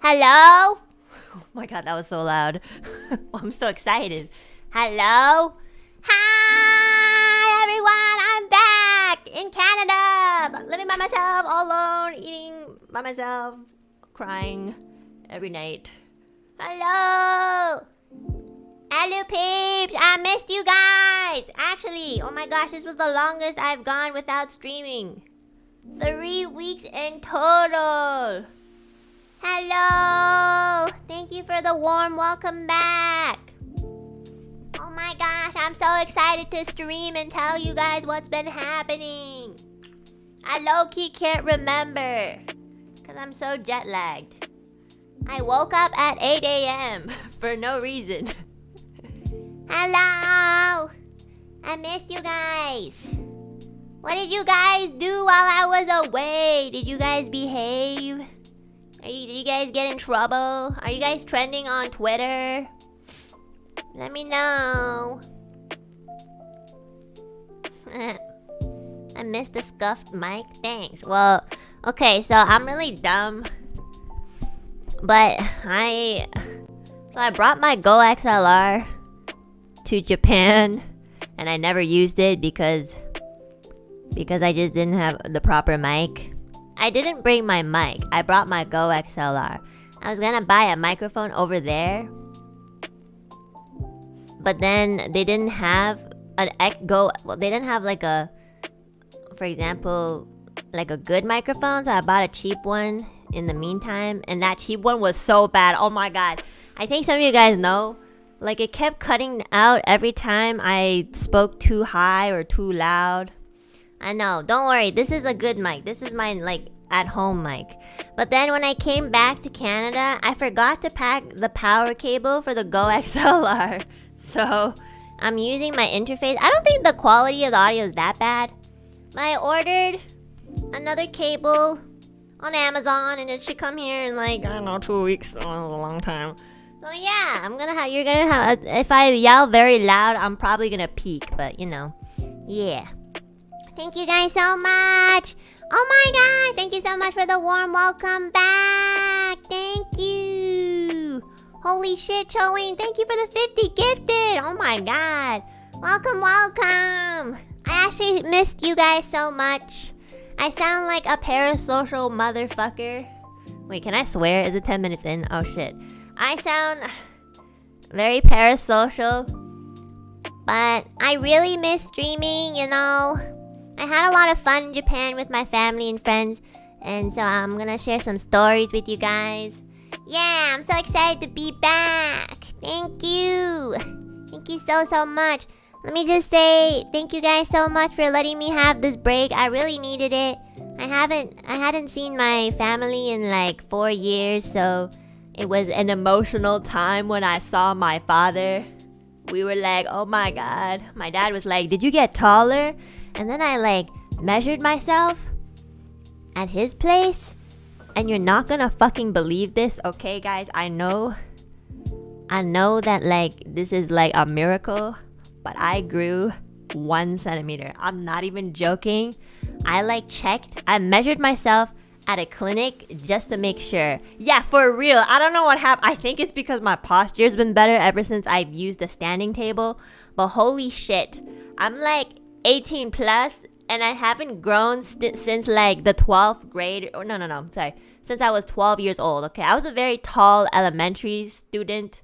Hello? Oh my god, that was so loud. I'm so excited. Hello? Hi everyone, I'm back in Canada. Living by myself, all alone, eating by myself, crying every night. Hello? Hello peeps, I missed you guys. Actually, oh my gosh, this was the longest I've gone without streaming. 3 weeks in total. Hello! Thank you for the warm welcome back. Oh my gosh, I'm so excited to stream and tell you guys what's been happening. I low-key can't remember because I'm so jet lagged. I woke up at 8 a.m. for no reason. Hello! I missed you guys. What did you guys do while I was away? Did you guys behave? Did you guys get in trouble? Are you guys trending on Twitter? Let me know. I missed the scuffed mic. Thanks. Well, okay, so I'm really dumb. But I brought my Go XLR to Japan and I never used it because I just didn't have the proper mic. I didn't bring my mic. I brought my Go XLR. I was gonna buy a microphone over there, but then they didn't have they didn't have like a, for example, like a good microphone, so I bought a cheap one in the meantime, and that cheap one was so bad. Oh my god. I think some of you guys know, like it kept cutting out every time I spoke too high or too loud. I know, don't worry, this is a good mic. This is my like at-home mic. But then when I came back to Canada, I forgot to pack the power cable for the Go XLR. So I'm using my interface. I don't think the quality of the audio is that bad. But I ordered another cable on Amazon and it should come here in like, I don't know, 2 weeks. Oh, a long time. So yeah, you're gonna have, if I yell very loud, I'm probably gonna peak, but you know, yeah. Thank you guys so much. Oh my god, thank you so much for the warm welcome back. Thank you. Holy shit, Choing, thank you for the 50 gifted. Oh my god. Welcome, welcome. I actually missed you guys so much. I sound like a parasocial motherfucker. Wait, can I swear? Is it 10 minutes in? Oh shit. I sound very parasocial, but I really miss streaming, you know. I had a lot of fun in Japan with my family and friends, and so I'm gonna share some stories with you guys. Yeah, I'm so excited to be back. Thank you. Thank you so much. Let me just say thank you guys so much for letting me have this break. I really needed it. I hadn't seen my family in like 4 years, so it was an emotional time when I saw my father. We were like, oh my god. My dad was like, did you get taller? And then I like measured myself at his place. And you're not gonna fucking believe this, okay guys? I know that like this is like a miracle, but I grew 1 centimeter. I'm not even joking. I like checked. I measured myself at a clinic just to make sure. Yeah, for real. I don't know what happened. I think it's because my posture's been better ever since I've used the standing table. But holy shit. I'm like 18 plus and I haven't grown since like the 12th grade. Or no, sorry. Since I was 12 years old, okay? I was a very tall elementary student.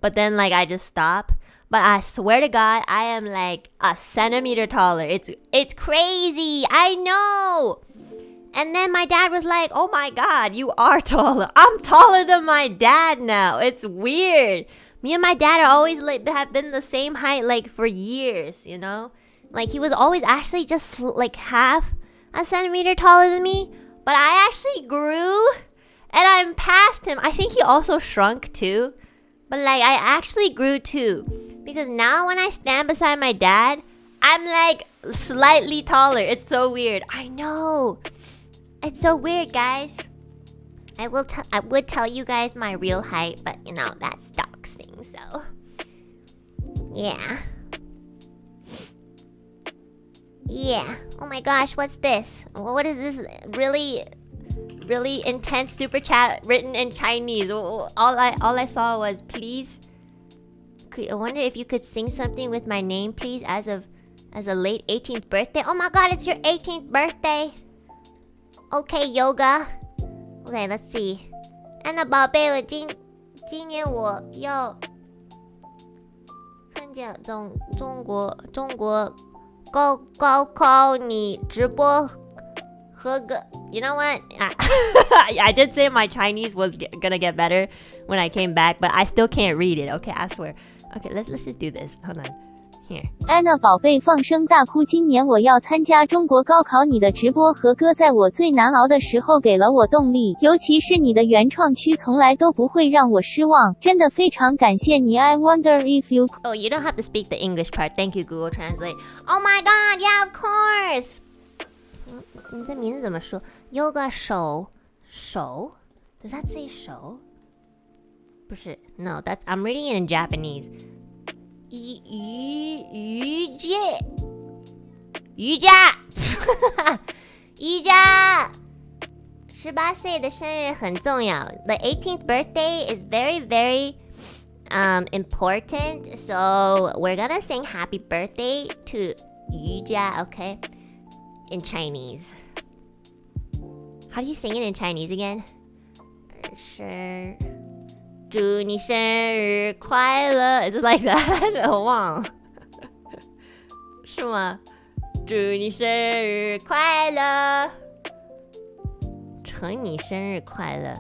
But then like I just stopped. But I swear to God, I am like a centimeter taller. It's crazy. I know. And then my dad was like, oh my God, you are taller. I'm taller than my dad now. It's weird. Me and my dad are always like have been the same height like for years, you know? Like he was always actually just like half a centimeter taller than me. But I actually grew and I'm past him. I think he also shrunk too. But like I actually grew too. Because now when I stand beside my dad, I'm like slightly taller. It's so weird. I know. It's so weird, guys. I would tell you guys my real height, but you know, that's doxing, so. Yeah. Yeah. Oh my gosh, what's this? What is this really intense super chat written in Chinese? All I saw was, please. I wonder if you could sing something with my name, please, as a late 18th birthday. Oh my god, it's your 18th birthday. Okay, yoga. Okay, let's see. Anna 宝贝，今年我要参加中国高考你直播合格. You know what? I did say my Chinese was gonna get better when I came back, but I still can't read it. Okay, I swear. Okay, let's just do this. Hold on. Here. Anna 宝贝放声大哭，今年我要参加中国高考，你的直播和歌在我最难熬的时候给了我动力，尤其是你的原创区从来都不会让我失望，真的非常感谢你。I wonder if you... Oh, you don't have to speak the English part. Thank you, Google Translate. Oh my god, yeah, of course. 你的名字怎么说 ？Yoga 手 Does that say 手？不是 No, that's I'm reading it in Japanese. 瑜伽18岁的生日很重要 The 18th birthday is very, very important. So we're gonna sing happy birthday to 瑜伽 okay? In Chinese. How do you sing it in Chinese again? 祝你生日快乐 Is it like that? 我忘了是吗？祝你生日快乐祝你生日快乐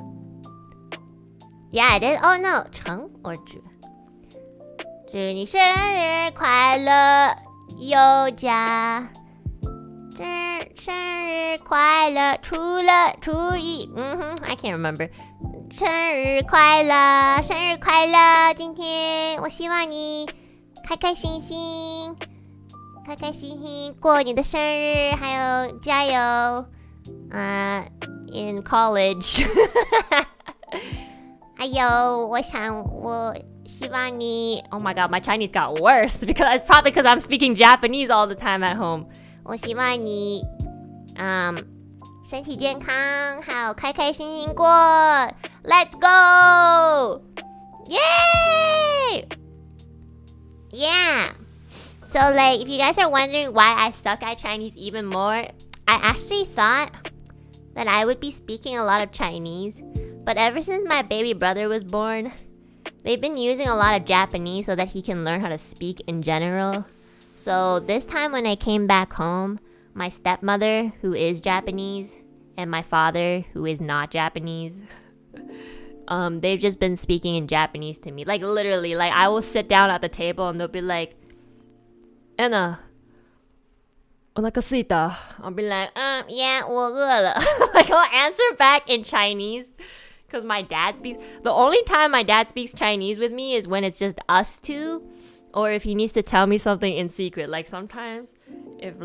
Yeah, it is. Oh no, 成 or 祝祝你生日快乐有家生日快乐除了初一I can't remember 生日快乐生日快乐今天我希望你开开心心过你的生日还有加油in college 还有我希望你 Oh my god, my Chinese got worse because it's probably because I'm speaking Japanese all the time at home 我希望你身体健康还有开开心心过 Let's go Yay Yeah So like if you guys are wondering why I suck at Chinese even more I actually thought that I would be speaking a lot of Chinese but ever since my baby brother was born they've been using a lot of Japanese so that he can learn how to speak in general So this time when I came back home my stepmother who is Japanese and my father who is not Japanese they've just been speaking in Japanese to me like literally like I will sit down at the table and they'll be like Enna お腹すいた I'll be like yeah 我饿了 like I'll answer back in Chinese Because my dad speaks... The only time my dad speaks Chinese with me is when it's just us two. Or if he needs to tell me something in secret. Like sometimes if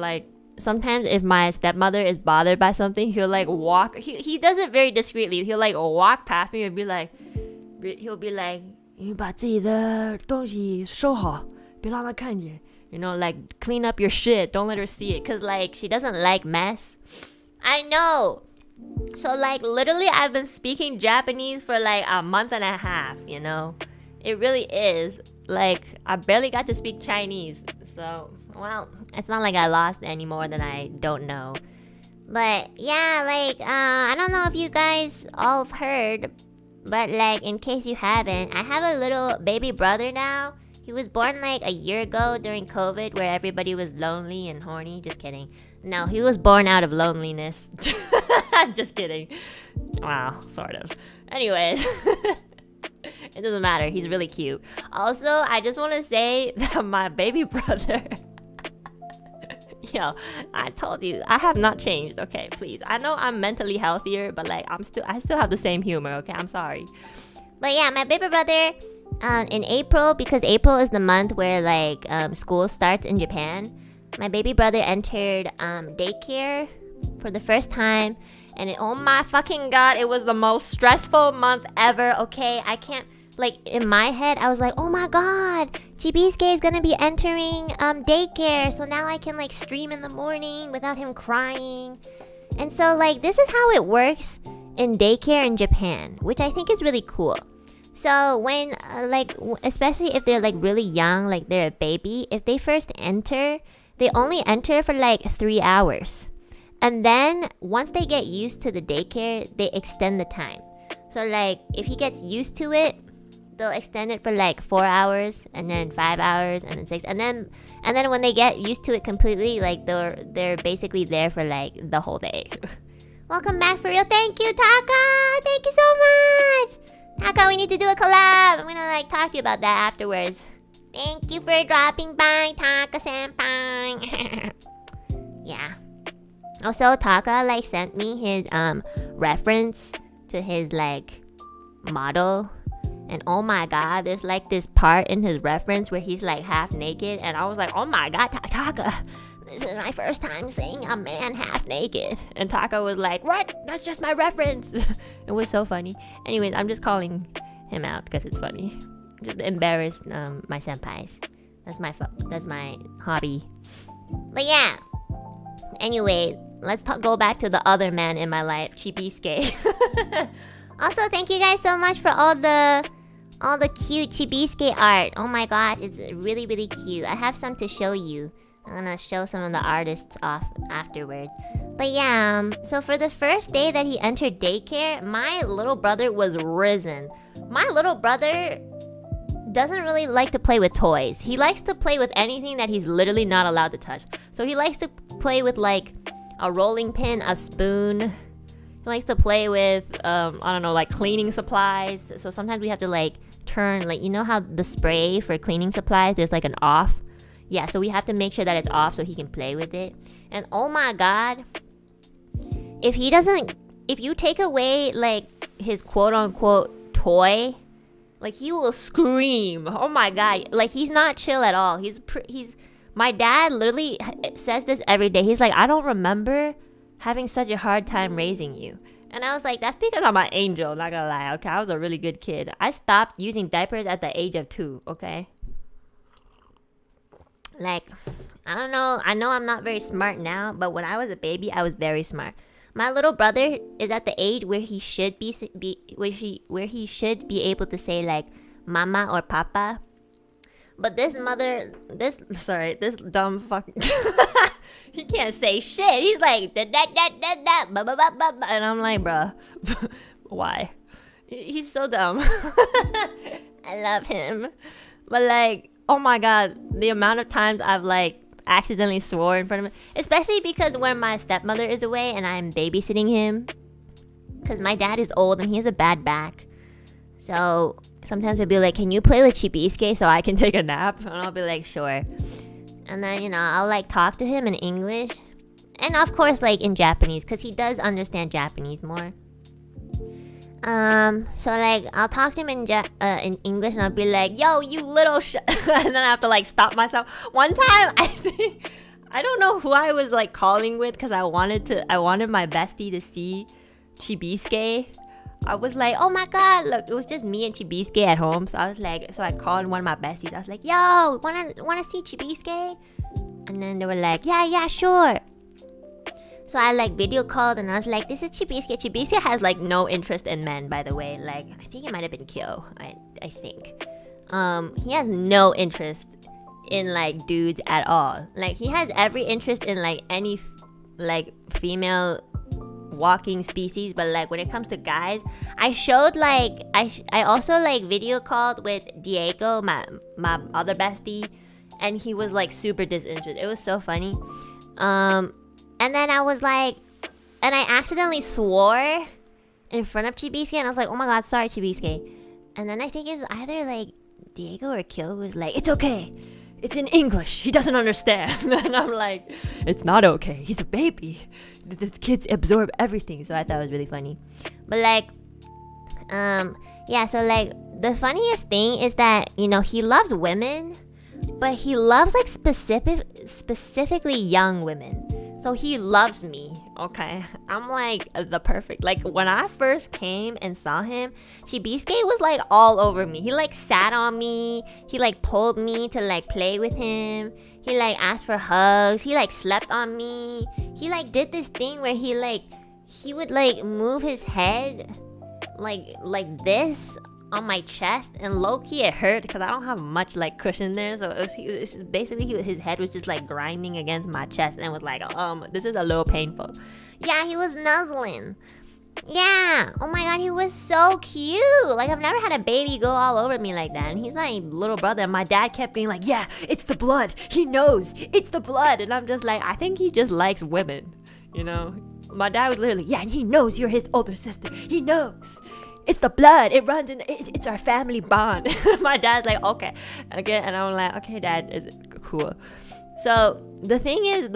my stepmother is bothered by something, he'll like walk... He does it very discreetly. He'll like walk past me and be like... He'll be like... 你把自己的东西收好，别让她看见。You know, like, clean up your shit. Don't let her see it. Because, like, she doesn't like mess. I know. So, like, literally, I've been speaking Japanese for, like, a month and a half, you know? It really is. Like, I barely got to speak Chinese. So, well, it's not like I lost any more than I don't know. But, yeah, like, I don't know if you guys all have heard... But like, in case you haven't, I have a little baby brother now. He was born like a year ago during COVID where everybody was lonely and horny. Just kidding. No, he was born out of loneliness. Just kidding. Wow, sort of. Anyways. It doesn't matter. He's really cute. Also, I just want to say that my baby brother... Yo, I told you, I have not changed, okay, please. I know I'm mentally healthier, but like, I still have the same humor, okay? I'm sorry. But yeah, my baby brother, in April, because April is the month where like, school starts in Japan, my baby brother entered, daycare for the first time, and oh my fucking god, it was the most stressful month ever, okay? I can't... Like, in my head, I was like, oh my god, Chibisuke is gonna be entering daycare, so now I can, like, stream in the morning without him crying. And so, like, this is how it works in daycare in Japan, which I think is really cool. So, when, especially if they're, like, really young, like, they're a baby, if they first enter, they only enter for, like, 3 hours. And then, once they get used to the daycare, they extend the time. So, like, if he gets used to it, they'll extend it for like 4 hours and then 5 hours and then 6 and then when they get used to it completely, like they're basically there for like the whole day. Welcome back for real. Thank you, Taka. Thank you so much. Taka, we need to do a collab. I'm gonna like talk to you about that afterwards. Thank you for dropping by, Taka senpai. Yeah. Also, Taka like sent me his reference to his like model. And oh my god, there's like this part in his reference where he's like half naked. And I was like, oh my god, Taka, this is my first time seeing a man half naked. And Taka was like, what? That's just my reference. It was so funny. Anyways, I'm just calling him out because it's funny. Just embarrass my senpais. That's my hobby. But yeah. Anyway, let's go back to the other man in my life, Chibisuke. Also, thank you guys so much for all the cute Chibisuke art. Oh my god, it's really, really cute. I have some to show you. I'm gonna show some of the artists off afterwards. But yeah, so for the first day that he entered daycare, my little brother was risen. My little brother doesn't really like to play with toys. He likes to play with anything that he's literally not allowed to touch. So he likes to play with like a rolling pin, a spoon. He likes to play with, I don't know, like cleaning supplies. So sometimes we have to like turn, like, you know how the spray for cleaning supplies, there's like an off? Yeah, so we have to make sure that it's off so he can play with it. And oh my god, if you take away like his quote unquote toy, like he will scream. Oh my god, like he's not chill at all. My dad literally says this every day. He's like, I don't remember having such a hard time raising you. And I was like, that's because I'm an angel, not gonna lie, okay? I was a really good kid. I stopped using diapers at the age of 2, okay? Like, I don't know. I know I'm not very smart now, but when I was a baby, I was very smart. My little brother is at the age where he should where he should be able to say like mama or papa. But this dumb fuck, he can't say shit. He's like and I'm like, bruh, why? He's so dumb. I love him, but like, oh my god, the amount of times I've like accidentally swore in front of him, especially because when my stepmother is away and I'm babysitting him, because my dad is old and he has a bad back, so sometimes he'll be like, can you play with Chibisuke so I can take a nap? And I'll be like, sure. And then, you know, I'll like talk to him in English, and of course like in Japanese, because he does understand Japanese more. So like I'll talk to him in English and I'll be like, yo, you little and then I have to like stop myself. One time I don't know who I was like calling with because I wanted my bestie to see Chibisuke. I was like, oh my god, look, it was just me and Chibisuke at home. So I called one of my besties. I was like, yo, wanna see Chibisuke? And then they were like, yeah, sure. So I like video called and I was like, this is Chibisuke. Chibisuke has like no interest in men, by the way. Like, I think it might have been Kyo. I think. He has no interest in like dudes at all. Like, he has every interest in like any like female walking species, but like when it comes to guys, I showed like I also like video called with Diego, my other bestie, and he was like super disinterested. It was so funny. And then I was like, and I accidentally swore in front of Chibisuke, and I was like, oh my god, sorry Chibisuke. And then I think it's either like Diego or Kyo was like, it's okay, it's in English, he doesn't understand. And I'm like, it's not okay, he's a baby, the kids absorb everything. So I thought it was really funny. But like yeah, so like the funniest thing is that, you know, he loves women, but he loves like specifically young women. So he loves me, okay? I'm like the perfect, like when I first came and saw him, Chibisuke was like all over me. He like sat on me, he like pulled me to like play with him, he like asked for hugs, he like slept on me, he like did this thing where he would like move his head like this on my chest, and low-key it hurt because I don't have much like cushion there, so it was basically his head was just like grinding against my chest, and it was like this is a little painful. Yeah, he was nuzzling. Yeah, oh my god, he was so cute. Like, I've never had a baby go all over me like that, and he's my little brother, and my dad kept being like, yeah, it's the blood, he knows, it's the blood. And I'm just like, I think he just likes women, you know. My dad was literally, yeah, and he knows you're his older sister, he knows, it's the blood, it runs in it's our family bond. My dad's like, okay, and I'm like, okay dad, it's cool. So the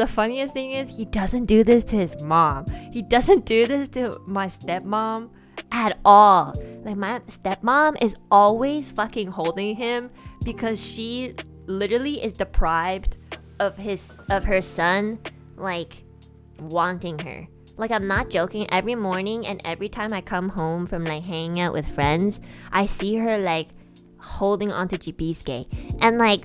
funniest thing is he doesn't do this to his mom, he doesn't do this to my stepmom at all. Like, my stepmom is always fucking holding him because she literally is deprived of her son like wanting her. Like, I'm not joking, every morning and every time I come home from like hanging out with friends, I see her like holding onto Chibisuke, and like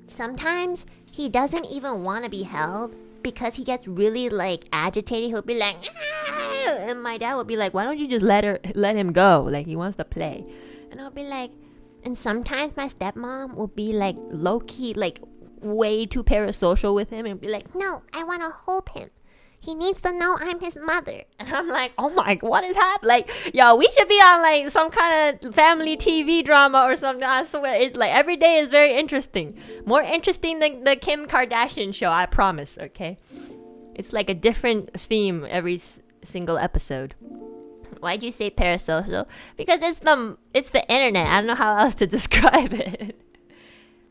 sometimes he doesn't even want to be held because he gets really like agitated. He'll be like, ah! And my dad will be like, why don't you just let him go, like he wants to play. And I'll be like, and sometimes my stepmom will be like low-key like way too parasocial with him and be like, no, I want to hold him, he needs to know I'm his mother. And I'm like, oh my, what is happening? Like, yo, we should be on like some kind of family TV drama or something. I swear, it's like every day is very interesting. More interesting than the Kim Kardashian show, I promise, okay? It's like a different theme every single episode. Why'd you say parasocial? Because it's the internet. I don't know how else to describe it.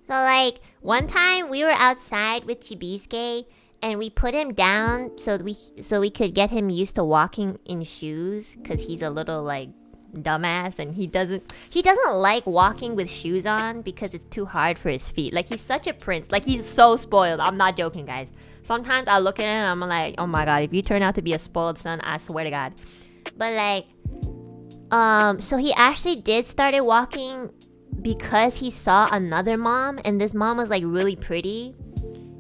So like, one time we were outside with Chibisuke, and we put him down so we could get him used to walking in shoes, because he's a little like dumbass, and he doesn't like walking with shoes on because it's too hard for his feet. Like, he's such a prince, like he's so spoiled. I'm not joking, guys. Sometimes I look at him and I'm like, oh my god, if you turn out to be a spoiled son, I swear to god. But like, so he actually did started walking because he saw another mom, and this mom was like really pretty.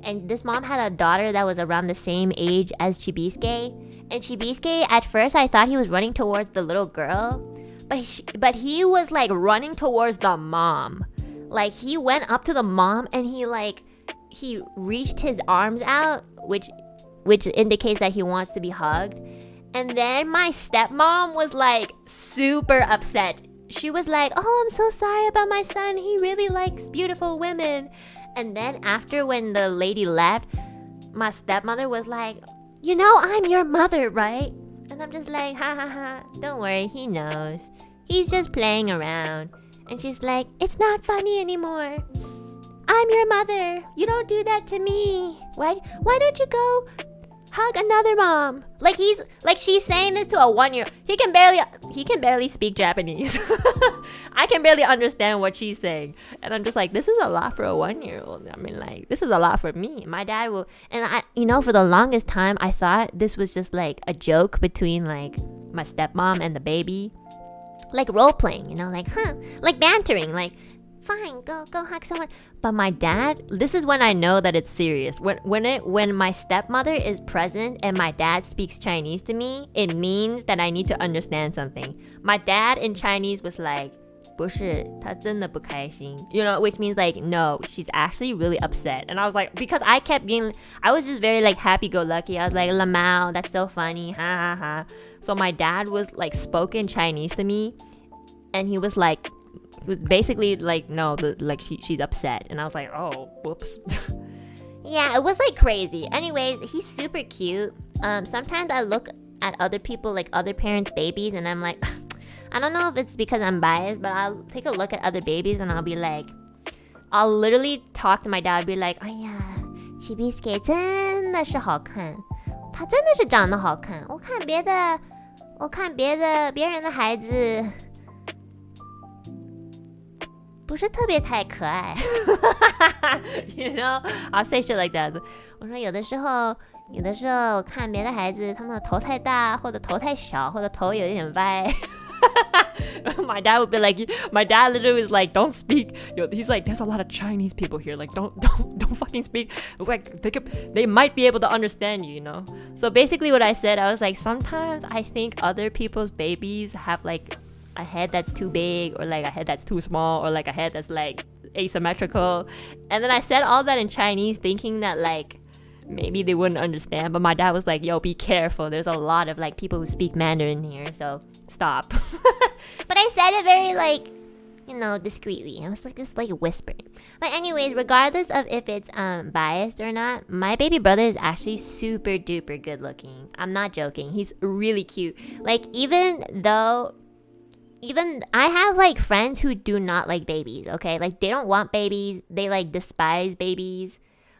And this mom had a daughter that was around the same age as Chibisuke. And Chibisuke, at first, I thought he was running towards the little girl. But he was, like, running towards the mom. Like, he went up to the mom and he reached his arms out, which indicates that he wants to be hugged. And then my stepmom was, like, super upset. She was like, oh, I'm so sorry about my son. He really likes beautiful women. And then after, when the lady left, my stepmother was like, you know, I'm your mother, right? And I'm just like, ha ha ha, don't worry, he knows. He's just playing around. And she's like, it's not funny anymore. I'm your mother. You don't do that to me. Why don't you go hug another mom. Like she's saying this to a 1-year. He can barely speak Japanese. I can barely understand what she's saying. And I'm just like, this is a lot for a 1-year-old. I mean, like, this is a lot for me. My dad will, and I, for the longest time, I thought this was just like a joke between like my stepmom and the baby. Like role playing, like, like bantering, like, fine, go hug someone. But my dad, this is when I know that it's serious. When my stepmother is present and my dad speaks Chinese to me, it means that I need to understand something. My dad in Chinese was like, 不是，他真的不开心, which means like, no, she's actually really upset. And I was like, because I was just very like happy-go-lucky. I was like, Lamau, that's so funny, ha ha ha. So my dad was like spoken Chinese to me, and he was basically like, no, she's upset. And I was like, oh, whoops. Yeah, it was like crazy. Anyways, he's super cute. Sometimes I look at other people, like other parents' babies, and I'm like, I don't know if it's because I'm biased, but I'll take a look at other babies and I'll be like, I'll literally talk to my dad, be like, 哎呀，起比给真的是好看，他真的是长得好看。我看别人的孩子不是特别太可爱。I'll say shit like that. 我说有的时候我看别的孩子，他们的头太大，或者头太小，或者头有点歪。My dad would be like, my dad literally was like, don't speak. He's like, there's a lot of Chinese people here. Like, don't fucking speak. Like, they might be able to understand you, So basically what I said, I was like, sometimes I think other people's babies have like a head that's too big, or like a head that's too small, or like a head that's like asymmetrical. And then I said all that in Chinese, thinking that like maybe they wouldn't understand. But my dad was like, yo, be careful. There's a lot of like people who speak Mandarin here, so stop. But I said it very like, discreetly. I was like just like whispering. But anyways, regardless of if it's biased or not, my baby brother is actually super duper good looking. I'm not joking. He's really cute. Like even I have like friends who do not like babies, okay? Like they don't want babies. They like despise babies.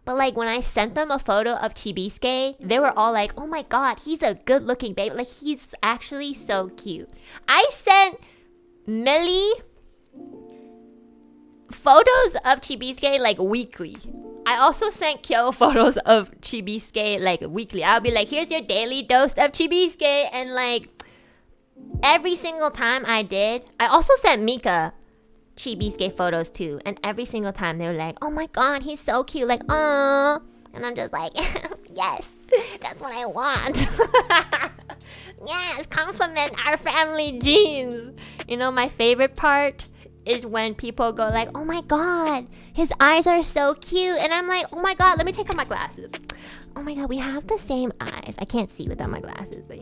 But like when I sent them a photo of Chibisuke, they were all like, oh my god, he's a good looking baby. Like he's actually so cute. I sent Millie photos of Chibisuke like weekly. I also sent Kyo photos of Chibisuke like weekly. I'll be like, here's your daily dose of Chibisuke. And like every single time I did, I also sent Mika Chibisuke photos too, and every single time they were like, oh my god, he's so cute, like, aww. And I'm just like, yes, that's what I want. Yes, compliment our family genes. My favorite part is when people go like, oh my god, his eyes are so cute. And I'm like, oh my god, let me take off my glasses. Oh my god, we have the same eyes. I can't see without my glasses, but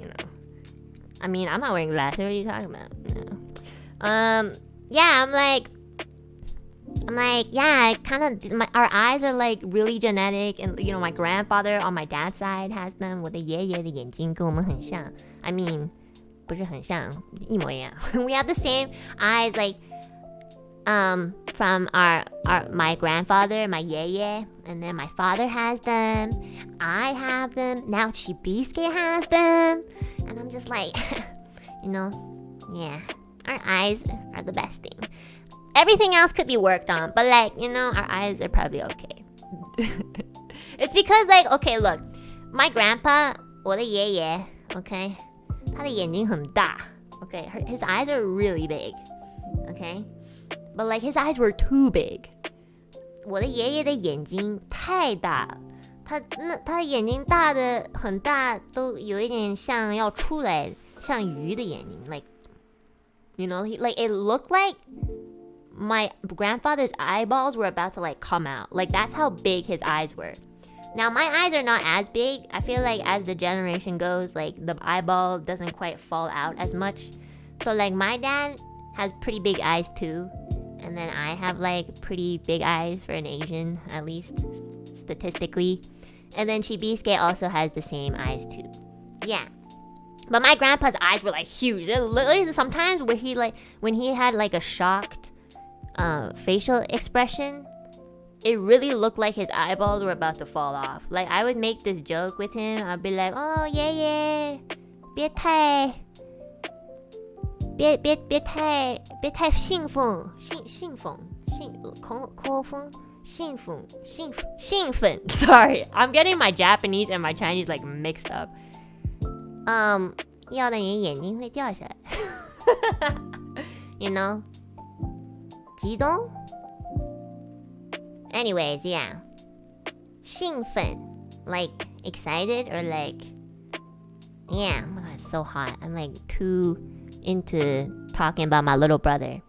I mean, I'm not wearing glasses. What are you talking about? Yeah, I'm like, yeah, our eyes are like really genetic, and my grandfather on my dad's side has them. 我的爷爷的眼睛跟我们很像. I mean, 不是很像，一模一样. We have the same eyes, like, from my grandfather, my 爷爷, and then my father has them. I have them. Now Chibisuke has them, and I'm just like, yeah. Our eyes are the best thing. Everything else could be worked on, but like, our eyes are probably okay. It's because like, okay, look, my grandpa, 我的爷爷, okay, 他的眼睛很大, okay, his eyes are really big, okay, but like his eyes were too big. 我的爷爷的眼睛太大，他的眼睛大的很大，都有一点像要出来，像鱼的眼睛 like. Like it looked like my grandfather's eyeballs were about to like come out. Like that's how big his eyes were. Now my eyes are not as big. I feel like as the generation goes, like the eyeball doesn't quite fall out as much. So like my dad has pretty big eyes too. And then I have like pretty big eyes for an Asian, at least statistically. And then Chibisuke also has the same eyes too. Yeah. But my grandpa's eyes were like huge. Literally, sometimes when he had like a shocked facial expression, it really looked like his eyeballs were about to fall off. Like, I would make this joke with him. I'd be like, oh, yeah, 别太兴奋 Sorry, I'm getting my Japanese and my Chinese like mixed up. 要的人眼睛会掉下来 You know? 激动 Anyways, yeah. 兴奋 Like excited or like Yeah, oh my god, it's so hot. I'm like too into talking about my little brother.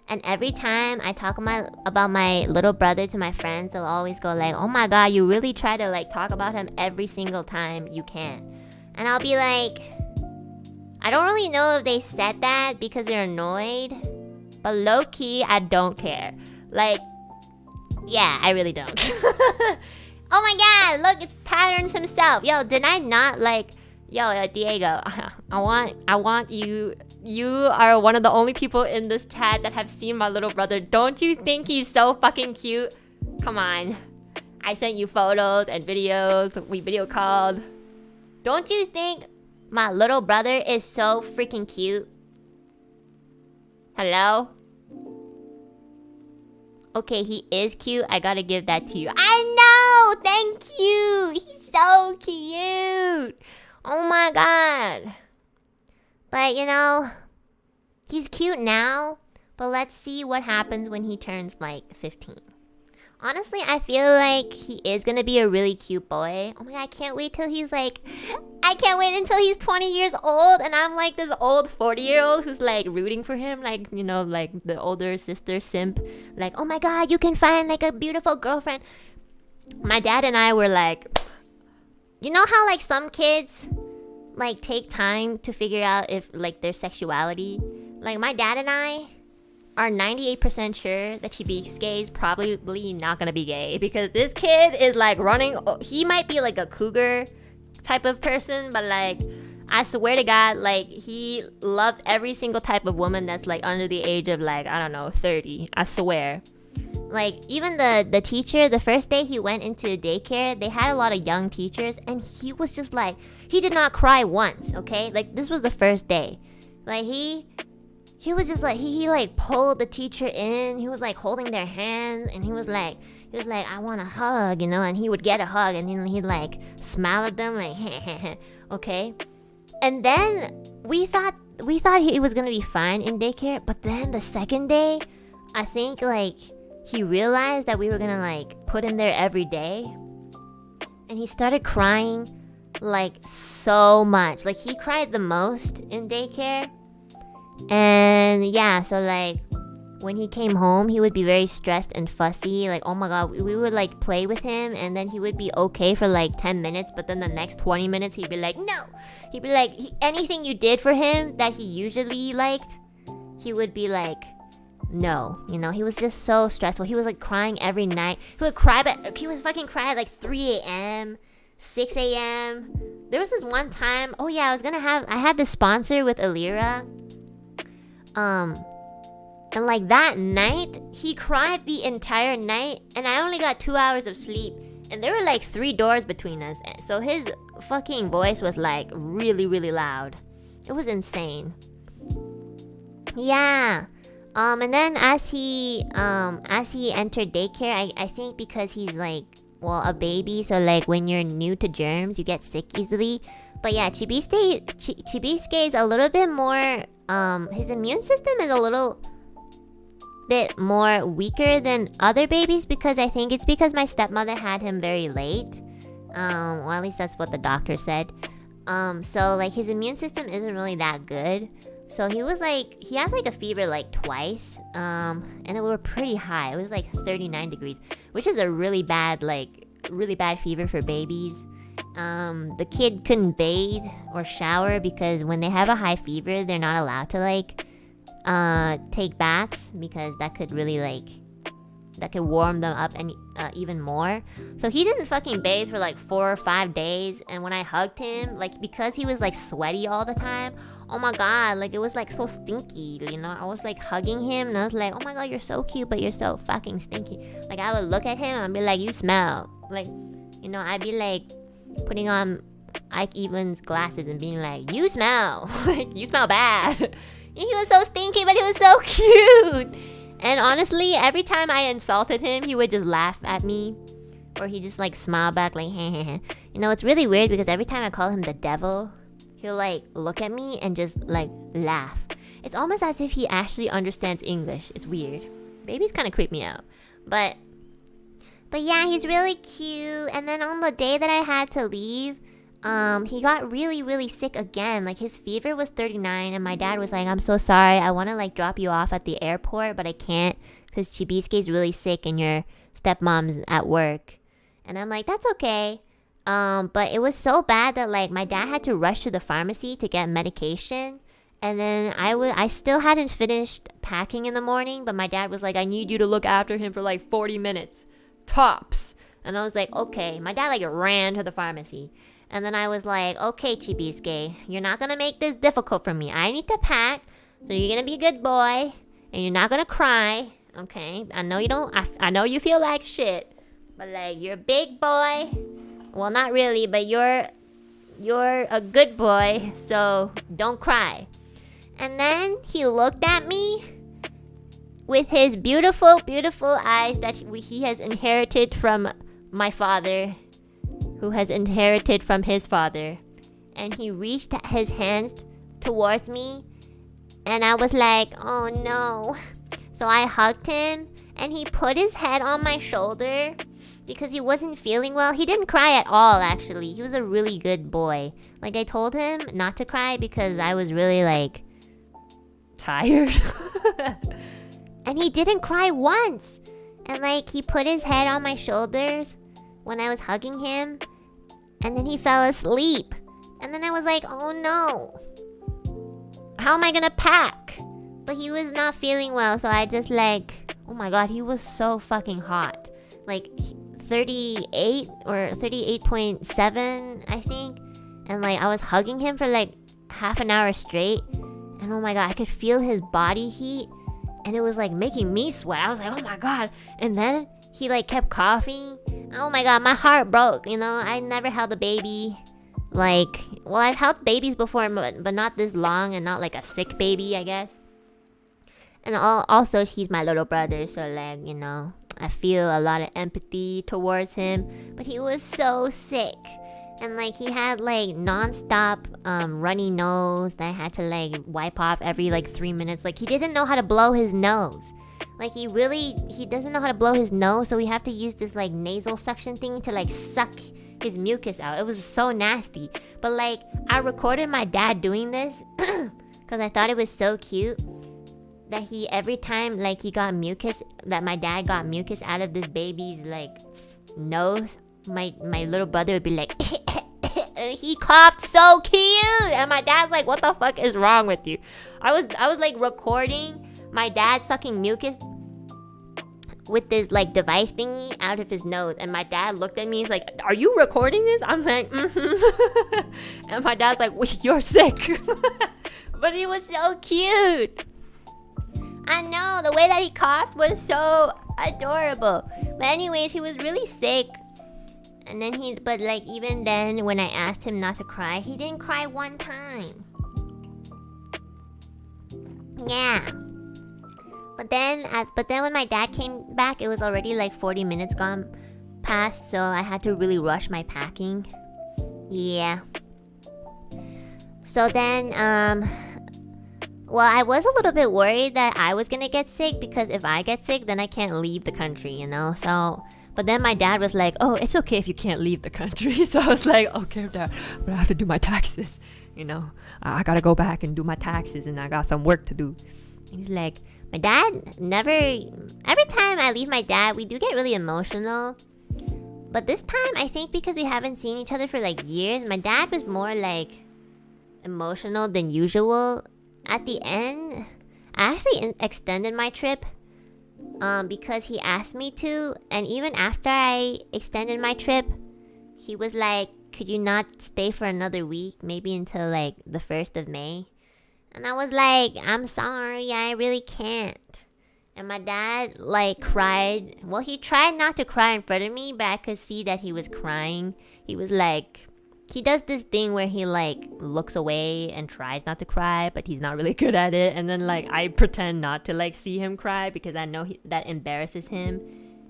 And every time I talk about my little brother to my friends, they'll always go like, oh my god, you really try to like talk about him every single time you can. And I'll be like, I don't really know if they said that because they're annoyed, but low-key, I don't care. Like, yeah, I really don't. Oh my god, look, it's Patterns himself. Yo, did I not like... Yo, Diego, I want you. You are one of the only people in this chat that have seen my little brother. Don't you think he's so fucking cute? Come on. I sent you photos and videos. We video called. Don't you think my little brother is so freaking cute? Hello? Okay, he is cute. I gotta give that to you. I know! Thank you! He's so cute! Oh my god. But you know, he's cute now, but let's see what happens when he turns like 15. Honestly, I feel like he is gonna be a really cute boy. Oh my god, I can't wait until he's 20 years old and I'm like this old 40-year-old who's like rooting for him, like, you know, like the older sister simp, like, oh my god, you can find like a beautiful girlfriend. My dad and I were like, you know how like some kids like take time to figure out if like their sexuality? Like my dad and I are 98% sure that Chibiske is probably not gonna be gay because this kid is like running. He might be like a cougar type of person, but like I swear to God, like he loves every single type of woman that's like under the age of like, I don't know, 30. I swear. Like, even the teacher, the first day he went into daycare, they had a lot of young teachers, and he was just like, he did not cry once, okay? Like, this was the first day. Like, he was just like, he like pulled the teacher in, he was like holding their hands, and he was like, I want a hug, you know? And he would get a hug, and then he'd like smile at them, like, okay? And then we thought he was gonna be fine in daycare, but then the second day, I think like he realized that we were gonna like put him there every day, and he started crying like so much. Like he cried the most in daycare. And yeah, so like when he came home, he would be very stressed and fussy. Like, oh my god, we would like play with him, and then he would be okay for like 10 minutes, but then the next 20 minutes he'd be like, no. He'd be like, anything you did for him that he usually liked, he would be like, no, you know, he was just so stressful. He was like crying every night. He would cry, but he was fucking crying at like 3 a.m., 6 a.m. There was this one time, oh yeah, I had this sponsor with Ethyria. And like that night, he cried the entire night, and I only got 2 hours of sleep. And there were like 3 doors between us, so his fucking voice was like really, really loud. It was insane. Yeah. And then as he entered daycare, I think because he's like, well, a baby, so like when you're new to germs, you get sick easily. But yeah, Chibiske is a little bit more, his immune system is a little bit more weaker than other babies, because I think it's because my stepmother had him very late. Well, at least that's what the doctor said. So like his immune system isn't really that good. So he had like a fever like twice, and it were pretty high. It was like 39 degrees, which is a really bad fever for babies. The kid couldn't bathe or shower because when they have a high fever, they're not allowed to like take baths, because that could really that could warm them up and even more. So he didn't fucking bathe for like 4 or 5 days, and when I hugged him, like because he was like sweaty all the time, oh my god, like it was like so stinky, you know. I was like hugging him and I was like, oh my god, you're so cute, but you're so fucking stinky. Like I would look at him and I'd be like, you smell. Like, you know, I'd be like putting on Ike Evelyn's glasses and being like, you smell. Like, you smell bad. He was so stinky, but he was so cute. And honestly, every time I insulted him, he would just laugh at me. Or he just like smile back like, heh heh heh. You know, it's really weird because every time I call him the devil, he'll like look at me and just like laugh. It's almost as if he actually understands English. It's weird. Babies kind of creep me out. But yeah, he's really cute. And then on the day that I had to leave, he got really, really sick again. Like his fever was 39 and my dad was like, I'm so sorry. I want to like drop you off at the airport, but I can't because Chibisuke's really sick and your stepmom's at work. And I'm like, that's okay. But it was so bad that like my dad had to rush to the pharmacy to get medication. And then I still hadn't finished packing in the morning, but my dad was like, I need you to look after him for like 40 minutes. Tops. And I was like, okay. My dad like ran to the pharmacy. And then I was like, okay, Chibisuke, you're not gonna make this difficult for me. I need to pack, so you're gonna be a good boy, and you're not gonna cry, okay? I know you don't, I know you feel like shit, but like, you're a big boy. Well, not really, but you're a good boy, so don't cry. And then he looked at me with his beautiful, beautiful eyes that he has inherited from my father, who has inherited from his father. And he reached his hands towards me, and I was like, oh no. So I hugged him, and he put his head on my shoulder because he wasn't feeling well. He didn't cry at all, actually. He was a really good boy. Like, I told him not to cry because I was really, like, tired. And he didn't cry once. And, like, he put his head on my shoulders when I was hugging him. And then he fell asleep. And then I was like, oh no. How am I gonna pack? But he was not feeling well, so I just like, oh my god, he was so fucking hot. Like 38 or 38.7, I think. And like I was hugging him for like half an hour straight. And oh my god, I could feel his body heat. And it was like making me sweat. I was like, oh my god. And then he like kept coughing. Oh my god, my heart broke, you know. I never held a baby. Like, well, I've held babies before, but not this long and not like a sick baby, I guess. And also, he's my little brother, so like, you know, I feel a lot of empathy towards him. But he was so sick. And like, he had like non-stop runny nose that I had to like wipe off every like 3 minutes. Like, he didn't know how to blow his nose. Like, he doesn't know how to blow his nose, so we have to use this like nasal suction thing to like suck his mucus out. It was so nasty. But like, I recorded my dad doing this because I thought it was so cute that he, every time like he got mucus, that my dad got mucus out of this baby's like nose, my little brother would be like and he coughed so cute, and my dad's like, what the fuck is wrong with you? I was like recording my dad sucking mucus with this like device thingy out of his nose, and my dad looked at me, he's like, are you recording this? I'm like, mm-hmm. And my dad's like, well, you're sick. But he was so cute. I know, the way that he coughed was so adorable. But anyways, he was really sick. And then but like even then, when I asked him not to cry, he didn't cry one time. Yeah. But then when my dad came back, it was already like 40 minutes gone past, so I had to really rush my packing. Yeah. So then, well, I was a little bit worried that I was gonna get sick, because if I get sick, then I can't leave the country, you know? So, but then my dad was like, oh, it's okay if you can't leave the country. So I was like, okay, Dad, but I have to do my taxes, you know? I gotta go back and do my taxes, and I got some work to do. He's like, my dad never... Every time I leave my dad, we do get really emotional. But this time, I think because we haven't seen each other for like years, my dad was more like emotional than usual. At the end, I actually extended my trip because he asked me to. And even after I extended my trip, he was like, could you not stay for another week? Maybe until like the 1st of May. And I was like, I'm sorry, I really can't. And my dad like cried. Well, he tried not to cry in front of me, but I could see that he was crying. He was like, he does this thing where he like looks away and tries not to cry, but he's not really good at it. And then like I pretend not to like see him cry because I know that embarrasses him.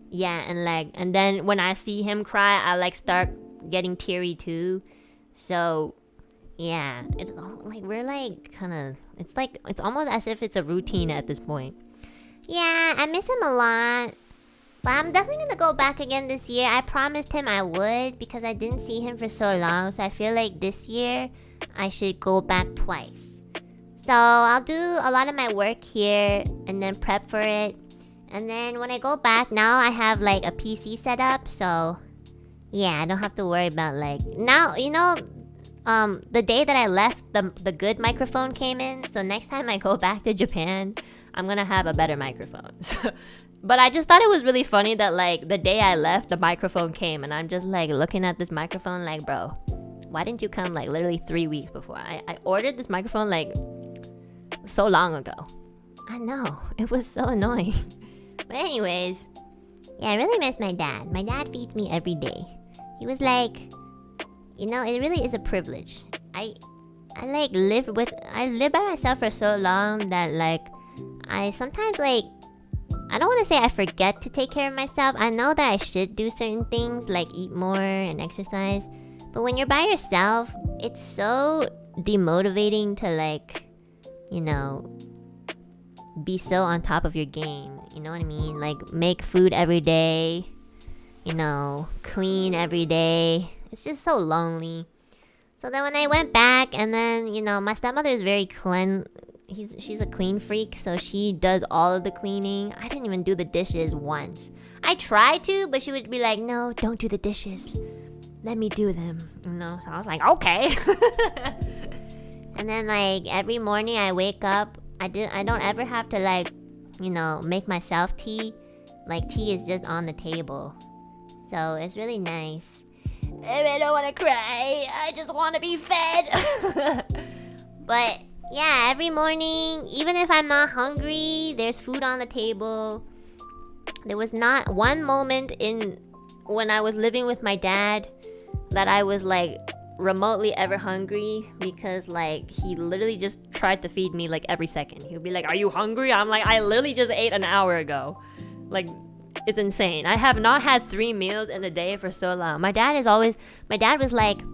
Yeah, and then when I see him cry, I like start getting teary too. So yeah, it's like we're like kind of, it's almost as if it's a routine at this point. Yeah, I miss him a lot. But I'm definitely gonna go back again this year. I promised him I would because I didn't see him for so long. So I feel like this year I should go back twice. So I'll do a lot of my work here and then prep for it. And then when I go back, now I have like a PC set up. So yeah, I don't have to worry about like... Now, you know, the day that I left, the good microphone came in. So next time I go back to Japan, I'm gonna have a better microphone. But I just thought it was really funny that like the day I left, the microphone came, and I'm just like looking at this microphone like, bro, why didn't you come like literally 3 weeks before? I ordered this microphone like so long ago. I know, it was so annoying. But anyways, yeah, I really miss my dad. My dad feeds me every day. He was like, you know, it really is a privilege. I live by myself for so long that like I sometimes like, I don't want to say I forget to take care of myself. I know that I should do certain things like eat more and exercise. But when you're by yourself, it's so demotivating to like, you know, be so on top of your game. You know what I mean? Like make food every day, you know, clean every day. It's just so lonely. So then when I went back, and then, you know, my stepmother is very she's a clean freak, so she does all of the cleaning. I didn't even do the dishes once. I tried to, but she would be like, no, don't do the dishes. Let me do them. You know, so I was like, okay. And then like every morning I wake up, I don't ever have to like, you know, make myself tea. Like tea is just on the table. So it's really nice. I don't want to cry. I just want to be fed. But yeah, every morning, even if I'm not hungry, there's food on the table. There was not one moment when I was living with my dad that I was like remotely ever hungry, because like he literally just tried to feed me like every second. He'll be like, are you hungry? I'm like, I literally just ate an hour ago. Like, it's insane. I have not had 3 meals in a day for so long. My dad was like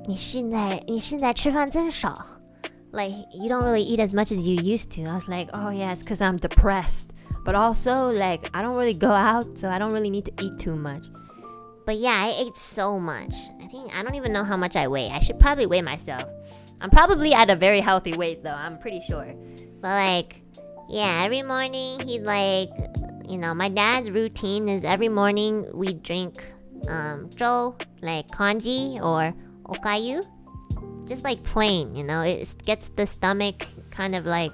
你现在吃饭真少. Like, you don't really eat as much as you used to. I was like, oh yeah, it's because I'm depressed. But also, like, I don't really go out, so I don't really need to eat too much. But yeah, I ate so much. I don't even know how much I weigh. I should probably weigh myself. I'm probably at a very healthy weight though, I'm pretty sure. But like, yeah, every morning he'd like, you know, my dad's routine is every morning we drink zhou, like kanji or okayu. Just like plain, you know, it gets the stomach kind of like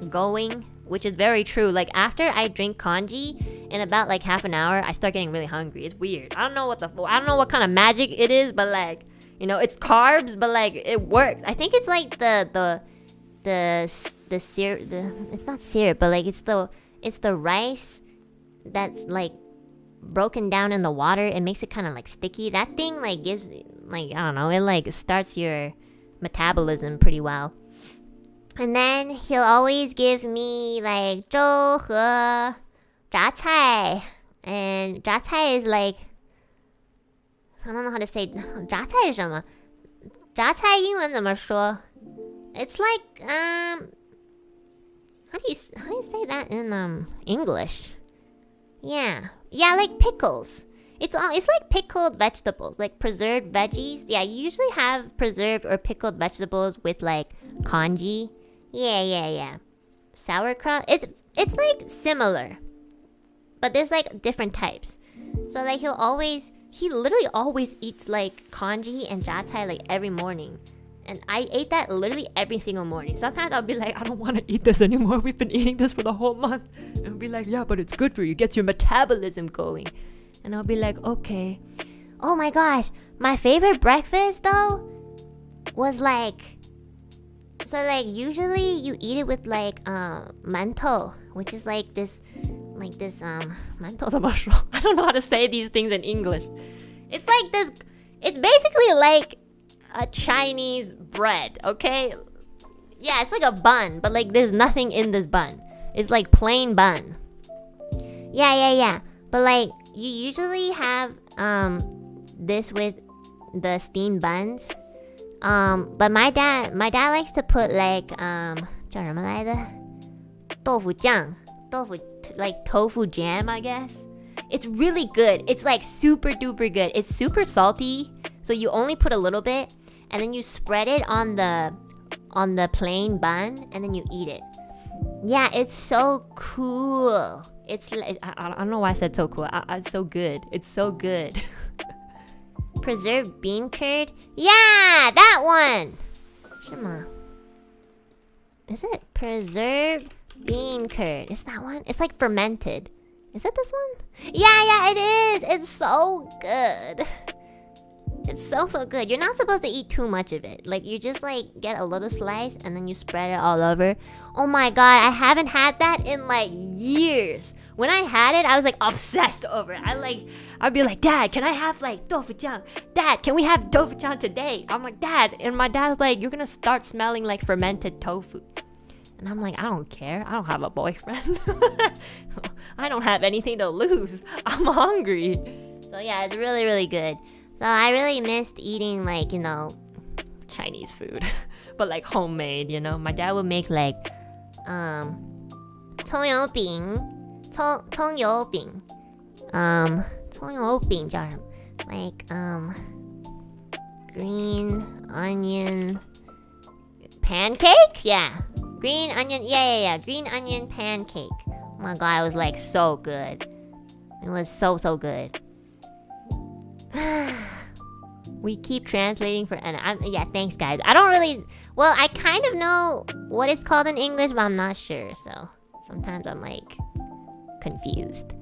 going, which is very true. Like after I drink kanji, in about like half an hour, I start getting really hungry. It's weird. I don't know what kind of magic it is, but like, you know, it's carbs, but like it works. I think it's like the syrup. It's not syrup, but like it's the rice that's like broken down in the water. It makes it kind of like sticky. That thing like gives, like, I don't know, it like starts your metabolism pretty well. And then he'll always give me like 粥和榨菜. And 榨菜 is like, I don't know how to say 榨菜是什么? 榨菜英文怎么说? It's like how do you say that in English? Yeah, like pickles. It's like pickled vegetables, like preserved veggies. Yeah, you usually have preserved or pickled vegetables with like kanji. Yeah. Sauerkraut. It's like similar, but there's like different types. So like he literally always eats like kanji and jacai like every morning. And I ate that literally every single morning. Sometimes I'll be like, I don't want to eat this anymore. We've been eating this for the whole month. And I'll be like, yeah, but it's good for you. It gets your metabolism going. And I'll be like, okay. Oh my gosh. My favorite breakfast though was like, so like usually you eat it with like mantou, which is like this mantou I don't know how to say these things in English. It's like this, it's basically like a Chinese bread, okay? Yeah, it's like a bun, but like there's nothing in this bun. It's like plain bun. Yeah. But like you usually have this with the steamed buns. But my dad likes to put like 叫什么来着？豆腐酱，like tofu jam, I guess. It's really good. It's like super duper good. It's super salty, so you only put a little bit, and then you spread it on the plain bun, and then you eat it. Yeah, it's so cool. It's like, I don't know why I said so cool. It's so good. It's so good. Preserved bean curd? Yeah, that one. 什么? Is it preserved bean curd? Is that one? It's like fermented. Is it this one? Yeah, it is. It's so good. It's so good. You're not supposed to eat too much of it. Like, you just like get a little slice and then you spread it all over. Oh my god, I haven't had that in like years. When I had it, I was like obsessed over it. I'd be like, Dad, can I have like tofu-chan? Dad, can we have tofu-chan today? I'm like, Dad. And my dad's like, you're gonna start smelling like fermented tofu. And I'm like, I don't care. I don't have a boyfriend. I don't have anything to lose. I'm hungry. So yeah, it's really, really good. So I really missed eating like, you know, Chinese food. But like homemade, you know. My dad would make like葱油饼叫什么? Like green onion pancake? Yeah. Green onion, yeah. Green onion pancake. Oh my god, it was like so good. It was so good. We keep translating for Enna. Yeah, thanks guys. I don't really... Well, I kind of know what it's called in English, but I'm not sure. So sometimes I'm like confused.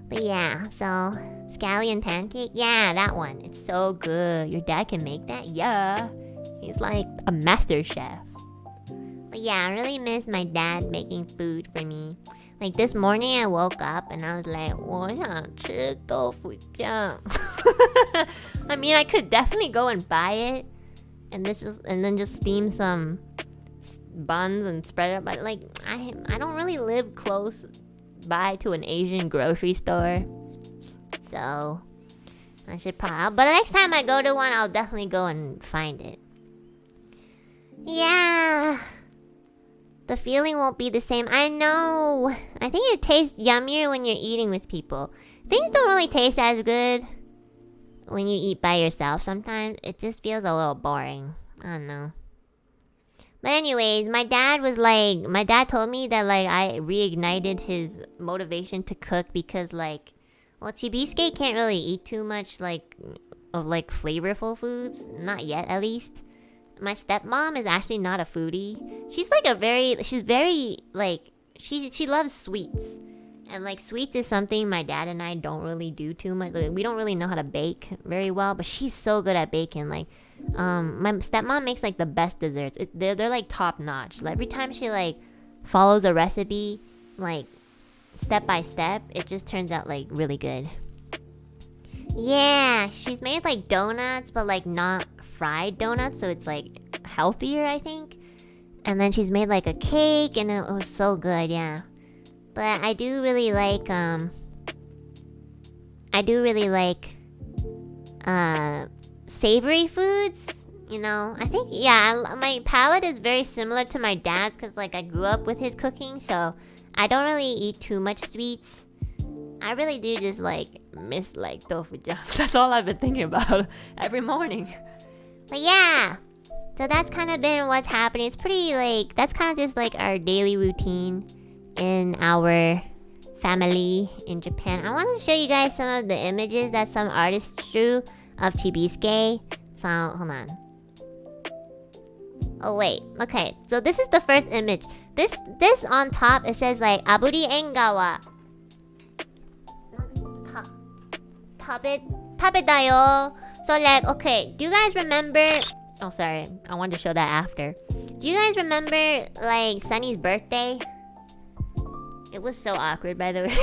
But yeah, so scallion pancake. Yeah, that one. It's so good. Your dad can make that? Yeah. He's like a master chef. But yeah, I really miss my dad making food for me. Like this morning I woke up and I was like, 我想吃豆腐酱. I mean, I could definitely go and buy it and then just steam some buns and spread it. But like, I don't really live close by to an Asian grocery store. So I should probably... But next time I go to one, I'll definitely go and find it. Yeah. The feeling won't be the same. I know. I think it tastes yummier when you're eating with people. Things don't really taste as good when you eat by yourself. Sometimes it just feels a little boring. I don't know. But anyways, my dad told me that like I reignited his motivation to cook because like, well, Chibisuke can't really eat too much like of like flavorful foods. Not yet, at least. My stepmom is actually not a foodie. She's very like, she loves sweets. And like sweets is something my dad and I don't really do too much. Like, we don't really know how to bake very well, but she's so good at baking. Like, my stepmom makes like the best desserts. They're like top notch. Like, every time she like follows a recipe, like step by step, it just turns out like really good. Yeah, she's made like donuts, but like not fried donuts, so it's like healthier, I think. And then she's made like a cake, and it was so good, yeah. But I do really like savory foods, you know. I think, yeah, my palate is very similar to my dad's because like I grew up with his cooking, so I don't really eat too much sweets. I really do just like miss like tofu-chan. That's all I've been thinking about every morning. But yeah, so that's kind of been what's happening. It's pretty like, that's kind of just like our daily routine in our family in Japan. I want to show you guys some of the images that some artists drew of Chibisuke. So hold on. Oh wait, okay. So this is the first image. This on top, it says like Aburi Engawa. Tabetayo. So like, okay, do you guys remember Oh, sorry. I wanted to show that after. Do you guys remember, like, Sunny's birthday? It was so awkward, by the way.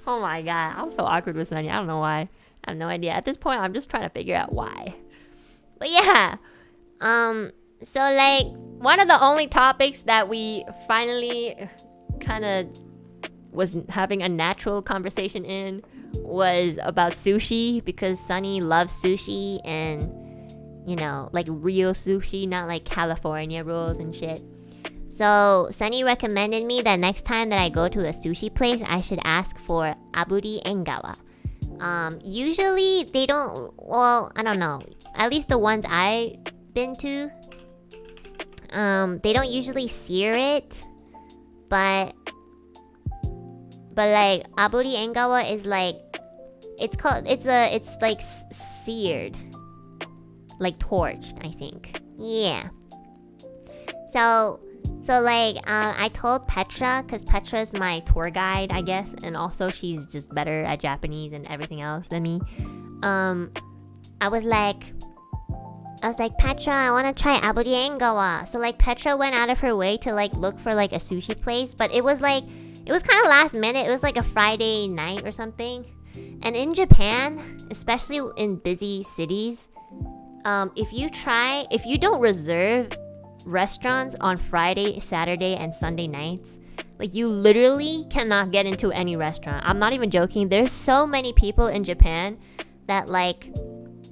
Oh my god. I'm so awkward with Sunny. I don't know why. I have no idea. At this point, I'm just trying to figure out why. But yeah. So, like, one of the only topics that we finally kind of was having a natural conversation in was about sushi, because Sunny loves sushi, and you know, like real sushi, not like California rolls and shit. So Sunny recommended me that next time that I go to a sushi place, I should ask for aburi engawa. Usually they don't, well, I don't know, at least the ones I've been to, they don't usually sear it, but like aburi engawa is like, it's like seared, like torched, I think. Yeah. So like I told Petra, because Petra's my tour guide, I guess, and also she's just better at Japanese and everything else than me. I was like, Petra, I want to try aburi engawa. So like Petra went out of her way to like look for like a sushi place, but it was kind of last minute. It was like a Friday night or something. And in Japan, especially in busy cities, if you don't reserve restaurants on Friday, Saturday, and Sunday nights, like you literally cannot get into any restaurant. I'm not even joking. There's so many people in Japan that like,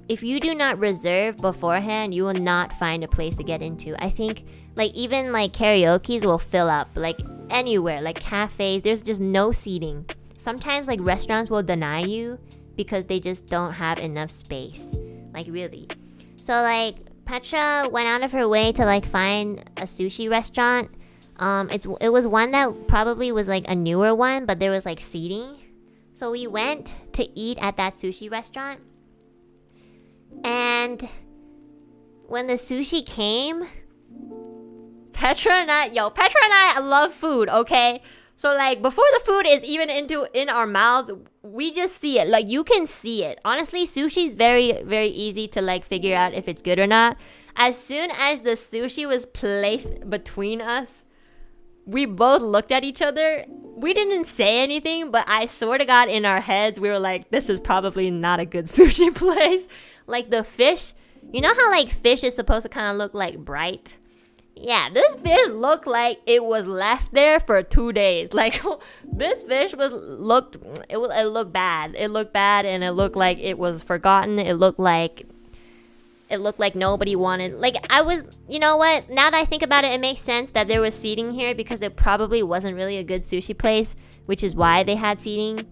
if you do not reserve beforehand, you will not find a place to get into. I think like even like karaoke's will fill up, like anywhere, like cafes, there's just no seating. Sometimes like restaurants will deny you because they just don't have enough space, like really. So like Petra went out of her way to like find a sushi restaurant. It was one that probably was like a newer one, but there was like seating. So we went to eat at that sushi restaurant. And when the sushi came, Petra and I love food, okay? So like before the food is even in our mouths, we just see it. Like you can see it. Honestly, sushi is very, very easy to like figure out if it's good or not. As soon as the sushi was placed between us, we both looked at each other. We didn't say anything, but I swear to God, in our heads, we were like, this is probably not a good sushi place. Like the fish, you know how like fish is supposed to kind of look like bright? Yeah, this fish looked like it was left there for 2 days. Like this fish looked bad. It looked bad, and it looked like it was forgotten. It looked like nobody wanted. Like you know what? Now that I think about it, it makes sense that there was seating here because it probably wasn't really a good sushi place, which is why they had seating.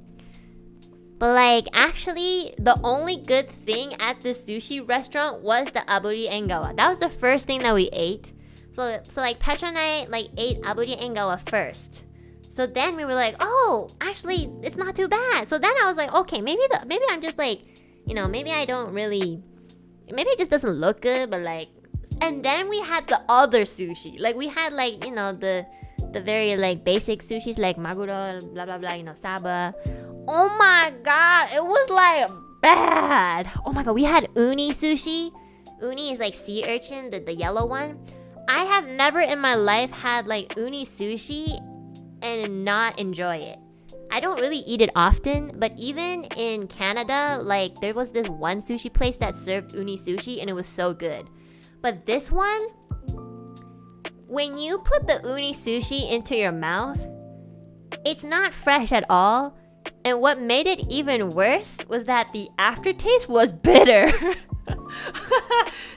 But like actually, the only good thing at this sushi restaurant was the aburi engawa. That was the first thing that we ate. So like Petra and I like ate aburi engawa first. So then we were like, oh, actually it's not too bad. So then I was like, okay, maybe I'm just like, you know, maybe it just doesn't look good, but like, and then we had the other sushi. Like we had like, you know, the very like basic sushis like maguro, blah blah blah, you know, saba. Oh my god, it was like bad. Oh my god, we had uni sushi. Uni is like sea urchin, the yellow one. I have never in my life had like uni sushi and not enjoy it. I don't really eat it often, but even in Canada, like there was this one sushi place that served uni sushi and it was so good. But this one, when you put the uni sushi into your mouth, it's not fresh at all. And what made it even worse was that the aftertaste was bitter.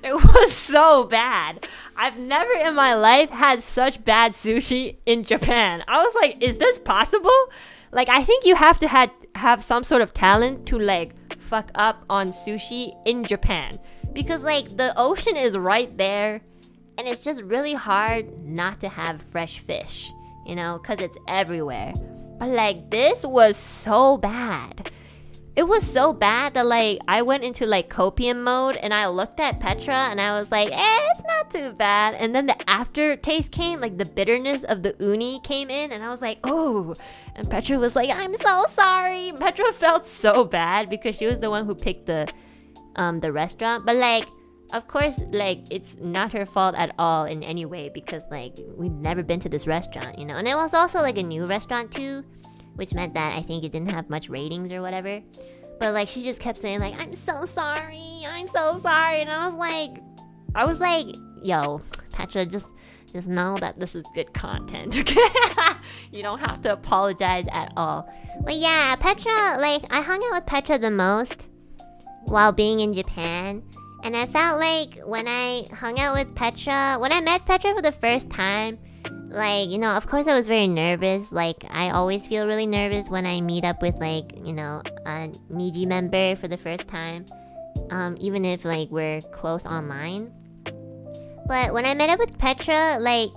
It was so bad. I've never in my life had such bad sushi in Japan. I was like, is this possible? Like, I think you have to have some sort of talent to like fuck up on sushi in Japan, because like the ocean is right there and it's just really hard not to have fresh fish, you know, because it's everywhere. But like this was so bad. It was so bad that like I went into like copium mode and I looked at Petra and I was like, it's not too bad. And then the aftertaste came, like the bitterness of the uni came in and I was like, oh. And Petra was like, I'm so sorry. Petra felt so bad because she was the one who picked the restaurant. But like, of course, like, it's not her fault at all in any way because, like, we've never been to this restaurant, you know? And it was also, like, a new restaurant, too, which meant that I think it didn't have much ratings or whatever. But, like, she just kept saying, like, I'm so sorry. And I was like, yo, Petra, just know that this is good content, okay? You don't have to apologize at all. But yeah, Petra, like, I hung out with Petra the most while being in Japan. And I felt like when I hung out with Petra, when I met Petra for the first time, like, you know, of course I was very nervous. Like, I always feel really nervous when I meet up with, like, you know, a NIJI member for the first time. Even if, like, we're close online. But when I met up with Petra, like,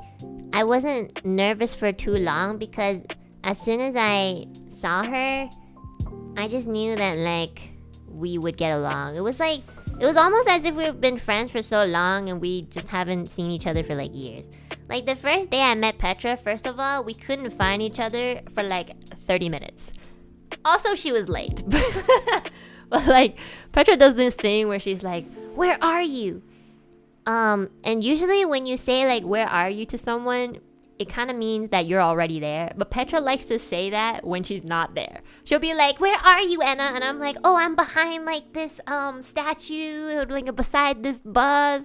I wasn't nervous for too long because as soon as I saw her, I just knew that, like, we would get along. It was almost as if we've been friends for so long and we just haven't seen each other for, like, years. Like, the first day I met Petra, first of all, we couldn't find each other for, like, 30 minutes. Also, she was late. But, like, Petra does this thing where she's like, where are you? And usually when you say, like, where are you to someone, it kind of means that you're already there. But Petra likes to say that when she's not there. She'll be like, where are you, Enna? And I'm like, oh, I'm behind, like, this statue, like, beside this bus.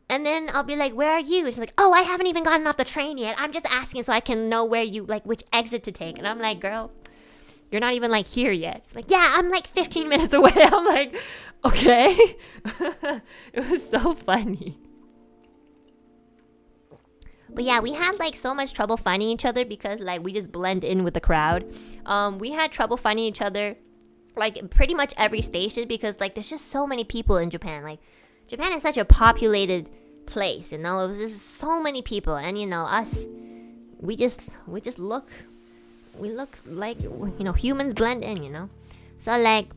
And then I'll be like, where are you? She's like, oh, I haven't even gotten off the train yet. I'm just asking so I can know where you, like, which exit to take. And I'm like, girl, you're not even, like, here yet. She's like, yeah, I'm, like, 15 minutes away. I'm like, okay. It was so funny. But yeah, we had, like, so much trouble finding each other because, like, we just blend in with the crowd. We had trouble finding each other, like, pretty much every station because, like, there's just so many people in Japan. Like, Japan is such a populated place, you know? It was just so many people. And, you know, us, we look like, you know, humans blend in, you know? So, like,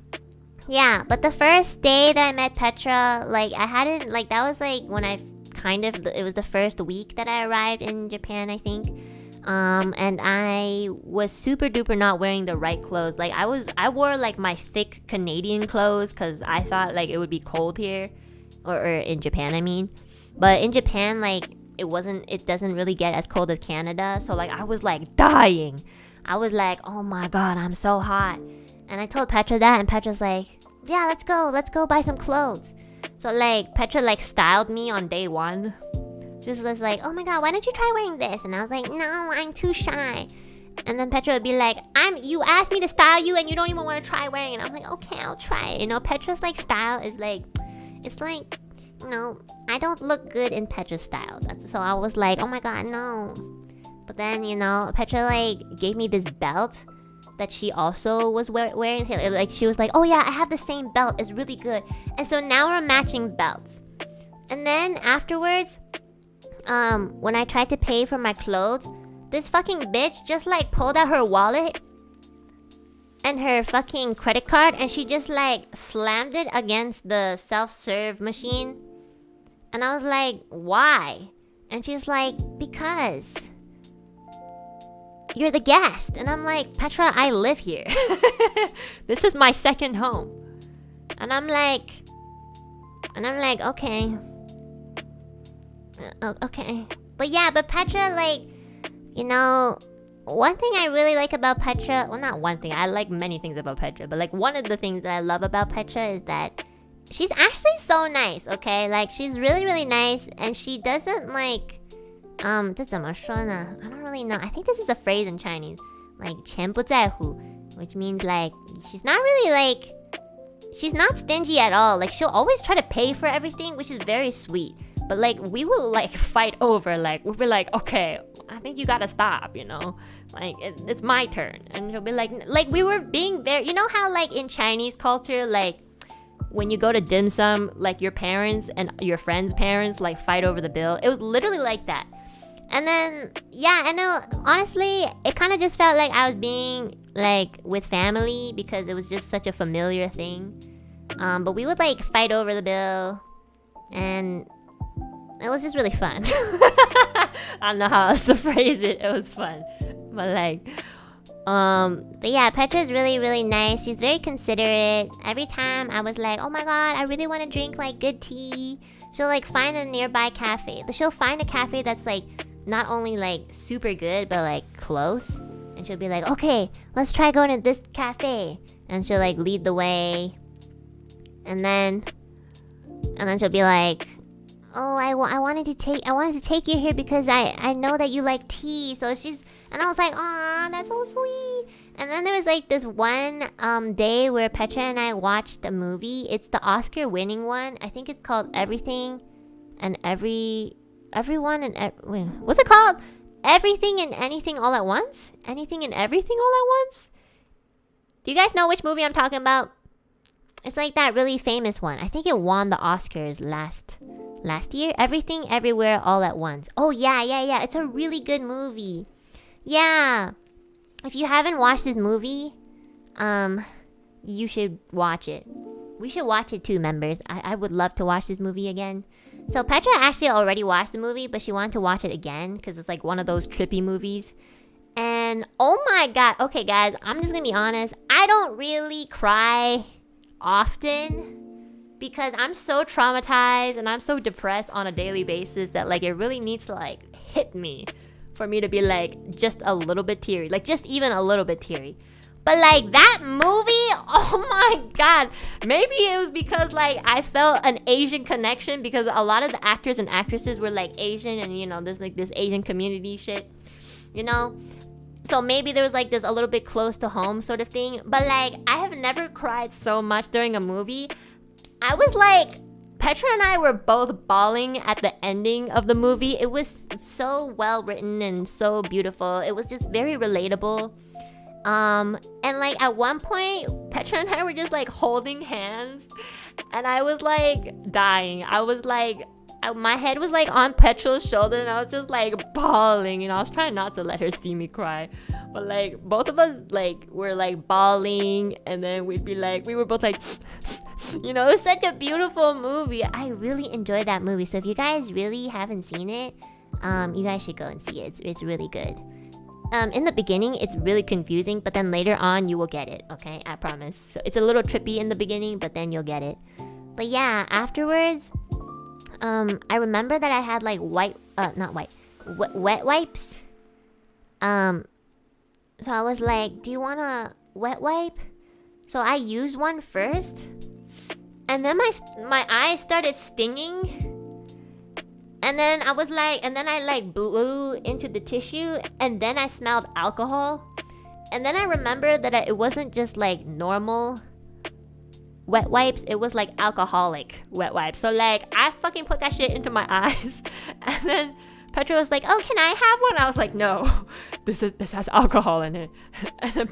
yeah. But the first day that I met Petra, like, I hadn't, like, that was, like, when it was the first week that I arrived in Japan, I think. And I was super duper not wearing the right clothes. Like, I wore, like, my thick Canadian clothes because I thought, like, it would be cold here. Or in Japan, I mean. But in Japan, like, it doesn't really get as cold as Canada. So, like, I was, like, dying. I was like, oh my god, I'm so hot. And I told Petra that, and Petra's like, yeah, let's go buy some clothes. So, like, Petra, like, styled me on day one. She was like, oh my god, why don't you try wearing this? And I was like, no, I'm too shy. And then Petra would be like, you asked me to style you and you don't even want to try wearing it. And I'm like, okay, I'll try it. You know, Petra's, like, style is, like, it's like, you know, I don't look good in Petra's style. So I was like, oh my god, no. But then, you know, Petra, like, gave me this belt that she also was wearing. Like, she was like, oh yeah, I have the same belt. It's really good. And so now we're matching belts. And then afterwards, when I tried to pay for my clothes, this fucking bitch just, like, pulled out her wallet and her fucking credit card, and she just, like, slammed it against the self-serve machine. And I was like, why? And she's like, because you're the guest. And I'm like, Petra, I live here. This is my second home. And I'm like, okay. Okay. But yeah, but Petra, like, you know, one thing I really like about Petra, well, not one thing, I like many things about Petra, but, like, one of the things that I love about Petra is that she's actually so nice, okay? Like, she's really, really nice, and she doesn't, like, 这怎么说呢? I don't really know. I think this is a phrase in Chinese, like, 钱不在乎, which means, like, she's not really, like, she's not stingy at all. Like, she'll always try to pay for everything, which is very sweet. But, like, we will, like, fight over, like, we'll be like, okay, I think you gotta stop, you know? Like, it's my turn. And she'll be like, we were being very, you know how, like, in Chinese culture, like, when you go to dim sum, like, your parents and your friends' parents, like, fight over the bill. It was literally like that. And then, yeah, I know, honestly, it kind of just felt like I was being, like, with family because it was just such a familiar thing. But we would, like, fight over the bill, and it was just really fun. I don't know how else to phrase it. It was fun. But, like, but yeah, Petra's really, really nice. She's very considerate. Every time I was like, oh my god, I really want to drink, like, good tea. she'll like find a nearby cafe. She'll find a cafe that's like not only like super good but like close, and she'll be like, okay, let's try going to this cafe, and she'll like lead the way, and then she'll be like, oh, I wanted to take you here because I know that you like tea. So and I was like, aw, that's so sweet. And then there was like this one day where Petra and I watched a movie. It's the Oscar winning one. I think it's called Everything and Everyone and wait, what's it called? Everything and Anything All at Once? Anything and Everything All at Once? Do you guys know which movie I'm talking about? It's like that really famous one. I think it won the Oscars last year. Everything Everywhere All at Once. Oh yeah. It's a really good movie. Yeah. If you haven't watched this movie, you should watch it. We should watch it too, members. I would love to watch this movie again. So Petra actually already watched the movie, but she wanted to watch it again because it's like one of those trippy movies. And oh my god. Okay, guys, I'm just gonna be honest. I don't really cry often because I'm so traumatized and I'm so depressed on a daily basis that like it really needs to like hit me for me to be like just a little bit teary, like just even a little bit teary. But like that movie, oh my god, maybe it was because like I felt an Asian connection because a lot of the actors and actresses were like Asian, and you know there's like this Asian community shit, you know, so maybe there was like this a little bit close to home sort of thing. But like I have never cried so much during a movie. I was like, Petra and I were both bawling at the ending of the movie. It was so well written and so beautiful. It was just very relatable. And like at one point, Petra and I were just like holding hands, and I was like dying. I was like, my head was like on Petra's shoulder, and I was just like bawling. You know, I was trying not to let her see me cry, but like both of us like were like bawling, and then we'd be like, we were both like. You know, it was such a beautiful movie. I really enjoyed that movie. So if you guys really haven't seen it, you guys should go and see it. It's really good. In the beginning, it's really confusing, but then later on, you will get it. Okay, I promise. So it's a little trippy in the beginning, but then you'll get it. But yeah, afterwards, I remember that I had like wet wipes. So I was like, do you want a wet wipe? So I used one first. And then my eyes started stinging. And then I was like, and then I like blew into the tissue, and then I smelled alcohol. And then I remembered that it wasn't just like normal wet wipes, it was like alcoholic wet wipes. So like I fucking put that shit into my eyes. And then Petra was like, oh, can I have one? I was like, no, this has alcohol in it. And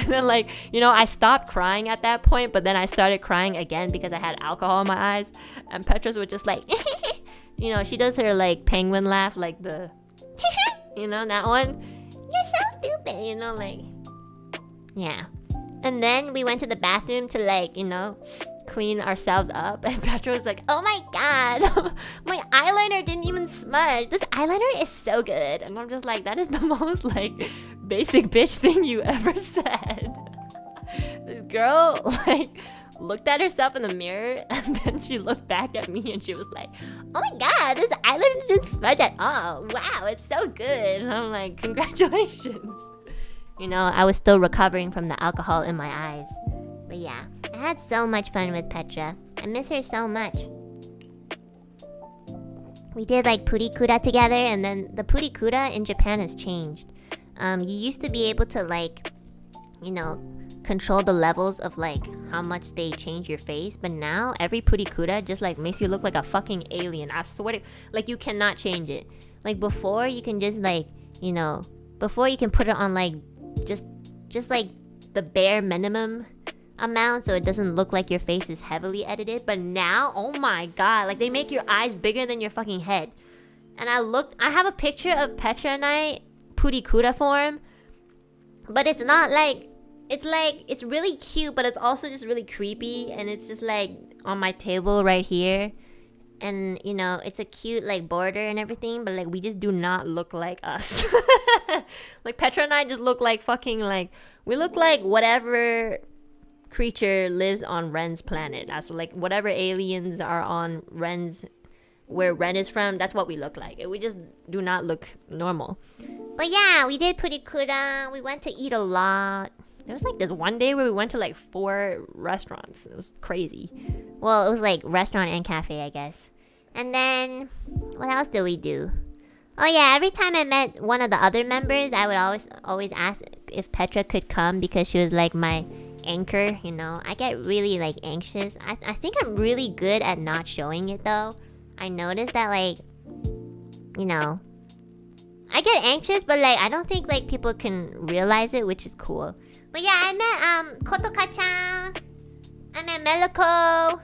then like, you know, I stopped crying at that point, but then I started crying again because I had alcohol in my eyes. And Petra's was just like, you know, she does her like penguin laugh, like the, you know, that one. You're so stupid, you know, like, yeah. And then we went to the bathroom to like, you know, clean ourselves up, and Petra was like, oh my god, my eyeliner didn't even smudge. This eyeliner is so good. And I'm just like, that is the most like basic bitch thing you ever said. This girl like looked at herself in the mirror, and then she looked back at me and she was like, oh my god, this eyeliner didn't smudge at all. Wow, it's so good. And I'm like, congratulations. You know, I was still recovering from the alcohol in my eyes. But yeah, I had so much fun with Petra. I miss her so much. We did like Purikura together, and then the Purikura in Japan has changed. You used to be able to like, you know, control the levels of like how much they change your face, but now every Purikura just like makes you look like a fucking alien. I swear to, like you cannot change it. Like before you can just like, you know, before you can put it on like just like the bare minimum amount so it doesn't look like your face is heavily edited. But now, oh my god, like they make your eyes bigger than your fucking head. And I have a picture of Petra and I Purikura form, but it's not like, it's really cute, but it's also just really creepy, and it's just like on my table right here. And you know, it's a cute like border and everything, but like we just do not look like us. Like Petra and I just look like fucking like, we look like whatever creature lives on Ren's planet. That's like whatever aliens are on Ren's where Ren is from, that's what we look like. We just do not look normal. But yeah, we did Purikura. We went to eat a lot. There was like this one day where we went to like 4 restaurants. It was crazy. Well, it was like restaurant and cafe, I guess. And then, what else did we do? Oh yeah, every time I met one of the other members, I would always ask if Petra could come because she was like my anchor, you know. I get really like anxious. I think I'm really good at not showing it though. I noticed that like, you know, I get anxious, but like I don't think like people can realize it, which is cool. But yeah, I met Kotoka-chan. I met Meliko.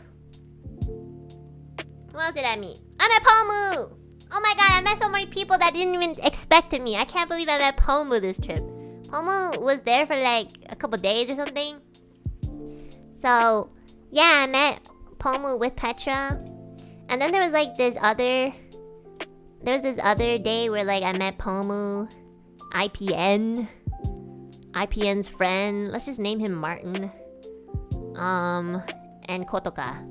Who else did I meet? I met Pomu. Oh my god, I met so many people that didn't even expect me. I can't believe I met Pomu this trip. Pomu was there for like a couple days or something. So yeah, I met Pomu with Petra. And then there was like this other day where like I met Pomu, IPN's friend, let's just name him Martin, and Kotoka.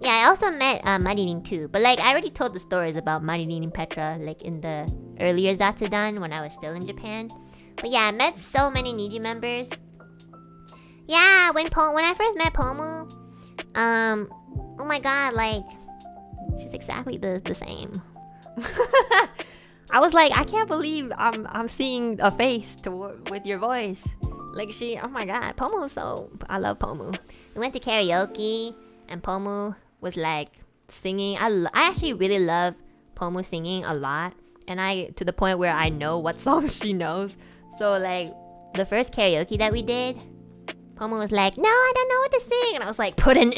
Yeah, I also met Maririn too, but like I already told the stories about Maririn and Petra like in the earlier Zatsudan when I was still in Japan. But yeah, I met so many Niji members. Yeah, when I first met Pomu, oh my god, like she's exactly the same. I was like, I can't believe I'm seeing a face with your voice. Like oh my god, I love Pomu. We went to karaoke and Pomu was like singing. I actually really love Pomu singing a lot, and to the point where I know what songs she knows. So like the first karaoke that we did, Pomu was like, no, I don't know what to sing, and I was like, put in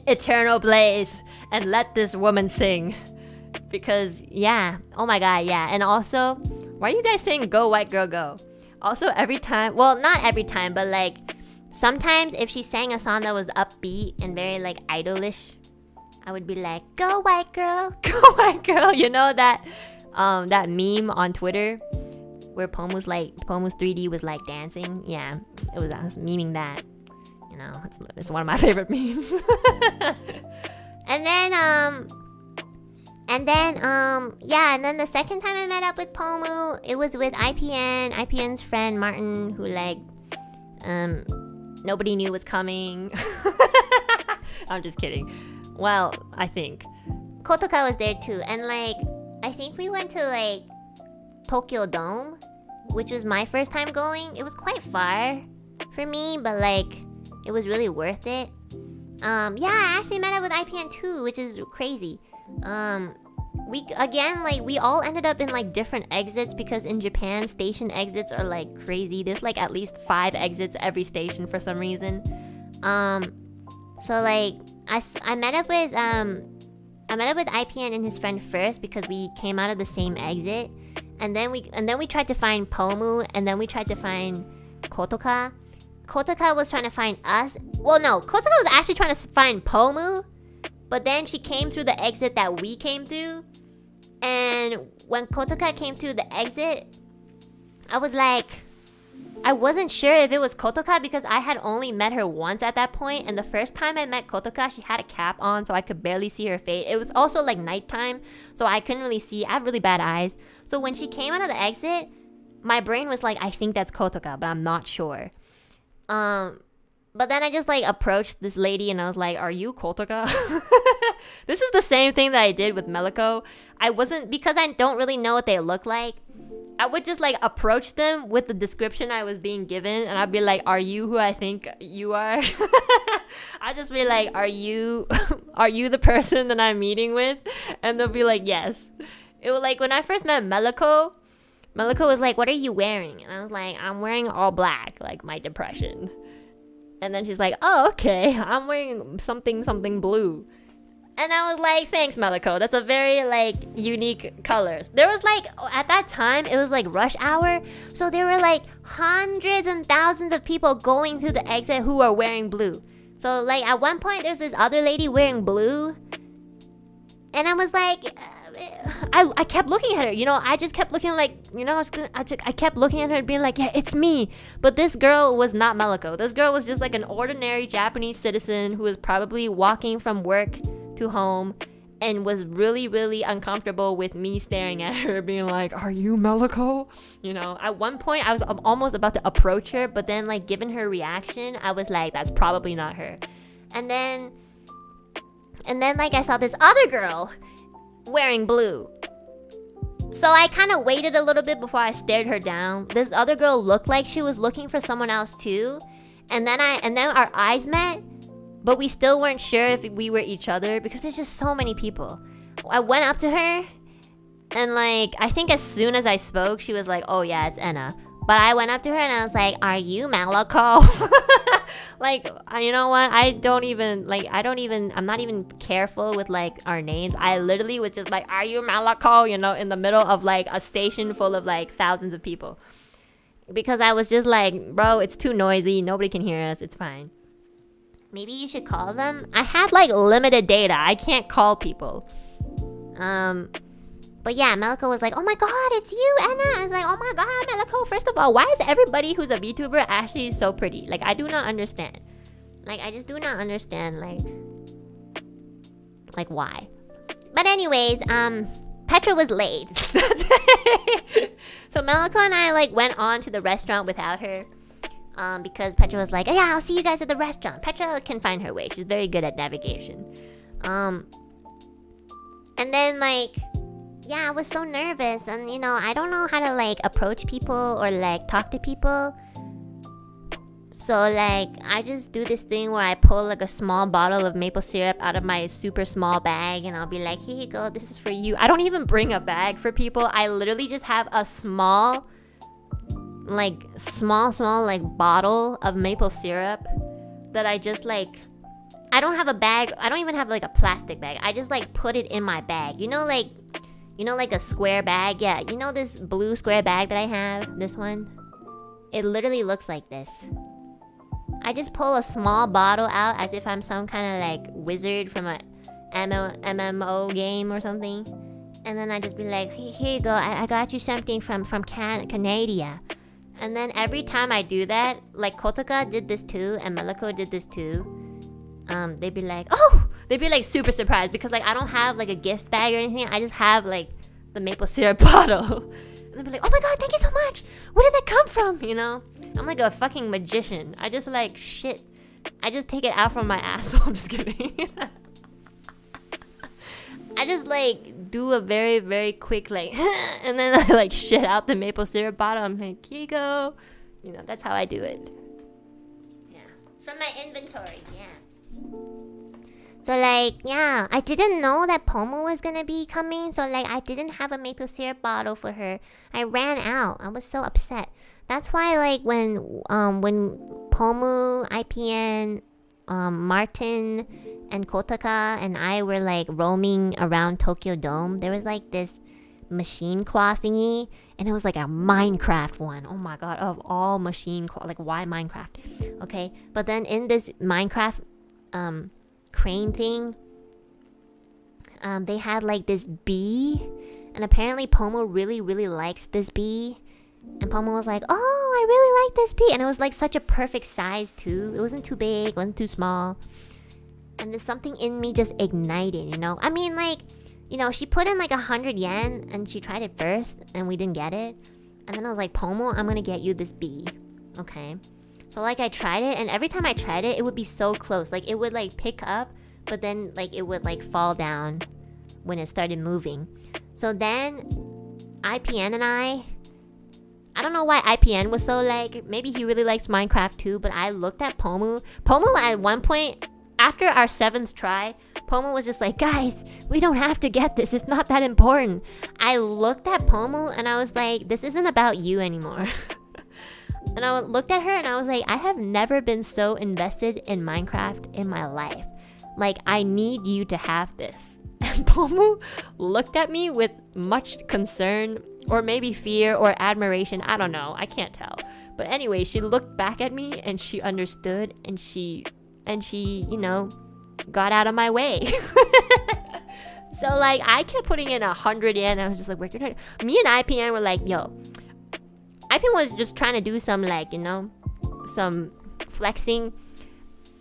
Eternal Blaze and let this woman sing. Because yeah, oh my god, yeah. And also, why are you guys saying go white girl go? Also every time, well not every time, but like sometimes if she sang a song that was upbeat and very like idolish, I would be like, go white girl, go white girl. You know that meme on Twitter where Pomu's 3D was like dancing? Yeah, I was memeing that. You know, it's one of my favorite memes. And then the second time I met up with Pomu, it was with IPN's friend Martin, who like nobody knew was coming. I'm just kidding. Well, I think Kotoka was there too, and like I think we went to like Tokyo Dome, which was my first time going. It was quite far for me, but like it was really worth it. Yeah, I actually met up with IPN too, which is crazy. We all ended up in like different exits because in Japan station exits are like crazy. There's like at least 5 exits every station for some reason. So like I met up with IPN and his friend first because we came out of the same exit, and then we tried to find Pomu, and then we tried to find Kotoka. Kotoka was trying to find us. Well, no, Kotoka was actually trying to find Pomu, but then she came through the exit that we came through. And when Kotoka came through the exit, I was like, I wasn't sure if it was Kotoka because I had only met her once at that point, and the first time I met Kotoka, she had a cap on, so I could barely see her face. It was also like nighttime, so I couldn't really see. I have really bad eyes. So when she came out of the exit, my brain was like, I think that's Kotoka, but I'm not sure. But then I just like approached this lady and I was like, are you Kotoka? This is the same thing that I did with Meliko. Because I don't really know what they look like, I would just like approach them with the description I was being given, and I'd be like, are you who I think you are? I'd just be like, are you the person that I'm meeting with? And they'll be like, yes. It was like when I first met Meliko was like, what are you wearing? And I was like, I'm wearing all black, like my depression. And then she's like, oh, okay, I'm wearing something blue. And I was like, thanks, Meliko. That's a very, like, unique colors. There was, like, at that time, it was, like, rush hour. So there were, like, hundreds and thousands of people going through the exit who are wearing blue. So, like, at one point, there's this other lady wearing blue. And I was like, I kept looking at her. You know, I just kept looking like, you know, I kept looking at her and being like, yeah, it's me. But this girl was not Meliko. This girl was just, like, an ordinary Japanese citizen who was probably walking from work to home, and was really, really uncomfortable with me staring at her, being like, "Are you Meliko?" You know, at one point I was almost about to approach her, but then like given her reaction, I was like, that's probably not her. And then like I saw this other girl wearing blue. So I kind of waited a little bit before I stared her down. This other girl looked like she was looking for someone else too. And then our eyes met, but we still weren't sure if we were each other because there's just so many people. I went up to her, and like I think as soon as I spoke, she was like, "Oh yeah, it's Enna." But I went up to her and I was like, "Are you Meliko?" Like, you know what? I'm not even careful with like our names. I literally was just like, "Are you Meliko?" You know, in the middle of like a station full of like thousands of people. Because I was just like, bro, it's too noisy. Nobody can hear us. It's fine. Maybe you should call them. I had like limited data. I can't call people. But yeah, Meliko was like, "Oh my god, it's you, Enna." I was like, "Oh my god, Meliko, first of all, why is everybody who's a VTuber actually so pretty? Like, I do not understand. Like, I just do not understand, like why." But anyways, Petra was late. So Meliko and I like went on to the restaurant without her. Because Petra was like, "Yeah, I'll see you guys at the restaurant." Petra can find her way. She's very good at navigation. And then like, yeah, I was so nervous, and you know, I don't know how to like approach people or like talk to people. So like, I just do this thing where I pull like a small bottle of maple syrup out of my super small bag, and I'll be like, "Here you go, this is for you." I don't even bring a bag for people. I literally just have a small like bottle of maple syrup that I just like, I don't have a bag. I don't even have like a plastic bag. I just like put it in my bag. You know like a square bag? Yeah, you know this blue square bag that I have? This one? It literally looks like this. I just pull a small bottle out as if I'm some kind of like wizard from a MMO game or something. And then I just be like, "Here you go, I got you something from Canada." And then every time I do that, like Kotoka did this too, and Meliko did this too. They'd be like, "Oh!" They'd be like super surprised because like I don't have like a gift bag or anything. I just have like the maple syrup bottle. And they'd be like, "Oh my god, thank you so much! Where did that come from?" You know? I'm like a fucking magician. I just like shit. I just take it out from my asshole. I'm just kidding. I just like do a very, very quick like and then I like shit out the maple syrup bottle. I'm like, "Here you go." You know, that's how I do it. Yeah. It's from my inventory, yeah. So like, yeah, I didn't know that Pomu was gonna be coming, so like I didn't have a maple syrup bottle for her. I ran out. I was so upset. That's why like when Pomu, IPN, Martin, and Kotoka and I were like roaming around Tokyo Dome, there was like this machine claw thingy, and it was like a Minecraft one. Oh my god, of all machine claw, like why Minecraft? Okay, but then in this Minecraft crane thing, they had like this bee, and apparently Pomu really, really likes this bee. And Pomu was like, "Oh, I really like this bee," and it was like such a perfect size too. It wasn't too big, it wasn't too small. And there's something in me just ignited, you know? I mean, like, you know, she put in like 100 yen and she tried it first and we didn't get it. And then I was like, "Pomu, I'm gonna get you this bee." Okay. So like I tried it, and every time I tried it, it would be so close. Like it would like pick up, but then like it would like fall down when it started moving. So then IPN and I don't know why IPN was so like, maybe he really likes Minecraft too, but I looked at Pomu. Pomu at one point, after our 7th try, Pomu was just like, "Guys, we don't have to get this. It's not that important." I looked at Pomu and I was like, "This isn't about you anymore." And I looked at her and I was like, "I have never been so invested in Minecraft in my life. Like, I need you to have this." And Pomu looked at me with much concern, or maybe fear or admiration. I don't know. I can't tell. But anyway, she looked back at me and she understood, and she, you know, got out of my way. So like I kept putting in 100 yen. I was just like, "We're gonna." Me and IPN were like, "Yo." IPN was just trying to do some like, you know, some flexing.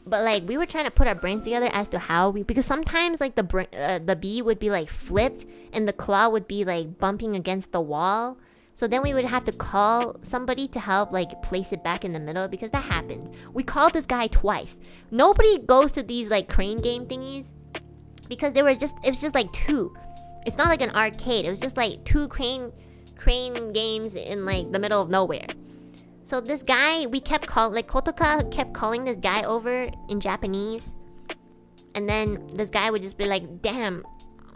But like we were trying to put our brains together as to how because sometimes like the bee would be like flipped and the claw would be like bumping against the wall. So then we would have to call somebody to help like place it back in the middle, because that happens. We called this guy twice. Nobody goes to these like crane game thingies because it was just like two. It's not like an arcade. It was just like two crane games in like the middle of nowhere. So this guy, we kept calling, like Kotoka kept calling this guy over in Japanese. And then this guy would just be like, damn,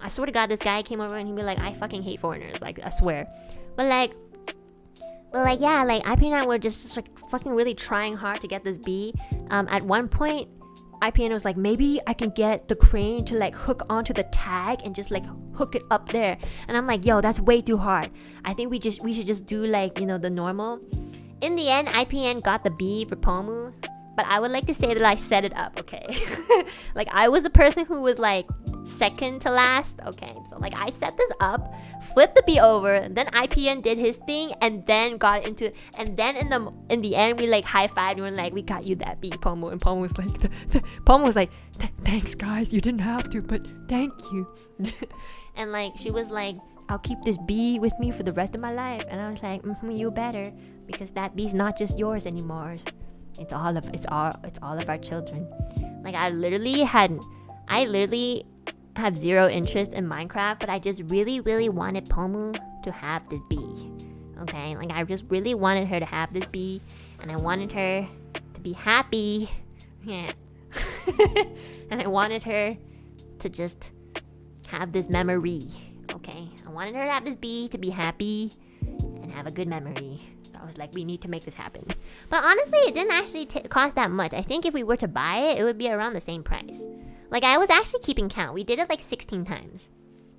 I swear to God, this guy came over and he'd be like, I fucking hate foreigners, like, I swear. But like, yeah, like, IP and I were just like fucking really trying hard to get this bee. At one point, IPN was like, maybe I can get the crane to like hook onto the tag and just like hook it up there. And I'm like, yo, that's way too hard. I think we should just do like, you know, the normal. In the end, IPN got the bee for Pomu. But I would like to say that I set it up, okay? Like, I was the person who was like second to last, okay? So like, I set this up, flipped the bee over, then IPN did his thing, and then got into, and then in the end, we like high-fived and we're like, we got you that bee, Pomu. And Pomu was like, thanks guys, you didn't have to, but thank you. And like, she was like, I'll keep this bee with me for the rest of my life. And I was like, you better, because that bee's not just yours anymore. It's all of our children. Like, I literally have zero interest in Minecraft, but I just really, really wanted Pomu to have this bee. Okay, like I just really wanted her to have this bee, and I wanted her to be happy. Yeah. And I wanted her to just have this memory. Okay, I wanted her to have this bee to be happy and have a good memory. I was like, we need to make this happen. But honestly, it didn't actually cost that much. I think if we were to buy it, it would be around the same price. Like, I was actually keeping count. We did it like 16 times.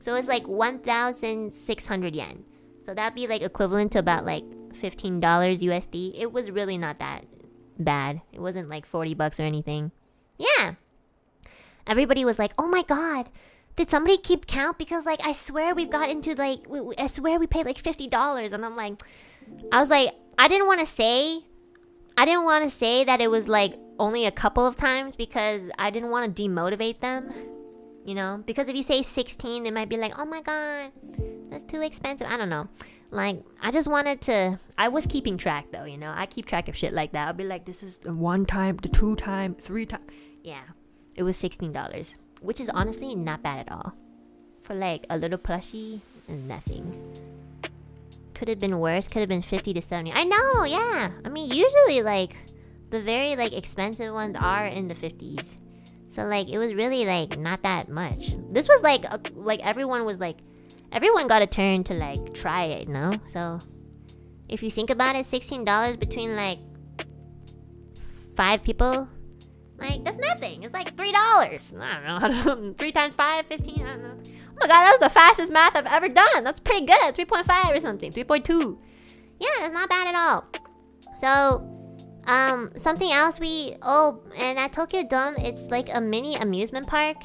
So it was like 1,600 yen. So that'd be like equivalent to about like $15 USD. It was really not that bad. It wasn't like 40 bucks or anything. Yeah. Everybody was like, oh my God, did somebody keep count? Because like, I swear we've got into like, I swear we paid like $50. And I'm like, I was like, I didn't want to say that it was like only a couple of times, because I didn't want to demotivate them, you know, because if you say 16, they might be like, oh my God, that's too expensive. I don't know. Like, I just wanted to, I was keeping track though, you know, I keep track of shit like that. I'll be like, this is the 1 time, the 2 time, 3 time. Yeah, it was $16, which is honestly not bad at all. For like a little plushie is nothing. Could have been worse. Could have been 50 to 70. I know, yeah. I mean, usually like the very like expensive ones are in the 50s. So like it was really like not that much. This was like everyone got a turn to like try it, you know? So if you think about it, $16 between like 5 people, like that's nothing. It's like $3. I don't know. 3 times 5, 15, I don't know. Oh my God, that was the fastest math I've ever done. That's pretty good. 3.5 or something. 3.2. Yeah, it's not bad at all. So, something else and at Tokyo Dome, it's like a mini amusement park.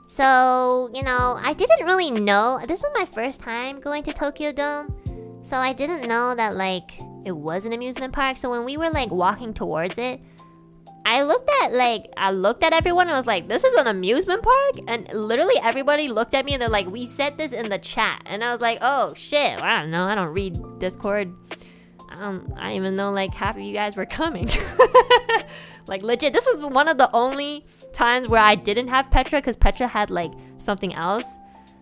So, you know, I didn't really know. This was my first time going to Tokyo Dome. So I didn't know that like it was an amusement park. So when we were like walking towards it, I looked at everyone and was like, this is an amusement park? And literally everybody looked at me and they're like, we said this in the chat. And I was like, oh shit, I don't know. I don't read Discord. I don't even know like half of you guys were coming. Like legit, this was one of the only times where I didn't have Petra, because Petra had like something else.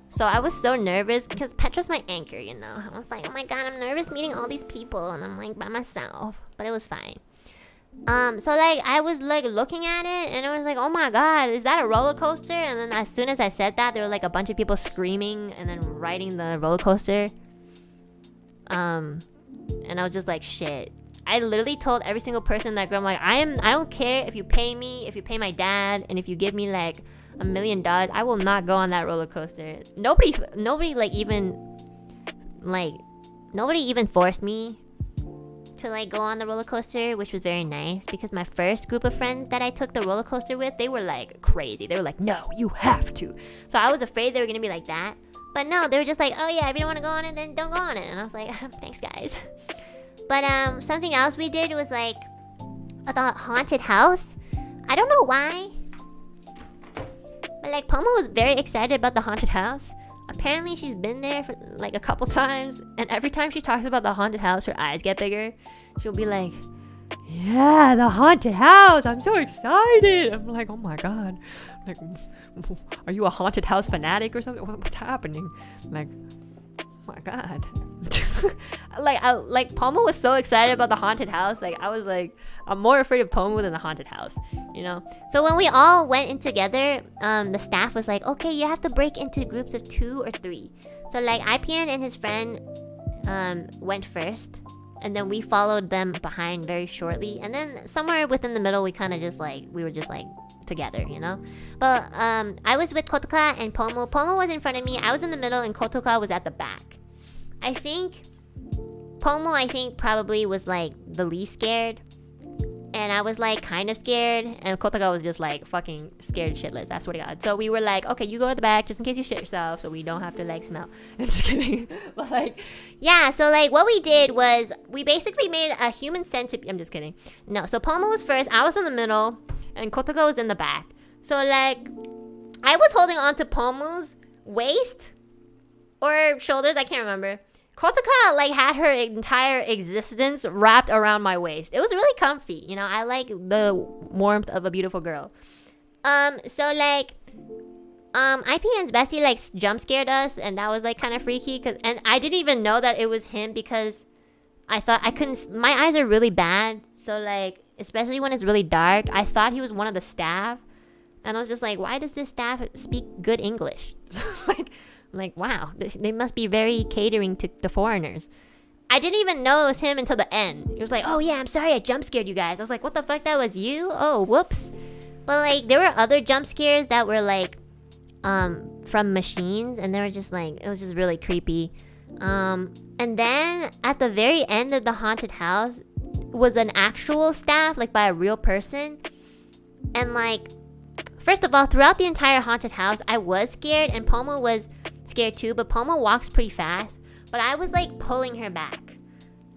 So I was so nervous because Petra's my anchor, you know. I was like, oh my God, I'm nervous meeting all these people and I'm like by myself. But it was fine. So like I was like looking at it and I was like, oh my God, is that a roller coaster? And then as soon as I said that, there were like a bunch of people screaming and then riding the roller coaster. And I was just like, shit. I literally told every single person in that group, I'm like, I don't care if you pay me, if you pay my dad, and if you give me like $1 million, I will not go on that roller coaster. Nobody even forced me to like go on the roller coaster, which was very nice, because my first group of friends that I took the roller coaster with, they were like crazy. They were like, no, you have to. So I was afraid they were gonna be like that, but no, they were just like, oh yeah, if you don't want to go on it, then don't go on it. And I was like, thanks guys. But something else we did was like the haunted house. I don't know why. But like Pomu was very excited about the haunted house. Apparently she's been there for like a couple times, and every time she talks about the haunted house, her eyes get bigger. She'll be like, yeah, the haunted house, I'm so excited. I'm like, oh my god, like, are you a haunted house fanatic or something? What's happening? Like, oh my god. like Pomu was so excited about the haunted house. Like I was like, I'm more afraid of Pomu than the haunted house, you know. So when we all went in together, the staff was like, okay, you have to break into groups of 2 or 3. So like IPN and his friend went first, and then we followed them behind very shortly, and then somewhere within the middle we kind of just like, we were just like together, you know. But I was with Kotoka and Pomu. Pomu was in front of me, I was in the middle, and Kotoka was at the back. I think Pomu probably was like the least scared, and I was like kind of scared, and Kotoka was just like fucking scared shitless, I swear to god. So we were like, okay, you go to the back just in case you shit yourself, so we don't have to like smell. I'm just kidding. But like, yeah, so like what we did was we basically made a human centipede. I'm just kidding. No, so Pomu was first, I was in the middle, and Kotoka was in the back. So like I was holding on to Pomu's waist or shoulders, I can't remember. Kotoka like had her entire existence wrapped around my waist. It was really comfy, you know. I like the warmth of a beautiful girl. So like IPN's bestie like jump scared us, and that was like kind of freaky, and I didn't even know that it was him because I thought I couldn't, my eyes are really bad, so like especially when it's really dark, I thought he was one of the staff, and I was just like, why does this staff speak good English? Like, wow, they must be very catering to the foreigners. I didn't even know it was him until the end. He was like, oh yeah, I'm sorry I jump scared you guys. I was like, what the fuck, that was you? Oh, whoops. But like, there were other jump scares that were like, from machines, and they were just like, it was just really creepy. And then at the very end of the haunted house was an actual staff, like by a real person. And like, first of all, throughout the entire haunted house, I was scared, and Pomu was scared too, but Pomu walks pretty fast, but I was like pulling her back.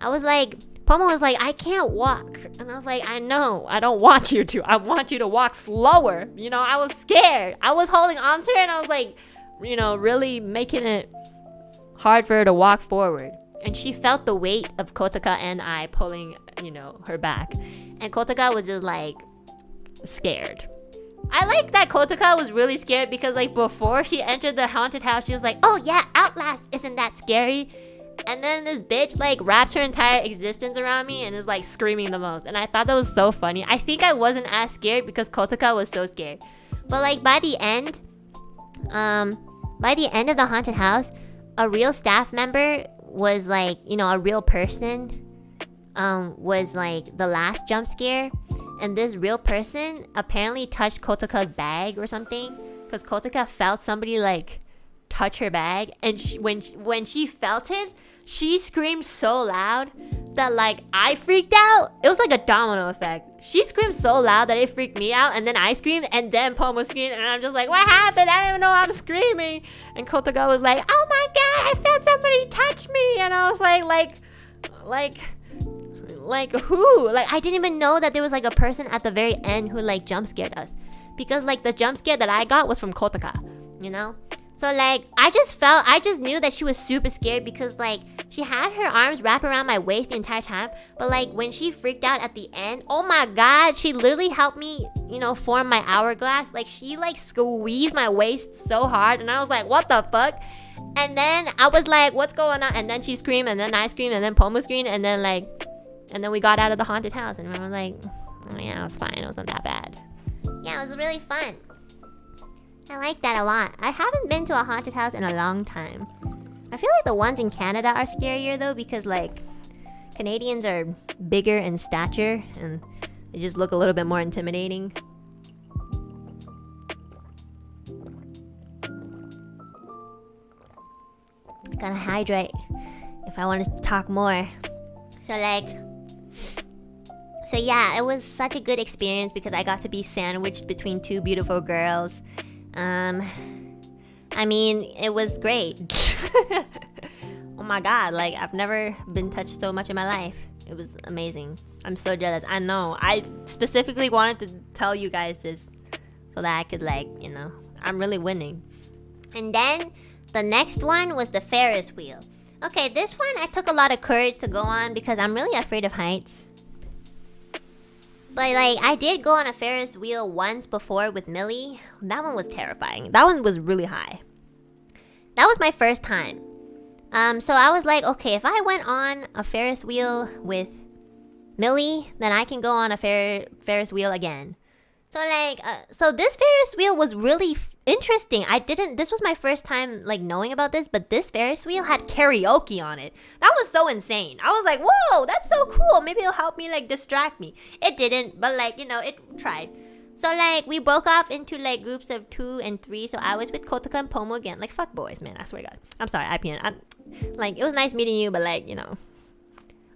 I was like, Pomu was like, I can't walk, and I was like, I know, I don't want you to, I want you to walk slower, you know. I was scared, I was holding on to her, and I was like, you know, really making it hard for her to walk forward, and she felt the weight of Kotoka and I pulling, you know, her back, and Kotoka was just like scared. I like that Kotoka was really scared because like before she entered the haunted house, she was like, oh yeah, Outlast, isn't that scary? And then this bitch like wraps her entire existence around me and is like screaming the most. And I thought that was so funny. I think I wasn't as scared because Kotoka was so scared. But like by the end of the haunted house, a real staff member was like, you know, a real person was like the last jump scare. And this real person apparently touched Kotoka's bag or something, because Kotoka felt somebody like touch her bag, and when she felt it, she screamed so loud that like I freaked out. It was like a domino effect. She screamed so loud that it freaked me out, and then I screamed, and then Pomu screamed, and I'm just like, what happened? I don't even know I'm screaming. And Kotoka was like, oh my god, I felt somebody touch me. And I was like who? Like I didn't even know that there was like a person at the very end who like jump scared us, because like the jump scare that I got was from Kotoka, you know. So like I just knew that she was super scared because like she had her arms wrapped around my waist the entire time, but like when she freaked out at the end, oh my god, she literally helped me, you know, form my hourglass. Like she like squeezed my waist so hard, and I was like, what the fuck? And then I was like, what's going on? And then she screamed, and then I screamed, and then Pomu screamed, and then we got out of the haunted house, and I was like, oh yeah, it was fine. It wasn't that bad. Yeah, it was really fun. I like that a lot. I haven't been to a haunted house in a long time. I feel like the ones in Canada are scarier though, because like Canadians are bigger in stature and they just look a little bit more intimidating. Gotta hydrate if I want to talk more. So yeah, it was such a good experience because I got to be sandwiched between 2 beautiful girls. I mean, it was great. Oh oh my god, like I've never been touched so much in my life. It was amazing. I'm so jealous. I know. I specifically wanted to tell you guys this so that I could like, you know, I'm really winning. And then the next one was the Ferris wheel. Okay, this one I took a lot of courage to go on because I'm really afraid of heights. But like I did go on a Ferris wheel once before with Millie. That one was terrifying. That one was really high. That was my first time. So I was like, okay, if I went on a Ferris wheel with Millie, then I can go on a Ferris wheel again. So like, so this Ferris wheel was really interesting. This was my first time like knowing about this, but this Ferris wheel had karaoke on it. That was so insane. I was like, whoa, that's so cool. Maybe it'll help me like distract me. It didn't, but like, you know, it tried. So like we broke off into like groups of 2 and 3. So I was with Kotoka and Pomu again. Like fuck boys, man. I swear to God. I'm sorry, IPN. I'm like, it was nice meeting you, but like, you know,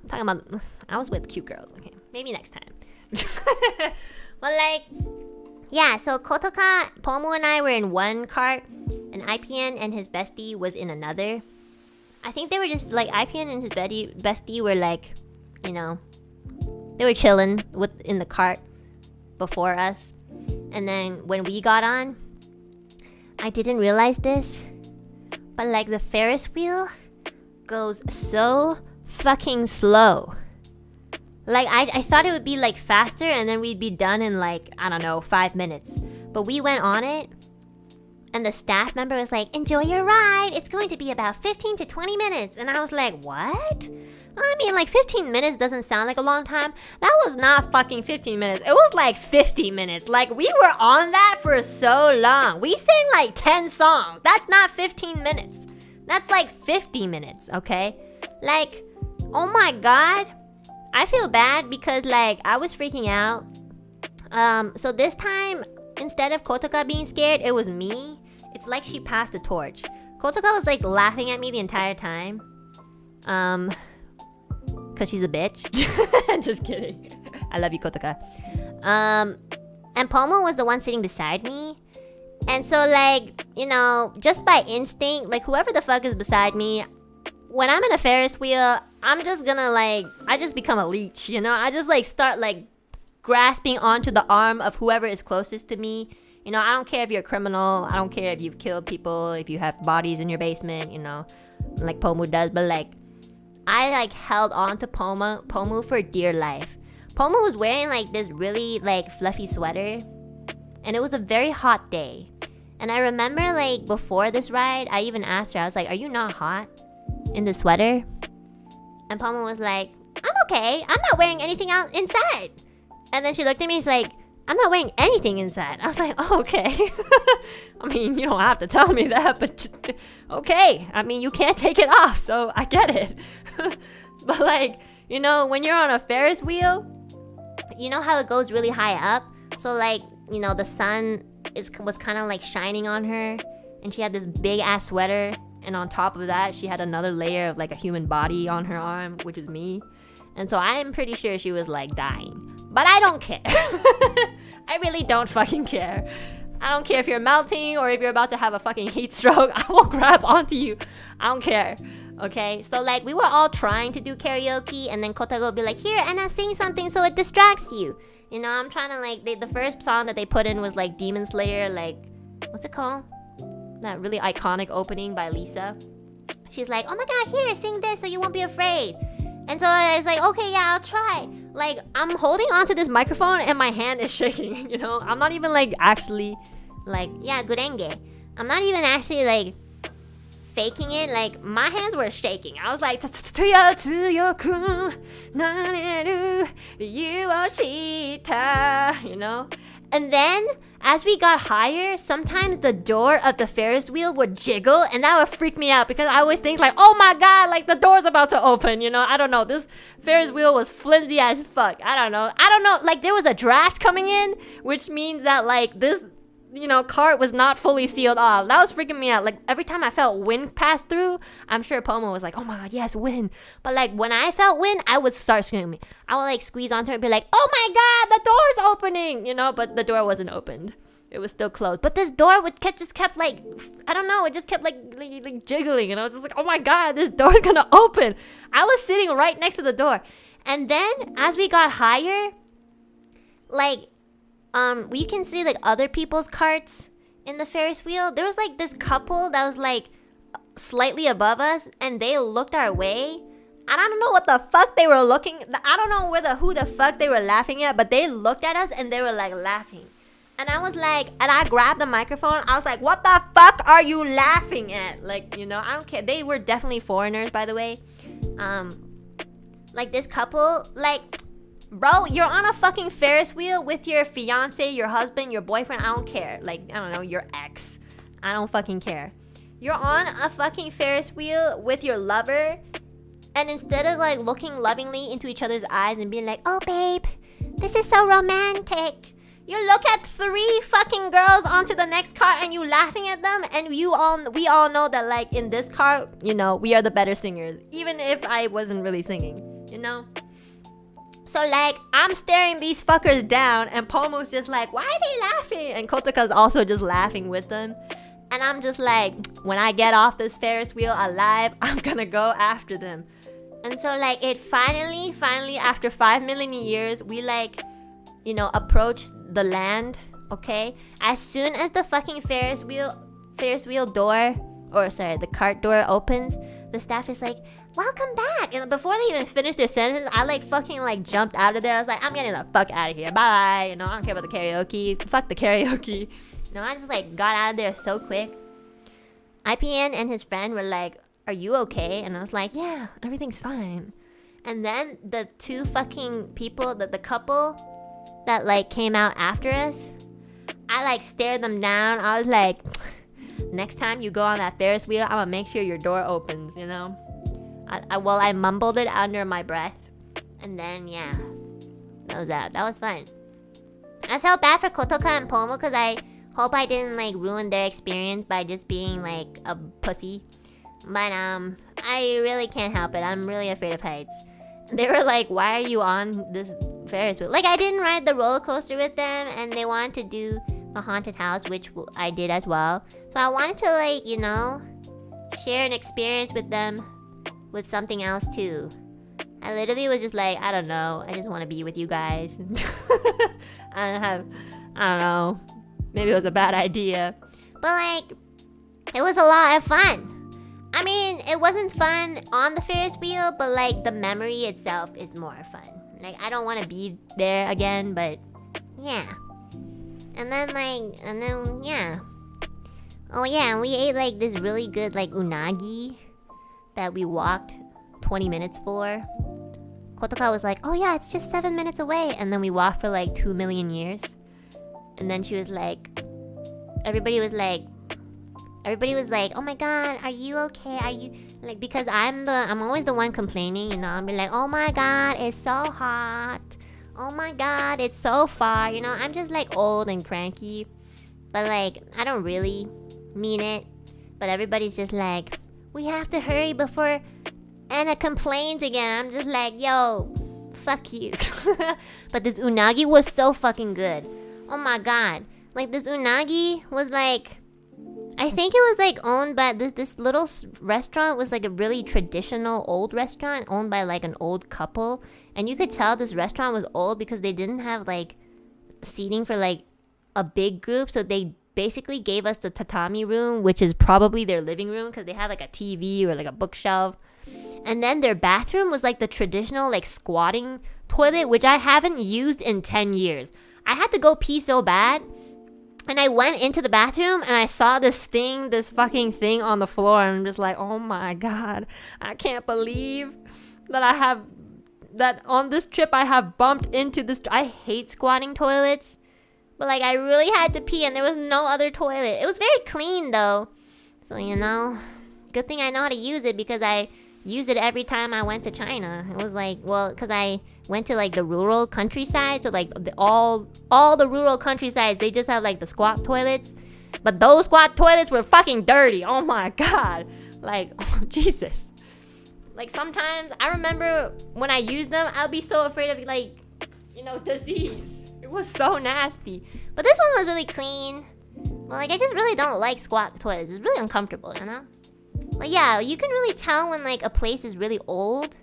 I'm talking about I was with cute girls. Okay, maybe next time. But like, yeah. So Kotoka, Pomu, and I were in one cart, and IPN and his bestie was in another. I think they were just like IPN and his bestie were like, you know, they were chilling in the cart before us. And then when we got on, I didn't realize this, but like the Ferris wheel goes so fucking slow. Like I thought it would be like faster and then we'd be done in like, I don't know, 5 minutes. But we went on it and the staff member was like, enjoy your ride. It's going to be about 15 to 20 minutes. And I was like, what? I mean, like 15 minutes doesn't sound like a long time. That was not fucking 15 minutes. It was like 50 minutes. Like we were on that for so long. We sang like 10 songs. That's not 15 minutes. That's like 50 minutes, okay? Like, oh my God. I feel bad because like I was freaking out. So this time, instead of Kotoka being scared, it was me. It's like she passed the torch. Kotoka was like laughing at me the entire time. Cause she's a bitch. Just kidding. I love you, Kotoka. And Pomu was the one sitting beside me. And so like, you know, just by instinct, like whoever the fuck is beside me, when I'm in a Ferris wheel, I'm just gonna like, I just become a leech, you know? I just like start like grasping onto the arm of whoever is closest to me. You know, I don't care if you're a criminal. I don't care if you've killed people, if you have bodies in your basement, you know, like Pomu does. But like, I like held on to Pomu for dear life. Pomu was wearing like this really like fluffy sweater. And it was a very hot day. And I remember like before this ride, I even asked her, I was like, are you not hot in the sweater? And Pomu was like, I'm okay. I'm not wearing anything out inside. And then she looked at me, she's like, I'm not wearing anything inside. I was like, oh, okay. I mean, you don't have to tell me that, but just, okay. I mean, you can't take it off, so I get it. But like, you know, when you're on a Ferris wheel, you know how it goes really high up? So like, you know, the sun was kind of like shining on her, and she had this big ass sweater, and on top of that, she had another layer of like a human body on her arm, which was me. And so I'm pretty sure she was like dying. But I don't care. I really don't fucking care. I don't care if you're melting or if you're about to have a fucking heat stroke. I will grab onto you. I don't care. Okay? So like we were all trying to do karaoke, and then Kotago would be like, here, Enna, sing something so it distracts you. You know, I'm trying to like, the first song that they put in was like Demon Slayer, like, what's it called? That really iconic opening by Lisa. She's like, oh my God, here, sing this so you won't be afraid. And so I was like, okay, yeah, I'll try. Like, I'm holding onto this microphone and my hand is shaking, you know? I'm not even like actually, like, yeah, gurenge. I'm not even actually like faking it. Like, my hands were shaking. I was like, you know? And then, as we got higher, sometimes the door of the Ferris wheel would jiggle, and that would freak me out because I would think like, oh my God, like the door's about to open, you know? I don't know. This Ferris wheel was flimsy as fuck. I don't know. Like there was a draft coming in, which means that like this, you know, cart was not fully sealed off. That was freaking me out. Like every time I felt wind pass through, I'm sure Pomo was like, oh my God, yes, wind. But like when I felt wind, I would start screaming. I would like squeeze onto it and be like, oh my God, the door's opening, you know, but the door wasn't opened. it was still closed. But this door just kept like, I don't know, it just kept like jiggling. And I was just like, oh my God, this door's gonna open. I was sitting right next to the door. And then as we got higher, like, we can see like other people's carts in the Ferris wheel. There was like this couple that was like slightly above us, and they looked our way. And I don't know what the fuck they were looking. I don't know who the fuck they were laughing at, but they looked at us and they were like laughing. And I was like, and I grabbed the microphone. I was like, what the fuck are you laughing at? Like, you know, I don't care. They were definitely foreigners, by the way. Like this couple, like, bro, you're on a fucking Ferris wheel with your fiance, your husband, your boyfriend. I don't care. Like, I don't know, your ex. I don't fucking care. You're on a fucking Ferris wheel with your lover. And instead of like looking lovingly into each other's eyes and being like, oh babe, this is so romantic, you look at 3 fucking girls onto the next car and you laughing at them. And we all know that like in this car, you know, we are the better singers, even if I wasn't really singing, you know. So like I'm staring these fuckers down, and Pomu's just like, why are they laughing? And Kotoka's also just laughing with them. And I'm just like, when I get off this Ferris wheel alive, I'm gonna go after them. And so like it finally after 5 million years, we like, you know, approach the land, okay? As soon as the fucking Ferris wheel door, or sorry, the cart door opens, the staff is like, welcome back. And before they even finish their sentence, I like fucking like jumped out of there. I was like, I'm getting the fuck out of here. Bye. You know, I don't care about the karaoke. Fuck the karaoke. You know, I just like got out of there so quick. IPN and his friend were like, are you okay? And I was like, yeah, everything's fine. And then the 2 fucking people, the couple that like came out after us, I like stared them down. I was like, next time you go on that Ferris wheel, I'm gonna make sure your door opens, you know? I mumbled it under my breath. And then, yeah, that was that. That was fun. I felt bad for Kotoka and Pomu because I hope I didn't like ruin their experience by just being like a pussy. But I really can't help it. I'm really afraid of heights. They were like, why are you on this Ferris wheel? Like, I didn't ride the roller coaster with them, and they wanted to do the haunted house, which I did as well. So I wanted to like, you know, share an experience with them with something else too. I literally was just like, I don't know, I just want to be with you guys. I don't know, maybe it was a bad idea, but like, it was a lot of fun. I mean, it wasn't fun on the Ferris wheel, but like the memory itself is more fun. Like, I don't want to be there again, but yeah. And then yeah. Oh yeah, and we ate like this really good like unagi that we walked 20 minutes for. Kotoka was like, oh yeah, it's just 7 minutes away. And then we walked for like 2 million years. And then she was like, everybody was like, oh my god, are you okay? Are you like, because I'm always the one complaining, you know. I'll be like, oh my god, it's so hot. Oh my god, it's so far. You know, I'm just like old and cranky. But like, I don't really mean it. But everybody's just like, we have to hurry before Enna complains again. I'm just like, yo, fuck you. But this unagi was so fucking good. Oh my god. Like, this unagi was like, I think it was like owned by this little restaurant was like a really traditional old restaurant owned by like an old couple. And you could tell this restaurant was old because they didn't have like seating for like a big group. So they basically gave us the tatami room, which is probably their living room because they had like a TV or like a bookshelf. And then their bathroom was like the traditional like squatting toilet, which I haven't used in 10 years. I had to go pee so bad. And I went into the bathroom and I saw this fucking thing on the floor. And I'm just like, oh my god, I can't believe that on this trip I have bumped into this. I hate squatting toilets. But like, I really had to pee and there was no other toilet. It was very clean though. So, you know, good thing I know how to use it because I used it every time I went to China. It was like, well, because I went to like the rural countryside. So like all the rural countrysides, they just have like the squat toilets. But those squat toilets were fucking dirty. Oh my god. Like, oh, Jesus. Like sometimes I remember when I used them, I'll be so afraid of like, you know, disease. It was so nasty. But this one was really clean. Well, like, I just really don't like squat toilets. It's really uncomfortable, you know? But yeah, you can really tell when, like, a place is really old.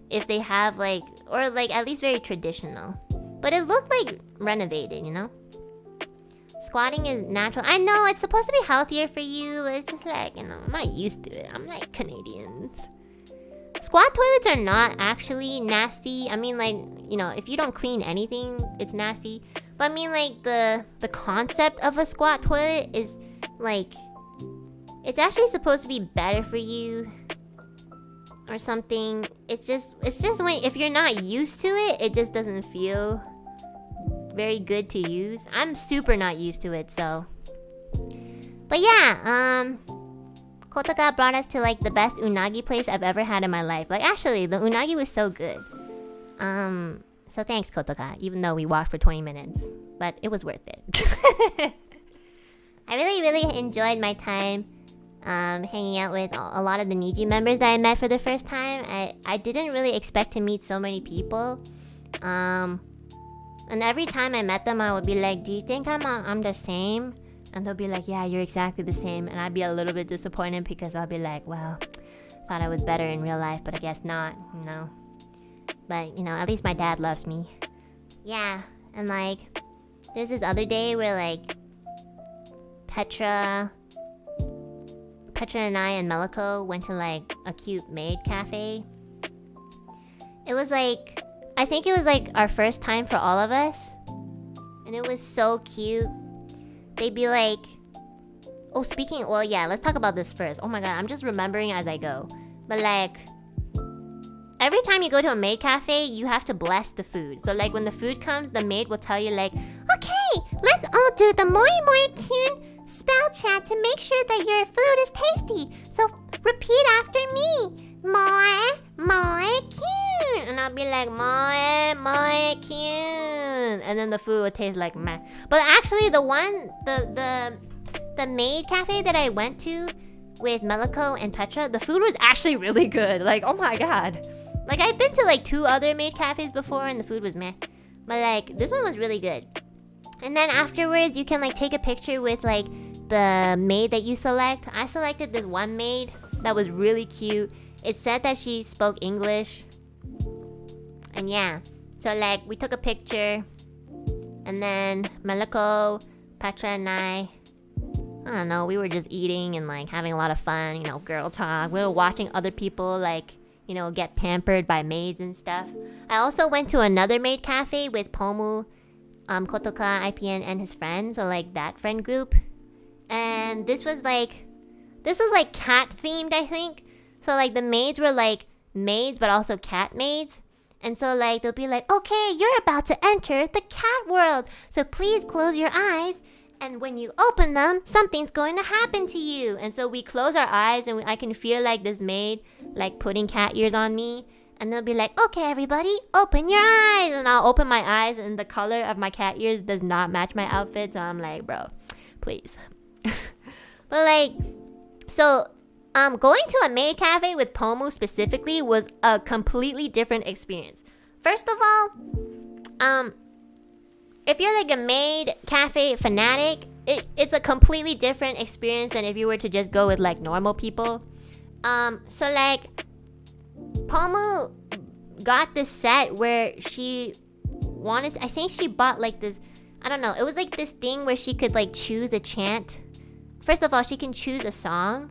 If they have, like, or, like, at least very traditional. But it looked, like, renovated, you know? Squatting is natural. I know, it's supposed to be healthier for you, but it's just like, you know, I'm not used to it. I'm like Canadians. Squat toilets are not actually nasty. I mean, like, you know, if you don't clean anything, it's nasty. But I mean, like, the concept of a squat toilet is, like, it's actually supposed to be better for you or something. It's just when, if you're not used to it, it just doesn't feel very good to use. I'm super not used to it, so. But yeah, Kotoka brought us to, like, the best unagi place I've ever had in my life. Like, actually, the unagi was so good. So thanks, Kotoka, even though we walked for 20 minutes. But it was worth it. I really enjoyed my time hanging out with a lot of the Niji members that I met for the first time. I didn't really expect to meet so many people. And every time I met them, I would be like, do you think I'm the same? And they'll be like, yeah, you're exactly the same. And I'd be a little bit disappointed because I'll be like, well, thought I was better in real life, but I guess not, you know. But, you know, at least my dad loves me. Yeah, and like, there's this other day where, like, Petra and I and Meliko went to, like, a cute Maid Cafe. It was like, I think it was like our first time for all of us. And it was so cute. They'd be like, oh, well, yeah, let's talk about this first. Oh my god, I'm just remembering as I go. But like, every time you go to a maid cafe, you have to bless the food. So like, when the food comes, the maid will tell you like, okay, let's all do the moi moi kyun spell chant to make sure that your food is tasty. So repeat after me. Moi moi kyun. And I'll be like, moi moi kyun. And then the food would taste like meh. But actually, the maid cafe that I went to with Meliko and Petra, the food was actually really good. Like, oh my god. Like, I've been to like 2 other maid cafes before and the food was meh. But like, this one was really good. And then afterwards, you can like take a picture with like the maid that you select. I selected this one maid that was really cute. It said that she spoke English. And yeah, so like, we took a picture. And then Meliko, Petra and I don't know, we were just eating and like having a lot of fun, you know, girl talk. We were watching other people like, you know, get pampered by maids and stuff. I also went to another maid cafe with Pomu, Kotoka, IPN, and his friends, so like that friend group. And this was like cat themed, I think. So like the maids were like maids but also cat maids. And so like they'll be like, okay, you're about to enter the cat world, so please close your eyes. And when you open them, something's going to happen to you. And so we close our eyes and I can feel like this maid like putting cat ears on me. And they'll be like, okay, everybody, open your eyes. And I'll open my eyes and the color of my cat ears does not match my outfit. So I'm like, bro, please. But like, so going to a maid cafe with Pomu specifically was a completely different experience. First of all, if you're like a maid cafe fanatic, it's a completely different experience than if you were to just go with like normal people. So like, Pomu got this set where she wanted to, I think she bought like this, I don't know, it was like this thing where she could like choose a chant. First of all, she can choose a song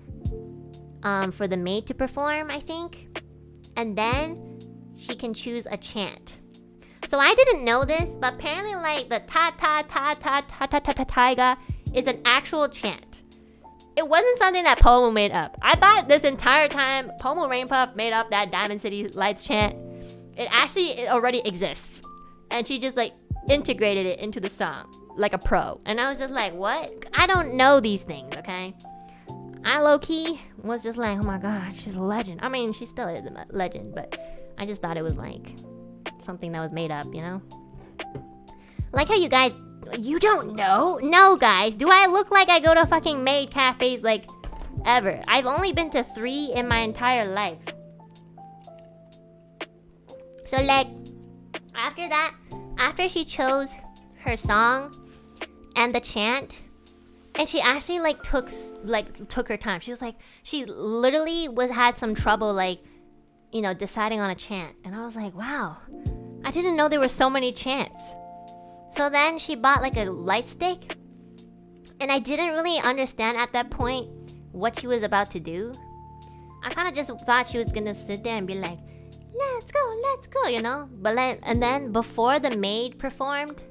for the maid to perform, I think. And then she can choose a chant. So I didn't know this, but apparently like the ta ta ta ta ta ta ta ta taiga is an actual chant. It wasn't something that Pomu made up. I thought this entire time Pomu Rainpuff made up that Diamond City Lights chant. It already exists. And she just like integrated it into the song like a pro. And I was just like, what? I don't know these things, okay? I low-key was just like, oh my god, she's a legend. I mean, she still is a legend, but I just thought it was like something that was made up, you know? Like how you guys, you don't know? No, guys, do I look like I go to fucking maid cafes like ever? I've only been to 3 in my entire life. So like, after that, after she chose her song and the chant, and she actually like took her time. She was like, she literally had some trouble like, you know, deciding on a chant. And I was like, wow, I didn't know there were so many chants. So then she bought like a light stick, and I didn't really understand at that point what she was about to do. I kind of just thought she was gonna sit there and be like, let's go, you know? But and then before the maid performed,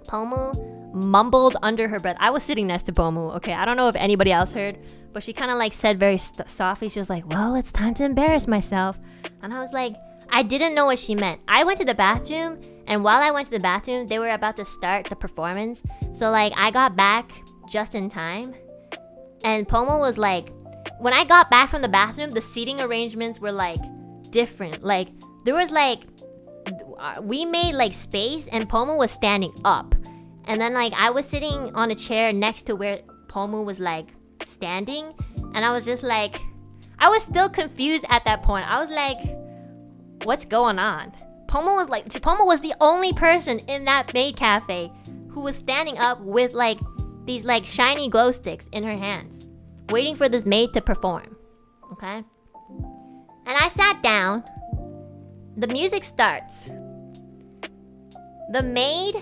Pomu mumbled under her breath. I was sitting next to Pomu, okay? I don't know if anybody else heard, but she kind of like said very softly, she was like, well, it's time to embarrass myself. And I was like, I didn't know what she meant. I went to the bathroom, and while I went to the bathroom, they were about to start the performance. So like I got back just in time, and Pomu was like, when I got back from the bathroom, the seating arrangements were like different. Like there was like, we made like space, and Pomu was standing up, and then like I was sitting on a chair next to where Pomu was like standing, and I was just like, I was still confused at that point. I was like, what's going on? Pomu was the only person in that Maid Cafe who was standing up with like these like shiny glow sticks in her hands, waiting for this maid to perform. Okay? And I sat down. The music starts. The maid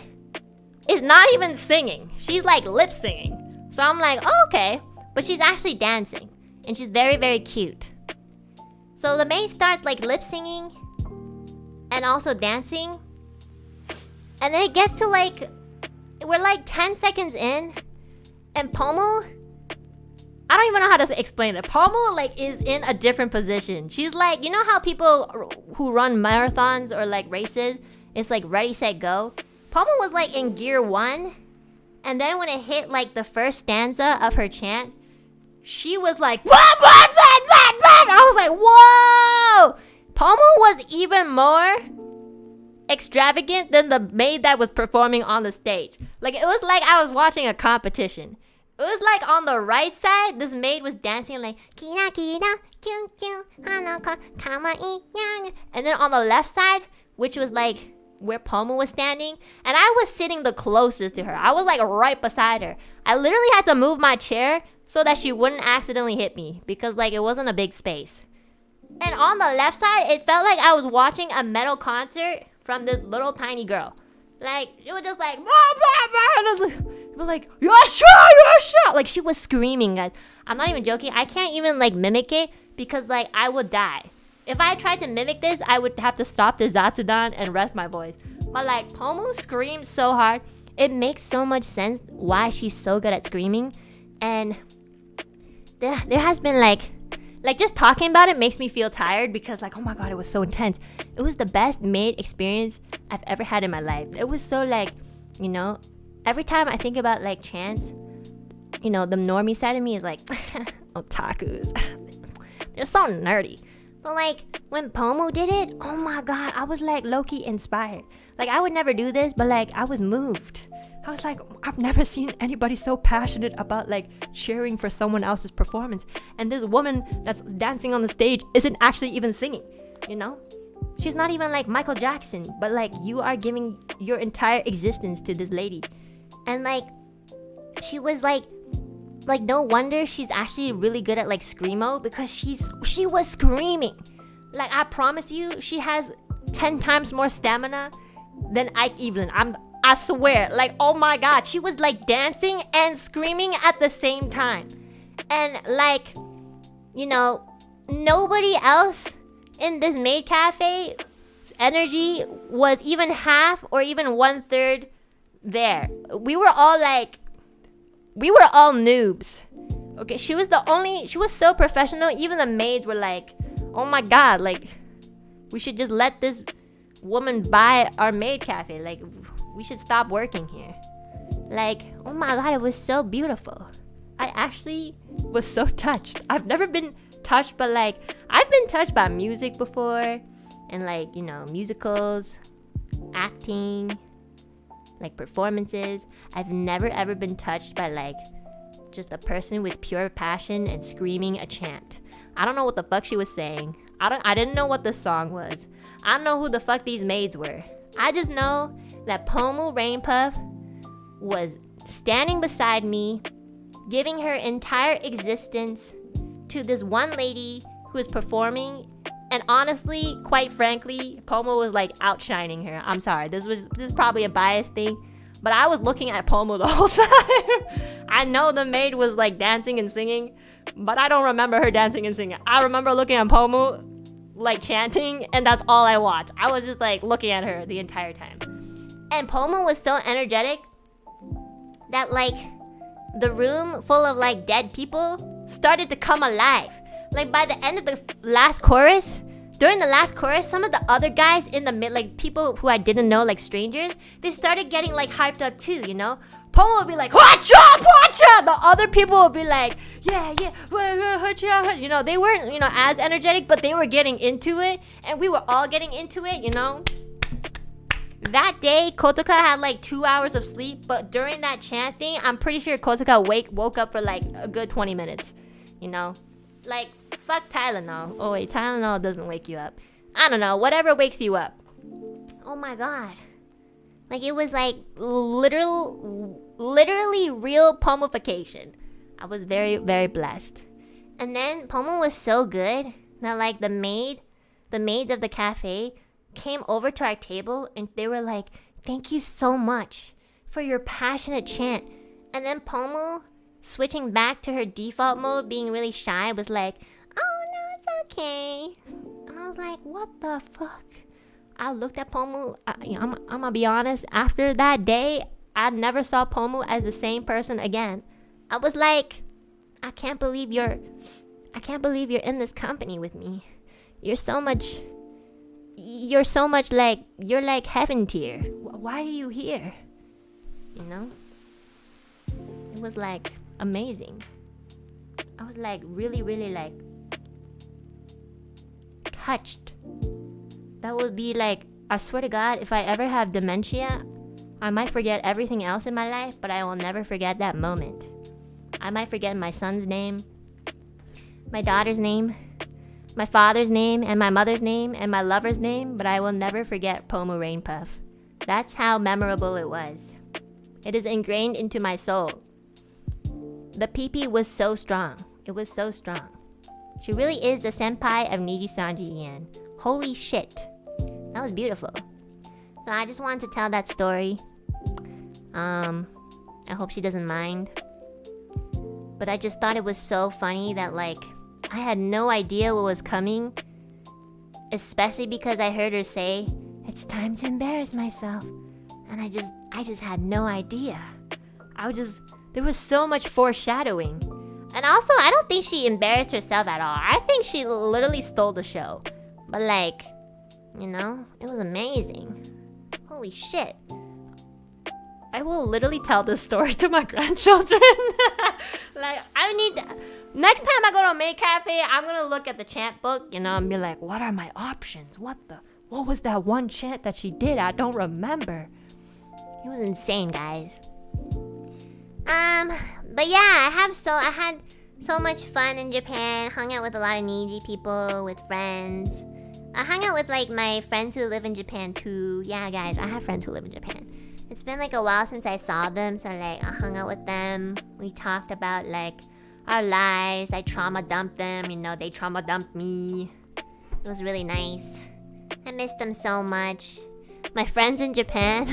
is not even singing. She's like lip singing. So I'm like, oh, okay. But she's actually dancing. And she's very, very cute. So the maid starts like lip singing and also dancing. And then it gets to like, we're like 10 seconds in, and Pomu, I don't even know how to explain it. Pomu like is in a different position. She's like, you know how people who run marathons or like races, it's like ready, set, go. Pomu was like in gear 1, and then when it hit like the first stanza of her chant, she was like, I was like, whoa! Pomu was even more extravagant than the maid that was performing on the stage. Like it was like I was watching a competition. It was like on the right side, this maid was dancing like kira kira kyu kyu hanaka kawaii yang. And then on the left side, which was like where Pomu was standing, and I was sitting the closest to her. I was like right beside her. I literally had to move my chair so that she wouldn't accidentally hit me, because like it wasn't a big space. And on the left side, it felt like I was watching a metal concert from this little tiny girl. Like it was just like, but like, yasha. Like she was screaming, guys. I'm not even joking. I can't even like mimic it, because like I would die. If I tried to mimic this, I would have to stop the Zatsudan and rest my voice. But like Pomu screamed so hard. It makes so much sense why she's so good at screaming. And there has been like just talking about it makes me feel tired, because like, oh my god, it was so intense. It was the best maid experience I've ever had in my life. It was so like, you know, every time I think about like chants, you know, the normie side of me is like, otakus, they're so nerdy. But like when Pomu did it, oh my god, I was like low-key inspired. Like I would never do this, but like I was moved. I was like, I've never seen anybody so passionate about like cheering for someone else's performance. And this woman that's dancing on the stage isn't actually even singing, you know? She's not even like Michael Jackson, but like you are giving your entire existence to this lady. And like she was like no wonder she's actually really good at like screamo, because she was screaming. Like I promise you, she has 10 times more stamina than Ike Evelyn. I swear, like, oh my god, she was like dancing and screaming at the same time. And like, you know, nobody else in this Maid Cafe energy was even half or even 1/3 there. We were all noobs. Okay, she was so professional. Even the maids were like, oh my god, like, we should just let this woman buy our Maid Cafe. Like, we should stop working here. Like, oh my god, it was so beautiful. I actually was so touched. I've never been touched, but like, I've been touched by music before, and like, you know, musicals, acting, like performances. I've never ever been touched by like just a person with pure passion and screaming a chant. I don't know what the fuck she was saying. I didn't know what the song was. I don't know who the fuck these maids were. I just know that Pomu Rain Puff was standing beside me, giving her entire existence to this one lady who was performing. And honestly, quite frankly, Pomu was like outshining her. I'm sorry, this is probably a biased thing, but I was looking at Pomu the whole time. I know the maid was like dancing and singing, but I don't remember her dancing and singing. I remember looking at Pomu like chanting, and that's all I watched. I was just like looking at her the entire time. And Pomu was so energetic that like the room full of like dead people started to come alive. Like by the end of the last chorus, during the last chorus, some of the other guys in the mid, like people who I didn't know, like strangers, they started getting like hyped up too, you know? Pomu would be like, watcha, watcha! The other people would be like, yeah, you know, they weren't, you know, as energetic, but they were getting into it, and we were all getting into it, you know? That day, Kotoka had like 2 hours of sleep, but during that chanting, I'm pretty sure Kotoka woke up for like a good 20 minutes, you know? Like, fuck Tylenol. Oh wait, Tylenol doesn't wake you up. I don't know, whatever wakes you up. Oh my god. Like, it was like literally real Pomufication. I was very, very blessed. And then Pomu was so good that like the maids of the cafe came over to our table and they were like, thank you so much for your passionate chant. And then Pomu, switching back to her default mode, being really shy, was like, oh no, it's okay. And I was like, what the fuck? I looked at Pomu, I'm gonna be honest, after that day, I never saw Pomu as the same person again. I was like, I can't believe you're in this company with me. You're so much like, you're like heaven tier. Why are you here? You know? It was like amazing. I was like really, really like touched. That would be like, I swear to God, if I ever have dementia, I might forget everything else in my life, but I will never forget that moment. I might forget my son's name, my daughter's name, my father's name, and my mother's name, and my lover's name, but I will never forget Pomu Rain Puff. That's how memorable it was. It is ingrained into my soul. The pee-pee was so strong. It was so strong. She really is the senpai of NIJISANJI Ian. Holy shit. That was beautiful. So I just wanted to tell that story. I hope she doesn't mind. But I just thought it was so funny that like I had no idea what was coming. Especially because I heard her say, it's time to embarrass myself. And I just had no idea. There was so much foreshadowing. And also, I don't think she embarrassed herself at all. I think she literally stole the show. But like, you know, it was amazing. Holy shit. I will literally tell this story to my grandchildren. Like, next time I go to Maid Cafe, I'm gonna look at the chant book, you know, and be like, what are my options? What was that one chant that she did? I don't remember. It was insane, guys. But yeah, I had so much fun in Japan. Hung out with a lot of Niji people, with friends. I hung out with like my friends who live in Japan too. Yeah, guys, I have friends who live in Japan. It's been like a while since I saw them, so like I hung out with them. We talked about like our lives. I trauma dumped them, you know, they trauma dumped me. It was really nice. I missed them so much. My friends in Japan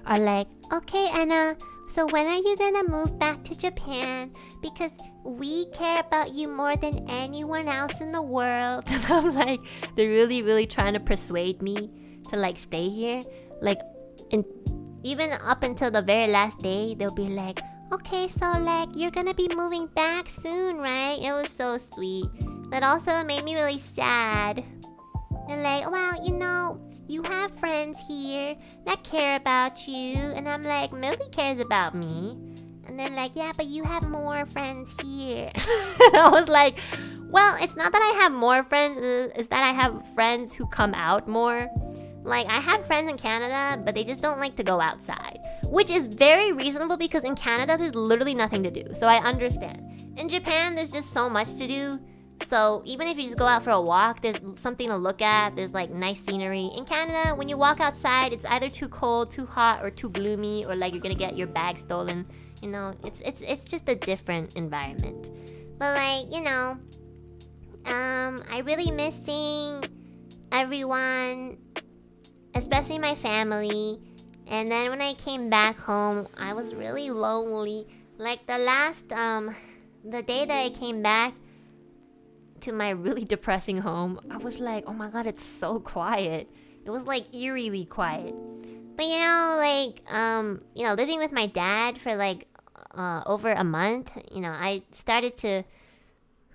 are like, okay, Enna, so when are you gonna move back to Japan? Because we care about you more than anyone else in the world. And I'm like, they're really, really trying to persuade me to like stay here. Like, even up until the very last day, they'll be like, okay, so like, you're gonna be moving back soon, right? It was so sweet. But also, it made me really sad. They're like, well, you know, you have friends here that care about you. And I'm like, Millie cares about me. And they're like, yeah, but you have more friends here. And I was like, well, it's not that I have more friends, it's that I have friends who come out more. Like, I have friends in Canada, but they just don't like to go outside. Which is very reasonable because in Canada, there's literally nothing to do. So I understand. In Japan, there's just so much to do So even if you just go out for a walk, there's something to look at. There's like nice scenery. In Canada, when you walk outside, it's either too cold, too hot, or too gloomy, or like you're gonna get your bag stolen. You know, it's just a different environment. But like, you know, I really miss seeing everyone, especially my family. And then when I came back home, I was really lonely. Like the day that I came back to my really depressing home, I was like, oh my god, it's so quiet. It was like eerily quiet. But you know, like, you know, living with my dad for like over a month, you know, I started to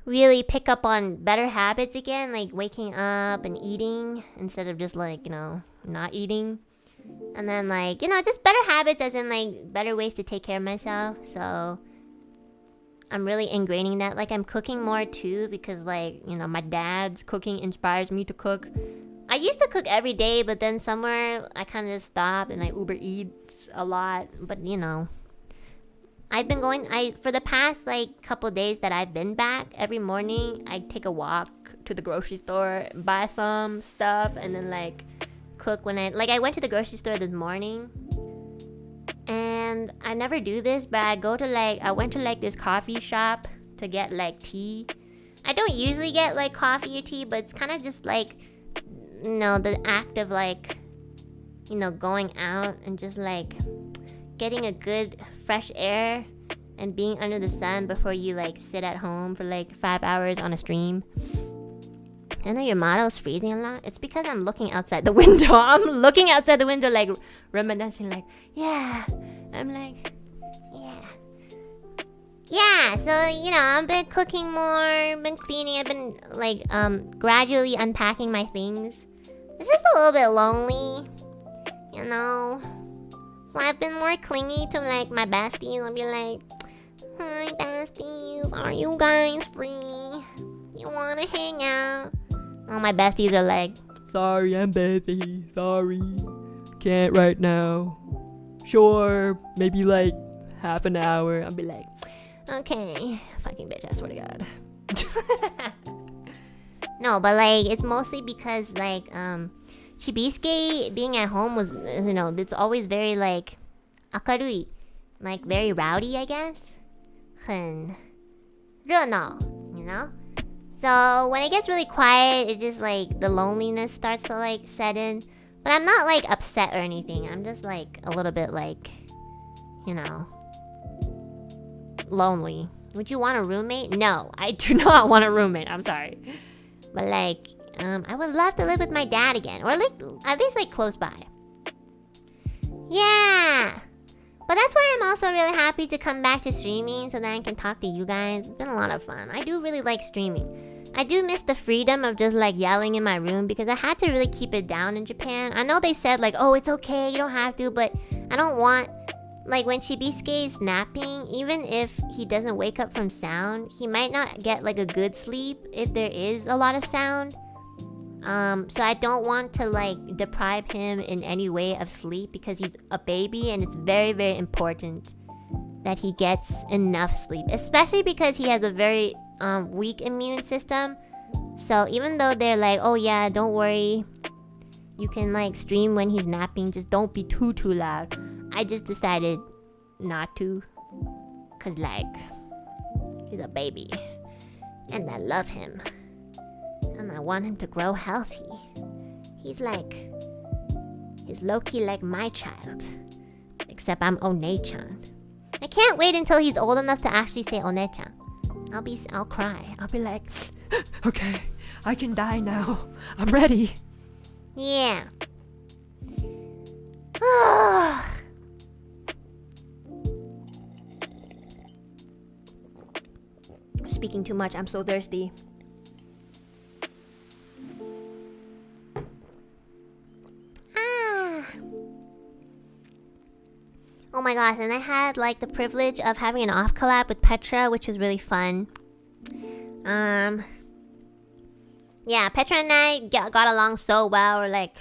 really pick up on better habits again, like waking up and eating instead of just like, you know, not eating. And then like, you know, just better habits as in like better ways to take care of myself. So I'm really ingraining that. Like I'm cooking more too because like, you know, my dad's cooking inspires me to cook. I used to cook every day, but then somewhere I kind of stopped and I Uber Eats a lot. But you know, I've been going, for the past like couple days that I've been back, every morning I take a walk to the grocery store, buy some stuff, and then like cook when I went to the grocery store this morning. And I never do this, but I went to like this coffee shop to get like tea. I don't usually get like coffee or tea, but it's kind of just like, you know, the act of like, you know, going out and just like getting a good fresh air and being under the sun before you like sit at home for like 5 hours on a stream. I know your model's freezing a lot. It's because I'm looking outside the window. I'm looking outside the window like reminiscing like, yeah. I'm like, yeah. Yeah, so, you know, I've been cooking more, been cleaning, I've been like gradually unpacking my things. It's just a little bit lonely, you know. So I've been more clingy to like my besties. I'll be like, hi besties, are you guys free? You wanna hang out? All my besties are like, sorry, I'm busy. Sorry. Can't right now. Sure, maybe like half an hour. I'll be like, okay, fucking bitch, I swear to God. No, but like, it's mostly because like, Chibisuke being at home was, you know, it's always very like, akarui, like very rowdy, I guess. 很热闹, you know? So when it gets really quiet, it just like, the loneliness starts to like set in. But I'm not like upset or anything. I'm just like a little bit like, you know, lonely. Would you want a roommate? No, I do not want a roommate. I'm sorry. But like, I would love to live with my dad again. Or like, at least like close by. Yeah. But that's why I'm also really happy to come back to streaming so that I can talk to you guys. It's been a lot of fun. I do really like streaming. I do miss the freedom of just like yelling in my room because I had to really keep it down in Japan. I know they said like, oh, it's okay, you don't have to, but I don't want, like when Chibisuke is napping, even if he doesn't wake up from sound, he might not get like a good sleep if there is a lot of sound. So I don't want to like deprive him in any way of sleep because he's a baby and it's very, very important that he gets enough sleep, especially because he has a very weak immune system. So even though they're like, oh yeah, don't worry, you can like stream when he's napping, just don't be too loud, I just decided not to, cause like he's a baby and I love him and I want him to grow healthy. He's low-key like my child, except I'm One-chan. I can't wait until he's old enough to actually say One-chan. I'll cry. I'll be like, okay, I can die now. I'm ready. yeah. Speaking too much, I'm so thirsty. Oh my gosh, and I had like the privilege of having an off collab with Petra, which was really fun. Yeah, Petra and I got along so well. We're like,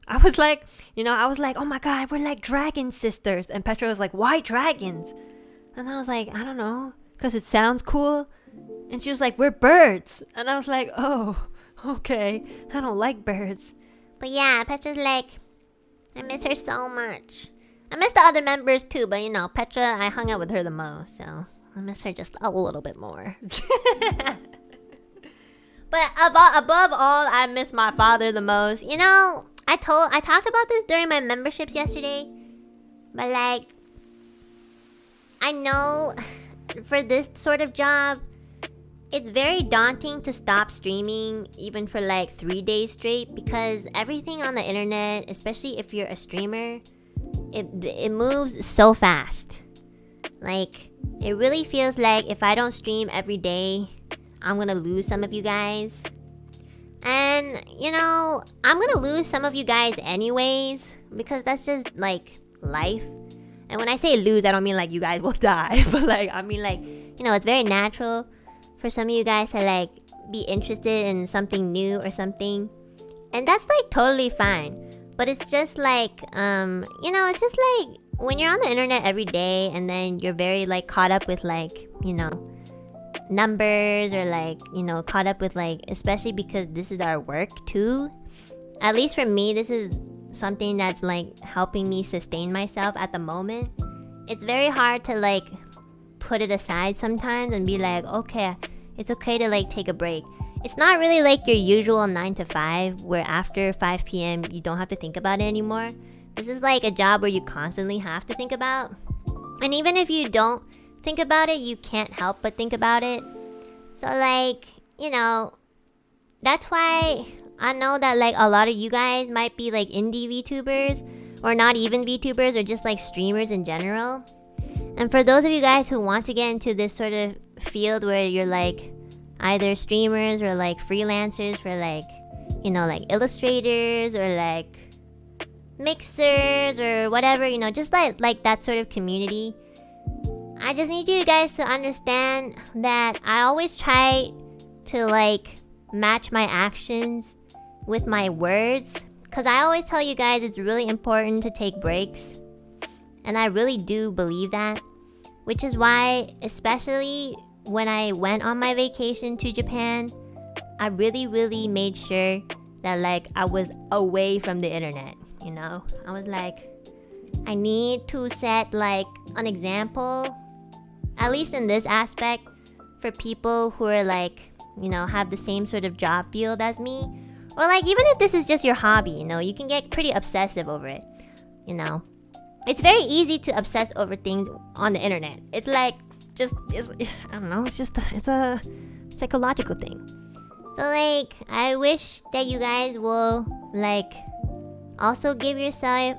I was like, oh my god, we're like dragon sisters. And Petra was like, why dragons? And I was like, I don't know. because it sounds cool. And she was like, we're birds. And I was like, oh, okay. I don't like birds. But yeah, Petra's like, I miss her so much. I miss the other members too, but you know, Petra, I hung out with her the most, so I miss her just a little bit more. But above all, I miss my father the most. You know, I talked about this during my memberships yesterday, but like, I know for this sort of job, it's very daunting to stop streaming even for like 3 days straight, because everything on the internet, especially if you're a streamer, it moves so fast. Like, it really feels like if I don't stream every day, I'm gonna lose some of you guys. And, you know, I'm gonna lose some of you guys anyways, because that's just like life. And when I say lose, I don't mean like you guys will die, but like, I mean like, you know, it's very natural for some of you guys to like be interested in something new or something, and that's like totally fine. But it's just like, you know, it's just like when you're on the internet every day and then you're very like caught up with like, you know, numbers, or like, you know, caught up with like, especially because this is our work too. At least for me, this is something that's like helping me sustain myself at the moment. It's very hard to like put it aside sometimes and be like, okay, it's okay to like take a break. It's not really like your usual 9 to 5 where after 5 p.m. you don't have to think about it anymore. This is like a job where you constantly have to think about. And even if you don't think about it, you can't help but think about it. So like, you know, that's why I know that like a lot of you guys might be like indie VTubers, or not even VTubers, or just like streamers in general. And for those of you guys who want to get into this sort of field where you're like either streamers or like freelancers for like, you know, like illustrators or like mixers or whatever, you know, just like that sort of community, I just need you guys to understand that I always try to like match my actions with my words, because I always tell you guys it's really important to take breaks, and I really do believe that. Which is why, especially when I went on my vacation to Japan, I really made sure that like I was away from the internet, you know? I was like, I need to set like an example, at least in this aspect, for people who are like, you know, have the same sort of job field as me. Or like, even if this is just your hobby, you know, you can get pretty obsessive over it, you know? It's very easy to obsess over things on the internet. It's like, I don't know, it's a psychological thing. So like, I wish that you guys will like also give yourself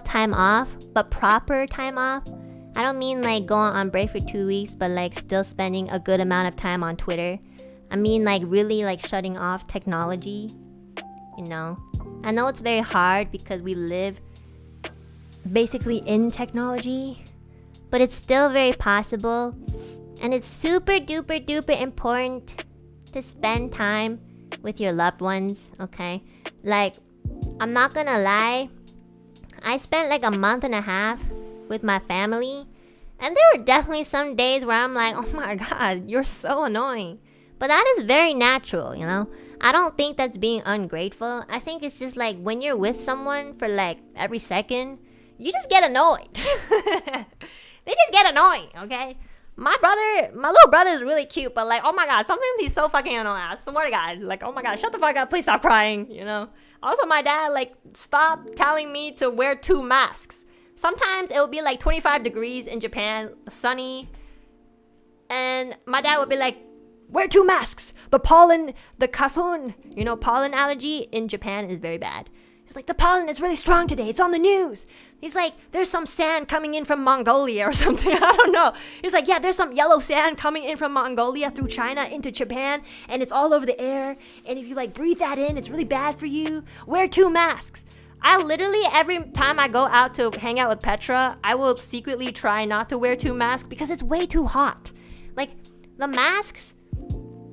time off, but proper time off. I don't mean like going on break for 2 weeks, but like still spending a good amount of time on Twitter. I mean like really like shutting off technology, you know? I know it's very hard because we live basically in technology, but it's still very possible, and it's super duper important to spend time with your loved ones, okay? Like, I'm not gonna lie, I spent like a month and a half with my family, and there were definitely some days where I'm like, oh my god, you're so annoying. But that is very natural, you know? I don't think that's being ungrateful. I think it's just like when you're with someone for like every second, you just get annoyed. They just get annoying, okay? My little brother is really cute, but like, oh my god, sometimes he's so fucking annoying. I swear to god, like, oh my god, shut the fuck up, please stop crying, you know? Also, my dad, like, stopped telling me to wear 2 masks. Sometimes it would be like 25 degrees in Japan, sunny, and my dad would be like, wear 2 masks. The kafun, you know, pollen allergy in Japan is very bad. He's like, the pollen is really strong today. It's on the news. He's like, there's some sand coming in from Mongolia or something. I don't know. He's like, yeah, there's some yellow sand coming in from Mongolia through China into Japan, and it's all over the air. And if you like breathe that in, it's really bad for you. Wear 2 masks. I literally, every time I go out to hang out with Petra, I will secretly try not to wear 2 masks because it's way too hot. Like, the masks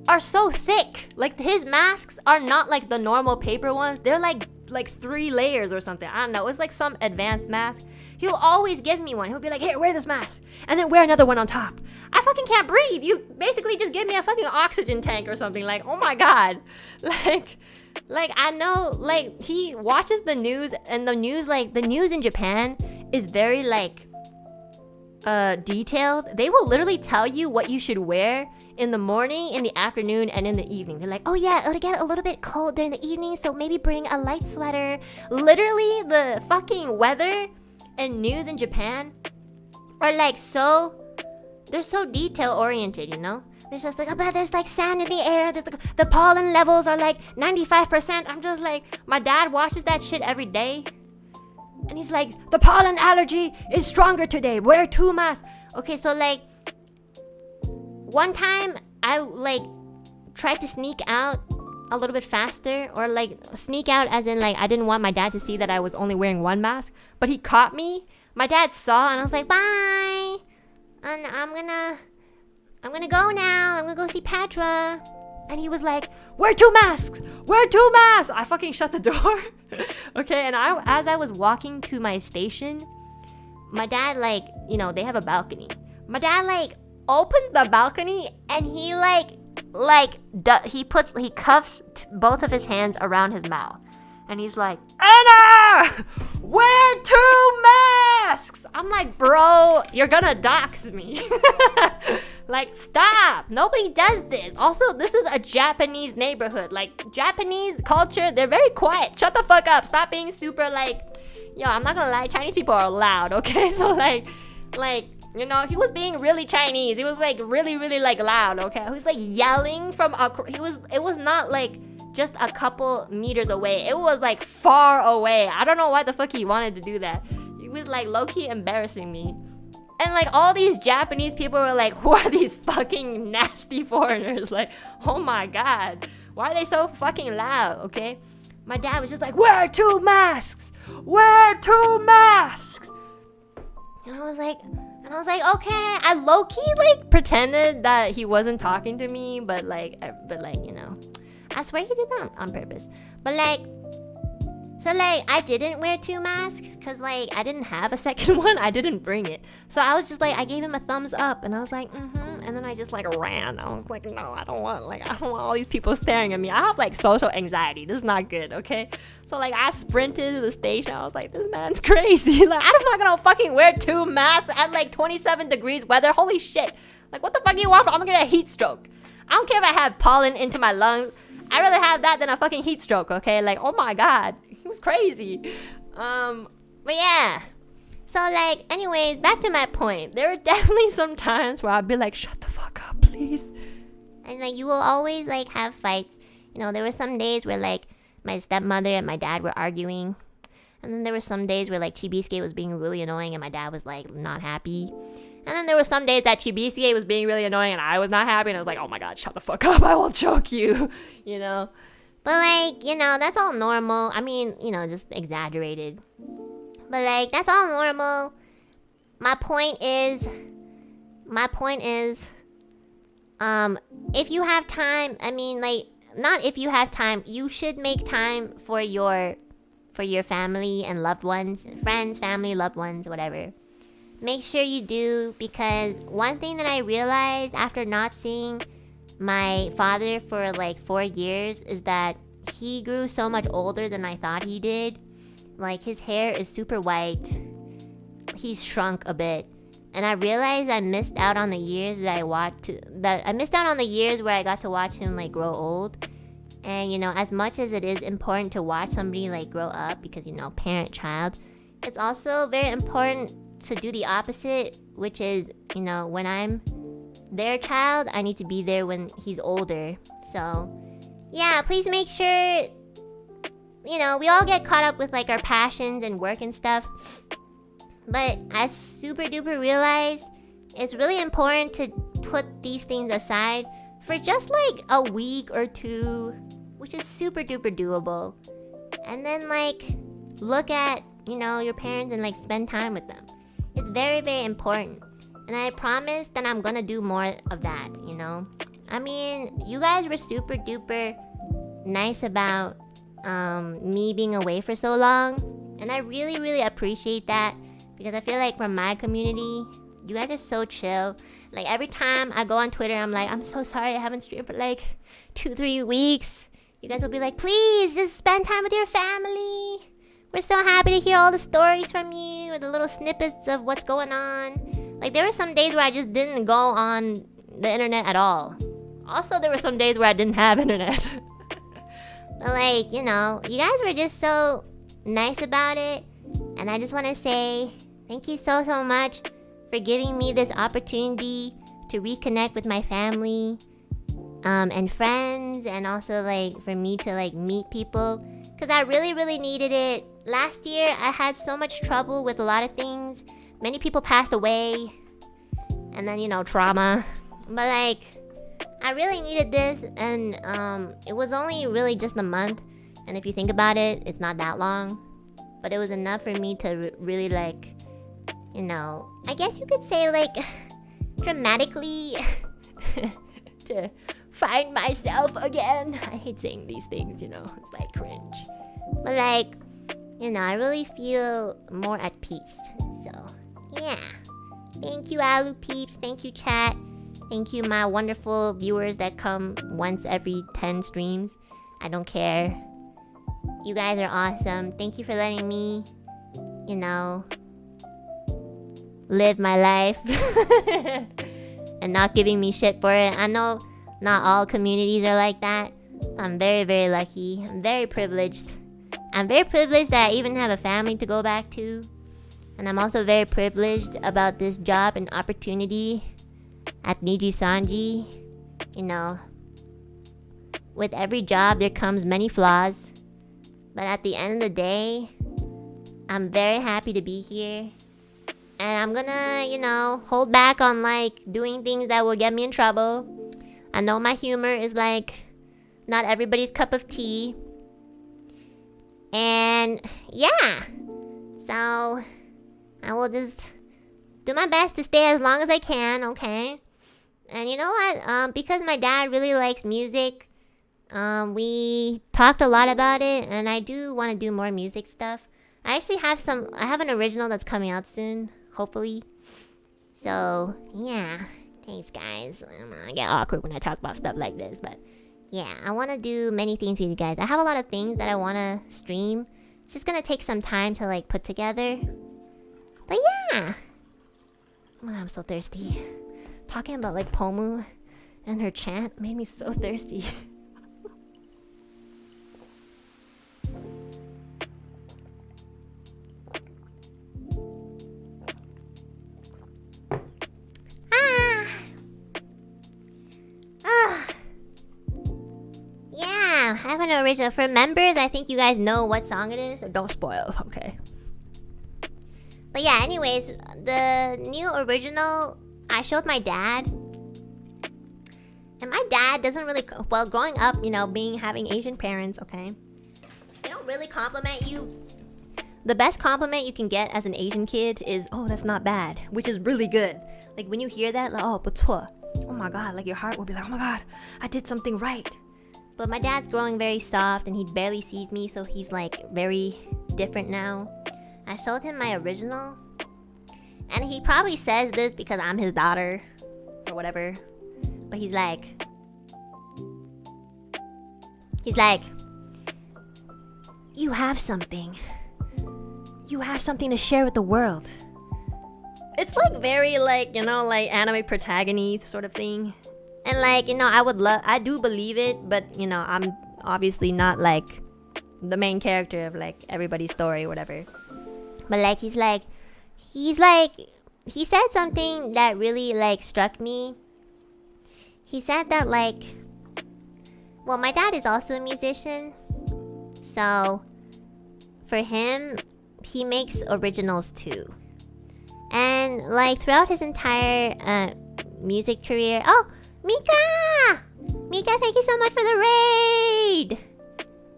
are so thick. Like, his masks are not like the normal paper ones. They're like 3 layers or something. I don't know. It's like some advanced mask. He'll always give me one. He'll be like, "Here, wear this mask, and then wear another one on top." I fucking can't breathe. You basically just give me a fucking oxygen tank or something. Like, oh my god. Like I know, like, he watches the news, and the news in Japan is very like detailed. They will literally tell you what you should wear in the morning, in the afternoon, and in the evening. They're like, oh yeah, it'll get a little bit cold during the evening, so maybe bring a light sweater. Literally, the fucking weather and news in Japan are like they're so detail oriented, you know? There's just like, I bet there's like sand in the air, the pollen levels are like 95%. I'm just like, my dad watches that shit every day, and he's like, the pollen allergy is stronger today, wear 2 masks. Okay, so like, one time I like tried to sneak out a little bit faster, or like sneak out as in like I didn't want my dad to see that I was only wearing 1 mask, but he caught me. My dad saw, and I was like, bye, and I'm gonna go now. I'm gonna go see Petra. And he was like, wear 2 masks! Wear 2 masks! I fucking shut the door. Okay, and as I was walking to my station, my dad, like, you know, they have a balcony. My dad, like, opens the balcony, and he, he cuffs both of his hands around his mouth. And he's like, Enna! Wear 2 masks! I'm like, bro, you're gonna dox me. Like, stop! Nobody does this. Also, this is a Japanese neighborhood. Like, Japanese culture, they're very quiet. Shut the fuck up. Stop being super, like... Yo, I'm not gonna lie, Chinese people are loud, okay? So, like, you know, he was being really Chinese. He was, like, really, really, like, loud, okay? He was, like, yelling from... It was not, like, just a couple meters away. It was, like, far away. I don't know why the fuck he wanted to do that. He was, like, low-key embarrassing me. And, like, all these Japanese people were like, who are these fucking nasty foreigners? Like, oh my god. Why are they so fucking loud, okay? My dad was just like, wear 2 masks! Wear 2 masks! And I was like, okay. I low-key, like, pretended that he wasn't talking to me, but, like, you know. I swear he did that on purpose. But, like... So, like, I didn't wear 2 masks because, like, I didn't have a second one. I didn't bring it. So I was just like, I gave him a thumbs up, and I was like, and then I just, like, ran. I was like, no, I don't want all these people staring at me. I have, like, social anxiety. This is not good, okay? So, like, I sprinted to the station. I was like, this man's crazy. Like, I'm not gonna fucking wear 2 masks at, like, 27 degrees weather. Holy shit. Like, what the fuck do you want? I'm gonna get a heat stroke. I don't care if I have pollen into my lungs. I'd rather have that than a fucking heat stroke, okay? Like, oh my god. He was crazy. But yeah. So, like, anyways, back to my point. There were definitely some times where I'd be like, shut the fuck up, please. And, like, you will always, like, have fights. You know, there were some days where, like, my stepmother and my dad were arguing. And then there were some days where, like, Chibisuke was being really annoying and my dad was, like, not happy. And then there were some days that Chibisuke was being really annoying and I was not happy. And I was like, oh my god, shut the fuck up. I will choke you. You know? But, like, you know, that's all normal. I mean, you know, just exaggerated. But, like, that's all normal. My point is, if you have time, I mean, like, not if you have time, you should make time for your family and loved ones, friends, family, loved ones, whatever. Make sure you do, because one thing that I realized after not seeing my father for like 4 years is that he grew so much older than I thought he did. Like, his hair is super white. He's shrunk a bit. And I realized I missed out on the years that I missed out on the years where I got to watch him like grow old. And, you know, as much as it is important to watch somebody like grow up, because, you know, parent-child, it's also very important to do the opposite, which is, you know, when I'm their child, I need to be there when he's older. So, yeah, please make sure, you know, we all get caught up with like our passions and work and stuff. But I super duper realized it's really important to put these things aside for just like a week or 2, which is super duper doable. And then like look at, you know, your parents and like spend time with them. It's very, very important. And I promise that I'm gonna do more of that, you know? I mean, you guys were super duper nice about me being away for so long. And I really, really appreciate that. because I feel like from my community, you guys are so chill. Like every time I go on Twitter, I'm like, I'm so sorry I haven't streamed for like 2-3 weeks. You guys will be like, please just spend time with your family. We're so happy to hear all the stories from you, or the little snippets of what's going on. Like there were some days where I just didn't go on the internet at all. Also, there were some days where I didn't have internet. But like, you know, you guys were just so nice about it. And I just want to say thank you so much for giving me this opportunity to reconnect with my family and friends, and also like for me to like meet people, because I really needed it. Last year I had so much trouble with a lot of things. Many people passed away, and then, you know, trauma. But like I really needed this, and it was only really just a month, and if you think about it, it's not that long, but it was enough for me to really like, you know, I guess you could say like dramatically to find myself again. I hate saying these things, you know, it's like cringe, but like, you know, I really feel more at peace. So yeah, thank you Alu peeps, thank you chat, thank you my wonderful viewers that come once every 10 streams. I don't care, you guys are awesome. Thank you for letting me, you know, live my life and not giving me shit for it. I know not all communities are like that. I'm very lucky. I'm very privileged. I'm very privileged that I even have a family to go back to. And I'm also very privileged about this job and opportunity at NIJISANJI. You know, with every job there comes many flaws. But at the end of the day, I'm very happy to be here. And I'm gonna, you know, hold back on like doing things that will get me in trouble. I know my humor is like not everybody's cup of tea. And yeah, so I will just do my best to stay as long as I can, okay? And you know what? Because my dad really likes music, we talked a lot about it, and I do want to do more music stuff. I actually have I have an original that's coming out soon, hopefully. So yeah, thanks guys. I get awkward when I talk about stuff like this, but yeah, I want to do many things with you guys. I have a lot of things that I want to stream. It's just gonna take some time to like put together. But yeah, oh, I'm so thirsty. Talking about like Pomu and her chant made me so thirsty. Yeah, I have an original. For members, I think you guys know what song it is, so don't spoil, okay? But yeah, anyways, the new original, I showed my dad. And my dad doesn't really, well, growing up, you know, having Asian parents, okay? They don't really compliment you. The best compliment you can get as an Asian kid is, oh, that's not bad, which is really good. Like when you hear that, like, oh, 不错. Oh my god, like your heart will be like, oh my god, I did something right. But my dad's growing very soft and he barely sees me, so he's like very different now. I showed him my original, and he probably says this because I'm his daughter or whatever, but he's like, you have something to share with the world. It's like very like, you know, like anime protagonist sort of thing. And like, you know, I do believe it, but you know, I'm obviously not like the main character of like everybody's story or whatever. But like, he said something that really like struck me. He said that like, well, my dad is also a musician, so for him, he makes originals too. And like throughout his entire music career, oh, Mika, thank you so much for the raid.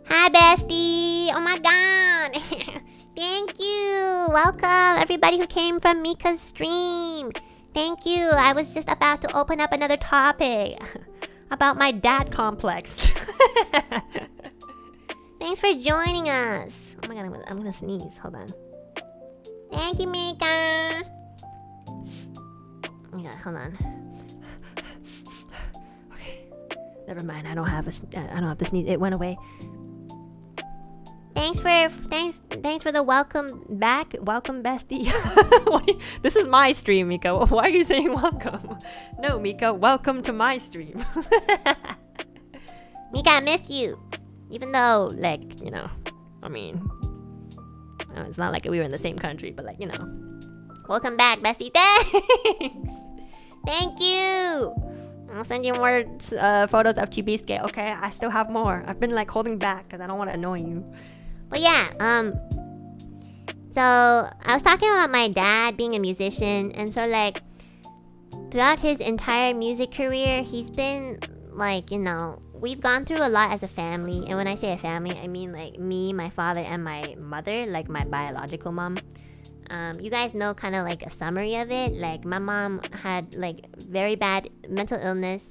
Hi, bestie. Oh my god. Thank you. Welcome, everybody who came from Mika's stream. Thank you. I was just about to open up another topic about my dad complex. Thanks for joining us. Oh my god, I'm gonna sneeze. Hold on. Thank you, Mika. Yeah, hold on. Okay, never mind. I don't have the sneeze. It went away. Thanks for the welcome back. Welcome, bestie. This is my stream, Mika. Why are you saying welcome? No, Mika, welcome to my stream. Mika, I missed you. Even though, like, you know, I mean, it's not like we were in the same country, but like, you know. Welcome back, bestie. Thanks. Thank you. I'll send you more photos of Chibisuke, okay? I still have more. I've been like holding back because I don't want to annoy you. But yeah, so I was talking about my dad being a musician, and so like throughout his entire music career, he's been like, you know, we've gone through a lot as a family. And when I say a family, I mean like me, my father, and my mother, like my biological mom. You guys know kind of like a summary of it. Like my mom had like very bad mental illness,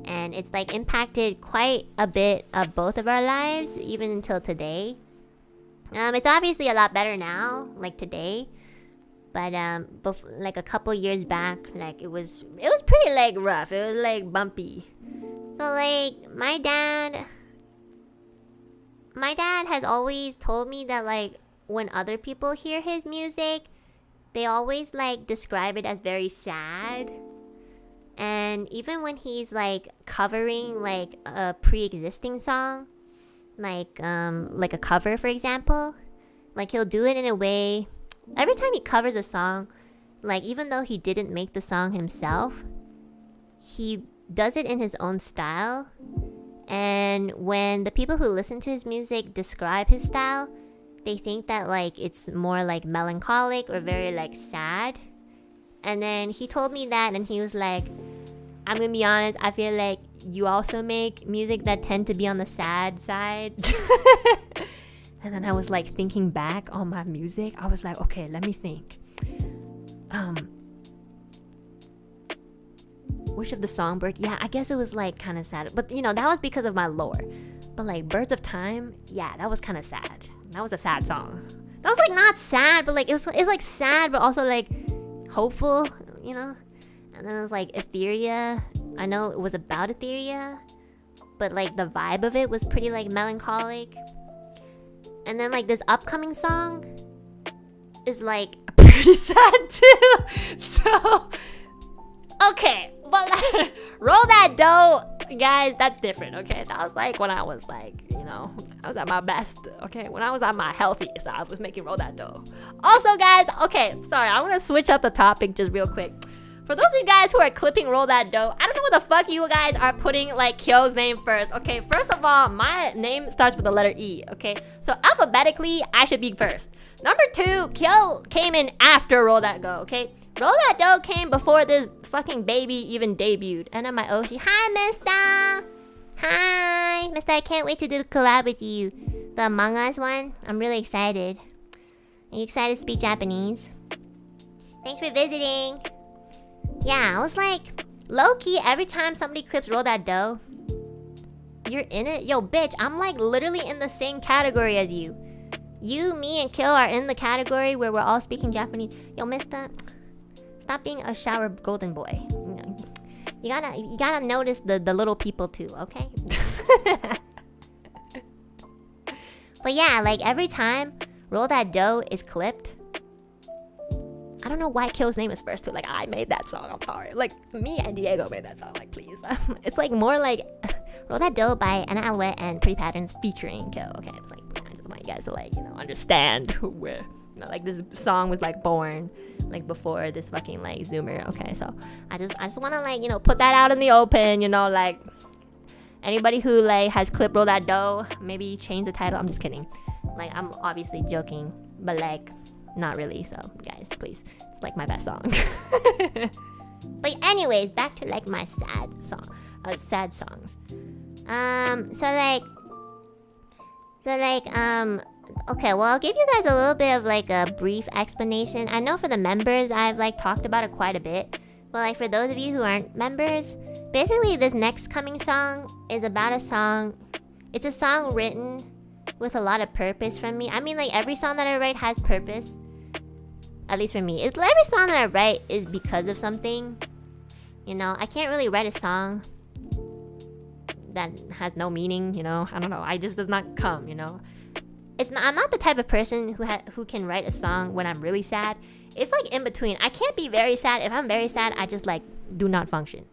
and it's like impacted quite a bit of both of our lives, even until today. It's obviously a lot better now, like today, but like a couple years back, like it was pretty like rough. It was like bumpy. So like my dad has always told me that like when other people hear his music, they always like describe it as very sad. And even when he's like covering like a pre-existing song, like a cover, for example, like he'll do it in a way. Every time he covers a song, like even though he didn't make the song himself, he does it in his own style. And when the people who listen to his music describe his style, they think that like it's more like melancholic or very like sad. And then he told me that, and he was like, I'm gonna be honest, I feel like you also make music that tend to be on the sad side. And then I was like thinking back on my music. I was like, okay, let me think. Wish of the Songbird, yeah, I guess it was like kind of sad, but you know, that was because of my lore. But like Birds of Time, yeah, that was kind of sad. That was a sad song. That was like not sad, but like it's like sad, but also like hopeful, you know. And then it was like Ethyria. I know it was about Ethyria, but like the vibe of it was pretty like melancholic. And then like this upcoming song is like pretty sad too. So okay, but like, roll that dough, guys. That's different. Okay, that was like when I was like, you know, I was at my best. Okay, when I was at my healthiest, I was making roll that dough. Also, guys, okay, sorry, I'm gonna switch up the topic just real quick. For those of you guys who are clipping roll that dough, I don't know what the fuck you guys are putting like Kyo's name first. Okay, first of all, my name starts with the letter E. Okay, so alphabetically, I should be first. Number 2, Kyo came in after roll that dough. Okay, roll that dough came before this fucking baby even debuted. And then my Oshi, hi Mister, hi Mister. I can't wait to do the collab with you, the Manga's one. I'm really excited. Are you excited to speak Japanese? Thanks for visiting. Yeah, I was like, low-key, every time somebody clips roll that dough, you're in it? Yo, bitch, I'm like literally in the same category as you. You, me, and Kill are in the category where we're all speaking Japanese. Yo, mister, stop being a shower golden boy. You gotta notice the little people too, okay? But yeah, like every time roll that dough is clipped, I don't know why Kyo's name is first too. Like, I made that song, I'm sorry. Like, me and Diego made that song, like, please. It's like more like Roll That Dough by Enna, Alouette, and Pretty Patterns featuring Kyo. Okay, it's like, I just want you guys to like, you know, understand where, you know, like this song was like born like before this fucking like Zoomer. Okay, so I just want to like, you know, put that out in the open, you know, like anybody who like has clipped Roll That Dough, maybe change the title. I'm just kidding. Like, I'm obviously joking, but like, not really. So guys, please, it's like my best song. But anyways, back to like my sad songs. Okay, well, I'll give you guys a little bit of like a brief explanation. I know for the members, I've like talked about it quite a bit, but like for those of you who aren't members, basically this next coming song is about a song. It's a song written with a lot of purpose from me. I mean, like every song that I write has purpose. At least for me. Every song that I write is because of something. You know, I can't really write a song that has no meaning, you know. I don't know. I just does not come, you know. I'm not the type of person who can write a song when I'm really sad. It's like in between. I can't be very sad. If I'm very sad, I just like do not function.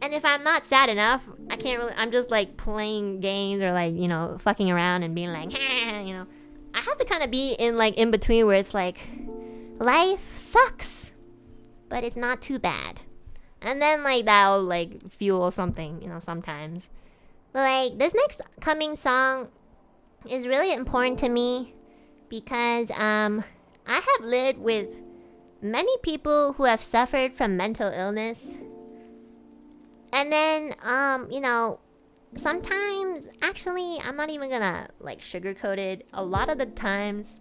And if I'm not sad enough, I can't really. I'm just like playing games or like, you know, fucking around and being like, you know. I have to kind of be in like in between where it's like, life sucks, but it's not too bad. And then like that'll like fuel something, you know, sometimes. But like this next coming song is really important to me because I have lived with many people who have suffered from mental illness. And then you know, sometimes actually I'm not even gonna like sugarcoat it. A lot of the times,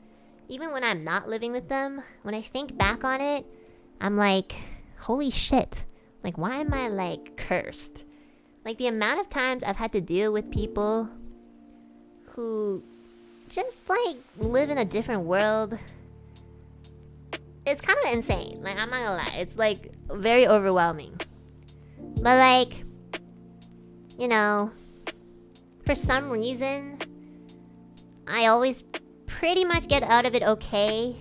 even when I'm not living with them, when I think back on it, I'm like, holy shit, like why am I like cursed? Like the amount of times I've had to deal with people who just like live in a different world. It's kind of insane. Like I'm not gonna lie, it's like very overwhelming. But like, you know, for some reason, I always pretty much get out of it okay.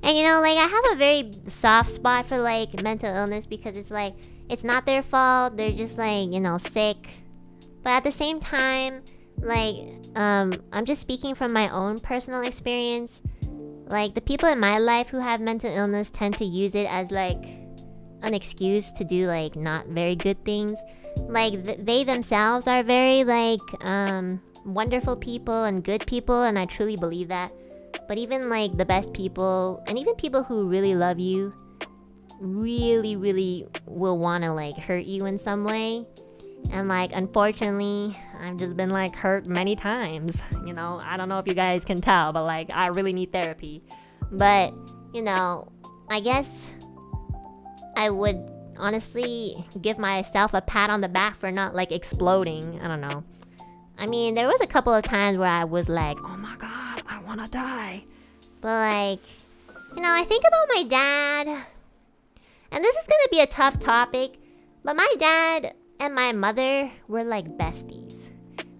And you know, like I have a very soft spot for like mental illness because it's like, it's not their fault. They're just like, you know, sick. But at the same time, like, I'm just speaking from my own personal experience. Like the people in my life who have mental illness tend to use it as like an excuse to do like not very good things. Like they themselves are very like wonderful people and good people, and I truly believe that. But even like the best people, and even people who really love you, really will want to like hurt you in some way. And like unfortunately, I've just been like hurt many times, you know. I don't know if you guys can tell, but like I really need therapy. But you know, I guess I would honestly give myself a pat on the back for not like exploding. I don't know. I mean, there was a couple of times where I was like, oh my god, I wanna die. But like, you know, I think about my dad, and this is gonna be a tough topic, but my dad and my mother were like besties.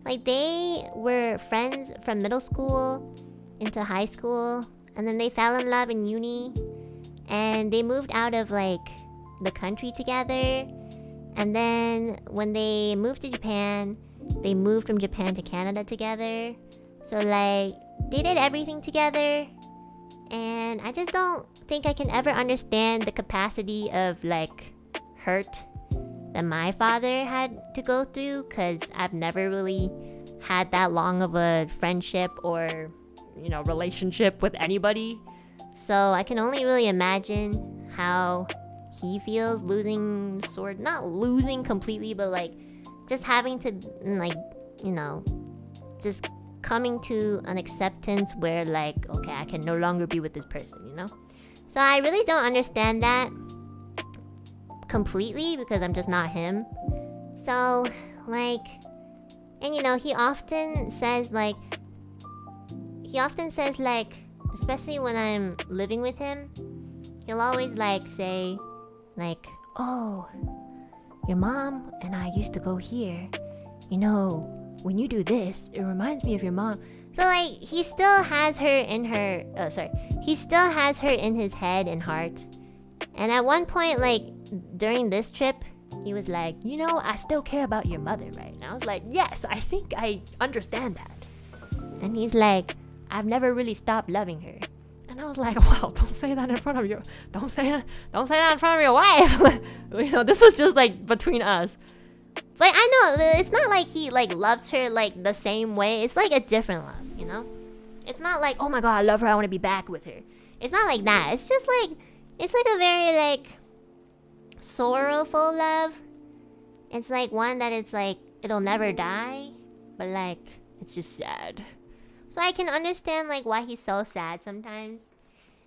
Like they were friends from middle school into high school, and then they fell in love in uni, and they moved out of like the country together. And then when they moved to Japan, they moved from Japan to Canada together. So like they did everything together, and I just don't think I can ever understand the capacity of like hurt that my father had to go through, because I've never really had that long of a friendship or, you know, relationship with anybody. So I can only really imagine how he feels losing not losing completely, but like just having to like, you know, just coming to an acceptance where like, okay, I can no longer be with this person, you know. So I really don't understand that completely because I'm just not him. So like, and you know, he often says like, especially when I'm living with him, he'll always like say like, oh, your mom and I used to go here, you know, when you do this, it reminds me of your mom. So like, he still has her in his head and heart. And at one point, like during this trip, he was like, you know, I still care about your mother, right? And I was like, yes, I think I understand that. And he's like, I've never really stopped loving her. And I was like, well, don't say that in front of your, don't say that in front of your wife. You know, this was just like between us. But I know it's not like he like loves her like the same way. It's like a different love, you know? It's not like, oh my god, I love her, I want to be back with her. It's not like that. It's just like, it's like a very like sorrowful love. It's like one that it's like, it'll never die, but like, it's just sad. So I can understand like why he's so sad sometimes.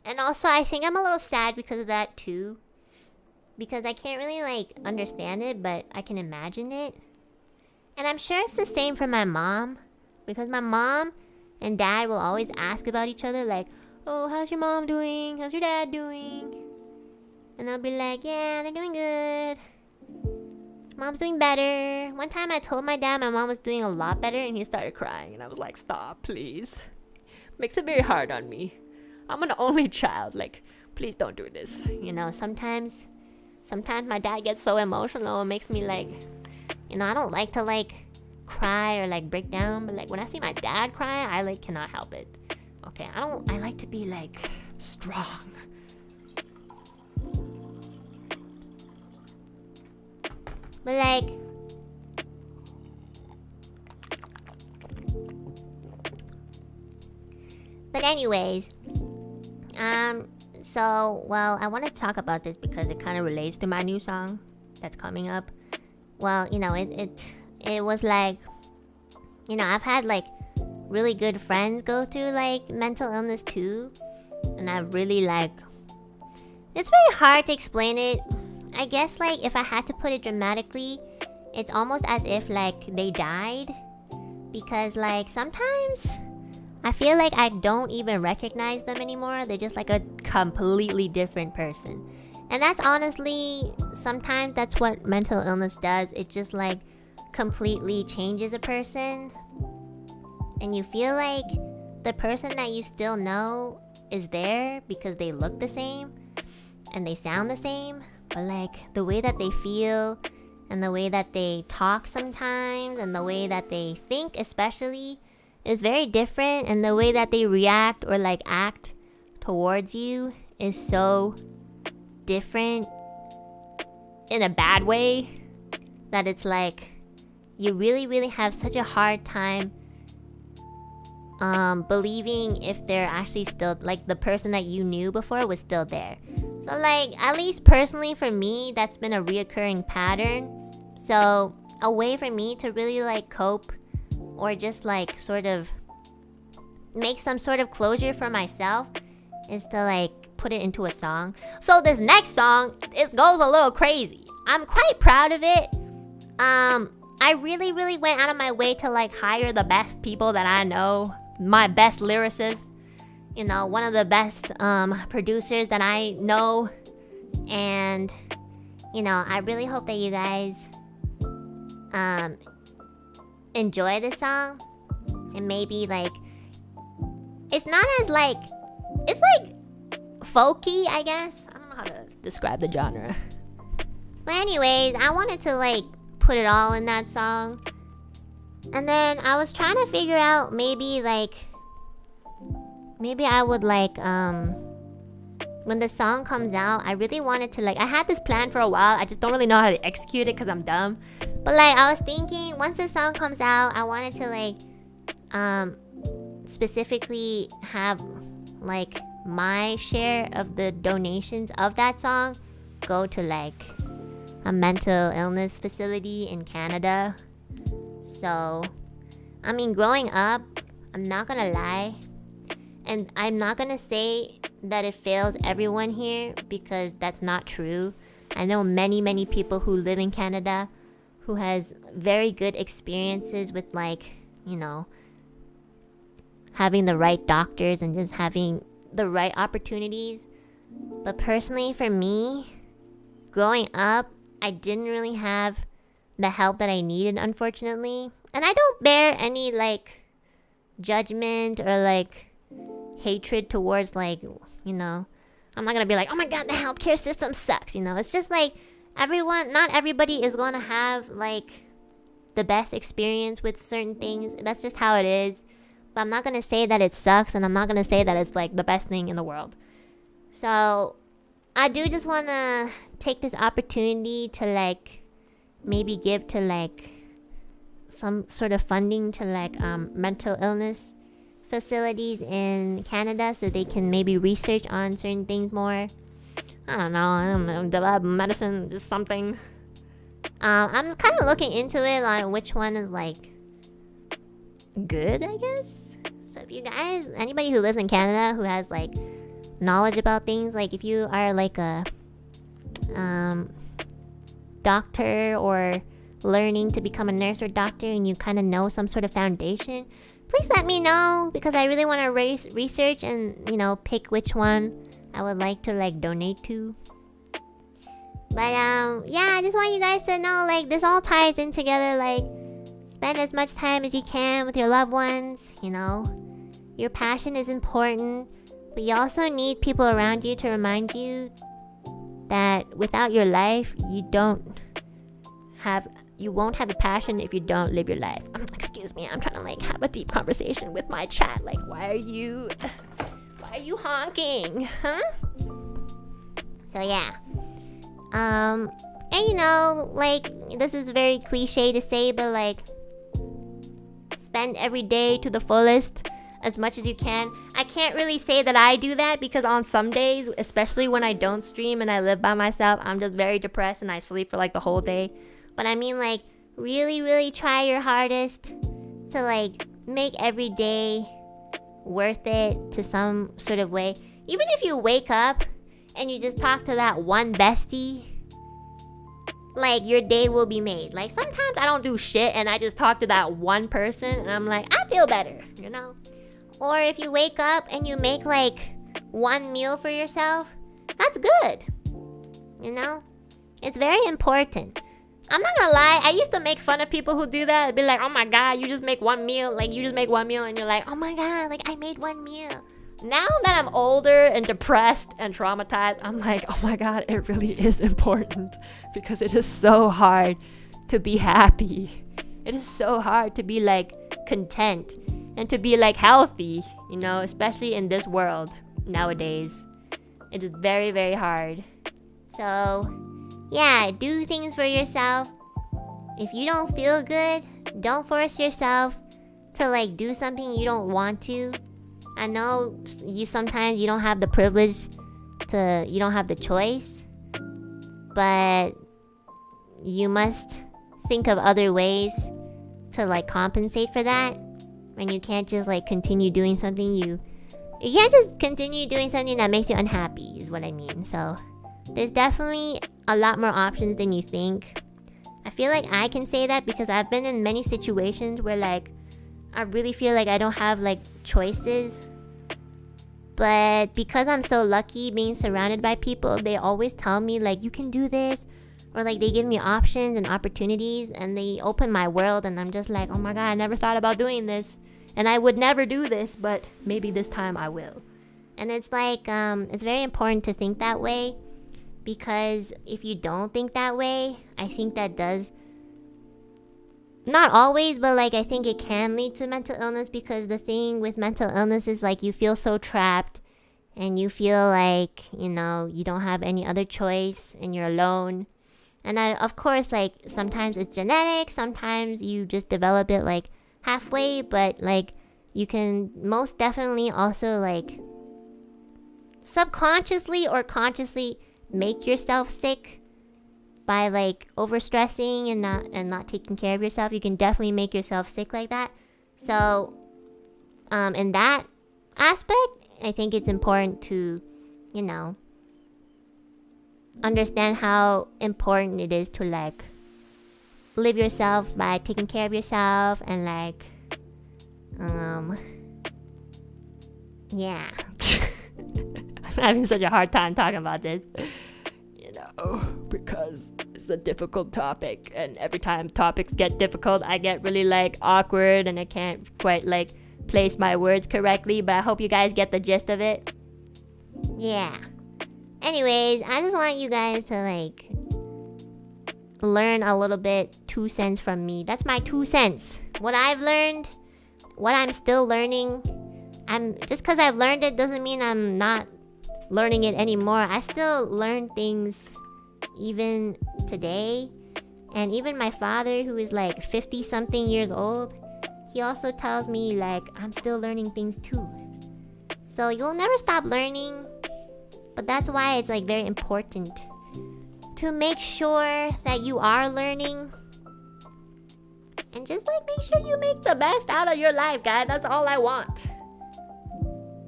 And also I think I'm a little sad because of that too. Because I can't really like understand it, but I can imagine it. And I'm sure it's the same for my mom. Because my mom and dad will always ask about each other like, oh, how's your mom doing? How's your dad doing? And I'll be like, yeah, they're doing good. Mom's doing better. One time I told my dad my mom was doing a lot better and he started crying. And I was like, stop, please. Makes it very hard on me. I'm an only child. Like, please don't do this. You know, sometimes my dad gets so emotional. It makes me like, you know, I don't like to like cry or like break down. But like when I see my dad cry, I like cannot help it. Okay, I like to be like strong. But like, but anyways, so, well, I want to talk about this because it kind of relates to my new song that's coming up. Well, you know, it was like, you know, I've had like really good friends go through like mental illness too, and I really like, it's very hard to explain it. I guess like if I had to put it dramatically, it's almost as if like they died, because like sometimes I feel like I don't even recognize them anymore. They're just like a completely different person. And that's honestly, sometimes that's what mental illness does. It just like completely changes a person. And you feel like the person that you still know is there because they look the same and they sound the same. But like the way that they feel and the way that they talk sometimes and the way that they think especially is very different, and the way that they react or like act towards you is so different in a bad way that it's like you really have such a hard time believing if they're actually still like the person that you knew before was still there. So like, at least personally for me, that's been a reoccurring pattern. So a way for me to really like cope or just like sort of make some sort of closure for myself is to like put it into a song. So this next song, it goes a little crazy. I'm quite proud of it. I really went out of my way to like hire the best people that I know, my best lyricists, you know, one of the best producers that I know. And you know, I really hope that you guys enjoy this song. And maybe like, it's not as like, it's like folky, I guess. I don't know how to describe the genre. But anyways, I wanted to like put it all in that song. And then I was trying to figure out maybe I would like when the song comes out, I really wanted to like, I had this plan for a while, I just don't really know how to execute it because I'm dumb. But like, I was thinking once the song comes out, I wanted to like specifically have like my share of the donations of that song go to like a mental illness facility in Canada. So, I mean, growing up, I'm not gonna lie, and I'm not gonna say that it fails everyone here, because that's not true. I know many people who live in Canada who has very good experiences with like, you know, having the right doctors and just having the right opportunities. But personally for me, growing up, I didn't really have the help that I needed, unfortunately. And I don't bear any like judgment or like hatred towards like, you know, I'm not gonna be like, oh my god, the healthcare system sucks, you know. It's just like not everybody is gonna have like the best experience with certain things. That's just how it is. But I'm not gonna say that it sucks, and I'm not gonna say that it's like the best thing in the world. So I do just wanna take this opportunity to like maybe give to like some sort of funding to like mental illness facilities in Canada, so they can maybe research on certain things more. I don't know, develop medicine, just something. I'm kind of looking into it on which one is like good, I guess. So if you guys, anybody who lives in Canada who has like knowledge about things, like if you are like a doctor or learning to become a nurse or doctor and you kind of know some sort of foundation, please let me know, because I really want to research and, you know, pick which one I would like to like donate to. But yeah, I just want you guys to know, like, this all ties in together. Like, spend as much time as you can with your loved ones, you know. Your passion is important, but you also need people around you to remind you that without your life, you won't have a passion if you don't live your life. Excuse me, I'm trying to like have a deep conversation with my chat. Like, why are you honking? Huh? So yeah. And you know, like, this is very cliche to say, but like, spend every day to the fullest as much as you can. I can't really say that I do that, because on some days, especially when I don't stream and I live by myself, I'm just very depressed and I sleep for like the whole day. But I mean, like, really try your hardest to like make every day worth it to some sort of way. Even if you wake up and you just talk to that one bestie, like, your day will be made. Like, sometimes I don't do shit and I just talk to that one person and I'm like, I feel better, you know? Or if you wake up and you make like one meal for yourself, that's good, you know? It's very important. I'm not gonna lie, I used to make fun of people who do that. I'd be like, oh my god, you just make one meal. Like, you just make one meal and you're like, oh my god, like, I made one meal. Now that I'm older and depressed and traumatized, I'm like, oh my god, it really is important. Because it is so hard to be happy. It is so hard to be like content and to be like healthy, you know, especially in this world nowadays. It is very hard. So yeah, do things for yourself. If you don't feel good, don't force yourself to like do something you don't want to. I know sometimes you don't have the privilege to, you don't have the choice, but you must think of other ways to like compensate for that. And you can't just like continue doing something you can't just continue doing something that makes you unhappy, is what I mean. So there's definitely a lot more options than you think. I feel like I can say that because I've been in many situations where like I really feel like I don't have like choices. But because I'm so lucky being surrounded by people, they always tell me like, you can do this. Or like they give me options and opportunities and they open my world, and I'm just like, oh my god, I never thought about doing this. And I would never do this, but maybe this time I will. And it's like, it's very important to think that way. Because if you don't think that way, I think that does, not always, but like I think it can lead to mental illness. Because the thing with mental illness is like you feel so trapped and you feel like, you know, you don't have any other choice and you're alone. And of course, like, sometimes it's genetic, sometimes you just develop it like halfway, but like you can most definitely also like subconsciously or consciously make yourself sick by like overstressing and not taking care of yourself. You can definitely make yourself sick like that. So in that aspect, I think it's important to, you know, understand how important it is to like live yourself by taking care of yourself and like yeah. I'm having such a hard time talking about this, you know, because it's a difficult topic, and every time topics get difficult I get really like awkward and I can't quite like place my words correctly, but I hope you guys get the gist of it. Yeah. Anyways, I just want you guys to like learn a little bit 2 cents from me. That's my 2 cents. What I've learned, what I'm still learning. Just because I've learned it doesn't mean I'm not learning it anymore. I still learn things even today. And even my father, who is like 50 something years old, he also tells me like I'm still learning things too. So you'll never stop learning. But that's why it's like very important to make sure that you are learning. And just like make sure you make the best out of your life, guys. That's all I want.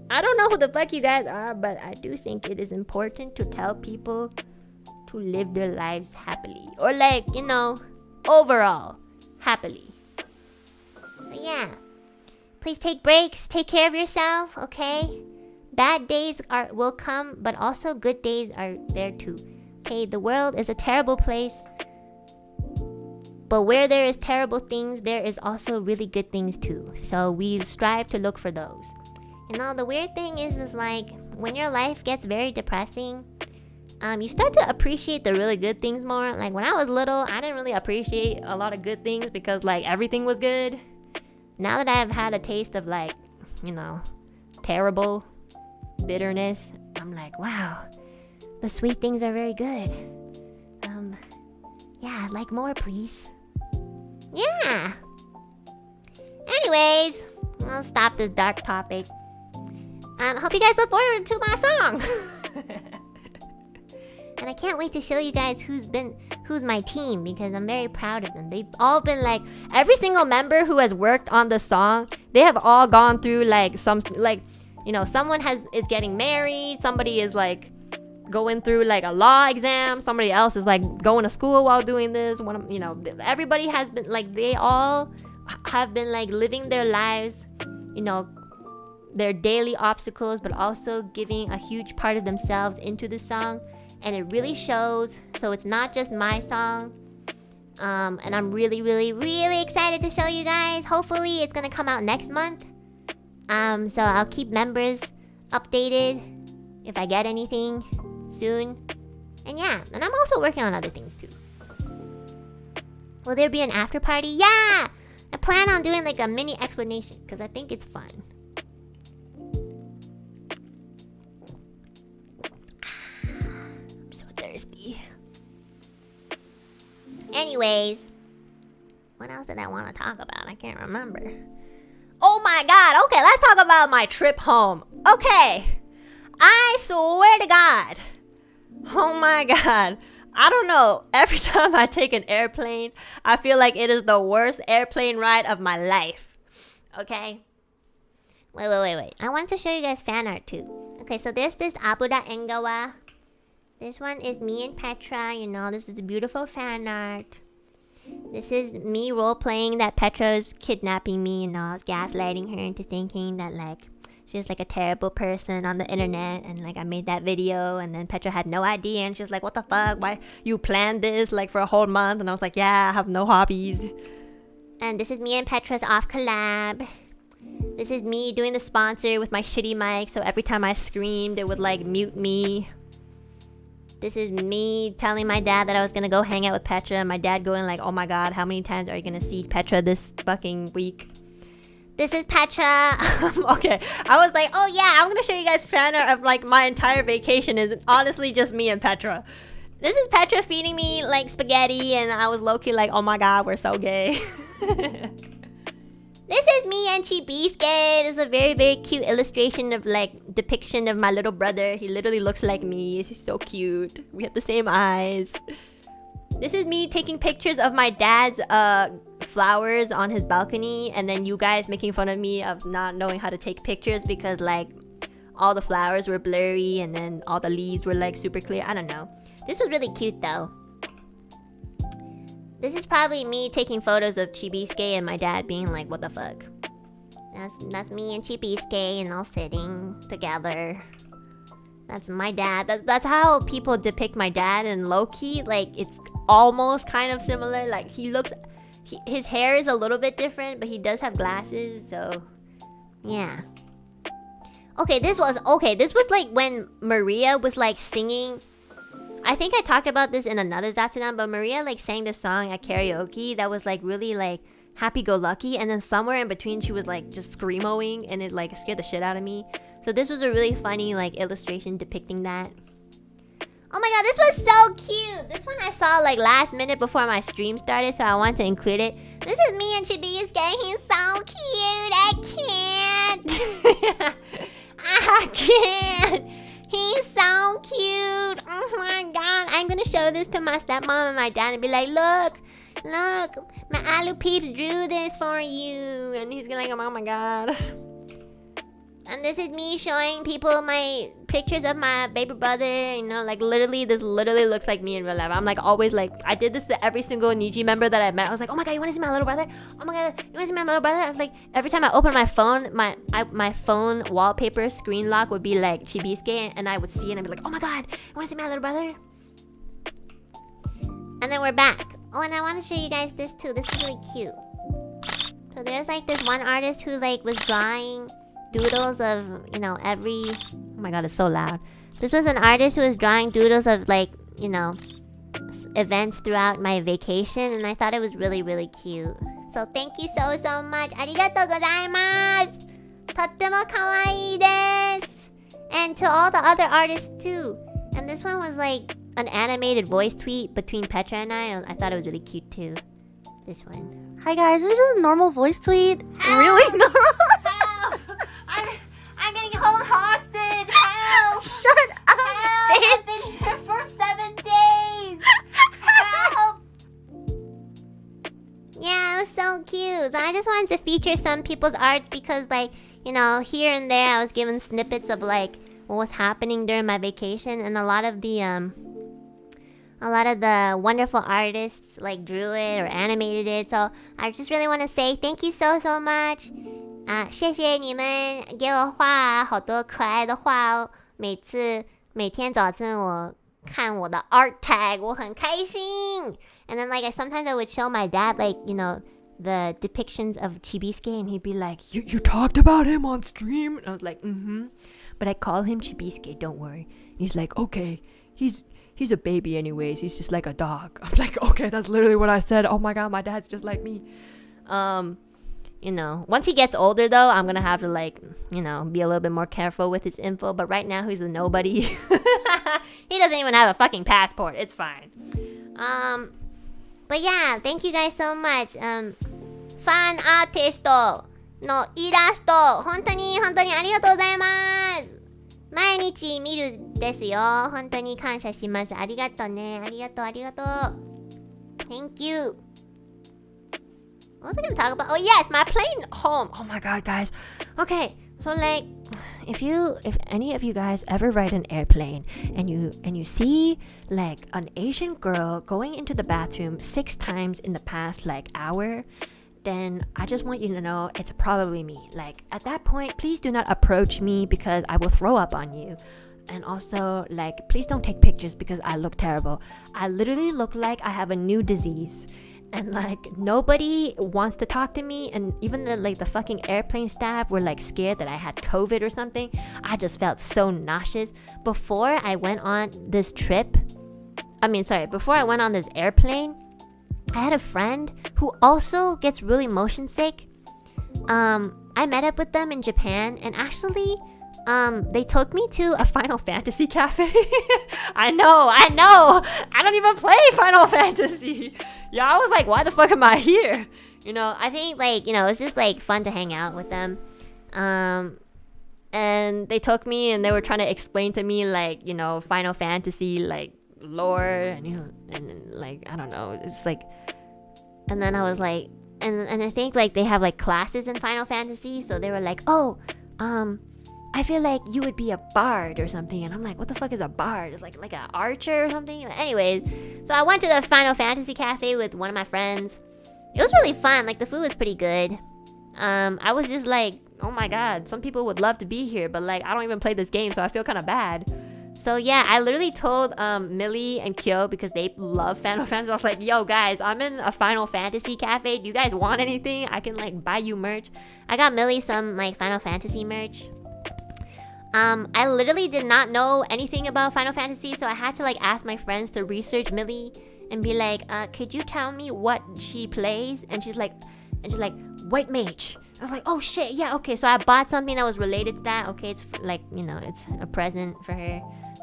I don't know who the fuck you guys are, but I do think it is important to tell people to live their lives happily. Or like, you know, overall, happily. But yeah. Please take breaks. Take care of yourself, okay? Bad days will come, but also good days are there too. Okay, the world is a terrible place. But where there is terrible things, there is also really good things too. So we strive to look for those. You know, the weird thing is like, when your life gets very depressing, you start to appreciate the really good things more. Like when I was little, I didn't really appreciate a lot of good things because like everything was good. Now that I've had a taste of like, you know, terrible bitterness, I'm like, wow, the sweet things are very good. Yeah, I'd like more, please. Yeah. Anyways, I'll stop this dark topic. Hope you guys look forward to my song. And I can't wait to show you guys who's my team, because I'm very proud of them. They've all been like, every single member who has worked on the song, they have all gone through like some, like, you know, someone is getting married, somebody is like going through like a law exam, somebody else is like going to school while doing this. You know, everybody has been like, they all have been like living their lives, you know, their daily obstacles, but also giving a huge part of themselves into the song. And it really shows. So it's not just my song. And I'm really, really, really excited to show you guys. Hopefully it's gonna come out next month. So I'll keep members updated if I get anything soon. And yeah, and I'm also working on other things too. Will there be an after party? Yeah! I plan on doing like a mini explanation because I think it's fun. Anyways, what else did I want to talk about? I can't remember. Oh my god, okay, let's talk about my trip home. Okay, I swear to god. Oh my god. I don't know, every time I take an airplane, I feel like it is the worst airplane ride of my life. Okay? Wait. I want to show you guys fan art too. Okay, so there's this Abuda Engawa. This one is me and Petra, you know, this is a beautiful fan art. This is me role-playing that Petra is kidnapping me, you know, I was gaslighting her into thinking that, like, she's like a terrible person on the internet, and like I made that video, and then Petra had no idea, and she's like, what the fuck, why you planned this, like, for a whole month? And I was like, yeah, I have no hobbies. And this is me and Petra's off collab. This is me doing the sponsor with my shitty mic, so every time I screamed, it would, like, mute me. This is me telling my dad that I was gonna go hang out with Petra, and my dad going like, oh my god, how many times are you gonna see Petra this fucking week? This is Petra. Okay, I was like, oh yeah, I'm gonna show you guys fan art of like my entire vacation is honestly just me and Petra. This is Petra feeding me like spaghetti, and I was low-key like, oh my god, we're so gay. This is me and Chibisuke. This is a very, very cute illustration of like depiction of my little brother. He literally looks like me. He's so cute. We have the same eyes. This is me taking pictures of my dad's flowers on his balcony, and then you guys making fun of me of not knowing how to take pictures because like all the flowers were blurry and then all the leaves were like super clear. I don't know. This was really cute though. This is probably me taking photos of Chibisuke and my dad being like, what the fuck? That's me and Chibisuke and all sitting together. That's my dad. That's how people depict my dad in low-key. Like, it's almost kind of similar. Like, his hair is a little bit different, but he does have glasses, so yeah. Okay, this was like when Maria was like singing. I think I talked about this in another Zatsudan, but Maria like sang this song at karaoke that was like really like happy-go-lucky, and then somewhere in between she was like just screamoing, and it like scared the shit out of me. So this was a really funny like illustration depicting that. Oh my god, this was so cute! This one I saw like last minute before my stream started, so I wanted to include it. This is me and Chibisuke. He's so cute! I can't! I can't! He's so cute. Oh my god. I'm gonna show this to my stepmom and my dad and be like, look, my Alu peeps drew this for you. And he's gonna like, oh my god. And this is me showing people my pictures of my baby brother. You know, like literally, this literally looks like me in real life. I'm like always like, I did this to every single NIJI member that I met. I was like, oh my god, you want to see my little brother? Oh my god, you want to see my little brother? I was like, every time I open my phone, my phone wallpaper screen lock would be like Chibisuke, and I would see it and I'd be like, oh my god, you want to see my little brother? And then we're back. Oh, and I want to show you guys this too. This is really cute. So there's like this one artist who like was drawing doodles of, you know, every... Oh my god, it's so loud. This was an artist who was drawing doodles of like, you know, events throughout my vacation, and I thought it was really, really cute. So thank you so much. Arigatou gozaimasu. Tottemo kawaii desu. And to all the other artists too. And this one was like an animated voice tweet between Petra and I thought it was really cute too. This one. Hi guys, this is just a normal voice tweet. Help! Really normal. Help! I'm getting held hostage. Help! Shut up, Help! I've been here for 7 days. Help! Yeah, it was so cute. So I just wanted to feature some people's arts because, like, you know, here and there I was given snippets of like what was happening during my vacation, and a lot of the wonderful artists like drew it or animated it. So I just really want to say thank you so much. 谢谢你们给我画好多可爱的画哦。每天早晨我看我的 art tag， 我很开心。And then like sometimes I would show my dad like, you know, the depictions of Chibisuke, and he'd be like, You talked about him on stream? And I was like, but I call him Chibisuke, don't worry. And he's like, okay, he's a baby anyways. He's just like a dog. I'm like, okay, that's literally what I said. Oh my god, my dad's just like me. You know, once he gets older though, I'm gonna have to like, you know, be a little bit more careful with his info. But right now he's a nobody. He doesn't even have a fucking passport. It's fine. But yeah, thank you guys so much. ファンアーティストのイラスト、本当にありがとうございます。毎日見るですよ。本当に感謝します。ありがとうね。ありがとう。Thank you. What was I gonna talk about? Oh yes, my plane home. oh my god, guys. Okay, so like, if any of you guys ever ride an airplane and you see like an Asian girl going into the bathroom 6 times in the past like hour, then I just want you to know it's probably me. Like at that point, please do not approach me because I will throw up on you. And also, like, please don't take pictures because I look terrible. I literally look like I have a new disease. And like nobody wants to talk to me, and even the fucking airplane staff were like scared that I had COVID or something. I just felt so nauseous. Before I went on this airplane, I had a friend who also gets really motion sick. I met up with them in Japan, and actually they took me to a Final Fantasy cafe. I know. I don't even play Final Fantasy. Yeah, I was like, why the fuck am I here? You know, I think like, you know, it's just like fun to hang out with them. And they took me and they were trying to explain to me like, you know, Final Fantasy like lore and, you know, and like, I don't know, it's like, and then I was like, and I think like they have like classes in Final Fantasy, so they were like, oh, I feel like you would be a bard or something. And I'm like, what the fuck is a bard? It's like an archer or something. Anyways, so I went to the Final Fantasy cafe with one of my friends. It was really fun. Like the food was pretty good. I was just like, oh my god, some people would love to be here, but like I don't even play this game, so I feel kind of bad. So yeah, I literally told Millie and Kyo, because they love Final Fantasy. I was like, yo guys, I'm in a Final Fantasy cafe. Do you guys want anything? I can like buy you merch. I got Millie some like Final Fantasy merch. I literally did not know anything about Final Fantasy, so I had to like ask my friends to research Millie and be like, could you tell me what she plays? And she's like, white mage. I was like, oh shit, yeah, okay. So I bought something that was related to that. Okay, it's like, you know, it's a present for her.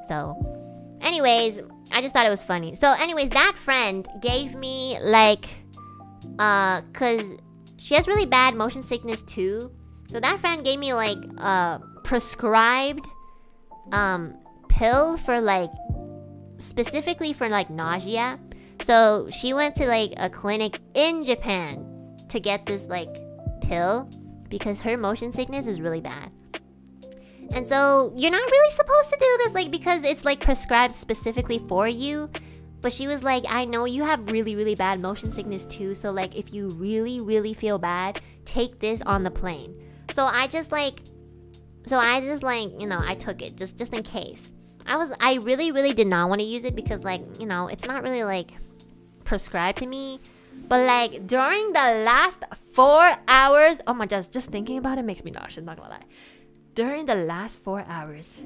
So anyways, I just thought it was funny. So anyways, that friend gave me like, cause she has really bad motion sickness too. So that friend gave me like prescribed pill for like specifically for like nausea. So she went to like a clinic in Japan to get this like pill because her motion sickness is really bad. And so you're not really supposed to do this, like, because it's like prescribed specifically for you. But she was like, I know you have really, really bad motion sickness too. So like, if you really, really feel bad, take this on the plane. So I just like, you know, I took it just in case. I really, really did not want to use it because, like, you know, it's not really like prescribed to me. But like during the last 4 hours, oh my gosh, just thinking about it makes me nauseous, not gonna lie. During the last 4 hours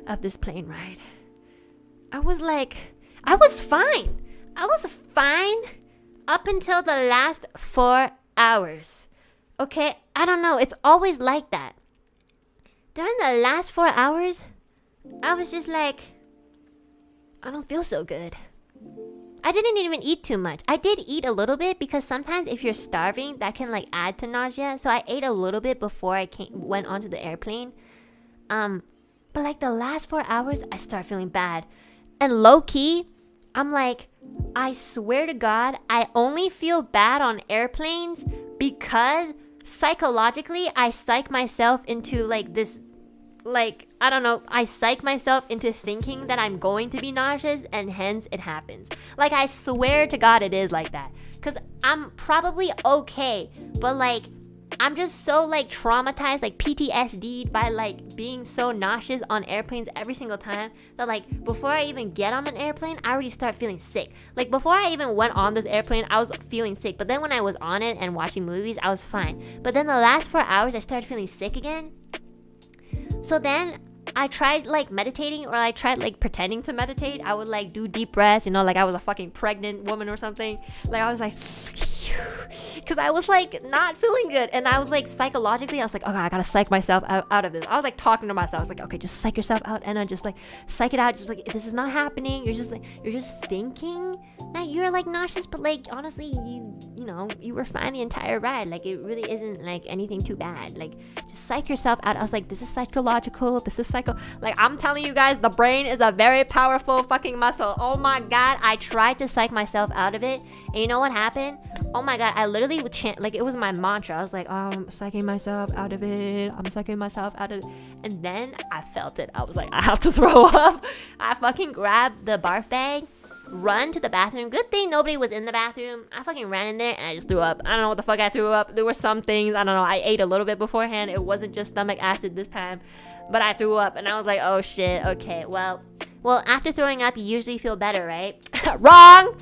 of this plane ride, I was fine. I was fine up until the last 4 hours. Okay? I don't know. It's always like that. During the last 4 hours, I was just like, I don't feel so good. I didn't even eat too much. I did eat a little bit because sometimes if you're starving, that can like add to nausea. So I ate a little bit before I went onto the airplane. But like the last 4 hours, I start feeling bad. And low key, I'm like, I swear to God, I only feel bad on airplanes because psychologically, I psych myself into like this, like, I don't know, I psych myself into thinking that I'm going to be nauseous and hence it happens. Like, I swear to God it is like that. Because I'm probably okay, but like, I'm just so like traumatized, like PTSD'd by like being so nauseous on airplanes every single time that like before I even get on an airplane, I already start feeling sick. Like before I even went on this airplane, I was feeling sick. But then when I was on it and watching movies, I was fine. But then the last 4 hours, I started feeling sick again. So then I tried like meditating, or I tried like pretending to meditate. I would like do deep breaths, you know, like I was a fucking pregnant woman or something. Like I was like, because I was like not feeling good, and I was like psychologically, I was like, okay, I gotta psych myself out of this. I was like talking to myself. I was like, okay, just psych yourself out, Enna. Just like psych it out. Just like, this is not happening. You're just thinking that you're like nauseous, but like honestly, you know, you were fine the entire ride. Like it really isn't like anything too bad. Like just psych yourself out. I was like, this is psychological. This is like, I'm telling you guys, the brain is a very powerful fucking muscle. Oh my God, I tried to psych myself out of it, and you know what happened? Oh my God, I literally would chant, like it was my mantra. I was like, I'm psyching myself out of it. I'm psyching myself out of it. And then I felt it. I was like, I have to throw up. I fucking grabbed the barf bag, run to the bathroom. Good thing nobody was in the bathroom. I fucking ran in there and I just threw up. I don't know what the fuck I threw up. There were some things, I don't know. I ate a little bit beforehand. It wasn't just stomach acid this time, but I threw up and I was like, oh shit, okay, well, after throwing up, you usually feel better, right? Wrong!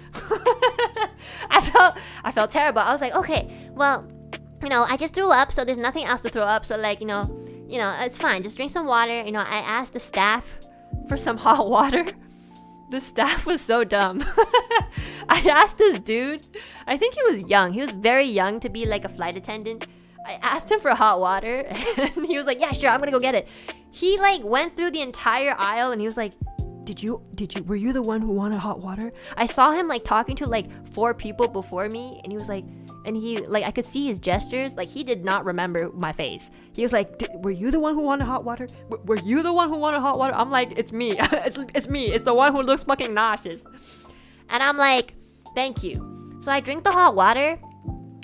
I felt terrible. I was like, okay, well, you know, I just threw up, so there's nothing else to throw up, so like, you know, it's fine. Just drink some water. You know, I asked the staff for some hot water. The staff was so dumb. I asked this dude, I think he was young. He was very young to be like a flight attendant. I asked him for hot water and he was like, yeah, sure, I'm gonna go get it. He like went through the entire aisle and he was like, were you the one who wanted hot water? I saw him like talking to like 4 people before me, and he was like, and he like, I could see his gestures, like he did not remember my face. He was like, were you the one who wanted hot water? Were you the one who wanted hot water? I'm like, it's me. it's me. It's the one who looks fucking nauseous. And I'm like, thank you. So I drink the hot water,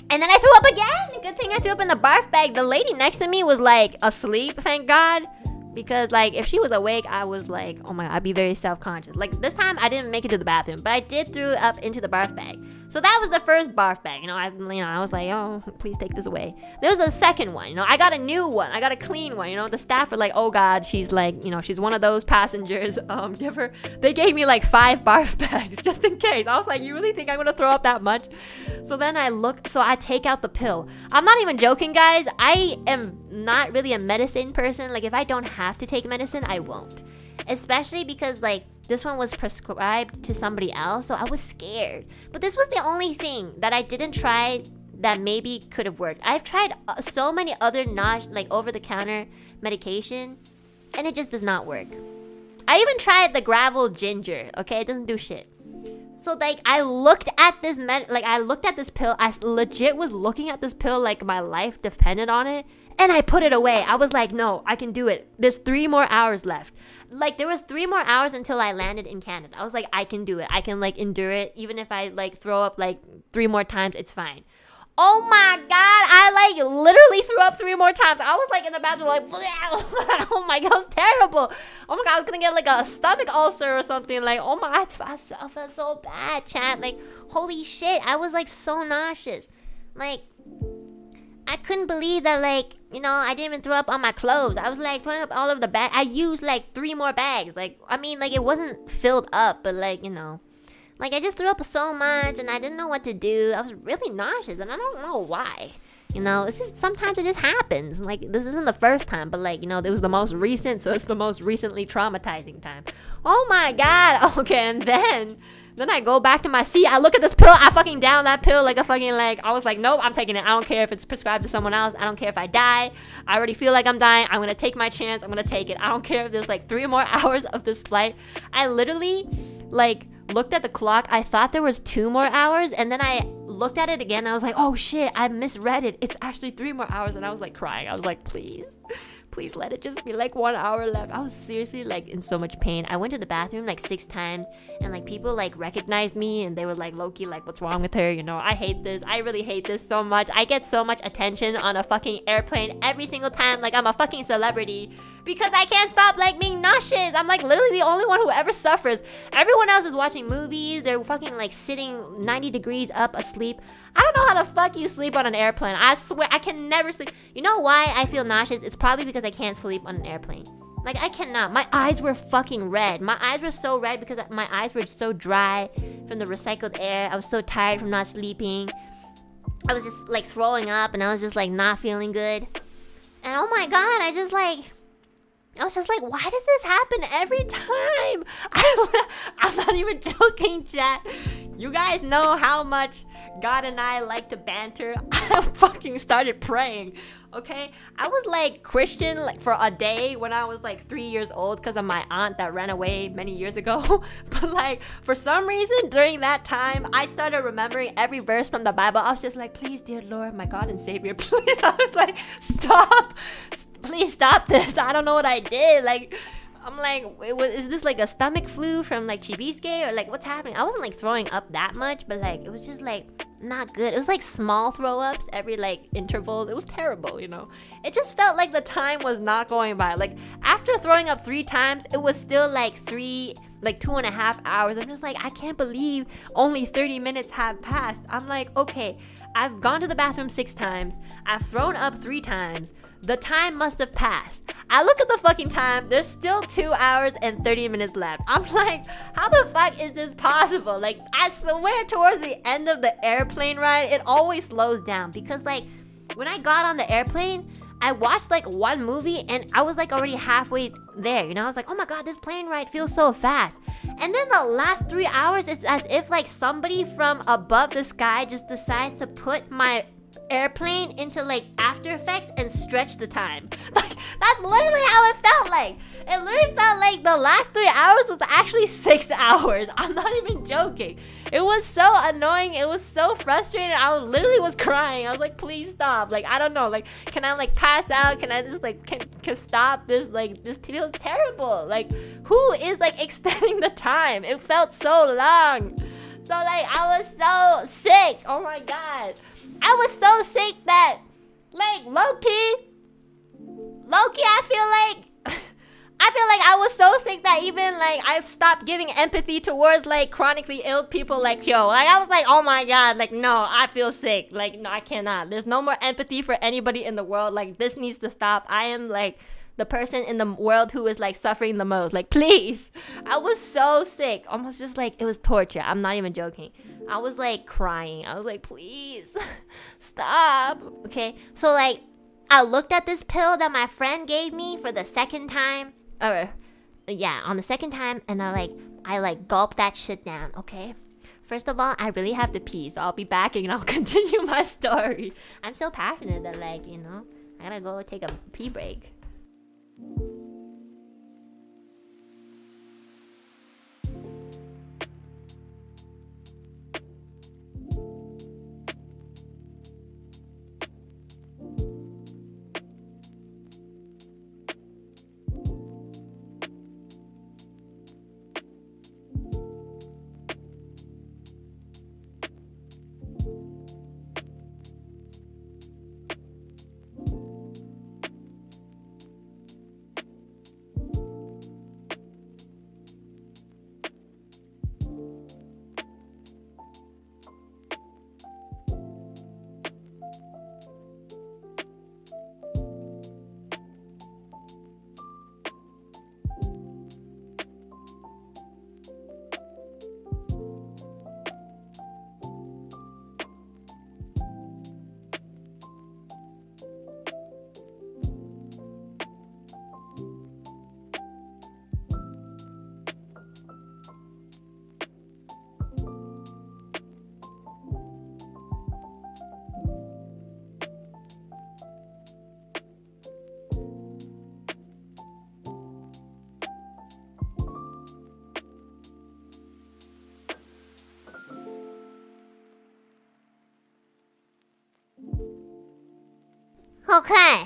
and then I threw up again. Good thing I threw up in the barf bag. The lady next to me was like asleep, thank God. Because like if she was awake, I was like, oh my God, I'd be very self-conscious. Like this time I didn't make it to the bathroom, but I did throw up into the barf bag. So that was the first barf bag. I was like, oh, please take this away. There was a second one. I got a new one. I got a clean one. The staff were like, oh God, she's like, she's one of those passengers. They gave me like 5 barf bags just in case. I was like, you really think I'm gonna throw up that much? So then I take out the pill. I'm not even joking, guys. I am not really a medicine person. Like if I don't have to take medicine, I won't. Especially because like this one was prescribed to somebody else, so I was scared. But this was the only thing that I didn't try that maybe could have worked. I've tried so many other like over-the-counter medication, and it just does not work. I even tried the gravel ginger. Okay, it doesn't do shit. So like I looked at this pill. I legit was looking at this pill like my life depended on it, and I put it away. I was like, no, I can do it. There's 3 more hours left. Like there was 3 more hours until I landed in Canada. I was like, I can do it. I can like endure it. Even if I like throw up like 3 more times, it's fine. Oh my god, I like literally threw up 3 more times. I was like in the bathroom like, oh my god, it was terrible. Oh my god, I was gonna get like a stomach ulcer or something. Like, oh my, I felt so bad, chat. Like, holy shit, I was like so nauseous. Like, I couldn't believe that, like, you know, I didn't even throw up on my clothes. I was like throwing up all over the bag. I used like 3 more bags. Like, I mean, like, it wasn't filled up, but like, you know, like, I just threw up so much and I didn't know what to do. I was really nauseous and I don't know why. You know, it's just, sometimes it just happens. Like, this isn't the first time, but like, you know, it was the most recent, so it's the most recently traumatizing time. Oh my god. Okay, and then I go back to my seat. I look at this pill. I fucking down that pill like a fucking, like, I was like, nope, I'm taking it. I don't care if it's prescribed to someone else. I don't care if I die. I already feel like I'm dying. I'm gonna take my chance. I'm gonna take it. I don't care if there's like 3 more hours of this flight. I literally, like, looked at the clock. I thought there was 2 more hours, and then I looked at it again. And I was like, oh shit, I misread it. It's actually 3 more hours, and I was like crying. I was like, please let it just be like 1 hour left. I was seriously like in so much pain. I went to the bathroom like 6 times, and like people like recognized me, and they were like, low-key, like, what's wrong with her? You know, I hate this. I really hate this so much. I get so much attention on a fucking airplane every single time, like I'm a fucking celebrity, because I can't stop like being nauseous. I'm like literally the only one who ever suffers. Everyone else is watching movies. They're fucking like sitting 90 degrees up asleep. I don't know how the fuck you sleep on an airplane. I swear, I can never sleep. You know why I feel nauseous? It's probably because I can't sleep on an airplane. Like, I cannot. My eyes were fucking red. My eyes were so red because my eyes were so dry from the recycled air. I was so tired from not sleeping. I was just like throwing up, and I was just like not feeling good. And oh my god, I was just like, why does this happen every time? I'm not even joking, chat. You guys know how much God and I like to banter. I fucking started praying, okay? I was like Christian like for a day when I was like 3 years old because of my aunt that ran away many years ago. But like, for some reason during that time, I started remembering every verse from the Bible. I was just like, please, dear Lord, my God and Savior, please. I was like, stop. Please stop this. I don't know what I did. Like, I'm like, is this like a stomach flu from like Chibisuke, or like what's happening? I wasn't like throwing up that much, but like it was just like not good. It was like small throw ups every like intervals. It was terrible, you know. It just felt like the time was not going by. Like, after throwing up 3 times, it was still like 2.5 hours. I'm just like, I can't believe only 30 minutes have passed. I'm like, okay, I've gone to the bathroom 6 times. I've thrown up 3 times. The time must have passed. I look at the fucking time. There's still 2 hours and 30 minutes left. I'm like, how the fuck is this possible? Like, I swear towards the end of the airplane ride, it always slows down. Because like, when I got on the airplane, I watched like 1 movie and I was like already halfway there. You know, I was like, oh my god, this plane ride feels so fast. And then the last 3 hours, it's as if like somebody from above the sky just decides to put my airplane into like After Effects and stretch the time. Like, that's literally how it felt like. It literally felt like the last 3 hours was actually 6 hours. I'm not even joking. It was so annoying. It was so frustrating. I literally was crying. I was like, please stop. Like, I don't know. Like, can I like pass out? Can I just like can stop this? Like, this feels terrible. Like, who is like extending the time? It felt so long. So like, I was so sick. Oh my god. I was so sick that, like, low-key, I feel like I was so sick that even, like, I've stopped giving empathy towards, like, chronically ill people like yo. Like, I was like, oh my god, like, no, I feel sick. Like, no, I cannot. There's no more empathy for anybody in the world. Like, this needs to stop. I am, like, the person in the world who is, like, suffering the most. Like, please. I was so sick. Almost just, like, it was torture. I'm not even joking. I was, like, crying. I was like, please. Stop. Okay, so, like, I looked at this pill that my friend gave me for the second time. On the second time, and I gulped that shit down, okay? First of all, I really have to pee, so I'll be back and I'll continue my story. I'm so passionate that, like, you know, I gotta go take a pee break. Okay.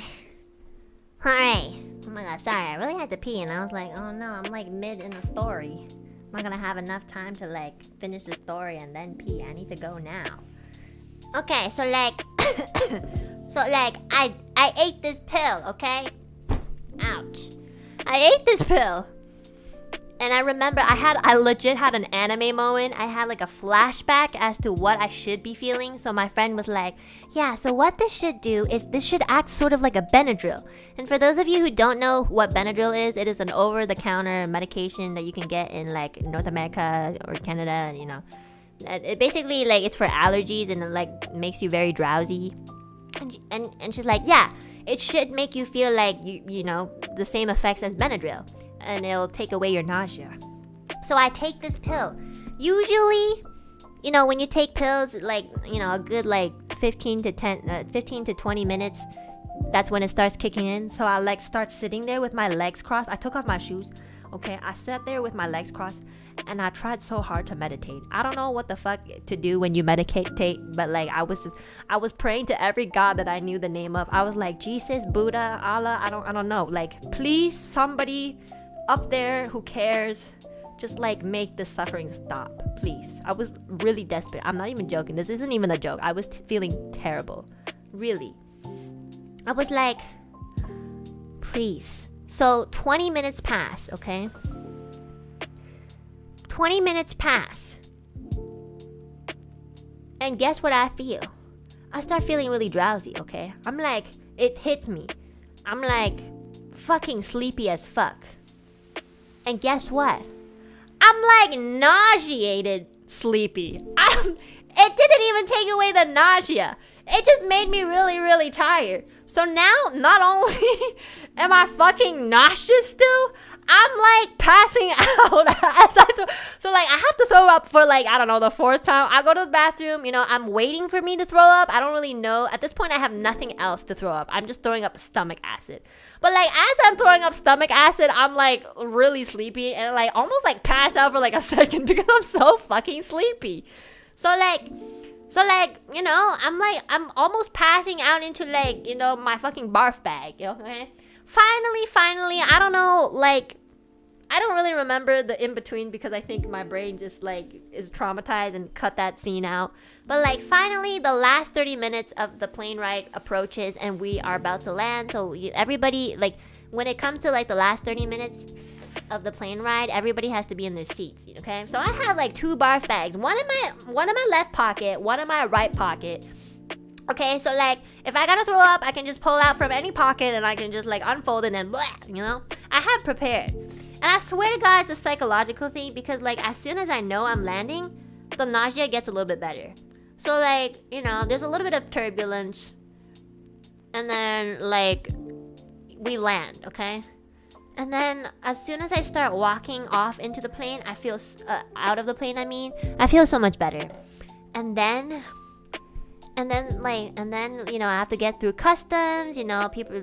Alright. Oh my god, sorry. I really had to pee and I was like, oh no, I'm like mid in a story. I'm not gonna have enough time to like finish the story and then pee. I need to go now. Okay, so like I ate this pill, okay? Ouch. I ate this pill. And I remember I legit had an anime moment. I had like a flashback as to what I should be feeling. So my friend was like, yeah, so what this should do is this should act sort of like a Benadryl. And for those of you who don't know what Benadryl is, it is an over-the-counter medication that you can get in like North America or Canada, you know. It basically like it's for allergies and it like makes you very drowsy. And she's like, yeah, it should make you feel like you know the same effects as Benadryl. And it'll take away your nausea. So I take this pill. Usually, you know, when you take pills, like, you know, a good like 15 to 20 minutes, that's when it starts kicking in. So I like start sitting there with my legs crossed. I took off my shoes. Okay, I sat there with my legs crossed and I tried so hard to meditate. I don't know what the fuck to do when you meditate, but like I was praying to every god that I knew the name of. I was like, Jesus, Buddha, Allah, I don't know. Like, please, somebody up there who cares, just like make the suffering stop, please. I was really desperate. I'm not even joking. This isn't even a joke. I was feeling terrible. Really. I was like, please. So 20 minutes pass, okay? 20 minutes pass. And guess what I feel? I start feeling really drowsy, okay? I'm like, it hits me. I'm like fucking sleepy as fuck. And guess what? I'm like nauseated sleepy. It didn't even take away the nausea. It just made me really, really tired. So now, not only am I fucking nauseous still, I'm like passing out. So like I have to throw up for like, I don't know, the 4th time. I go to the bathroom, you know, I'm waiting for me to throw up. I don't really know. At this point, I have nothing else to throw up. I'm just throwing up stomach acid. But like as I'm throwing up stomach acid, I'm like really sleepy and like almost like pass out for like a second because I'm so fucking sleepy. So like, you know, I'm almost passing out into like, you know, my fucking barf bag, you know, okay? Finally, I don't know, like, I don't really remember the in-between because I think my brain just like is traumatized and cut that scene out. But like finally the last 30 minutes of the plane ride approaches and we are about to land. So everybody, like when it comes to like the last 30 minutes of the plane ride, everybody has to be in their seats, okay? So I have like 2 barf bags, one in my left pocket, one in my right pocket. Okay, so like if I gotta throw up, I can just pull out from any pocket and I can just like unfold it and blah, you know? I have prepared. And I swear to God, it's a psychological thing because like as soon as I know I'm landing, the nausea gets a little bit better. So like, you know, there's a little bit of turbulence and then like we land, okay? And then as soon as I start walking off into the plane, I feel out of the plane, I feel so much better. And then you know, I have to get through customs, you know, people,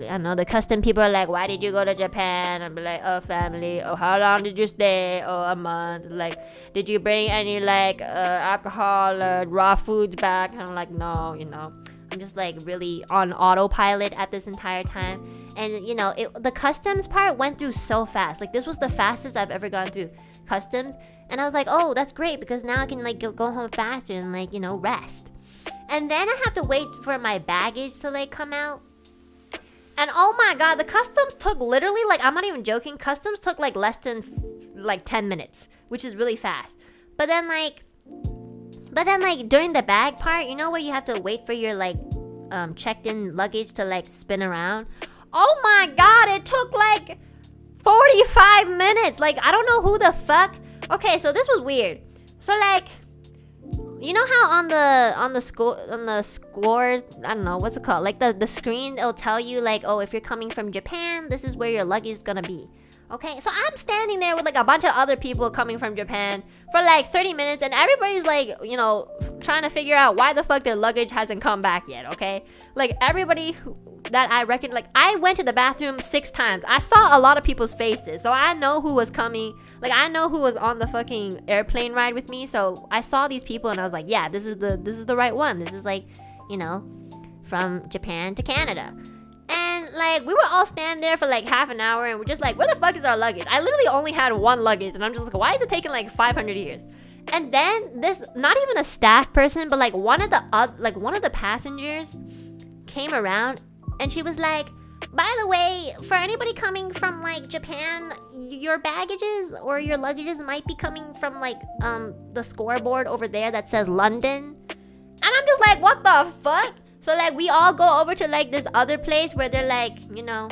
I know the custom people are like, why did you go to Japan? I'm like, oh, family. Oh, how long did you stay? Oh, a month. Like, did you bring any like alcohol or raw foods back? And I'm like, no, you know, I'm just like really on autopilot at this entire time. And you know, the customs part went through so fast. Like this was the fastest I've ever gone through customs. And I was like, oh, that's great because now I can like go home faster and like, you know, rest. And then I have to wait for my baggage to like come out. And oh my God, the customs took literally, like, I'm not even joking, customs took like less than like 10 minutes, which is really fast. But then like during the bag part, you know where you have to wait for your like checked in luggage to like spin around? Oh my God, it took like 45 minutes. Like, I don't know who the fuck. Okay, so this was weird. So like, you know how on the score, I don't know what's it called, like the screen, it'll tell you like, oh, if you're coming from Japan, this is where your luggage is gonna be. Okay, so I'm standing there with like a bunch of other people coming from Japan for like 30 minutes and everybody's like, you know, trying to figure out why the fuck their luggage hasn't come back yet, okay? Like everybody that I reckon, like I went to the bathroom 6 times. I saw a lot of people's faces, so I know who was coming. Like I know who was on the fucking airplane ride with me. So I saw these people and I was like, yeah, this is the right one. This is like, you know, from Japan to Canada. And like we were all standing there for like half an hour and we're just like, where the fuck is our luggage? I literally only had one luggage and I'm just like, why is it taking like 500 years? And then this, not even a staff person, but like one of the passengers came around and she was like, by the way, for anybody coming from like Japan, your baggages or your luggages might be coming from like the scoreboard over there that says London. And I'm just like, what the fuck? So like we all go over to like this other place where they're like, you know,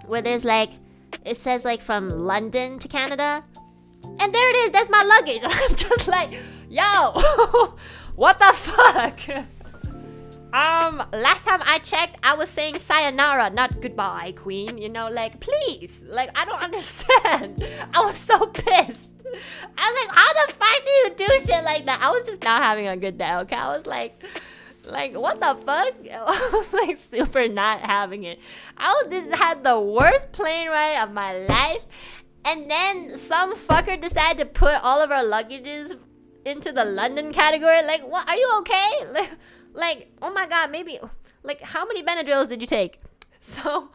where there's like, it says like from London to Canada. And there it is, that's my luggage. I'm just like, yo, what the fuck? Last time I checked, I was saying sayonara, not goodbye, queen. You know, like, please. Like, I don't understand. I was so pissed. I was like, how the fuck do you do shit like that? I was just not having a good day, okay? I was like, what the fuck? I was like super not having it. I just had the worst plane ride of my life. And then some fucker decided to put all of our luggages into the London category. Like, what? Are you okay? Like, oh my god, maybe, like, how many Benadryls did you take? So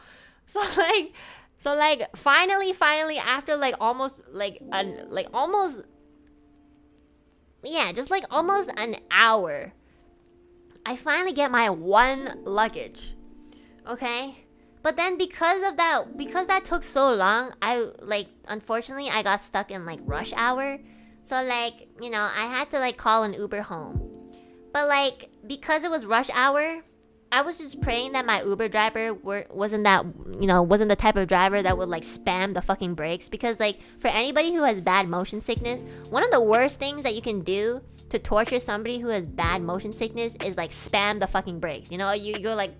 finally, after like almost an hour, I finally get my one luggage, okay? But then because that took so long, unfortunately, I got stuck in like rush hour. So like, you know, I had to like call an Uber home. But like, because it was rush hour, I was just praying that my Uber driver wasn't the type of driver that would like spam the fucking brakes. Because like, for anybody who has bad motion sickness, one of the worst things that you can do to torture somebody who has bad motion sickness is like spam the fucking brakes. You know, you go like,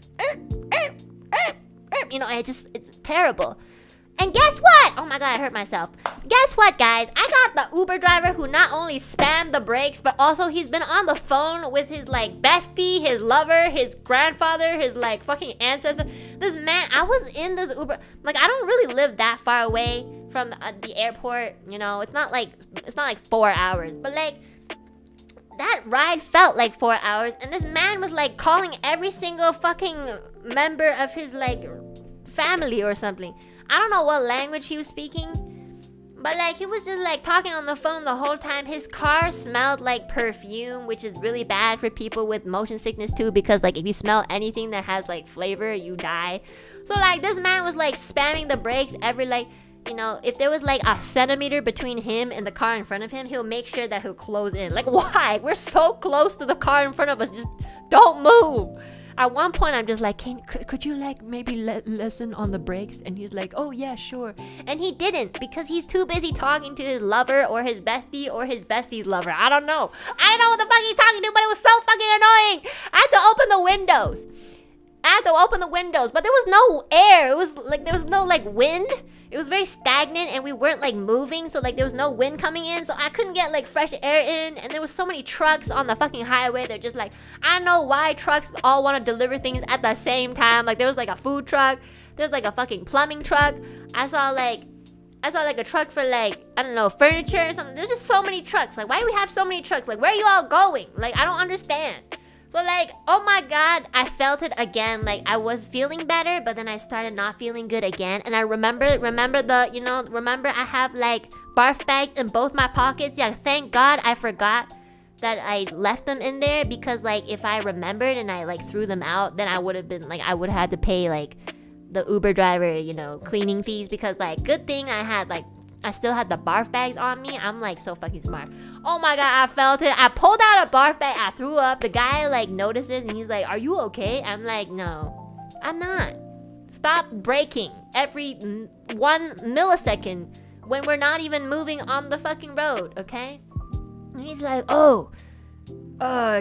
you know, it's terrible. And guess what? Oh my god, I hurt myself. Guess what, guys? I got the Uber driver who not only spammed the brakes, but also he's been on the phone with his like bestie, his lover, his grandfather, his like fucking ancestor. This man, I was in this Uber. Like, I don't really live that far away from the airport. You know, it's not like 4 hours, but like that ride felt like 4 hours. And this man was like calling every single fucking member of his like family or something. I don't know what language he was speaking, but like he was just like talking on the phone the whole time. His car smelled like perfume, which is really bad for people with motion sickness too, because like if you smell anything that has like flavor, you die. So like this man was like spamming the brakes every like, you know, if there was like a centimeter between him and the car in front of him, he'll make sure that he'll close in. Like, why? We're so close to the car in front of us. Just don't move. At one point, I'm just like, could you like maybe listen on the brakes? And he's like, oh yeah, sure. And he didn't, because he's too busy talking to his lover or his bestie or his bestie's lover. I don't know what the fuck he's talking to, but it was so fucking annoying. I had to open the windows, but there was no air. It was like, there was no like wind. It was very stagnant and we weren't like moving, so like there was no wind coming in, so I couldn't get like fresh air in. And there was so many trucks on the fucking highway. They're just like, I don't know why trucks all want to deliver things at the same time. Like there was like a food truck, there's like a fucking plumbing truck. I saw like a truck for like, I don't know, furniture or something. There's just so many trucks. Like, why do we have so many trucks? Like, where are you all going? Like, I don't understand. So like, oh my god, I felt it again. Like, I was feeling better, but then I started not feeling good again. And I remember I have like barf bags in both my pockets. Yeah, thank god I forgot that I left them in there, because like if I remembered and I like threw them out, then I would have had to pay like the Uber driver, you know, cleaning fees. Because like, good thing I still had the barf bags on me. I'm like so fucking smart. Oh my god, I felt it. I pulled out a barf bag. I threw up. The guy like notices and he's like, are you okay? I'm like, no, I'm not. Stop braking every 1 millisecond when we're not even moving on the fucking road, okay? And he's like, oh,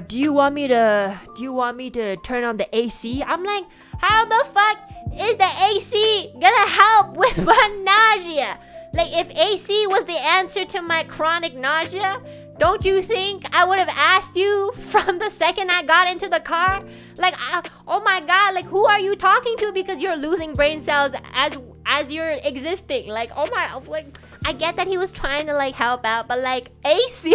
do you want me to turn on the AC? I'm like, how the fuck is the AC gonna help with my nausea? Like, if AC was the answer to my chronic nausea, don't you think I would have asked you from the second I got into the car? Like, oh my god, like, who are you talking to? Because you're losing brain cells as you're existing. Like, oh my, like, I get that he was trying to like help out, but like AC,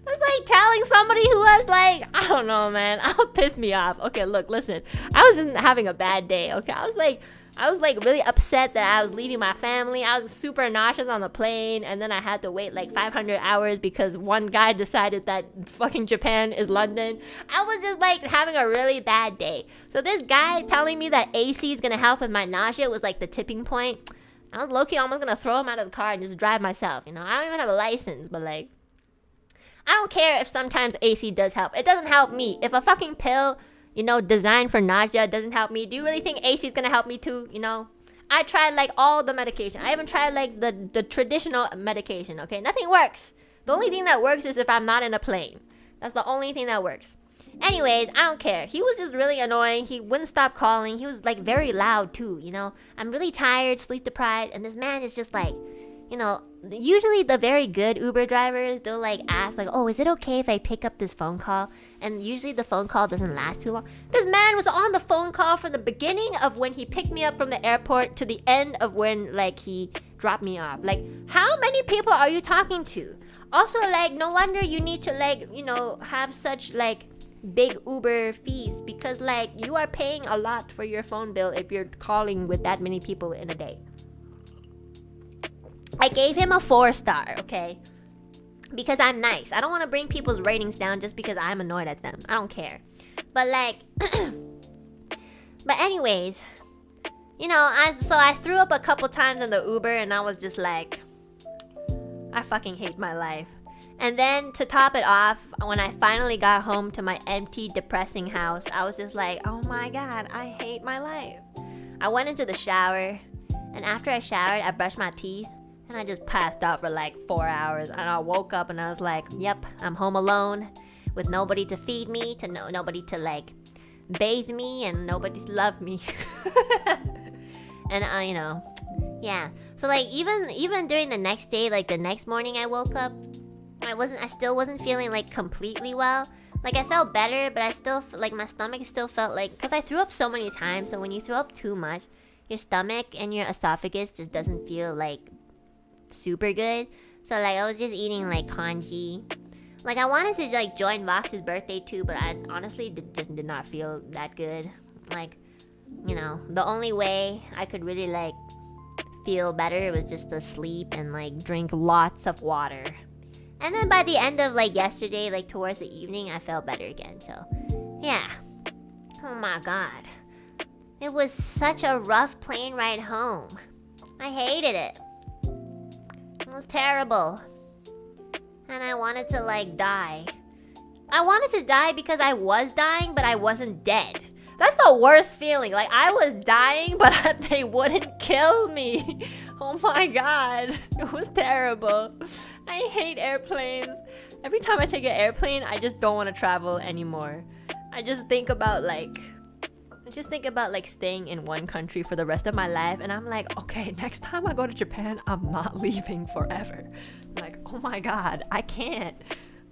That's like telling somebody who has like, I don't know, man. I'll piss me off. Okay, look, listen. I was just having a bad day. Okay, I was like really upset that I was leaving my family. I was super nauseous on the plane, and then I had to wait like 500 hours because one guy decided that fucking Japan is London. I was just like having a really bad day. So this guy telling me that AC is gonna help with my nausea was like the tipping point. I was low-key almost gonna throw him out of the car and just drive myself. You know, I don't even have a license, but like, I don't care if sometimes AC does help. It doesn't help me. If a fucking pill, you know, designed for nausea doesn't help me, do you really think AC is gonna help me too? You know, I tried like all the medication. I even tried like the traditional medication. Okay, nothing works. The only thing that works is if I'm not in a plane. That's the only thing that works. Anyways, I don't care. He was just really annoying. He wouldn't stop calling. He was like very loud too. You know, I'm really tired, sleep deprived, and this man is just like, you know, usually the very good Uber drivers, they'll like ask like, oh, is it okay if I pick up this phone call? And usually the phone call doesn't last too long. This man was on the phone call from the beginning of when he picked me up from the airport to the end of when like he dropped me off. Like, how many people are you talking to? Also, like, no wonder you need to like, you know, have such like big Uber fees, because like you are paying a lot for your phone bill if you're calling with that many people in a day. I gave him a 4-star, okay? Because I'm nice. I don't want to bring people's ratings down just because I'm annoyed at them. I don't care. But like, but anyways, you know, I threw up a couple times in the Uber and I was just like, I fucking hate my life. And then to top it off, when I finally got home to my empty, depressing house, I was just like, oh my god, I hate my life. I went into the shower, and after I showered, I brushed my teeth. And I just passed out for like 4 hours. And I woke up and I was like, yep, I'm home alone with nobody to feed me, nobody to like bathe me, and nobody to love me. And you know, yeah. So like even during the next day, like the next morning I woke up, I still wasn't feeling like completely well. Like I felt better, but I still like my stomach still felt like, because I threw up so many times. So when you throw up too much, your stomach and your esophagus just doesn't feel like super good. So like I was just eating like congee. Like I wanted to like join Vox's birthday too, but I honestly just did not feel that good. Like, you know, the only way I could really like feel better was just to sleep and like drink lots of water. And then by the end of like yesterday, like towards the evening, I felt better again. So yeah. Oh my god, it was such a rough plane ride home. I hated it. It was terrible. And I wanted to like die. I wanted to die because I was dying, but I wasn't dead. That's the worst feeling. Like I was dying, but they wouldn't kill me. Oh my god. It was terrible. I hate airplanes. Every time I take an airplane, I just don't want to travel anymore. I just think about like staying in one country for the rest of my life, and I'm like, okay, next time I go to Japan, I'm not leaving forever. Like, oh my god, I can't.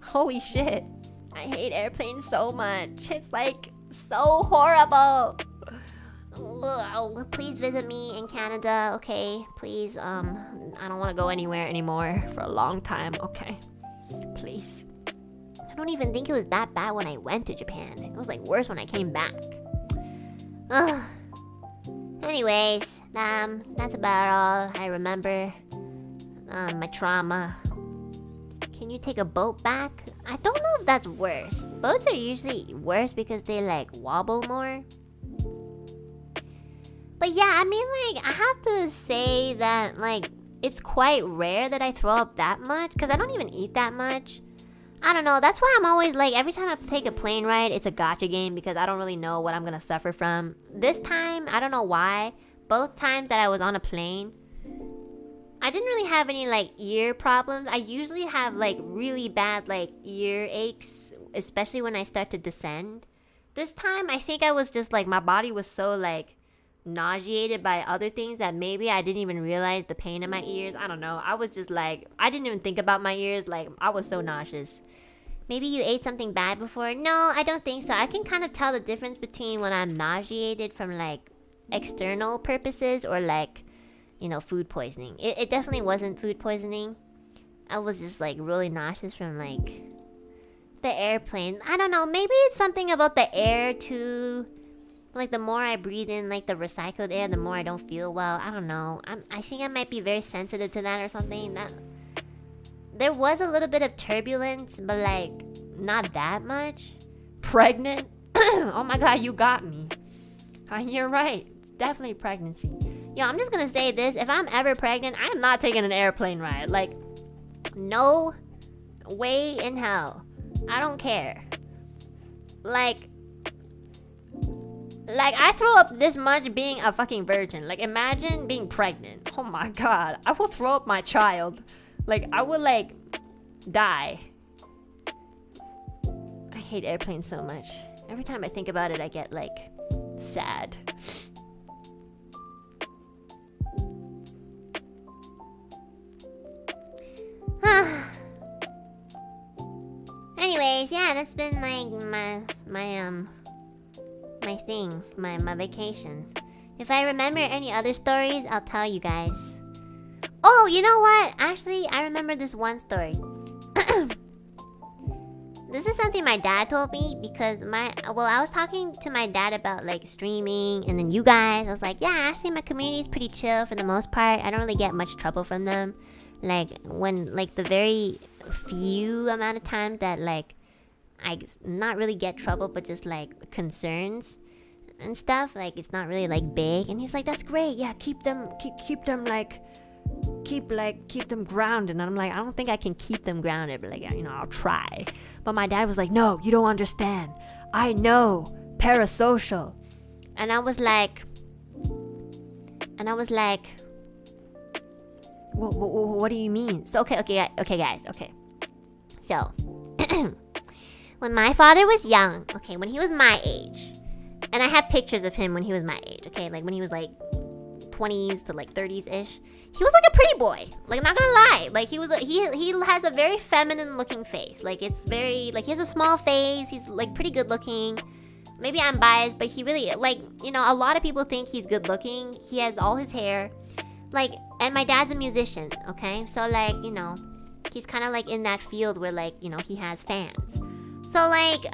Holy shit. I hate airplanes so much. It's like so horrible. Ugh, please visit me in Canada, okay? Please, I don't want to go anywhere anymore for a long time, okay? Please. I don't even think it was that bad when I went to Japan. It was like worse when I came back. Ugh. Anyways, that's about all I remember. My trauma. Can you take a boat back? I don't know if that's worse. Boats are usually worse because they like wobble more. But yeah, I mean, like, I have to say that like it's quite rare that I throw up that much, because I don't even eat that much. I don't know, that's why I'm always like, every time I take a plane ride, it's a gotcha game, because I don't really know what I'm gonna suffer from. This time, I don't know why, both times that I was on a plane, I didn't really have any like ear problems. I usually have like really bad like ear aches, especially when I start to descend. This time, I think I was just like, my body was so like nauseated by other things that maybe I didn't even realize the pain in my ears. I don't know. I was just like, I didn't even think about my ears. Like, I was so nauseous. Maybe you ate something bad before? No, I don't think so. I can kind of tell the difference between when I'm nauseated from like external purposes or like, you know, food poisoning. It definitely wasn't food poisoning. I was just like really nauseous from like, The airplane. I don't know. Maybe it's something about the air too. Like the more I breathe in like the recycled air, the more I don't feel well. I don't know. I think I might be very sensitive to that or something. That there was a little bit of turbulence, but like not that much. Pregnant? Oh my god, you got me. You're right. It's definitely pregnancy. Yo, I'm just gonna say this. If I'm ever pregnant, I'm not taking an airplane ride. Like, no way in hell. I don't care. Like I throw up this much being a fucking virgin. Like, imagine being pregnant. Oh my god. I will throw up my child. Like, I will, like, die. I hate airplanes so much. Every time I think about it, I get, like, sad. Anyways, yeah, that's been, like, my thing, my vacation. If I remember any other stories, I'll tell you guys. Oh, you know what? Actually, I remember this one story. This is something my dad told me because I was talking to my dad about like streaming, and then you guys, I was like, yeah, actually my community is pretty chill for the most part. I don't really get much trouble from them. Like when like the very few amount of times that like I not really get trouble, but just like concerns and stuff, like it's not really like big. And he's like, that's great, yeah, keep them like keep them grounded. And I'm like, I don't think I can keep them grounded, but like, you know, I'll try. But my dad was like, no, you don't understand, I know, parasocial. And I was like what do you mean? So okay guys. So when my father was young, okay, when he was my age, and I have pictures of him when he was my age, okay, like when he was like 20s to like 30s-ish, he was like a pretty boy. Like, not gonna lie, like he has a very feminine looking face. Like, it's very, like, he has a small face, he's like pretty good looking. Maybe I'm biased, but he really, like, you know, a lot of people think he's good looking. He has all his hair, like, and my dad's a musician, okay, so like, you know, he's kind of like in that field where like, you know, he has fans. So like,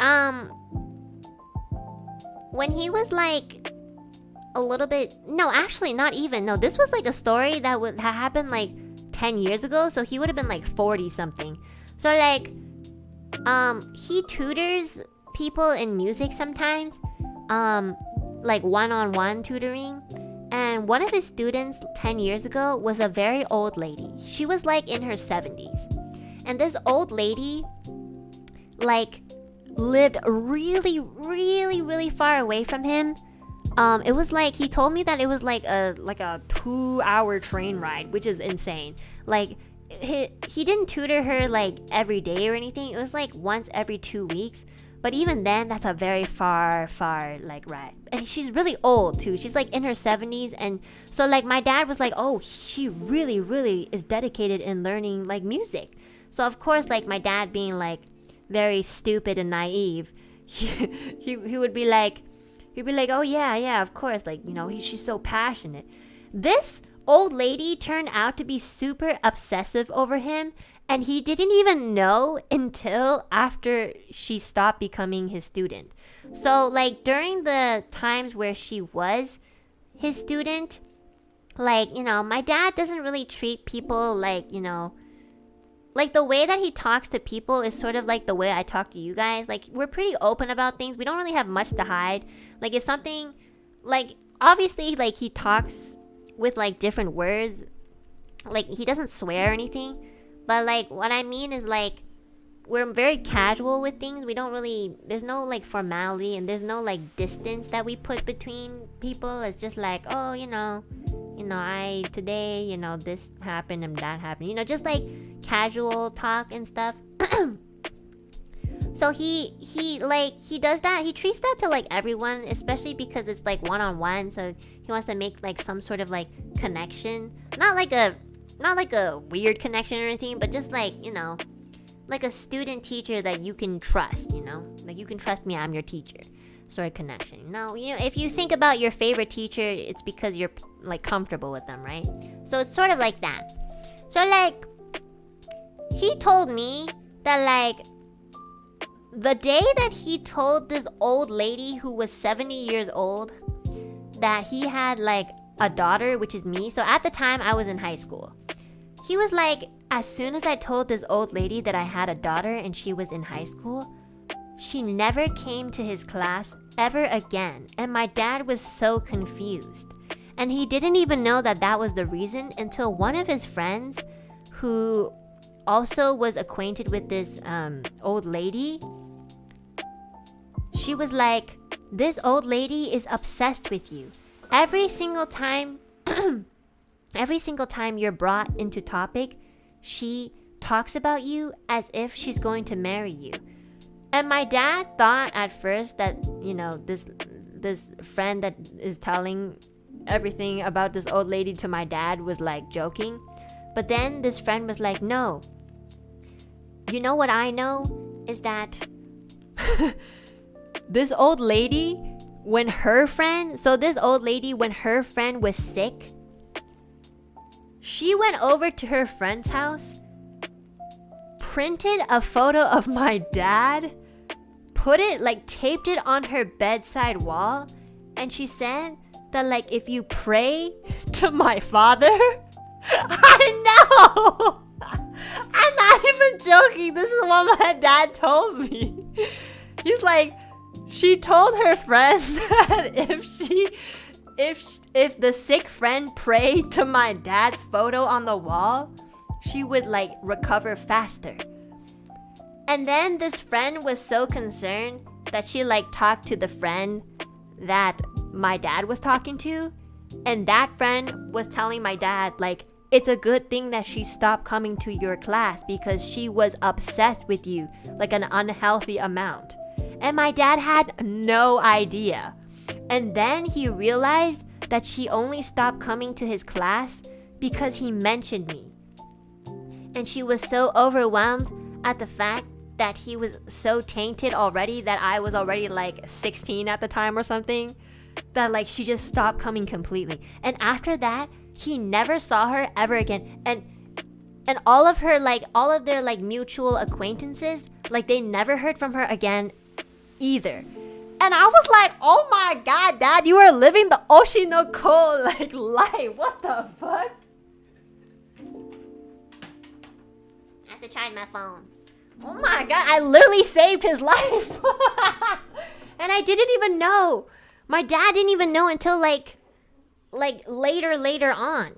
when he was like a little bit, no, actually not even, no, this was like a story that would have happened like 10 years ago, so he would have been like 40 something. So like, he tutors people in music sometimes, like one-on-one tutoring. And one of his students 10 years ago was a very old lady. She was like in her 70s. And this old lady, like, lived really, really, really far away from him. It was like, he told me that it was like a 2-hour train ride, which is insane. Like, he didn't tutor her like every day or anything. It was like once every 2 weeks. But even then, that's a very far like ride. And she's really old too. She's like in her 70s. And so like my dad was like, oh, she really, really is dedicated in learning like music. So of course, like my dad being like very stupid and naive, he would be like, oh yeah, of course, like, you know, she's so passionate. This old lady turned out to be super obsessive over him, and he didn't even know until after she stopped becoming his student. So like during the times where she was his student, like, you know, my dad doesn't really treat people like, you know, like the way that he talks to people is sort of like the way I talk to you guys. Like, we're pretty open about things. We don't really have much to hide. Like, if something, like, obviously, like, he talks with like different words. Like, he doesn't swear or anything. But like, what I mean is like, we're very casual with things. We don't really, there's no like formality, and there's no like distance that we put between people. It's just like, oh, you know, today, you know, this happened and that happened, you know, just like casual talk and stuff. So he does that. He treats that to like everyone, especially because it's like one-on-one. So he wants to make like some sort of like connection, not like a weird connection or anything, but just like, you know, like a student teacher that you can trust, you know, like you can trust me, I'm your teacher, sort of connection. You know, if you think about your favorite teacher, it's because you're like comfortable with them, right? So it's sort of like that. So like, he told me that like the day that he told this old lady who was 70 years old that he had like a daughter, which is me. So at the time I was in high school. He was like, as soon as I told this old lady that I had a daughter and she was in high school, she never came to his class ever again. And my dad was so confused. And he didn't even know that that was the reason until one of his friends, who also was acquainted with this old lady, she was like, this old lady is obsessed with you. Every single time you're brought into topic, she talks about you as if she's going to marry you. And my dad thought at first that, you know, this friend that is telling everything about this old lady to my dad was like joking. But then this friend was like, no. You know what I know is that this old lady, when her friend was sick, she went over to her friend's house, printed a photo of my dad, put it, like taped it on her bedside wall, and she said that like if you pray to my father, I know! I'm not even joking, this is what my dad told me. He's like, she told her friend that if the sick friend prayed to my dad's photo on the wall, she would like recover faster. And then this friend was so concerned that she like talked to the friend that my dad was talking to, and that friend was telling my dad like, it's a good thing that she stopped coming to your class because she was obsessed with you, like an unhealthy amount. And my dad had no idea. And then he realized that she only stopped coming to his class because he mentioned me. And she was so overwhelmed at the fact that he was so tainted already, that I was already like 16 at the time or something, that like she just stopped coming completely. And after that, he never saw her ever again. And all of their like mutual acquaintances, like they never heard from her again either. And I was like, oh my god, Dad, you are living the Oshinoko like life. What the fuck? I have to charge my phone. Oh my god, I literally saved his life. And I didn't even know. My dad didn't even know until like later on.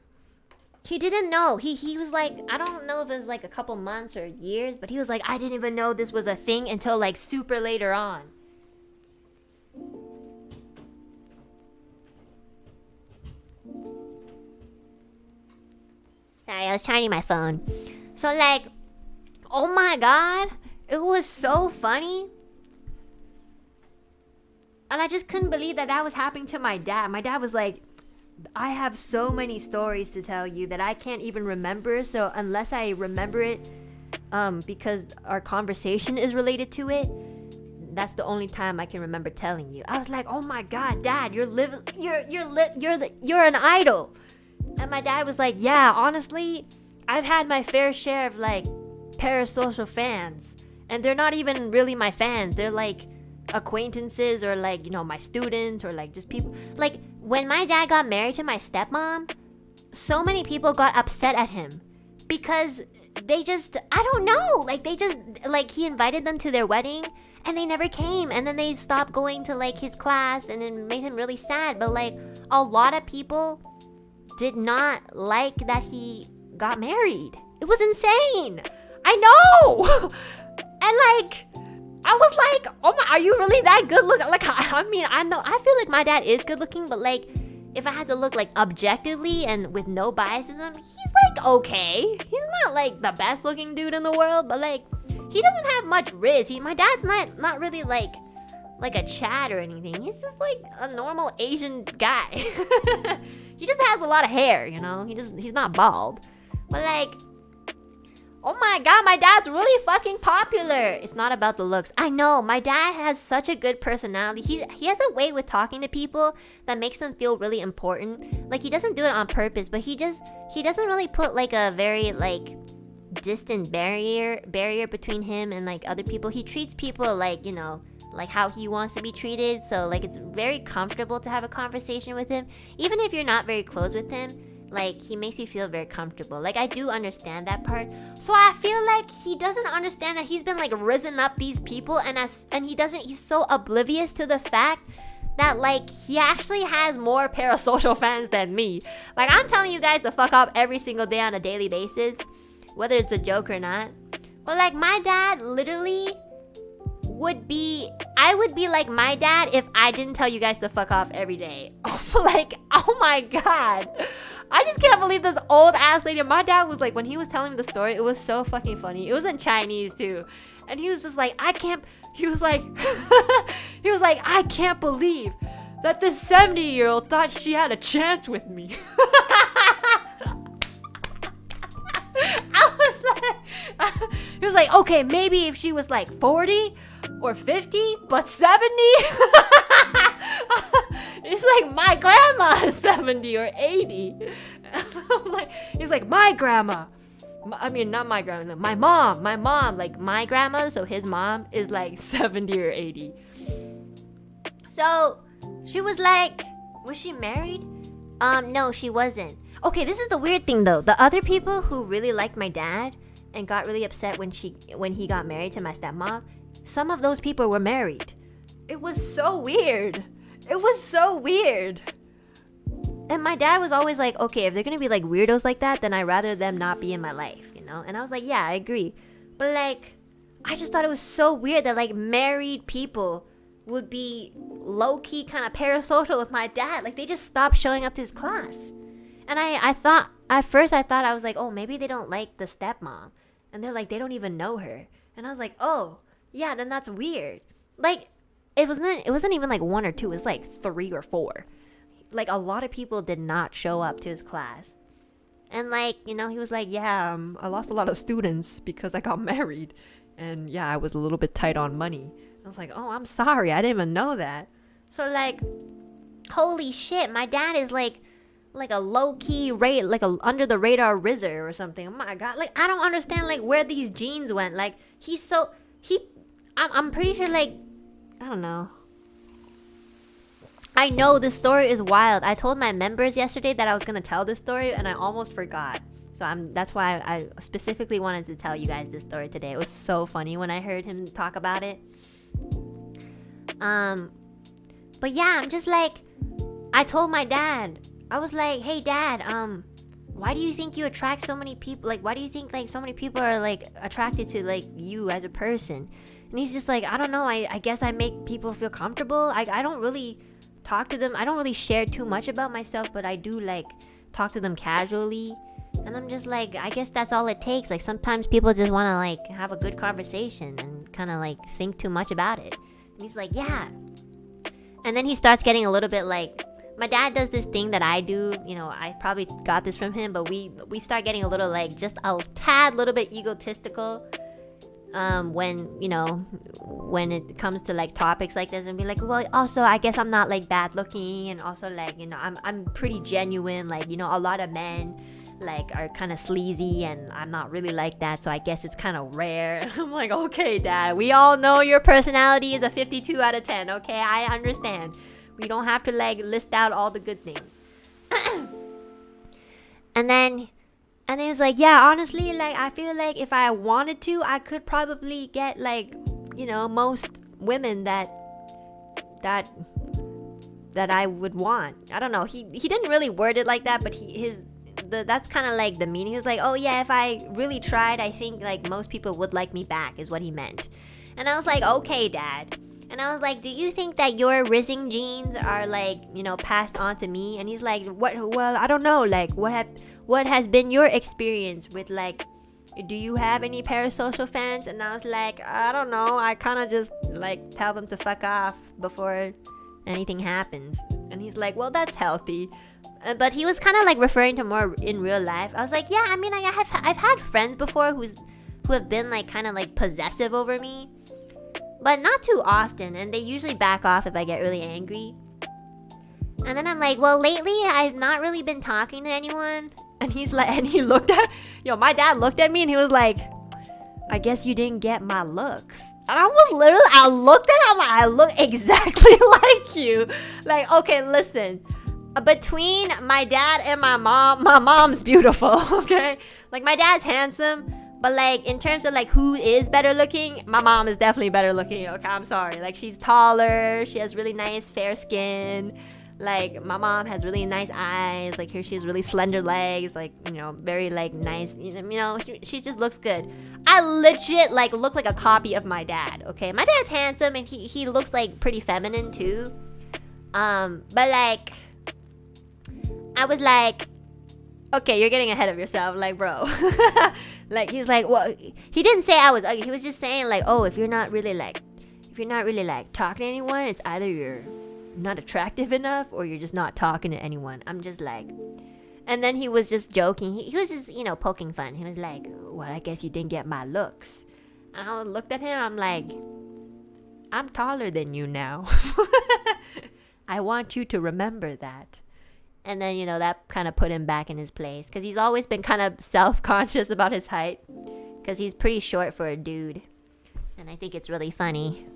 He didn't know. He was like, I don't know if it was like a couple months or years, but he was like, I didn't even know this was a thing until like super later on. Sorry, I was charging my phone. So like, oh my god, it was so funny. And I just couldn't believe that that was happening to my dad. My dad was like, I have so many stories to tell you that I can't even remember. So unless I remember it, because our conversation is related to it, that's the only time I can remember telling you. I was like, oh my god, Dad, you're an idol. And my dad was like, yeah, honestly, I've had my fair share of like parasocial fans, and they're not even really my fans. They're like acquaintances, or like, you know, my students, or like just people. Like when my dad got married to my stepmom, so many people got upset at him because they just, I don't know, like they just, like he invited them to their wedding and they never came, and then they stopped going to like his class, and it made him really sad. But like a lot of people did not like that he got married. It was insane. I know. And like I was like, oh my, are you really that good looking? Like, I mean, I know, I feel like my dad is good looking, but like, if I had to look like objectively and with no biasism, he's like okay. He's not like the best looking dude in the world, but like, he doesn't have much riz. My dad's not really like a Chad or anything. He's just like a normal Asian guy. He just has a lot of hair, you know? He's not bald. But like, oh my god, my dad's really fucking popular. It's not about the looks. I know, my dad has such a good personality. He has a way with talking to people that makes them feel really important. Like, he doesn't do it on purpose, but he doesn't really put like a very like distant barrier between him and like other people. He treats people like, you know, like how he wants to be treated. So like it's very comfortable to have a conversation with him, even if you're not very close with him. Like he makes you feel very comfortable. Like I do understand that part. So I feel like he doesn't understand that he's been like risen up these people, and he's so oblivious to the fact that like he actually has more parasocial fans than me. Like I'm telling you guys to fuck up every single day on a daily basis, whether it's a joke or not. But like my dad literally I would be like my dad if I didn't tell you guys to fuck off every day. Like, oh my god. I just can't believe this old ass lady. My dad was like, when he was telling me the story, it was so fucking funny. It was in Chinese too. And he was just like, he was like, I can't believe that this 70-year-old thought she had a chance with me. He was like, okay, maybe if she was like 40 or 50, but 70? It's like, my grandma is 70 or 80. He's like, my grandma. I mean, not my grandma, my mom, like my grandma, so his mom is like 70 or 80. So she was like, was she married? No, she wasn't. Okay, this is the weird thing though. The other people who really liked my dad and got really upset when he got married to my stepmom, some of those people were married. It was so weird. And my dad was always like, okay, if they're gonna be like weirdos like that, then I'd rather them not be in my life, you know? And I was like, yeah, I agree. But like, I just thought it was so weird that like married people would be low-key kind of parasocial with my dad. Like they just stopped showing up to his class. And I thought, at first I thought, I was like, oh, maybe they don't like the stepmom. And they're like, they don't even know her. And I was like, oh, yeah, then that's weird. Like, it wasn't even like 1 or 2, it was like 3 or 4. Like a lot of people did not show up to his class. And like, you know, he was like, yeah, I lost a lot of students because I got married. And yeah, I was a little bit tight on money. I was like, oh, I'm sorry, I didn't even know that. So like, holy shit, my dad is like a low-key rate, like a under the radar RZA or something. Oh my god, like I don't understand like where these genes went. Like I'm pretty sure, like, I don't know. I know this story is wild. I told my members yesterday that I was gonna tell this story and I almost forgot. So that's why I specifically wanted to tell you guys this story today. It was so funny when I heard him talk about it. But yeah, I'm just like, I told my dad, I was like, hey dad, why do you think you attract so many people? Like, why do you think like so many people are like attracted to like you as a person? And he's just like, I don't know, I guess I make people feel comfortable. I don't really talk to them. I don't really share too much about myself, but I do like talk to them casually. And I'm just like, I guess that's all it takes. Like sometimes people just want to like have a good conversation and kind of like think too much about it. And he's like, yeah. And then he starts getting a little bit like, my dad does this thing that I do, you know, I probably got this from him, but we start getting a little like just a tad little bit egotistical when, you know, when it comes to like topics like this, and be like, well, also I guess I'm not like bad looking, and also like, you know, I'm pretty genuine, like, you know, a lot of men like are kind of sleazy and I'm not really like that, so I guess it's kind of rare. I'm like, okay dad, we all know your personality is a 52 out of 10, okay, I understand. We don't have to like list out all the good things. and then he was like, yeah, honestly, like I feel like if I wanted to, I could probably get like, you know, most women that I would want. I don't know, he didn't really word it like that, but that's kind of like the meaning. He was like, oh yeah, if I really tried, I think like most people would like me back, is what he meant. And I was like, okay dad. And I was like, do you think that your rising genes are like, you know, passed on to me? And he's like, what? Well, I don't know. Like, what has been your experience with like, do you have any parasocial fans? And I was like, I don't know. I kind of just like tell them to fuck off before anything happens. And he's like, well, that's healthy. But he was kind of like referring to more in real life. I was like, yeah, I mean, like, I've had friends before who have been like kind of like possessive over me. But not too often, and they usually back off if I get really angry. And then I'm like, well, lately I've not really been talking to anyone. And he's like, and he looked at, my dad looked at me and he was like, I guess you didn't get my looks. And I looked at him, I look exactly like you. Like, okay, listen. Between my dad and my mom's beautiful, okay? Like, my dad's handsome, but like, in terms of like who is better looking, my mom is definitely better looking, okay? I'm sorry. Like, she's taller, she has really nice fair skin. Like, my mom has really nice eyes. Like, she has really slender legs. Like, very, like, nice. She just looks good. I legit, like, look like a copy of my dad, okay? My dad's handsome, and he looks, like, pretty feminine, too. But, like, I was like, okay, you're getting ahead of yourself. Like, bro. Like, he's like, well, he didn't say I was ugly. He was just saying, like, oh, if you're not really, like, talking to anyone, it's either you're not attractive enough or you're just not talking to anyone. I'm just like, and then he was just joking. He was just poking fun. He was like, well, I guess you didn't get my looks. And I looked at him, I'm like, I'm taller than you now. I want you to remember that. And then that kind of put him back in his place, because he's always been kind of self-conscious about his height, because he's pretty short for a dude, and I think it's really funny.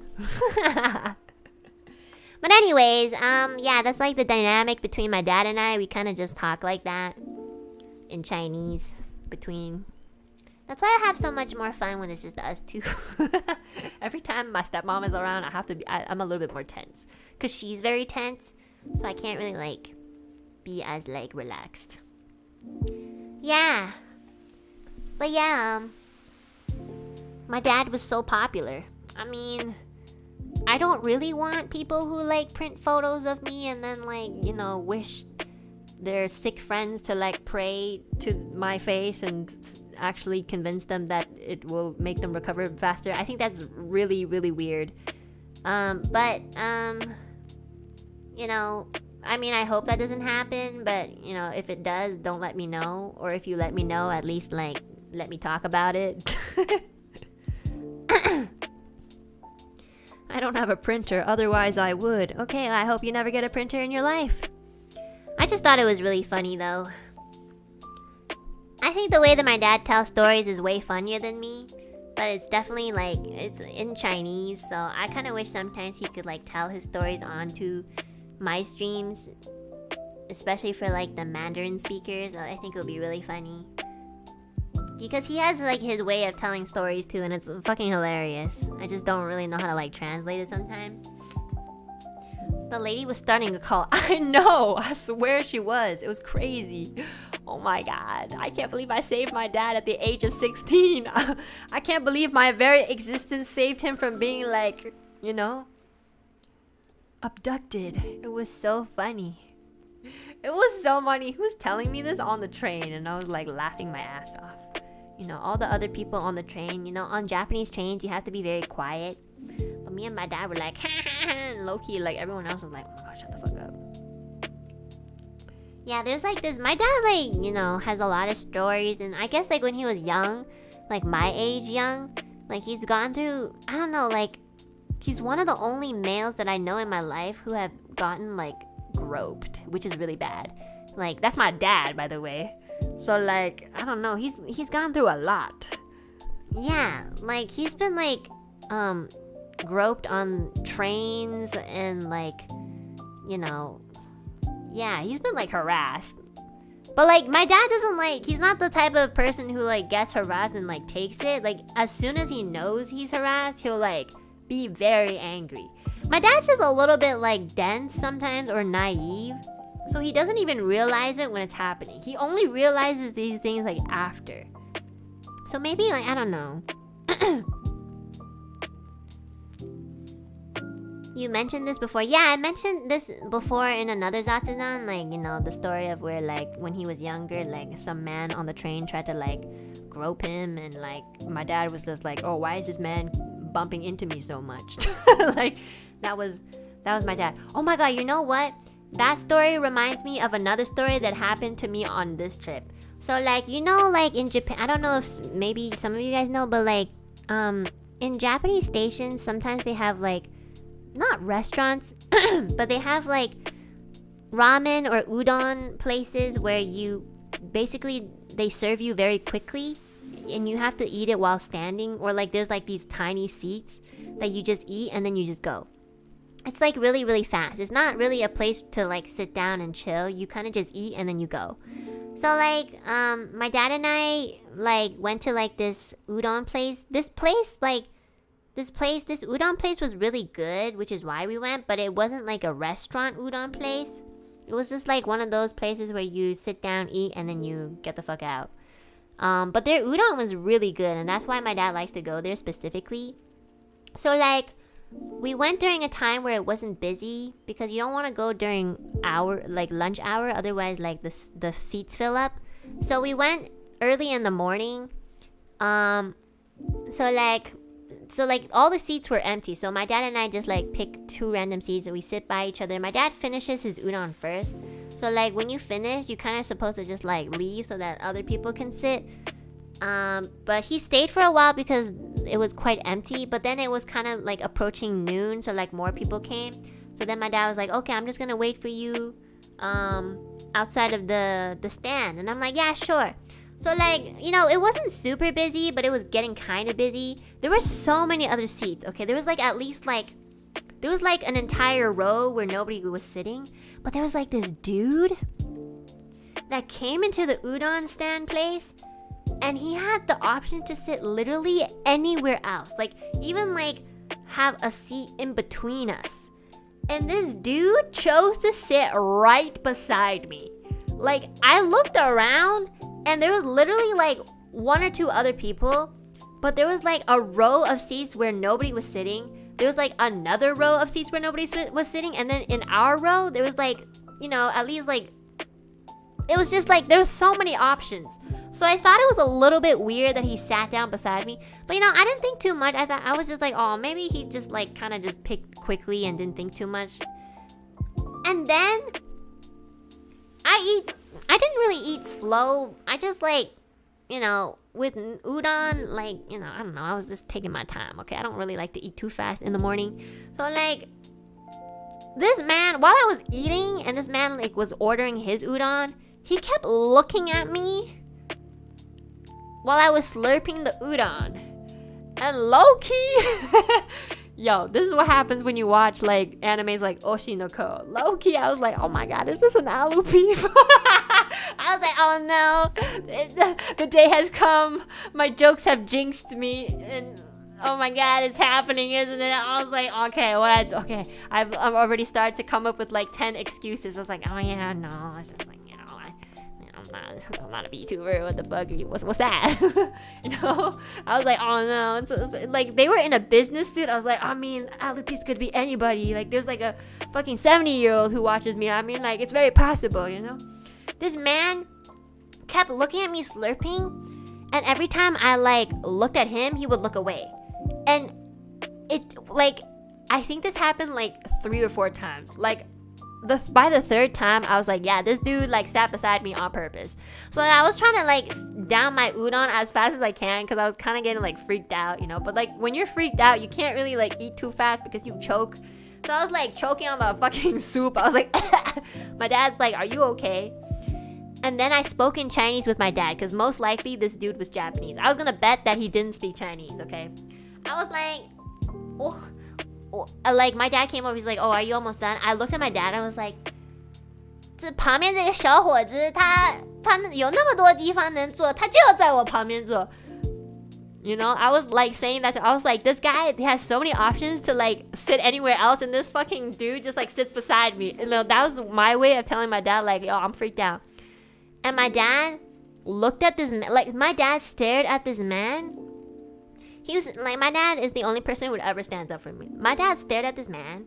But anyways, yeah, that's like the dynamic between my dad and I. We kind of just talk like that in Chinese between. That's why I have so much more fun when it's just us two. Every time my stepmom is around, I'm a little bit more tense, because she's very tense, so I can't really like be as like relaxed. Yeah. But yeah, my dad was so popular. I mean, I don't really want people who like print photos of me and then like, wish their sick friends to like pray to my face and actually convince them that it will make them recover faster. I think that's really, really weird. But I mean, I hope that doesn't happen, but if it does, don't let me know. Or if you let me know, at least like let me talk about it. I don't have a printer, otherwise I would. Okay, I hope you never get a printer in your life. I just thought it was really funny, though. I think the way that my dad tells stories is way funnier than me. But it's definitely, like, it's in Chinese, so I kind of wish sometimes he could, like, tell his stories onto my streams. Especially for, like, the Mandarin speakers. I think it would be really funny. Because he has, like, his way of telling stories, too, and it's fucking hilarious. I just don't really know how to, like, translate it sometimes. The lady was starting a call. I know! I swear she was. It was crazy. Oh my god. I can't believe I saved my dad at the age of 16. I can't believe my very existence saved him from being, like, abducted. It was so funny. It was so funny. He was telling me this on the train, and I was, like, laughing my ass off. All the other people on the train, on Japanese trains, you have to be very quiet. But me and my dad were like, ha ha ha, and low-key, like, everyone else was like, oh my god, shut the fuck up. Yeah, there's, like, this, my dad, like, has a lot of stories, and I guess, like, when he was young, like, my age young, like, he's gone through, I don't know, like, he's one of the only males that I know in my life who have gotten, like, groped, which is really bad. Like, that's my dad, by the way. So, like, I don't know, he's gone through a lot. Yeah, like, he's been, like, groped on trains and, like, yeah, he's been, like, harassed. But, like, my dad doesn't, like, he's not the type of person who, like, gets harassed and, like, takes it. Like, as soon as he knows he's harassed, he'll, like, be very angry. My dad's just a little bit, like, dense sometimes or naive. So he doesn't even realize it when it's happening. He only realizes these things, like, after. So maybe, like, I don't know. You mentioned this before. Yeah, I mentioned this before in another Zatsudan. Like, the story of where, like, when he was younger, like, some man on the train tried to, like, grope him. And, like, my dad was just like, oh, why is this man bumping into me so much? Like, that was my dad. Oh my god, you know what? That story reminds me of another story that happened to me on this trip. So, like, like, in Japan, I don't know if maybe some of you guys know, but, like, in Japanese stations, sometimes they have, like, not restaurants, but they have, like, ramen or udon places where you basically they serve you very quickly and you have to eat it while standing, or like there's like these tiny seats that you just eat and then you just go. It's like really, really fast. It's not really a place to like sit down and chill. You kind of just eat and then you go. So like my dad and I like went to like this udon place. This udon place was really good, which is why we went, but it wasn't like a restaurant udon place. It was just like one of those places where you sit down, eat, and then you get the fuck out. But their udon was really good, and that's why my dad likes to go there specifically. So like we went during a time where it wasn't busy, because you don't want to go during lunch hour, otherwise like the seats fill up. So we went early in the morning. So like all the seats were empty, so my dad and I just like pick 2 random seats and we sit by each other. My dad finishes his udon first, so like when you finish, you kind of supposed to just like leave so that other people can sit. But he stayed for a while because it was quite empty, but then it was kind of like approaching noon, so like more people came. So then my dad was like, okay, I'm just gonna wait for you outside of the stand. And I'm like, yeah, sure. So like, you know, it wasn't super busy, but it was getting kind of busy. There were so many other seats, okay? There was like at least like, there was like an entire row where nobody was sitting, but there was like this dude that came into the udon stand place, and he had the option to sit literally anywhere else, like even like have a seat in between us. And this dude chose to sit right beside me. Like I looked around and there was literally like 1 or 2 other people, but there was like a row of seats where nobody was sitting. There was like another row of seats where nobody was sitting, and then in our row there was like, you know, at least like, it was just like there was so many options. So I thought it was a little bit weird that he sat down beside me, but you know, I didn't think too much. I was just like, oh, maybe he just like kind of just picked quickly and didn't think too much. And then I didn't really eat slow. I just like, you know, with udon, like, you know, I don't know, I was just taking my time, okay? I don't really like to eat too fast in the morning. So like, this man, while I was eating and this man like was ordering his udon, he kept looking at me while I was slurping the udon. And low-key, yo, this is what happens when you watch like animes like Oshi no Ko. Low-key, I was like, oh my god, is this an alu beef? I was like, oh no, the day has come. My jokes have jinxed me, and oh my god, it's happening, isn't it? I was like, okay, I've already started to come up with like 10 excuses. I was like, oh yeah, no, it's just like, you know, I'm not a VTuber. What the fuck? What's that? You know? I was like, oh no. So, like, they were in a business suit. I was like, I mean, alu peeps could be anybody. Like, there's like a fucking 70-year-old who watches me. I mean, like, it's very possible, you know? This man kept looking at me slurping, and every time I like looked at him, he would look away. And it, like, I think this happened like 3 or 4 times. Like, by the 3rd time, I was like, yeah, this dude like sat beside me on purpose. So I was trying to like down my udon as fast as I can, because I was kind of getting like freaked out, you know. But like when you're freaked out, you can't really like eat too fast because you choke. So I was like choking on the fucking soup. I was like, my dad's like, are you okay? And then I spoke in Chinese with my dad, because most likely this dude was Japanese. I was gonna bet that he didn't speak Chinese, okay? I was like, oh. Like my dad came over, he's like, oh, are you almost done? I looked at my dad, I was like, 这旁边这个小伙子他有那么多地方能坐，他就在我旁边坐. You know, I was like saying that I was like, this guy has so many options to like sit anywhere else, and this fucking dude just like sits beside me. You know, that was my way of telling my dad like, yo, I'm freaked out. And my dad looked at this man, like my dad stared at this man. He was like, my dad is the only person who would ever stand up for me. My dad stared at this man.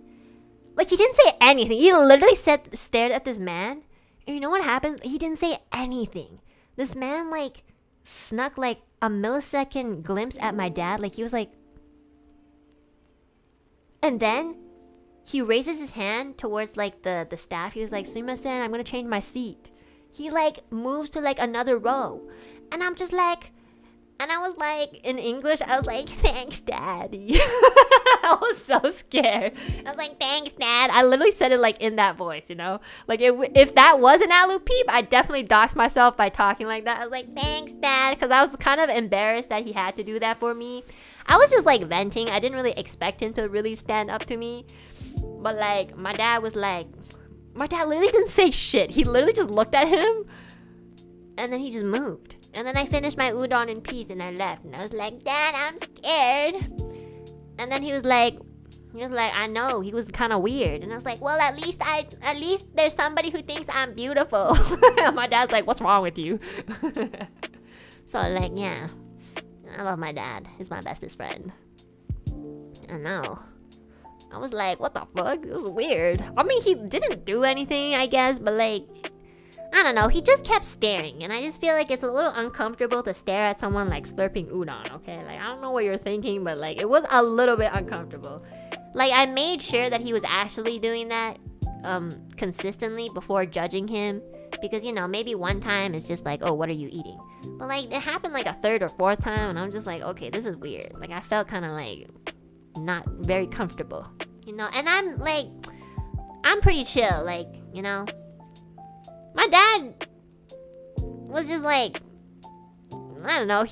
Like, he didn't say anything. He literally stared at this man. And you know what happened? He didn't say anything. This man, like, snuck, like, a millisecond glimpse at my dad. Like, he was like... And then, he raises his hand towards, like, the staff. He was like, sumimasen, I'm gonna change my seat. He, like, moves to, like, another row. And I'm just like... And I was like, in English, I was like, thanks, Daddy. I was so scared. I was like, thanks, Dad. I literally said it like in that voice, you know? Like if that was an Alu peep, I definitely doxed myself by talking like that. I was like, thanks, Dad. Because I was kind of embarrassed that he had to do that for me. I was just like venting. I didn't really expect him to really stand up to me. But like, my dad literally didn't say shit. He literally just looked at him. And then he just moved. And then I finished my udon in peace and I left. And I was like, Dad, I'm scared. And then he was like, I know, he was kind of weird. And I was like, well, at least there's somebody who thinks I'm beautiful. And my dad's like, what's wrong with you? So like, yeah, I love my dad. He's my bestest friend. I know. I was like, what the fuck? It was weird. I mean, he didn't do anything, I guess, but like, I don't know, he just kept staring, and I just feel like it's a little uncomfortable to stare at someone like slurping udon, okay? Like, I don't know what you're thinking, but like, it was a little bit uncomfortable. Like, I made sure that he was actually doing that consistently before judging him, because, you know, maybe one time it's just like, oh, what are you eating? But like, it happened like a third or fourth time, and I'm just like, okay, this is weird. Like, I felt kind of like not very comfortable, you know? And I'm like, I'm pretty chill, like, you know? My dad was just like, I don't know,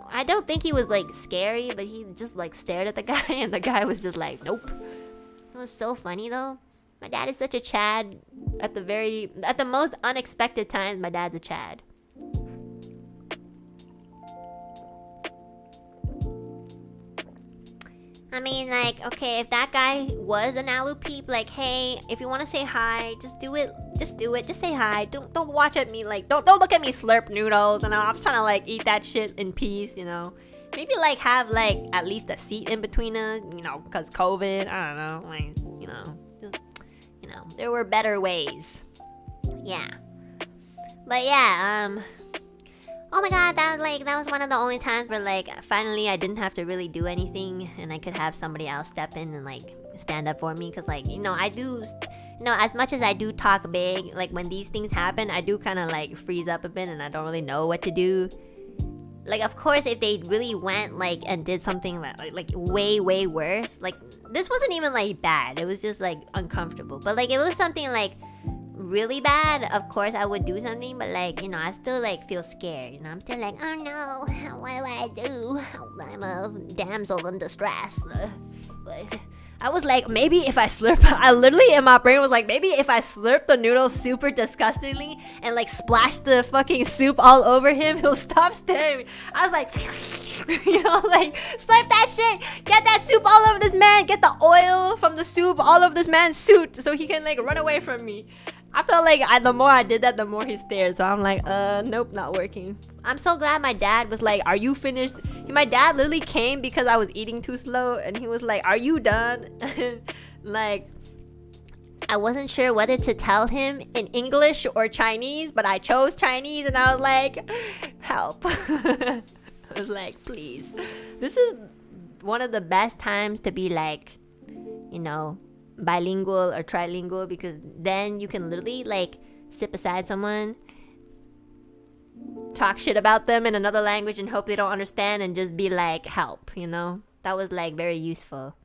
I don't think he was like scary, but he just like stared at the guy and the guy was just like, nope. It was so funny though. My dad is such a Chad at the most unexpected times. My dad's a Chad. I mean, like, okay, if that guy was an Alu peep, like, hey, if you want to say hi, just do it. Just do it. Just say hi. Don't watch at me, like, don't look at me slurp noodles. You know, I'm just trying to, like, eat that shit in peace, you know. Maybe, like, have, like, at least a seat in between us, you know, because COVID, I don't know, like, you know, there were better ways. Yeah. But, yeah, oh my god, that was one of the only times where like finally I didn't have to really do anything and I could have somebody else step in and like stand up for me, because like, you know, I do, you know, as much as I do talk big, like when these things happen, I do kind of like freeze up a bit and I don't really know what to do. Like, of course, if they really went like and did something like way worse, like this wasn't even like bad, it was just like uncomfortable. But like, if it was something like really bad, of course I would do something, but like, you know, I still like feel scared, you know, I'm still like, oh no, what do I do? I'm a damsel in distress. I was like, maybe if I slurp, I literally in my brain was like, maybe if I slurp the noodles super disgustingly and like splash the fucking soup all over him, he'll stop staring at me. I was like, you know, like, slurp that shit, get that soup all over this man, get the oil from the soup all over this man's suit so he can like run away from me. I felt like the more I did that, the more he stared. So I'm like, nope, not working. I'm so glad my dad was like, are you finished? My dad literally came because I was eating too slow. And he was like, are you done? Like, I wasn't sure whether to tell him in English or Chinese, but I chose Chinese. And I was like, help. I was like, please. This is one of the best times to be like, you know, bilingual or trilingual, because then you can literally like sit beside someone, talk shit about them in another language and hope they don't understand and just be like, help, you know. That was like very useful.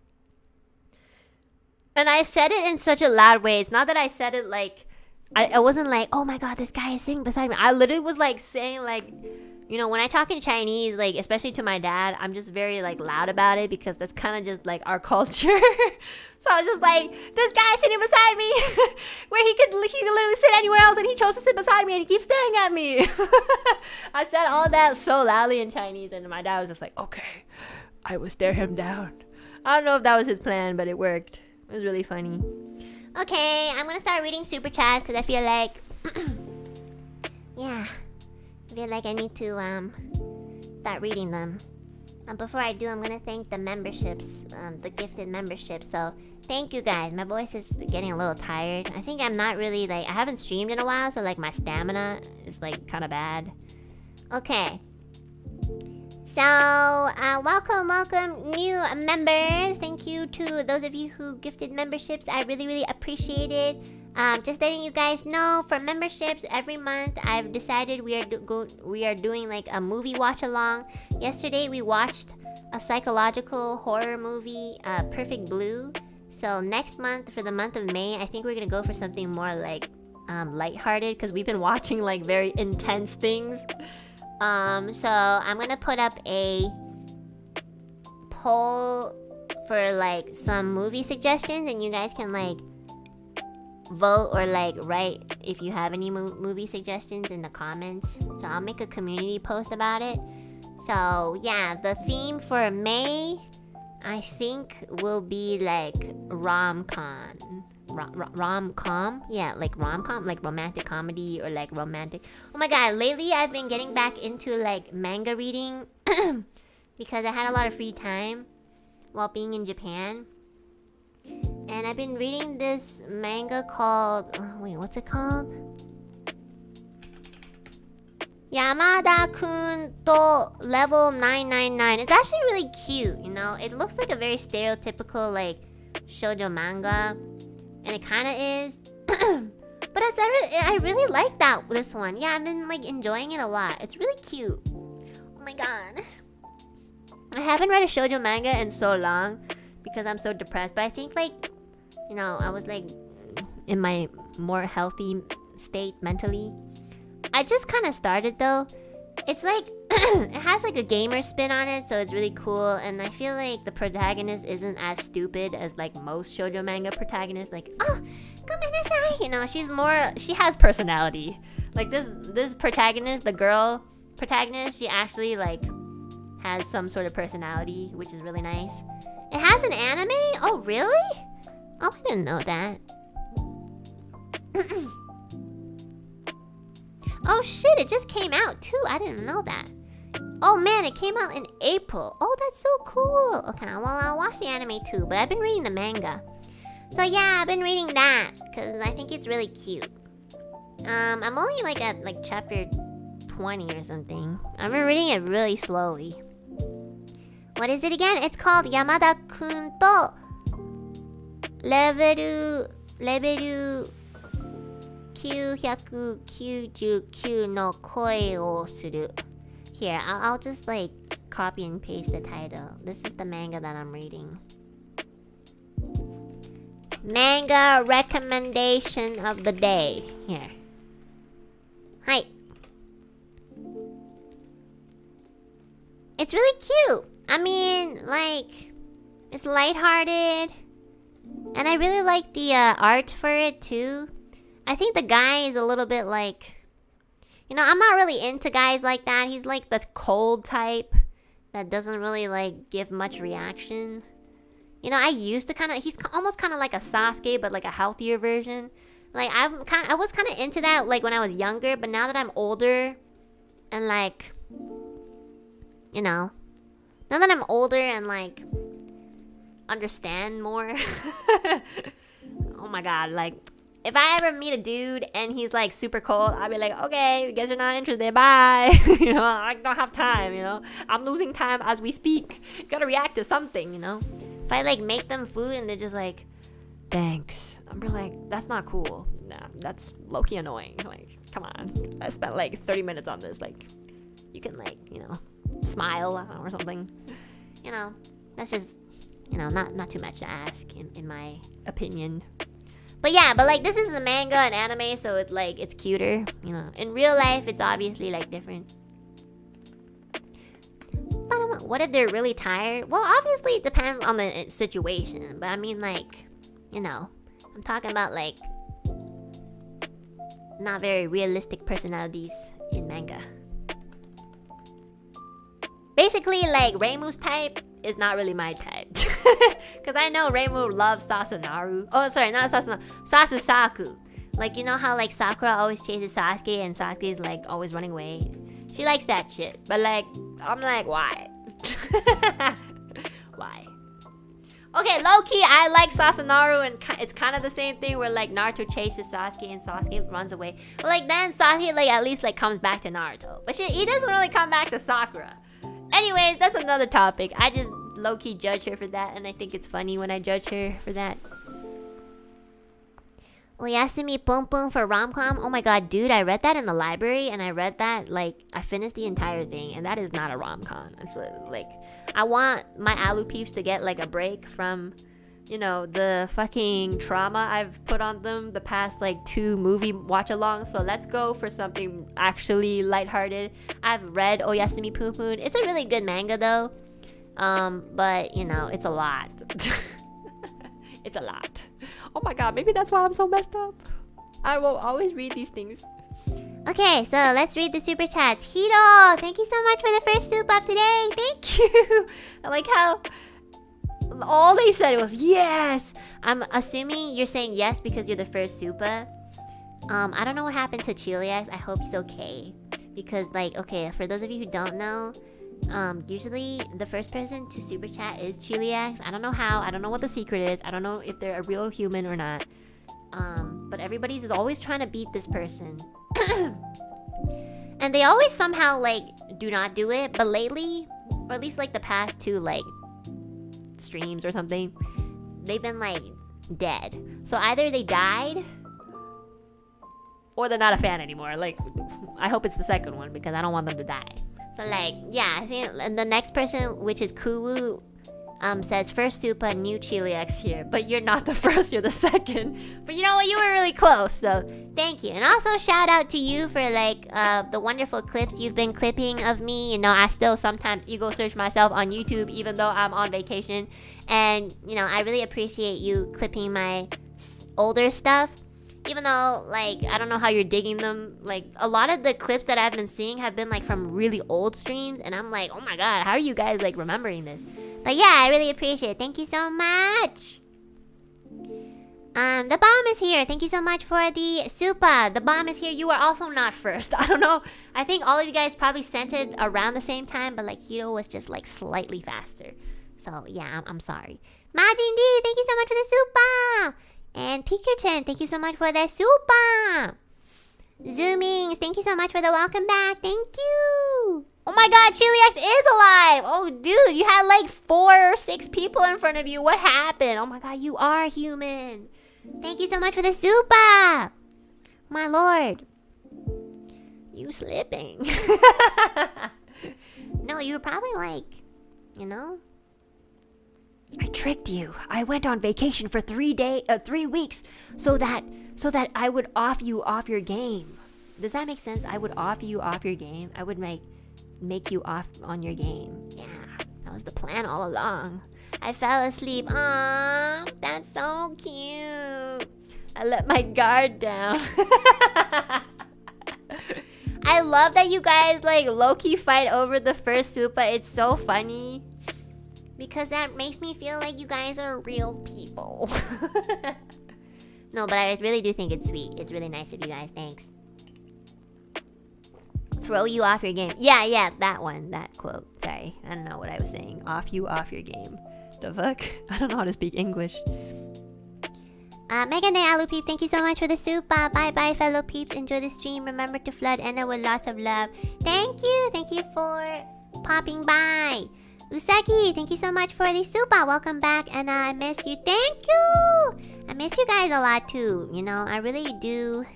And I said it in such a loud way. It's not that I said it like I wasn't like, oh my god, this guy is sitting beside me. I literally was like saying like, you know, when I talk in Chinese, like, especially to my dad, I'm just very, like, loud about it because that's kind of just, like, our culture. So I was just like, this guy sitting beside me, where he could literally sit anywhere else, and he chose to sit beside me, and he keeps staring at me. I said all that so loudly in Chinese, and my dad was just like, okay, I will stare him down. I don't know if that was his plan, but it worked. It was really funny. Okay, I'm gonna start reading super chats because I feel like, yeah. I feel like I need to start reading them. Before I do, I'm gonna thank the memberships, the gifted memberships. So thank you guys. My voice is getting a little tired. I think I'm not really like, I haven't streamed in a while, so like my stamina is like kind of bad. Okay. So welcome new members. Thank you to those of you who gifted memberships. I really appreciate it. Just letting you guys know, for memberships every month, I've decided we are doing like a movie watch along. Yesterday we watched a psychological horror movie, Perfect Blue. So next month, for the month of May, I think we're gonna go for something more like lighthearted, because we've been watching like very intense things. So I'm gonna put up a poll for like some movie suggestions, and you guys can like vote or like write if you have any movie suggestions in the comments. So I'll make a community post about it. So yeah, the theme for May, I think, will be like rom-com. Rom-com? Yeah, like rom-com, like romantic comedy or like romantic. Oh my god, lately I've been getting back into like manga reading because I had a lot of free time while being in Japan. And I've been reading this manga called... wait, what's it called? Yamada-kun to Level 999. It's actually really cute, you know? It looks like a very stereotypical, like, shoujo manga. And it kind of is. But I really like this one. Yeah, I've been, like, enjoying it a lot. It's really cute. Oh my god. I haven't read a shoujo manga in so long because I'm so depressed. But I think, like, you know, I was, like, in my more healthy state mentally. I just kind of started, though. It's like, it has, like, a gamer spin on it, so it's really cool. And I feel like the protagonist isn't as stupid as, like, most shoujo manga protagonists. Like, oh, gomenasai! You know, she has personality. Like, this protagonist, the girl protagonist, she actually, like, has some sort of personality, which is really nice. It has an anime? Oh, really? Oh, I didn't know that. Oh shit, it just came out too. I didn't know that. Oh man, it came out in April. Oh, that's so cool. Okay, well, I'll watch the anime too, but I've been reading the manga. So yeah, I've been reading that because I think it's really cute. I'm only like at like chapter 20 or something. I've been reading it really slowly. What is it again? It's called Yamada-kun to Level 999の恋をする. Here, I'll just like copy and paste the title. This is the manga that I'm reading. Manga recommendation of the day. Here. Hi. It's really cute. I mean, like, it's lighthearted. And I really like the art for it too. I think the guy is a little bit like... You know, I'm not really into guys like that. He's like the cold type that doesn't really like give much reaction. You know, I used to kind of... He's almost kind of like a Sasuke, but like a healthier version. Like, I was kind of into that like when I was younger, but now that I'm older and like... You know... Now that I'm older and like... understand more. Oh my god, like... If I ever meet a dude and he's like super cold, I'll be like, okay, guess you're not interested, bye. You know, I don't have time, you know. I'm losing time as we speak. Gotta react to something, you know. If I like make them food and they're just like, thanks, I'm like, that's not cool. Nah, that's low-key annoying. Like, come on. I spent like 30 minutes on this. Like, you can like, you know, smile or something. You know, that's just, you know, not too much to ask in my opinion. But yeah, but like this is a manga and anime, so it's like it's cuter, you know. In real life, it's obviously like different. But what if they're really tired? Well, obviously it depends on the situation. But I mean, like, you know, I'm talking about like not very realistic personalities in manga. Basically, like Reimu's type is not really my type. Because I know Reimu loves Sasanaru. Oh, sorry, not Sasanaru. Sasusaku. Like, you know how like Sakura always chases Sasuke and Sasuke is like always running away? She likes that shit. But like, I'm like, why? Why? Okay, low-key, I like Sasanaru, and it's kind of the same thing where like Naruto chases Sasuke and Sasuke runs away. But like then Sasuke like at least like comes back to Naruto. But he doesn't really come back to Sakura. Anyways, that's another topic. I just low-key judge her for that, and I think it's funny when I judge her for that. Oyasumi Pum Pum for rom-com. Oh my god, dude, I read that in the library, and I read that, like, I finished the entire thing, and that is not a rom-com. It's like, I want my Alu peeps to get, like, a break from, you know, the fucking trauma I've put on them the past, like, 2 movie watch-alongs. So let's go for something actually lighthearted. I've read Oyasumi Pum Pum. It's a really good manga, though. But, you know, it's a lot. It's a lot. Oh my god, maybe that's why I'm so messed up. I will always read these things. Okay, so let's read the super chats. Hiro, thank you so much for the first soup of today. Thank you. I like how all they said was yes. I'm assuming you're saying yes because you're the first super. I don't know what happened to Chiliax. I hope he's okay. Because, like, okay, for those of you who don't know, usually the first person to super chat is Chiliax. I don't know how. I don't know what the secret is. I don't know if they're a real human or not. But everybody's is always trying to beat this person. And they always somehow, like, do not do it. But lately, or at least, like, the past 2, like, streams or something, they've been, like, dead. So either they died, or they're not a fan anymore. Like, I hope it's the second one, because I don't want them to die. So, like, yeah, I think the next person, which is Kuwu, says first super, new Chiliax here. But you're not the first, you're the second. But you know what, you were really close, so thank you. And also shout out to you for, like, the wonderful clips you've been clipping of me. You know, I still sometimes ego search myself on YouTube even though I'm on vacation. And, you know, I really appreciate you clipping my older stuff. Even though, like, I don't know how you're digging them. Like, a lot of the clips that I've been seeing have been, like, from really old streams. And I'm like, oh my god, how are you guys, like, remembering this? But yeah, I really appreciate it. Thank you so much. The bomb is here. Thank you so much for the super. The bomb is here. You are also not first. I don't know. I think all of you guys probably sent it around the same time. But, like, Hiro was just, like, slightly faster. So, yeah, I'm sorry. Majin D, thank you so much for the super. And Pinkerton, thank you so much for the super. Zoomings, thank you so much for the welcome back. Thank you. Oh my god, Chiliax is alive. Oh, dude, you had like 4 or 6 people in front of you. What happened? Oh my god, you are human. Thank you so much for the super. My lord. You slipping. No, you were probably like, you know, I tricked you. I went on vacation for 3 weeks so that I would off you off your game. Does that make sense? I would off you off your game. I would make you off on your game. Yeah, that was the plan all along. I fell asleep. Aww, that's so cute. I let my guard down. I love that you guys like low-key fight over the first super. It's so funny. Because that makes me feel like you guys are real people. No, but I really do think it's sweet. It's really nice of you guys. Thanks. Throw you off your game. Yeah, that one. That quote. Sorry. I don't know what I was saying. Off you off your game. The fuck? I don't know how to speak English. Megan and Alu Peep, thank you so much for the super. Bye-bye, fellow peeps. Enjoy the stream. Remember to flood Enna with lots of love. Thank you. Thank you for popping by. Usagi, thank you so much for the super. Welcome back, and I miss you. Thank you. I miss you guys a lot too. You know, I really do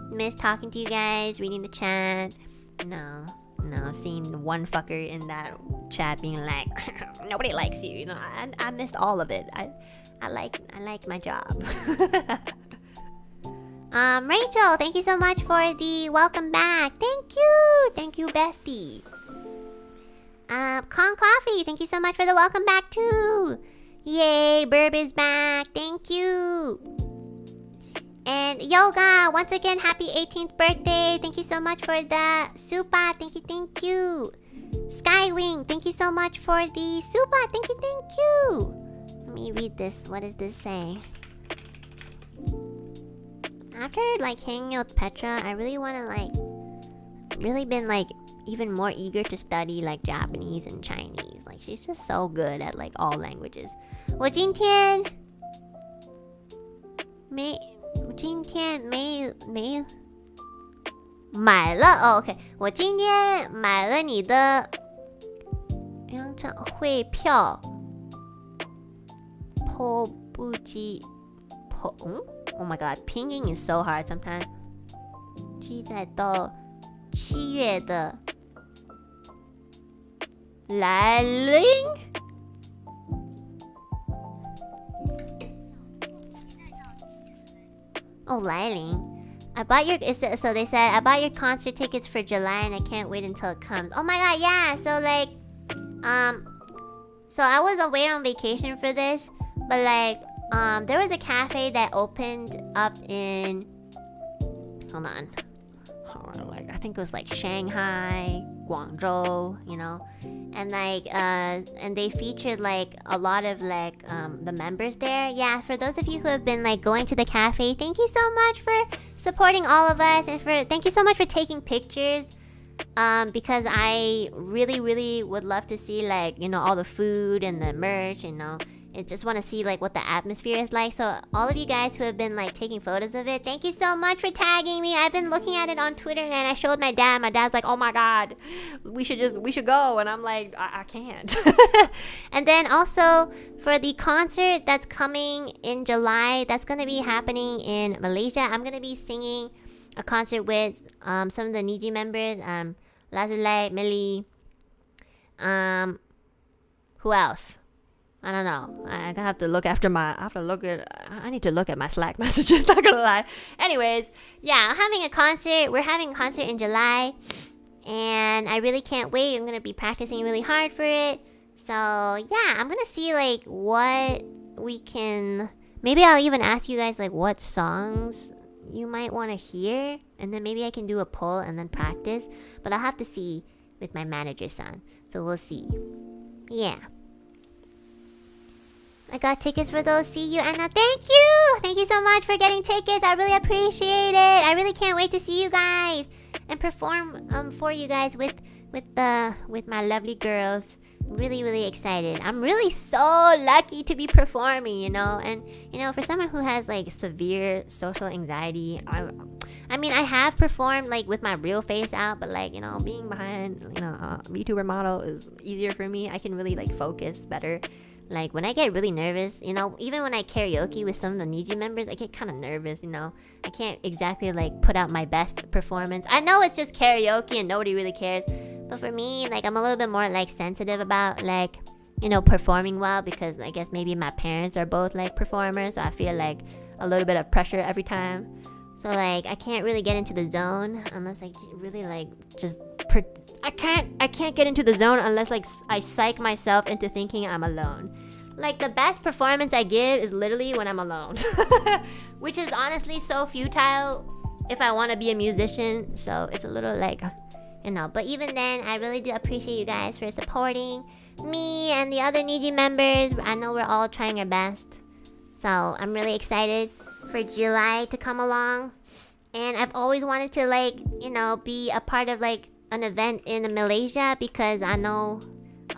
miss talking to you guys, reading the chat. No, seeing one fucker in that chat being like, nobody likes you. You know, I missed all of it. I like my job. Rachel, thank you so much for the welcome back. Thank you, bestie. Con Coffee, thank you so much for the welcome back too. Yay, Burb is back. Thank you. And Yoga, once again, happy 18th birthday. Thank you so much for the super. Thank you. Skywing, thank you so much for the super. Thank you. Let me read this. What does this say? After like hanging out with Petra, I really want to like really been like even more eager to study like Japanese and Chinese. Like she's just so good at like all languages. 我今天没买了哦 OK 我今天买了你的演唱会票迫不及 Oh my god, pinging is so hard sometimes. 期待到7月的来临。Oh, 来临。I bought your so they said I bought your concert tickets for July and I can't wait until it comes. Oh my god, yeah. So like so I was away on vacation for this, but like there was a cafe that opened up in like I think it was like Shanghai, Guangzhou, you know. And like and they featured like a lot of like the members there. Yeah, for those of you who have been like going to the cafe, thank you so much for supporting all of us, and thank you so much for taking pictures. Because I really would love to see like, you know, all the food and the merch, you know. I just want to see like what the atmosphere is like. So all of you guys who have been like taking photos of it, thank you so much for tagging me. I've been looking at it on Twitter and I showed my dad. My dad's like, oh my god, we should go. And I'm like, I can't. And then also for the concert that's coming in July, that's gonna be happening in Malaysia. I'm gonna be singing a concert with some of the NIJI members, Lazulite, Millie, who else? I don't know. I have to look after I need to look at my Slack messages, not gonna lie. Anyways, yeah, we're having a concert in July, and I really can't wait. I'm gonna be practicing really hard for it. So yeah, I'm gonna see like what we can, maybe I'll even ask you guys like what songs you might want to hear, and then maybe I can do a poll and then practice, but I'll have to see with my manager's son, so we'll see. Yeah, I got tickets for those. See you, Enna. Thank you so much for getting tickets. I really appreciate it. I really can't wait to see you guys and perform for you guys with my lovely girls. Really excited. I'm really so lucky to be performing, you know. And you know, for someone who has like severe social anxiety, I mean I have performed like with my real face out, but like, you know, being behind, you know, a VTuber model is easier for me. I can really like focus better. Like when I get really nervous, you know, even when I karaoke with some of the NIJI members, I get kind of nervous, you know. I can't exactly like put out my best performance. I know it's just karaoke and nobody really cares, but for me, like I'm a little bit more like sensitive about like, you know, performing well, because I guess maybe my parents are both like performers, so I feel like a little bit of pressure every time. So like I can't really get into the zone unless I really like just I can't get into the zone unless like I psych myself into thinking I'm alone. Like the best performance I give is literally when I'm alone. Which is honestly so futile if I want to be a musician. So it's a little like, you know, but even then I really do appreciate you guys for supporting me and the other NIJI members. I know we're all trying our best. So I'm really excited for July to come along. And I've always wanted to like, you know, be a part of like an event in Malaysia, because I know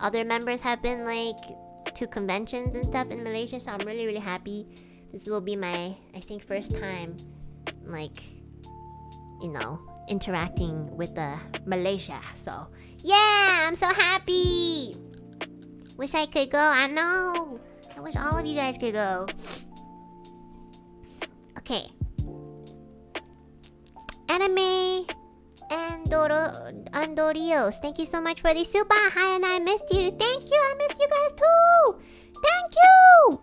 other members have been like to conventions and stuff in Malaysia, so I'm really happy. This will be my, I think, first time like, you know, interacting with Malaysia. So yeah, I'm so happy. Wish I could go. I know, I wish all of you guys could go. Okay, Anime Andorios, thank you so much for the super. Hi, and I missed you. Thank you. I missed you guys too. Thank you.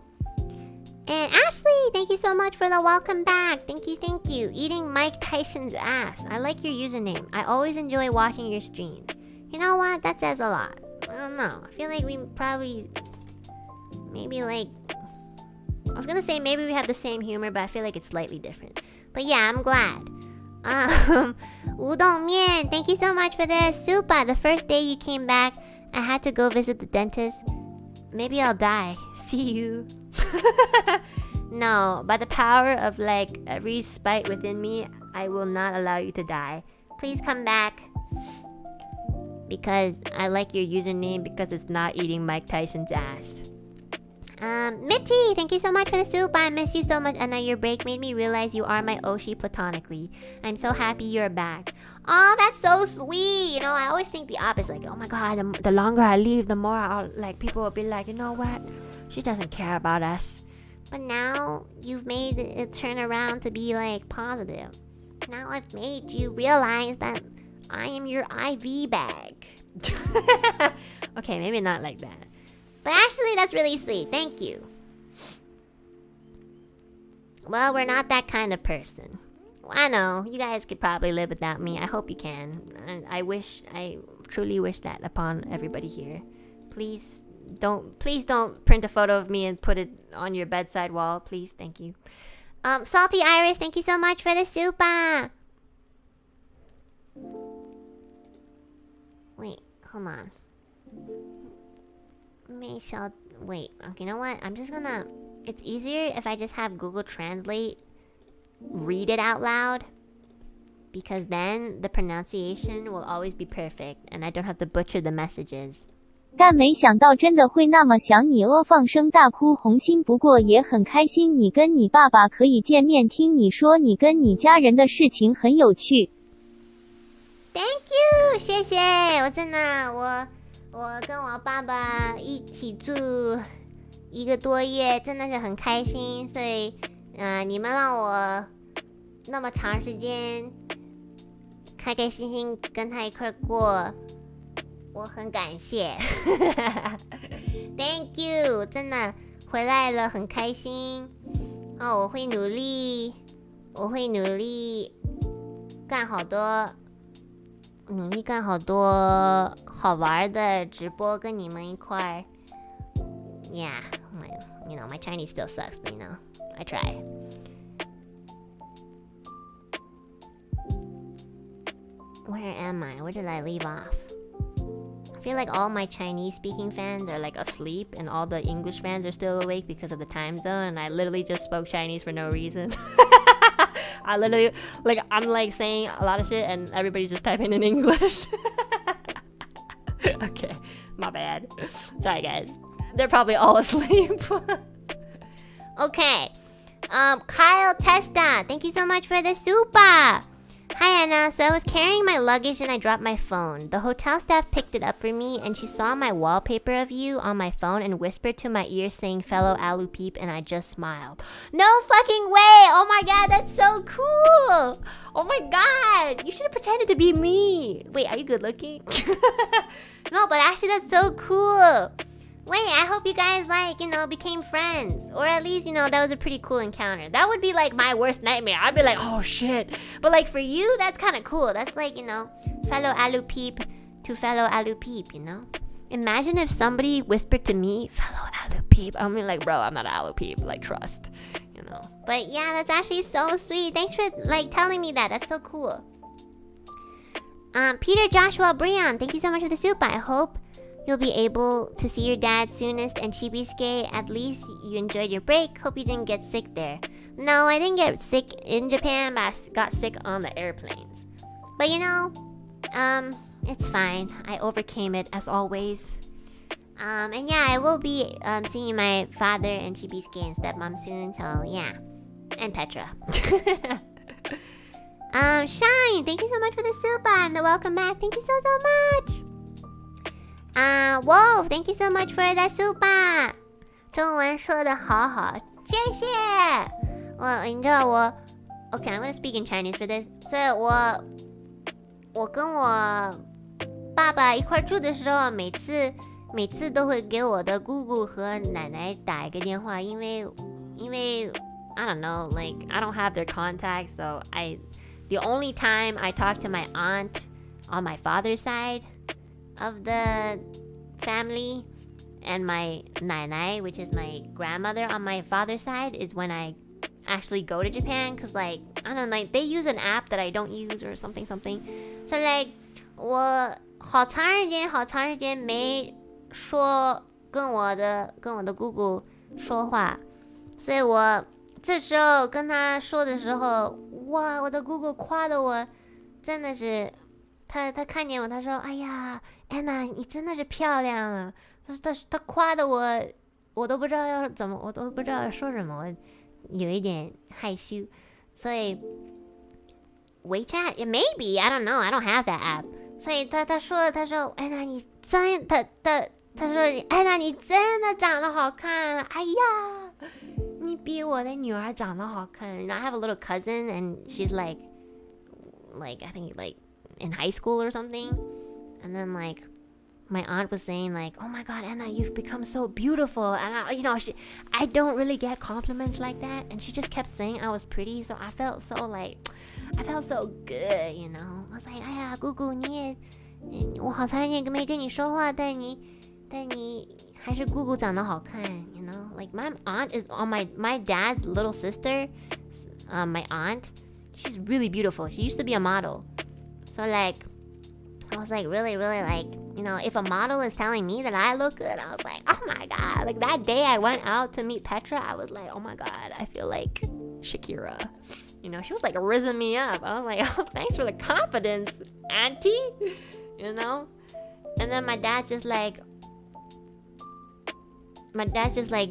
And Ashley, thank you so much for the welcome back. Thank you. Eating Mike Tyson's ass. I like your username. I always enjoy watching your stream. You know what? That says a lot. I don't know. I feel like we probably, maybe like, I was gonna say maybe we have the same humor, but I feel like it's slightly different. But yeah, I'm glad. Udon Mien, thank you so much for the super. The first day you came back, I had to go visit the dentist. Maybe I'll die. See you. No, by the power of like every spite within me, I will not allow you to die. Please come back, because I like your username, because it's not eating Mike Tyson's ass. Mitty, thank you so much for the soup. I miss you so much, Enna. Your break made me realize you are my Oshi platonically. I'm so happy you're back. Oh, that's so sweet. You know, I always think the opposite. Like, oh my god, the longer I leave, the more I'll, like, people will be like, you know what? She doesn't care about us. But now you've made it turn around to be like positive. Now I've made you realize that I am your IV bag. Okay, maybe not like that. But actually, that's really sweet. Thank you. Well, we're not that kind of person. I know, you guys could probably live without me. I hope you can. And I truly wish that upon everybody here. Please don't print a photo of me and put it on your bedside wall. Please, thank you. Salty Iris, thank you so much for the super. Wait, hold on. Wait, okay, you know what? It's easier if I just have Google Translate read it out loud, because then the pronunciation will always be perfect and I don't have to butcher the messages. 但没想到真的会那么想你哦，放声大哭红心，不过也很开心你跟你爸爸可以见面，听你说你跟你家人的事情很有趣。 Thank you， 谢谢，我真的我跟我爸爸一起住1个多月，真的是很开心，所以你们让我那么长时间开开心心跟他一块过，我很感谢。Thank you， 真的回来了很开心哦，我会努力干好多好玩的直播跟你们一块。Yeah, my Chinese still sucks, but I try. Where am I? Where did I leave off? I feel like all my Chinese-speaking fans are like asleep, and all the English fans are still awake because of the time zone. And I literally just spoke Chinese for no reason. I literally, I'm like saying a lot of shit, and everybody's just typing in English. Okay, my bad. Sorry, guys. They're probably all asleep. Okay. Kyle Testa, thank you so much for the super. Hi, Enna. So I was carrying my luggage and I dropped my phone. The hotel staff picked it up for me and she saw my wallpaper of you on my phone and whispered to my ear saying fellow Alu Peep, and I just smiled. No fucking way! Oh my god, that's so cool! Oh my god! You should have pretended to be me. Wait, are you good looking? No, but actually that's so cool. Wait, I hope you guys became friends. Or at least, that was a pretty cool encounter. That would be like my worst nightmare. I'd be like, oh shit. But like for you, that's kind of cool. That's like, fellow Alu Peep to fellow Alu Peep, Imagine if somebody whispered to me, fellow Alu Peep. I'm like, bro, I'm not an Alu Peep. Like, trust, But yeah, that's actually so sweet. Thanks for telling me that. That's so cool. Peter Joshua Breon, thank you so much for the super. I hope you'll be able to see your dad soonest and Chibiske. At least you enjoyed your break. Hope you didn't get sick there. No, I didn't get sick in Japan, but I got sick on the airplanes. But it's fine. I overcame it as always. And yeah, I will be seeing my father and Chibiske and Stepmom soon. So yeah, and Petra. Shine, thank you so much for the super and the welcome back. Thank you so much. Wolf, thank you so much for the super. 中文说得好好，谢谢。你知道我 Okay, I'm gonna speak in Chinese for this. 所以我跟我爸爸一块住的时候，每次都会给我的姑姑和奶奶打一个电话，因为 I don't know, I don't have their contact, so the only time I talk to my aunt on my father's side of the family and my nainai, which is my grandmother on my father's side, is when I actually go to Japan, because I don't know, they use an app that I don't use or something. So 我好长时间没说跟我的姑姑说话，所以我这时候跟她说的时候，哇，我的姑姑夸的我真的是，她看见我，她说，哎呀，Enna，你真的是漂亮了。她夸的我都不知道要怎么，我都不知道要说什么，我有一点害羞。所以 WeChat maybe I don't know, I don't have that app。所以她说 Enna 你真她说 Enna 你真的长得好看，哎呀，你比我的女儿长得好看. You know, I have a little cousin and she's like I think like in high school or something. And then like my aunt was saying like, oh my god, Enna, you've become so beautiful. And I don't really get compliments like that. And she just kept saying I was pretty. So I felt so good, you know. I was like, 哎呀，姑姑你也我好长时间没跟你说话，但你还是姑姑长得好看 you know. Like my aunt is on my dad's little sister, my aunt, she's really beautiful. She used to be a model. So like I was like really like, you know, if a model is telling me that I look good, I was like, oh my god. Like that day I went out to meet Petra, I was like, oh my god, I feel like Shakira. You know, she was like rizzing me up. I was like, oh, thanks for the confidence, auntie. You know? And then my dad's just like,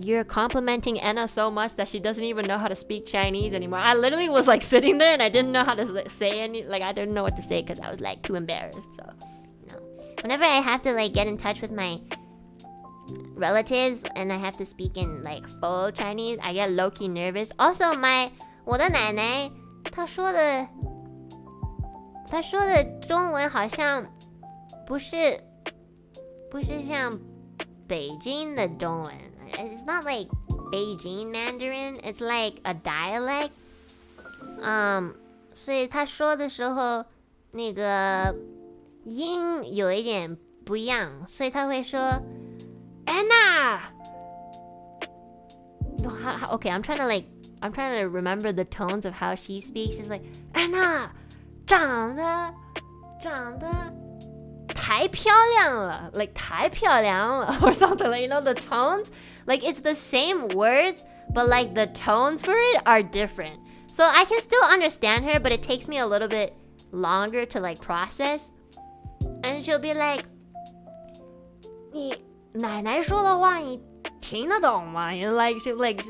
you're complimenting Enna so much that she doesn't even know how to speak Chinese anymore. I literally was like sitting there and I didn't know how to say any, like I didn't know what to say because I was like too embarrassed. So, you know, whenever I have to like get in touch with my relatives and I have to speak in like full Chinese, I get low-key nervous. Also, 我的奶奶她说的中文好像不是像北京的中文. It's not like Beijing Mandarin. It's like a dialect. 所以她说的时候那个音有一点不一样，所以她会说 Enna. Okay, I'm trying to remember the tones of how she speaks. She's like Enna 长得太漂亮了, like 太漂亮了 or something, like, you know, the tones, like it's the same words but like the tones for it are different. So I can still understand her, but it takes me a little bit longer to like process. And she'll be like, 你奶奶说的话你听得懂吗? You know, like she like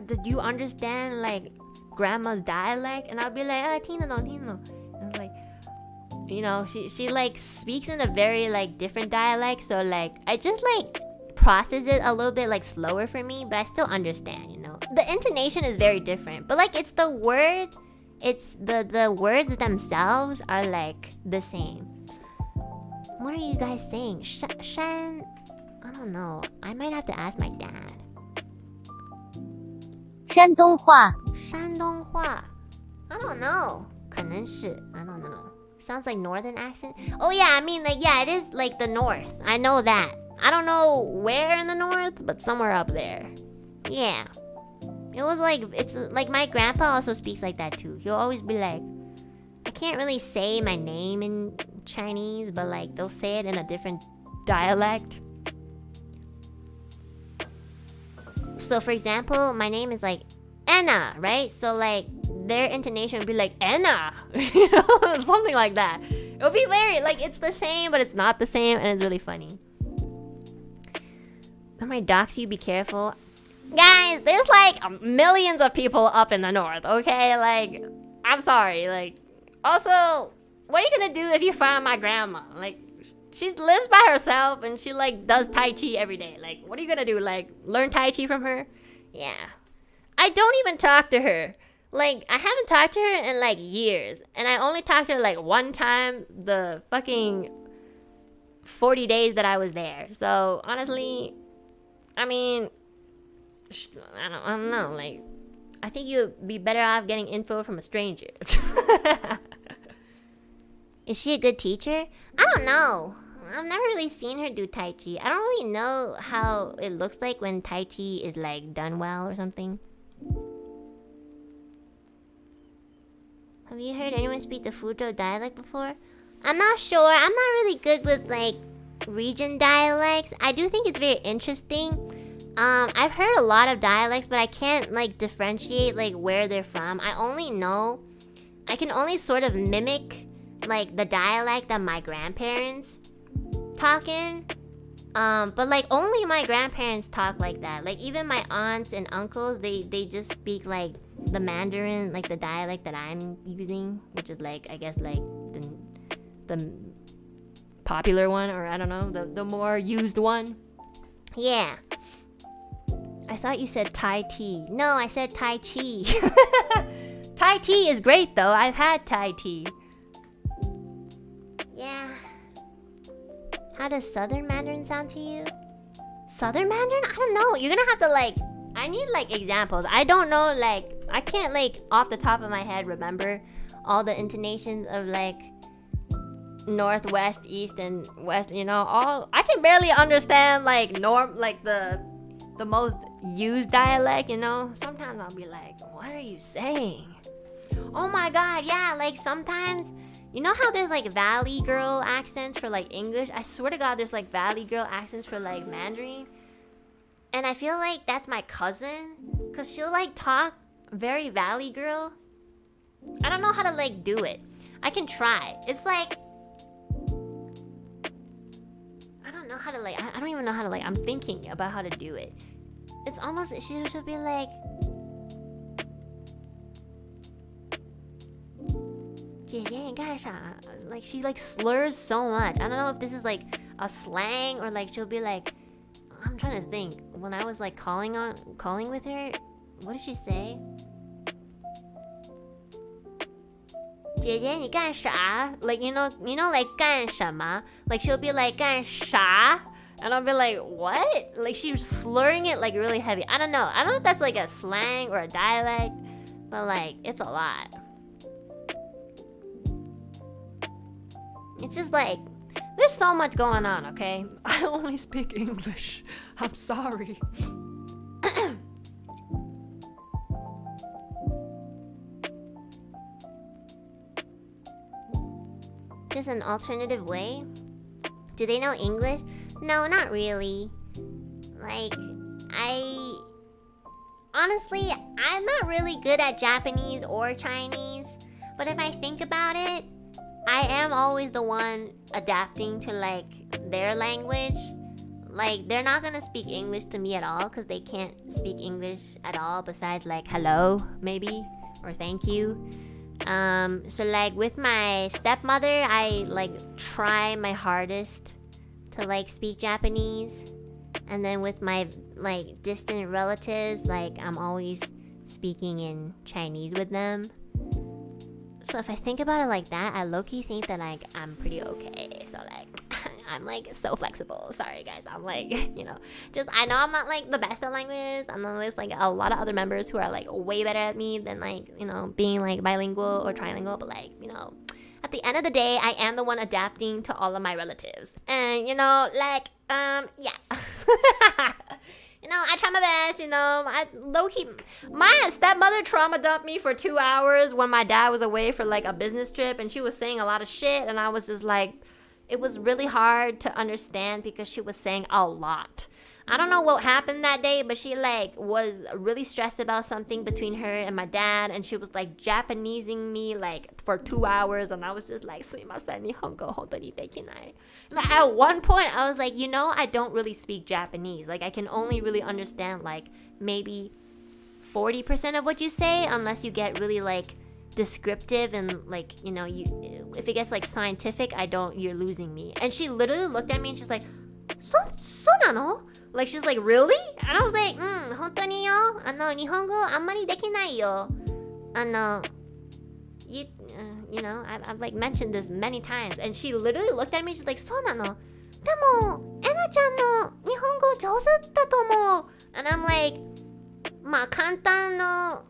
do you understand like grandma's dialect? And I'll be like, 听得懂 And like, you know, she like speaks in a very like different dialect, so like I just like process it a little bit like slower for me, but I still understand, you know. The intonation is very different, but like it's the word, it's the words themselves are like the same. What are you guys saying? Shan? I don't know. I might have to ask my dad. 山东话 I don't know. 可能是 I don't know. Sounds like northern accent. Oh yeah, I mean like yeah, it is like the north. I know that. I don't know where in the north, but somewhere up there. Yeah. It was like, it's like my grandpa also speaks like that too. He'll always be like, I can't really say my name in Chinese, but like they'll say it in a different dialect. So for example, my name is like Enna, right? So like their intonation would be like Enna, you know, something like that. It would be very like it's the same, but it's not the same, and it's really funny. I might dox you. Be careful, guys. There's like millions of people up in the north. Okay, like I'm sorry. Like also, what are you gonna do if you find my grandma? Like she lives by herself and she like does Tai Chi every day. Like what are you gonna do? Like learn Tai Chi from her? Yeah. I don't even talk to her. Like, I haven't talked to her in, like, years. And I only talked to her, like, one time the fucking 40 days that I was there. So, honestly, I mean, I don't know. Like, I think you'd be better off getting info from a stranger. Is she a good teacher? I don't know. I've never really seen her do Tai Chi. I don't really know how it looks like when Tai Chi is, like, done well or something. Have you heard anyone speak the Fuzhou dialect before? I'm not sure. I'm not really good with like region dialects. I do think it's very interesting. I've heard a lot of dialects, but I can't like differentiate like where they're from. I can only sort of mimic like the dialect that my grandparents talk in. But like only my grandparents talk like that. Like even my aunts and uncles, they just speak like the Mandarin, like the dialect that I'm using, which is like I guess like the popular one, or I don't know, the more used one. Yeah. I thought you said Thai tea. No, I said Tai Chi. Thai tea is great though. I've had Thai tea. Yeah. How does Southern Mandarin sound to you? Southern Mandarin? I don't know. You're gonna have to like... I need like examples. I don't know, like... I can't like off the top of my head remember all the intonations of like... North, West, East, and West, you know, all... I can barely understand like the most used dialect, you know? Sometimes I'll be like, what are you saying? Oh my god, yeah, like sometimes... You know how there's like Valley Girl accents for like English? I swear to god there's like Valley Girl accents for like Mandarin. And I feel like that's my cousin. Cause she'll like talk very Valley Girl. I don't know how to like do it. I can try. It's like... I don't know how to like... I don't even know how to like... I'm thinking about how to do it. It's almost... She'll be like... Like she like slurs so much. I don't know if this is like a slang or like she'll be like... I'm trying to think. When I was like calling with her, what did she say? 姐姐你干啥? Like you know like 干什么? Like she'll be like 干啥? And I'll be like, what? Like she's slurring it like really heavy. I don't know if that's like a slang or a dialect, but like it's a lot. It's just like, there's so much going on, okay? I only speak English. I'm sorry. Just an alternative way? Do they know English? No, not really. Like, honestly, I'm not really good at Japanese or Chinese. But if I think about it, I am always the one adapting to like their language. Like they're not gonna speak English to me at all because they can't speak English at all besides like hello maybe or thank you. So like with my stepmother, I like try my hardest to like speak Japanese, and then with my like distant relatives, like I'm always speaking in Chinese with them. So if I think about it like that, I low-key think that like I'm pretty okay. So like I'm like so flexible. Sorry guys, I'm like, you know, just I know I'm not like the best at languages. I know there's like a lot of other members who are like way better at me than like, you know, being like bilingual or trilingual, but like, you know, at the end of the day, I am the one adapting to all of my relatives. And you know, like yeah. You know, I try my best, you know. I low-key... My stepmother trauma dumped me for 2 hours when my dad was away for, like, a business trip. And she was saying a lot of shit. And I was just like... It was really hard to understand because she was saying a lot. I don't know what happened that day, but she, like, was really stressed about something between her and my dad. And she was, like, Japanesing me, like, for 2 hours. And I was just like, すいません、日本語本当にできない. Like, at one point, I was like, you know, I don't really speak Japanese. Like, I can only really understand, like, maybe 40% of what you say, unless you get really, like, descriptive and, like, you know, if it gets, like, scientific, you're losing me. And she literally looked at me and she's like, そうなの? Like, she's like, really? And I was like, 本当によ。日本語あんまりできないよ。you know, I've like mentioned this many times. And she literally looked at me, she's like, そうなの? でも、エナちゃんの日本語上手だと思う。And I'm like, まあ簡単の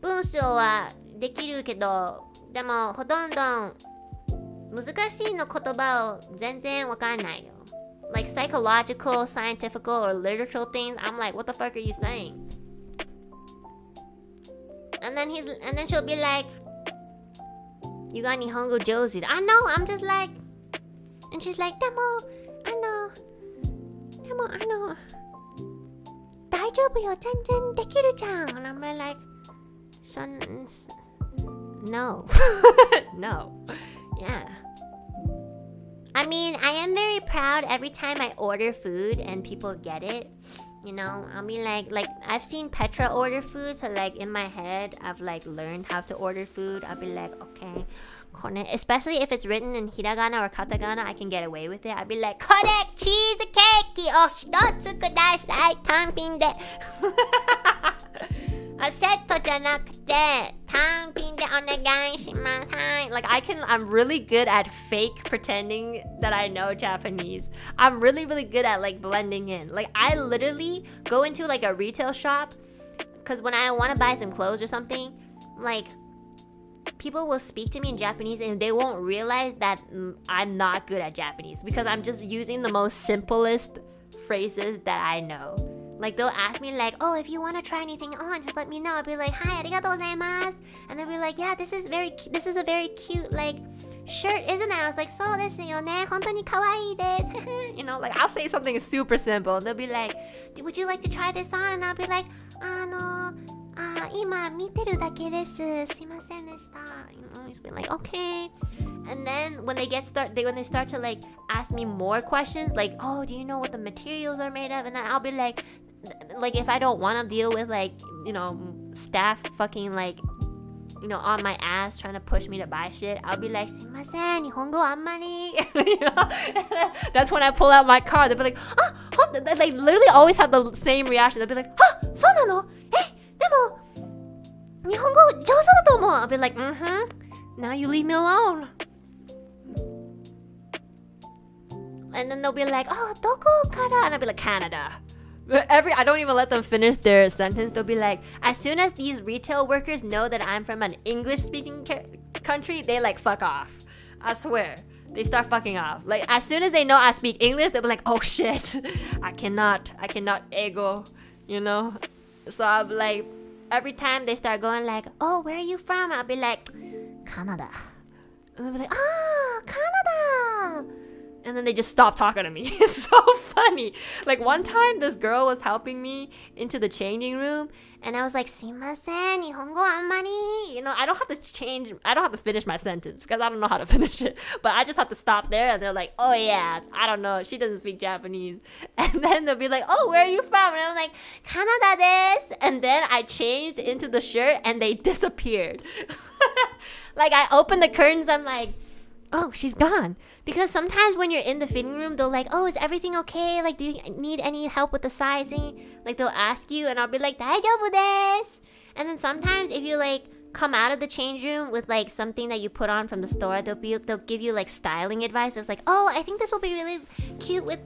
文章はできるけど、でもほとんど難しいの言葉を全然わかんないよ。Like psychological, scientific, or literal things, I'm like, what the fuck are you saying? And then she'll be like, you got Nihongo Josie. I know, I'm just like, and she's like, でも、大丈夫よ、全然できるじゃん. And I'm like, no. No. Yeah. I mean, I am very proud every time I order food and people get it. You know, I'll be like I've seen Petra order food, so like in my head, I've like learned how to order food. I'll be like, okay, especially if it's written in hiragana or katakana, I can get away with it. I'd be like, これチーズケーキを一つください単品でセットじゃなくて単品でお願いします。Like I'm really good at fake pretending that I know Japanese. I'm really good at like blending in. Like I literally go into like a retail shop because when I want to buy some clothes or something, like people will speak to me in Japanese and they won't realize that I'm not good at Japanese because I'm just using the most simplest phrases that I know. Like they'll ask me like, oh, if you want to try anything on, just let me know. I'll be like, hi, arigatou gozaimasu. And they'll be like, yeah, this is a very cute like shirt, isn't it? I was like, so desu yo ne, hontou ni kawaii desu. You know, like I'll say something super simple and they'll be like, would you like to try this on? And I'll be like, 今見てるだけです。すいませんでした。You know, just be like, okay. And then when they start to like ask me more questions, like, oh, do you know what the materials are made of? And then I'll be like if I don't want to deal with like, you know, staff fucking like, you know, on my ass trying to push me to buy shit, I'll be like, すいません、日本語あんまり. You know? That's when I pull out my card. They'll be like, they like literally always have the same reaction. They'll be like, そうなの? でも日本語上手だと思う. I'll be like, now you leave me alone. And then they'll be like, oh, どこから? And I'll be like, Canada. I don't even let them finish their sentence. They'll be like, as soon as these retail workers know that I'm from an English-speaking country, they like fuck off. I swear. They start fucking off. Like, as soon as they know I speak English, they'll be like, oh shit, I cannot ego, you know? So I'll be like, every time they start going like, oh, where are you from? I'll be like, Canada. And they'll be like, Canada. And then they just stop talking to me. It's so funny. Like one time this girl was helping me into the changing room and I was like, すいません、日本語あんまり. You know, I don't have to finish my sentence because I don't know how to finish it. But I just have to stop there and they're like, oh yeah, I don't know, she doesn't speak Japanese. And then they'll be like, oh, where are you from? And I'm like, Canada desu. And then I changed into the shirt and they disappeared. Like I opened the curtains, I'm like, oh, she's gone. Because sometimes when you're in the fitting room, they'll like, oh, is everything okay? Like, do you need any help with the sizing? Like, they'll ask you, and I'll be like, 大丈夫です. And then sometimes if you like come out of the change room with like something that you put on from the store, they'll give you like styling advice. It's like, oh, I think this will be really cute with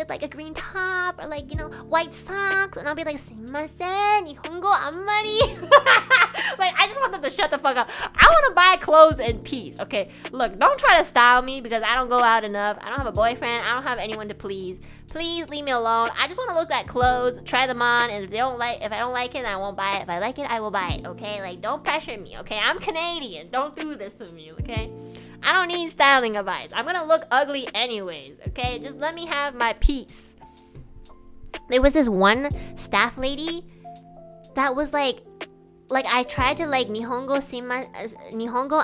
like a green top or like, you know, white socks. And I'll be like, すいません、日本語あんまり. Like I just want them to shut the fuck up. I want to buy clothes in peace. Okay, look, don't try to style me because I don't go out enough. I don't have a boyfriend. I don't have anyone to please. Please leave me alone. I just want to look at clothes, try them on, and if I don't like it, I won't buy it. If I like it, I will buy it. Okay, like don't pressure me. Okay, I'm Canadian. Don't do this to me. Okay, I don't need styling advice. I'm gonna look ugly anyways. Okay, just let me have my peace. There was this one staff lady that was like I tried to like Nihongo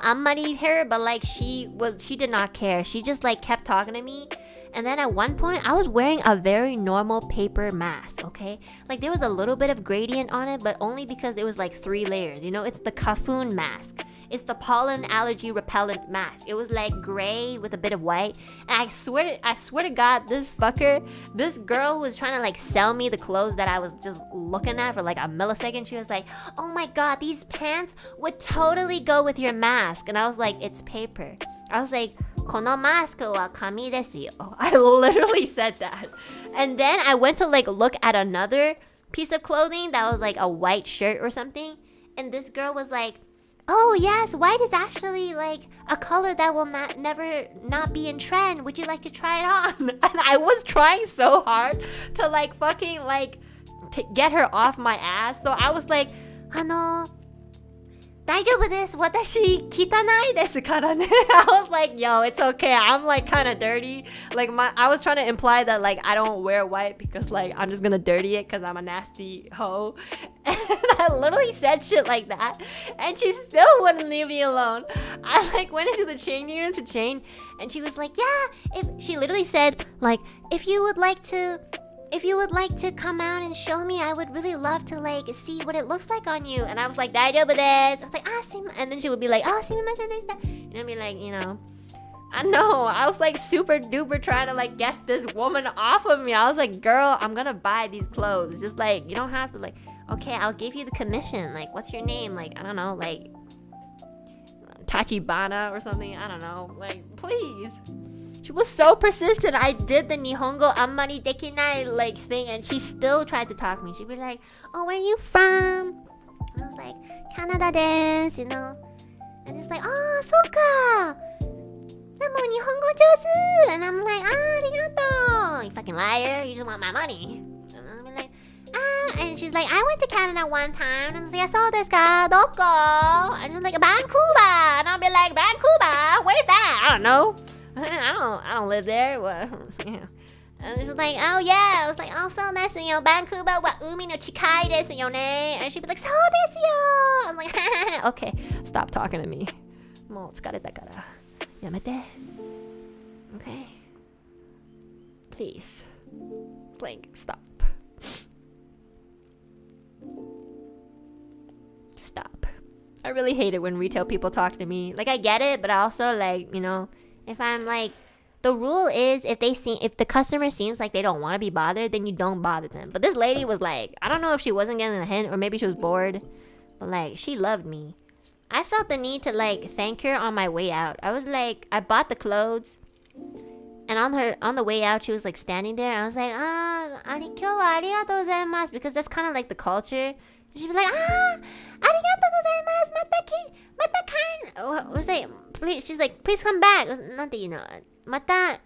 ammari her, but like she did not care. She just like kept talking to me. And then at one point, I was wearing a very normal paper mask, okay? Like there was a little bit of gradient on it, but only because there was like 3 layers. You know, it's the Kafun mask. It's the pollen allergy repellent mask. It was like gray with a bit of white. And I swear to God, this girl was trying to like sell me the clothes that I was just looking at for like a millisecond. She was like, oh my God, these pants would totally go with your mask. And I was like, it's paper. I was like, このマスクは紙ですよ. I literally said that. And then I went to like look at another piece of clothing that was like a white shirt or something. And this girl was like, oh yes, white is actually like a color that will never not be in trend. Would you like to try it on? And I was trying so hard to like fucking like get her off my ass. So I was like, 大丈夫です。私汚いですからね. I was like, yo, it's okay. I'm like kind of dirty. Like I was trying to imply that like I don't wear white because like I'm just gonna dirty it because I'm a nasty hoe. And I literally said shit like that, and she still wouldn't leave me alone. I like went into the changing room to change, and she was like, yeah. She literally said like, if you would like to if you would like to come out and show me, I would really love to like see what it looks like on you. And I was like, daijoubu desu. I was like, and then she would be like, sumimasen deshita. And I'd be like, you know, I know. I was like super duper trying to like get this woman off of me. I was like, girl, I'm gonna buy these clothes. Just like, you don't have to like, okay, I'll give you the commission. Like, what's your name? Like, I don't know, like Tachibana or something. I don't know. Like, please. She was so persistent. I did the Nihongo ammari dekinai like thing, and she still tried to talk to me. She'd be like, oh, where are you from? And I was like, Canada desu, you know. And it's like, oh, soka. Nihongo jouzu. And I'm like, arigato. You fucking liar. You just want my money. And I'll be like, and she's like, I went to Canada one time. And I was like, so desu ka? Doko? And she's like, Vancouver. And I'll be like, Vancouver? Where's that? I don't know. I don't live there. Well, yeah. And she's like, oh yeah. I was like, oh, so desu yo. Vancouver wa umi no chikai desu yo ne. And she'd be like, so desu yo. I'm like, okay, stop talking to me. Mo tsukareta kara. Yamete. Okay. Please. Like, stop. Stop. I really hate it when retail people talk to me. Like, I get it, but I also like, you know, if I'm like, the rule is if the customer seems like they don't want to be bothered, then you don't bother them. But this lady was like, I don't know if she wasn't getting a hint or maybe she was bored, but like, she loved me. I felt the need to like thank her on my way out. I was like, I bought the clothes, and on the way out, she was like standing there. I was like, kyou wa arigatou gozaimasu, because that's kind of like the culture. She'd be like, arigatou gozaimasu, mata kan. Was like, please. She's like, please come back. Not you know, mata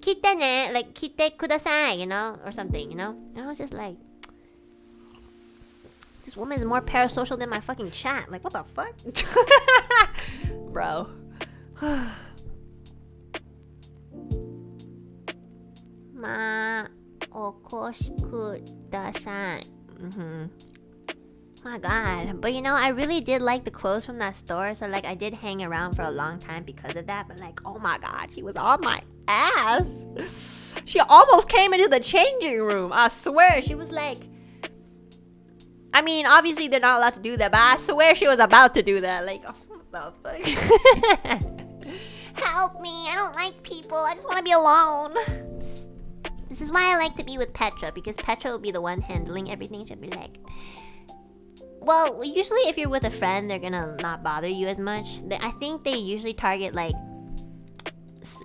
kite ne, like kite kudasai, you know, or something, you know. And I was just like, this woman is more parasocial than my fucking chat. Like, what the fuck? Bro. Ma okoshi kudasai. My god. But you know, I really did like the clothes from that store. So like, I did hang around for a long time because of that. But like, oh my god, she was on my ass. She almost came into the changing room. I swear. She was like, I mean, obviously they're not allowed to do that, but I swear she was about to do that. Like, oh, what the fuck? Help me. I don't like people. I just want to be alone. This is why I like to be with Petra, because Petra will be the one handling everything. She'll be like, well, usually if you're with a friend, they're gonna not bother you as much. I think they usually target like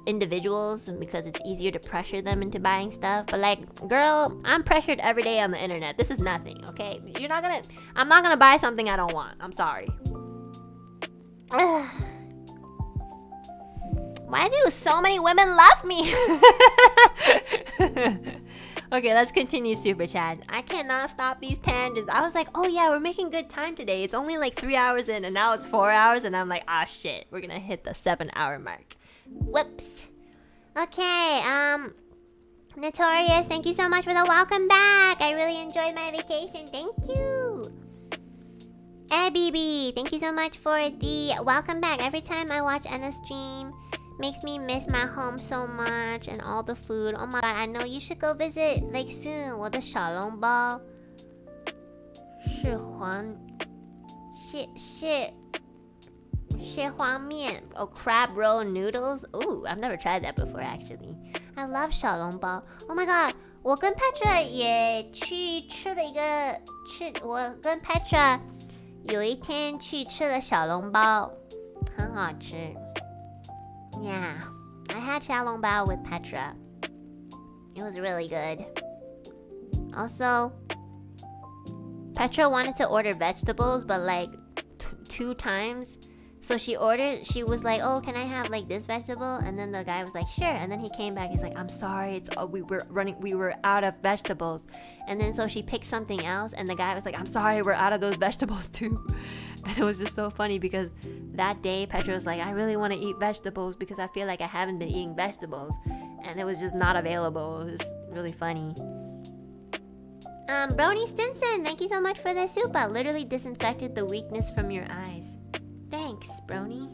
individuals because it's easier to pressure them into buying stuff. But like, girl, I'm pressured every day on the internet. This is nothing, okay? I'm not gonna buy something I don't want. I'm sorry. Why do so many women love me? Okay, let's continue super chat. I cannot stop these tangents. I was like, oh yeah, we're making good time today. It's only like 3 hours in, and now it's 4 hours, and I'm like, ah shit, we're gonna hit the 7-hour mark. Whoops. Okay, Notorious, thank you so much for the welcome back. I really enjoyed my vacation. Thank you. BB, thank you so much for the welcome back. Every time I watch Enna stream, makes me miss my home so much and all the food. Oh my god, I know you should go visit like soon. 我的小笼包是黄面 Oh, crab roll noodles. Ooh, I've never tried that before actually. I love 小笼包 Oh my god, 我跟 Petra 也去吃了一个我跟 Petra 有一天去吃了小笼包，很好吃。Yeah, I had xiaolongbao with Petra. It was really good. Also, Petra wanted to order vegetables, but like 2 times. So she was like, oh, can I have like this vegetable? And then the guy was like, sure. And then he came back, he's like, I'm sorry, we were out of vegetables. And then so she picked something else, and the guy was like, I'm sorry, we're out of those vegetables too. And it was just so funny because that day Petra was like, I really want to eat vegetables because I feel like I haven't been eating vegetables, and it was just not available. It was really funny. Brony Stinson, thank you so much for the soup. I literally disinfected the weakness from your eyes. Thanks, Brony.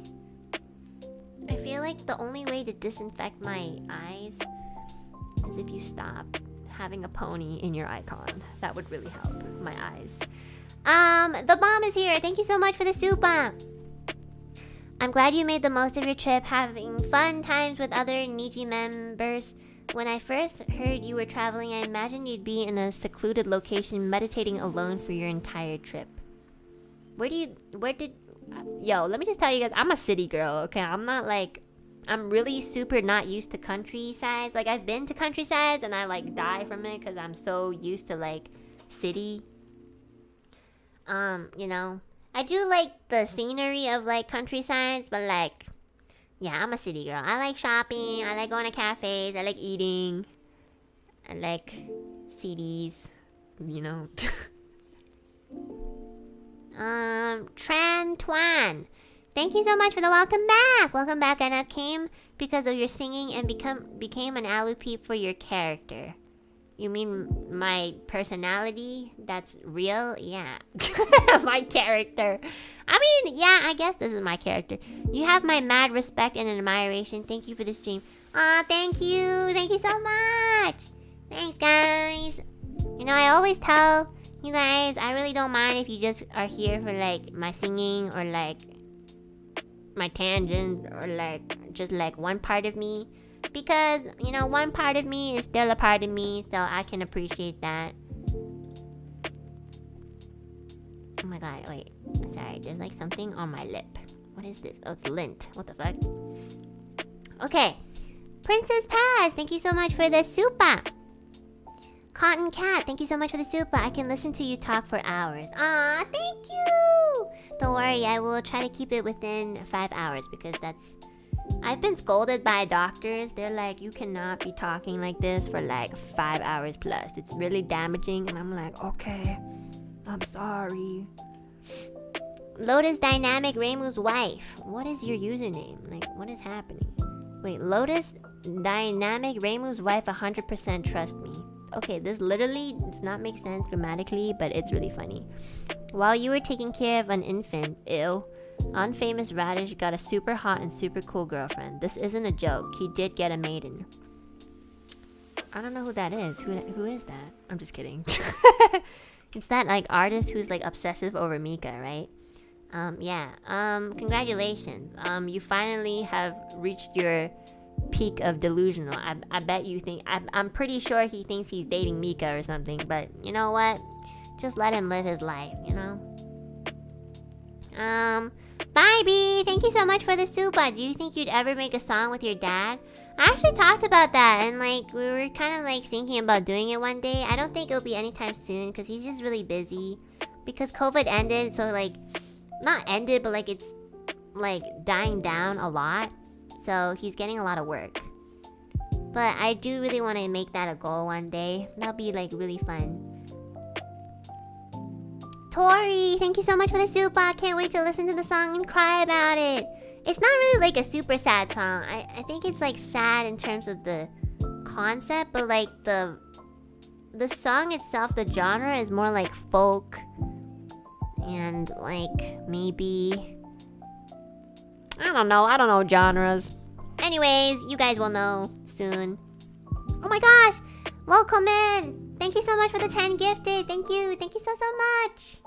I feel like the only way to disinfect my eyes is if you stop having a pony in your icon. That would really help my eyes. The bomb is here. Thank you so much for the super. I'm glad you made the most of your trip, having fun times with other Niji members. When I first heard you were traveling, I imagined you'd be in a secluded location meditating alone for your entire trip. Yo, let me just tell you guys, I'm a city girl, okay? I'm really super not used to countrysides. Like, I've been to countrysides and I like die from it because I'm so used to like city. You know, I do like the scenery of like countrysides, but like, yeah, I'm a city girl. I like shopping, I like going to cafes, I like eating, I like CDs, you know. Tran Twan, thank you so much for the welcome back. Welcome back, Enna. Came because of your singing and became an Alu peep for your character. You mean my personality? That's real? Yeah. My character. I mean, yeah, I guess this is my character. You have my mad respect and admiration. Thank you for the stream. Aw, thank you. Thank you so much. Thanks, guys. You know, I always tell you guys, I really don't mind if you just are here for like my singing or like my tangent or like just like one part of me. Because, you know, one part of me is still a part of me, so I can appreciate that. Oh my god, wait. Sorry, there's like something on my lip. What is this? Oh, it's lint. What the fuck? Okay. Princess Paz, thank you so much for the super. Cotton Cat, thank you so much for the super. I can listen to you talk for hours. Aw, thank you! Don't worry, I will try to keep it within 5 hours because that's... I've been scolded by doctors. They're like, you cannot be talking like this for like 5 hours plus. It's really damaging. And I'm like, okay, I'm sorry. Lotus Dynamic Reimu's wife. What is your username? Like, what is happening? Wait, Lotus Dynamic Reimu's wife 100% trust me. Okay, this literally does not make sense grammatically, but it's really funny. While you were taking care of an infant, Unfamous Radish got a super hot and super cool girlfriend. This isn't a joke. He did get a maiden. I don't know who that is. Who is that? I'm just kidding. It's that like artist who's like obsessive over Mika, right? Yeah. Congratulations. You finally have reached your peak of delusional. I bet you think I'm pretty sure he thinks he's dating Mika or something, but you know what? Just let him live his life, you know? Bybee, thank you so much for the super. Do you think you'd ever make a song with your dad? I actually talked about that and like we were kind of like thinking about doing it one day. I don't think it'll be anytime soon because he's just really busy because COVID ended, so like not ended but like it's like dying down a lot, so he's getting a lot of work. But I do really want to make that a goal one day. That'll be like really fun. Tori, thank you so much for the super. I can't wait to listen to the song and cry about it. It's not really like a super sad song. I think it's like sad in terms of the concept, but like the song itself, the genre is more like folk and like maybe I don't know genres. Anyways, you guys will know soon. Oh my gosh, welcome in. Thank you so much for the 10 gifted. Thank you so much.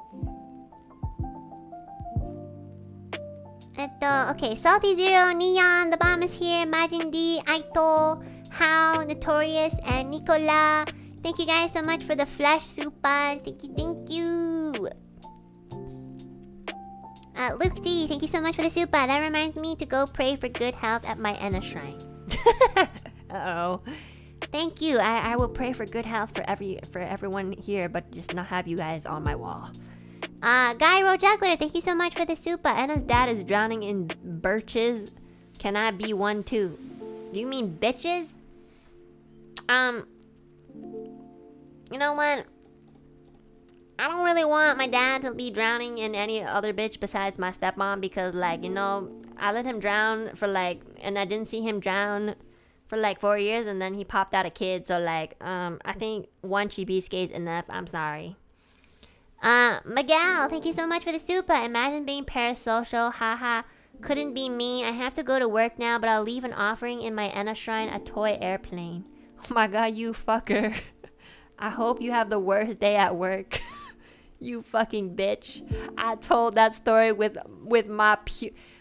Okay, Salty Zero, Neon, the bomb is here, Majin D, Aito, How, Notorious, and Nicola. Thank you guys so much for the flash supers. Thank you. Luke D, thank you so much for the super. That reminds me to go pray for good health at my Enna shrine. Uh-oh. Thank you. I will pray for good health for everyone here, but just not have you guys on my wall. Gyro Juggler, thank you so much for the super. Enna's dad is drowning in birches. Can I be one too? Do you mean bitches? You know what? I don't really want my dad to be drowning in any other bitch besides my stepmom because like, you know, I let him drown for like, and I didn't see him drown for like 4 years and then he popped out a kid, so like I think one Chibiske is enough. I'm sorry. Miguel, thank you so much for the super. Imagine being parasocial, haha. Couldn't be me. I have to go to work now, but I'll leave an offering in my Enna shrine, a toy airplane. Oh my god, you fucker. I hope you have the worst day at work. You fucking bitch. I told that story with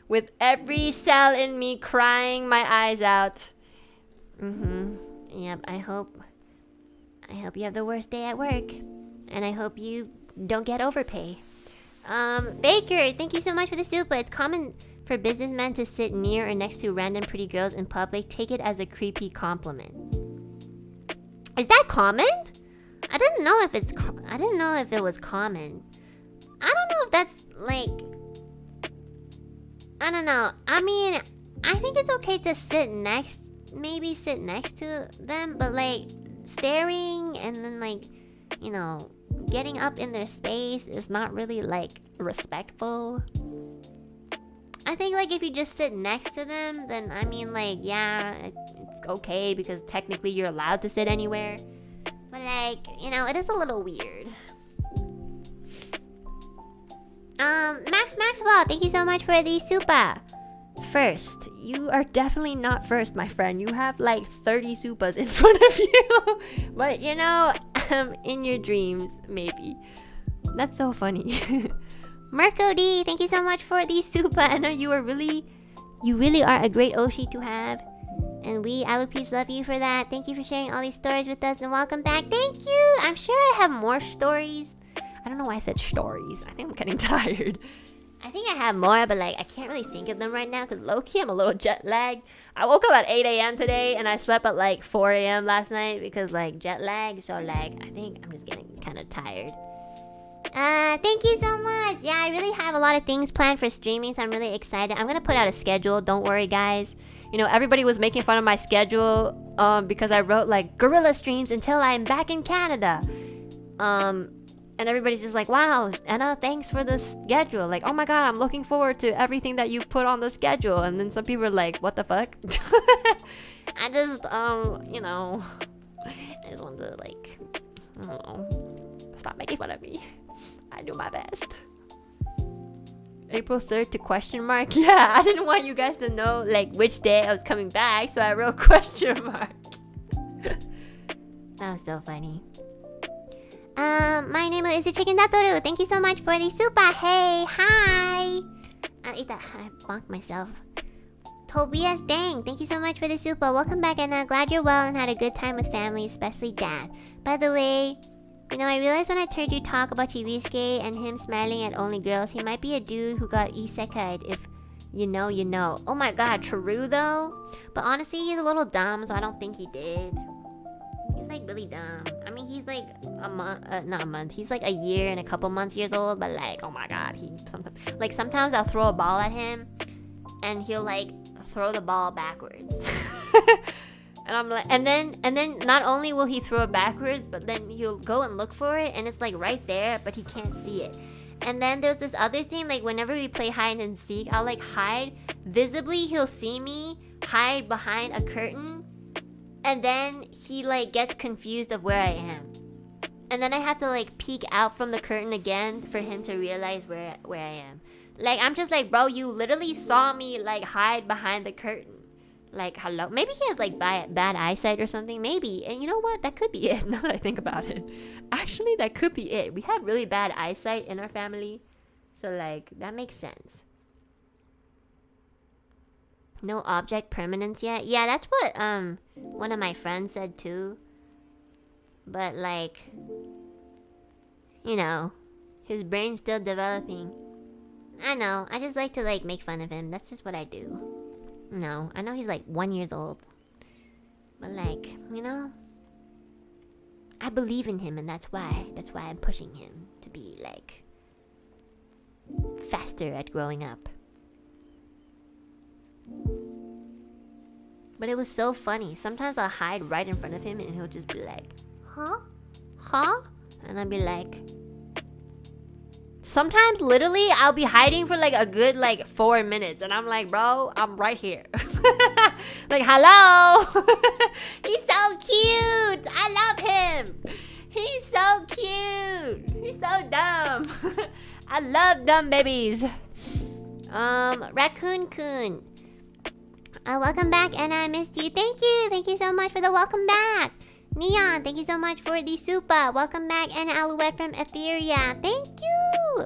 with every cell in me crying my eyes out. Yep, I hope you have the worst day at work. And I hope you don't get overpay. Baker, thank you so much for the super. It's common for businessmen to sit near or next to random pretty girls in public. Take it as a creepy compliment. Is that common? I didn't know if it was common. I don't know if that's like, I don't know. I mean, I think it's okay to sit next to them, but like staring and then like, you know, getting up in their space is not really like respectful. I think like if you just sit next to them, then I mean like, yeah, it's okay because technically you're allowed to sit anywhere. But like, you know, it is a little weird. Maxwell, thank you so much for the super. First, you are definitely not first, my friend. You have like 30 supas in front of you. But you know, in your dreams, maybe. That's so funny. Marco D, thank you so much for the super. Enna, you really are a great Oshi to have. And we Aloupeeps love you for that. Thank you for sharing all these stories with us and welcome back. Thank you. I'm sure I have more stories. I don't know why I said stories. I think I'm getting tired. I think I have more, but like I can't really think of them right now because low-key I'm a little jet lagged. I woke up at 8 a.m. today and I slept at like 4 a.m. last night because like jet lag. So like I think I'm just getting kind of tired. Thank you so much. Yeah, I really have a lot of things planned for streaming, so I'm really excited. I'm gonna put out a schedule. Don't worry, guys. You know, everybody was making fun of my schedule because I wrote like gorilla streams until I'm back in Canada. And everybody's just like, wow, Enna, thanks for the schedule. Like, oh my god, I'm looking forward to everything that you put on the schedule. And then some people are like, what the fuck? I just, you know, I just wanted to like, I don't know, stop making fun of me. I do my best. April 3rd to question mark? Yeah, I didn't want you guys to know like which day I was coming back, so I wrote question mark. That was so funny. My name is Chicken Datoru. Thank you so much for the super. Hey, hi. I bonked myself. Tobias Dang, thank you so much for the super. Welcome back, and glad you're well and had a good time with family, especially dad. By the way, you know, I realized when I heard you talk about Chibisuke and him smiling at only girls, he might be a dude who got isekai'd. If you know, you know. Oh my god, true though. But honestly, he's a little dumb, so I don't think he did. He's like really dumb. I mean, he's like not a month. He's like a year and a couple years old. But like, oh my god, sometimes I'll throw a ball at him, and he'll like throw the ball backwards. And I'm like, and then not only will he throw it backwards, but then he'll go and look for it, and it's like right there, but he can't see it. And then there's this other thing, like whenever we play hide and seek, I'll like hide visibly. He'll see me hide behind a curtain. And then he like gets confused of where I am. And then I have to like peek out from the curtain again for him to realize where I am. Like I'm just like, bro, you literally saw me like hide behind the curtain. Like, hello? Maybe he has like bad eyesight or something. Maybe. And you know what? That could be it now that I think about it. Actually, that could be it. We have really bad eyesight in our family. So like, that makes sense. No object permanence yet? Yeah, that's what one of my friends said too. But like, you know, his brain's still developing. I know, I just like to like make fun of him. That's just what I do. No, I know he's like 1 year old. But like, you know, I believe in him, and that's why I'm pushing him to be like faster at growing up. But it was so funny. Sometimes I'll hide right in front of him and he'll just be like, huh? Huh? And I'll be like... Sometimes literally I'll be hiding for like a good like 4 minutes. And I'm like, bro, I'm right here. Like, hello? He's so cute. I love him. He's so cute. He's so dumb. I love dumb babies. Raccoon-kun. Welcome back, Enna. I missed you. Thank you so much for the welcome back. Neon, thank you so much for the super. Welcome back, and Alouette from Ethyria. Thank you.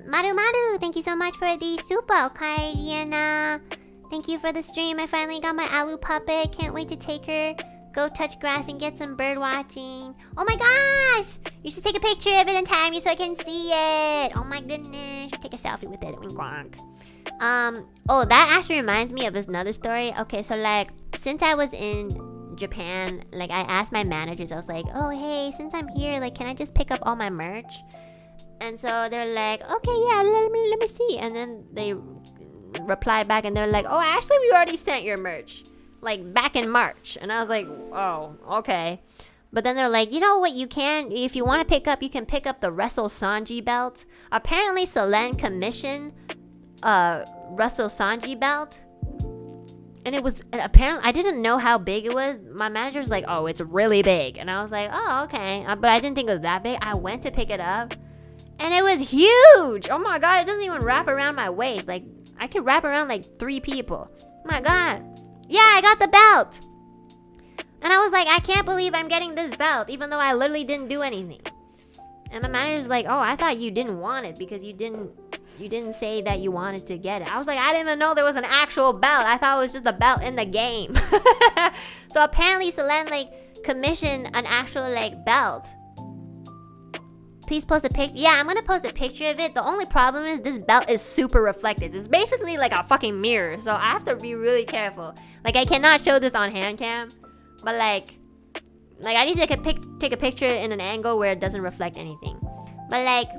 Maru, thank you so much for the super. Enna, thank you for the stream. I finally got my Alu puppet. Can't wait to take her. Go touch grass and get some bird watching. Oh my gosh! You should take a picture of it and tag me so I can see it. Oh my goodness. Take a selfie with it. Oh, that actually reminds me of another story. Okay, so like, since I was in Japan, like I asked my managers, I was like, oh hey, since I'm here, like, can I just pick up all my merch? And so they're like, okay, yeah, let me see. And then they replied back and they're like, oh, actually we already sent your merch, like back in March. And I was like, oh, okay. But then they're like, you know what, you can, if you want to pick up, you can pick up the resemblance belt. Apparently Selene commissioned resemblance belt, and it was, and apparently I didn't know how big it was. My manager's like, oh, it's really big. And I was like, oh, okay. But I didn't think it was that big. I went to pick it up and it was huge. Oh my god, it doesn't even wrap around my waist. Like, I could wrap around like 3 people. Oh my god. Yeah, I got the belt. And I was like, I can't believe I'm getting this belt, even though I literally didn't do anything. And my manager's like, oh, I thought you didn't want it because you didn't say that you wanted to get it. I was like, I didn't even know there was an actual belt. I thought it was just a belt in the game. So apparently Selene like commissioned an actual like belt. Please post a picture. Yeah, I'm gonna post a picture of it. The only problem is this belt is super reflective. It's basically like a fucking mirror. So I have to be really careful. Like, I cannot show this on hand cam. But like I need to take a picture in an angle where it doesn't reflect anything. But like,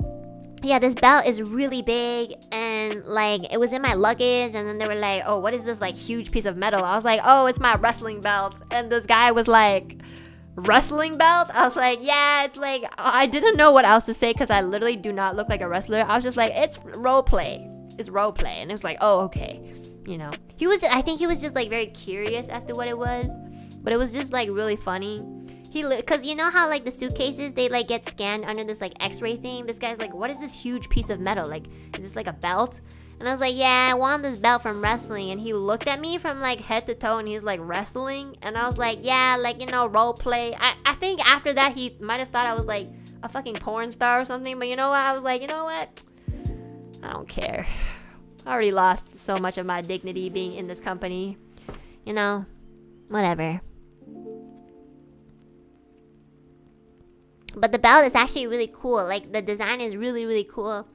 yeah, this belt is really big, and like, it was in my luggage, and then they were like, oh, what is this like huge piece of metal? I was like, oh, it's my wrestling belt. And this guy was like, wrestling belt? I was like, yeah, it's like, I didn't know what else to say because I literally do not look like a wrestler. I was just like, it's role play. It's role play. And it was like, oh, okay. You know, I think he was just like very curious as to what it was, but it was just like really funny. Cause you know how like the suitcases, they like get scanned under this like x-ray thing. This guy's like, what is this huge piece of metal? Like, is this like a belt? And I was like, yeah, I want this belt from wrestling. And he looked at me from like head to toe and he's like, wrestling? And I was like, yeah, like, you know, role play. I think after that he might have thought I was like a fucking porn star or something. But you know what? I was like, you know what? I don't care. I already lost so much of my dignity being in this company. You know, whatever. But the belt is actually really cool. Like, the design is really, really cool.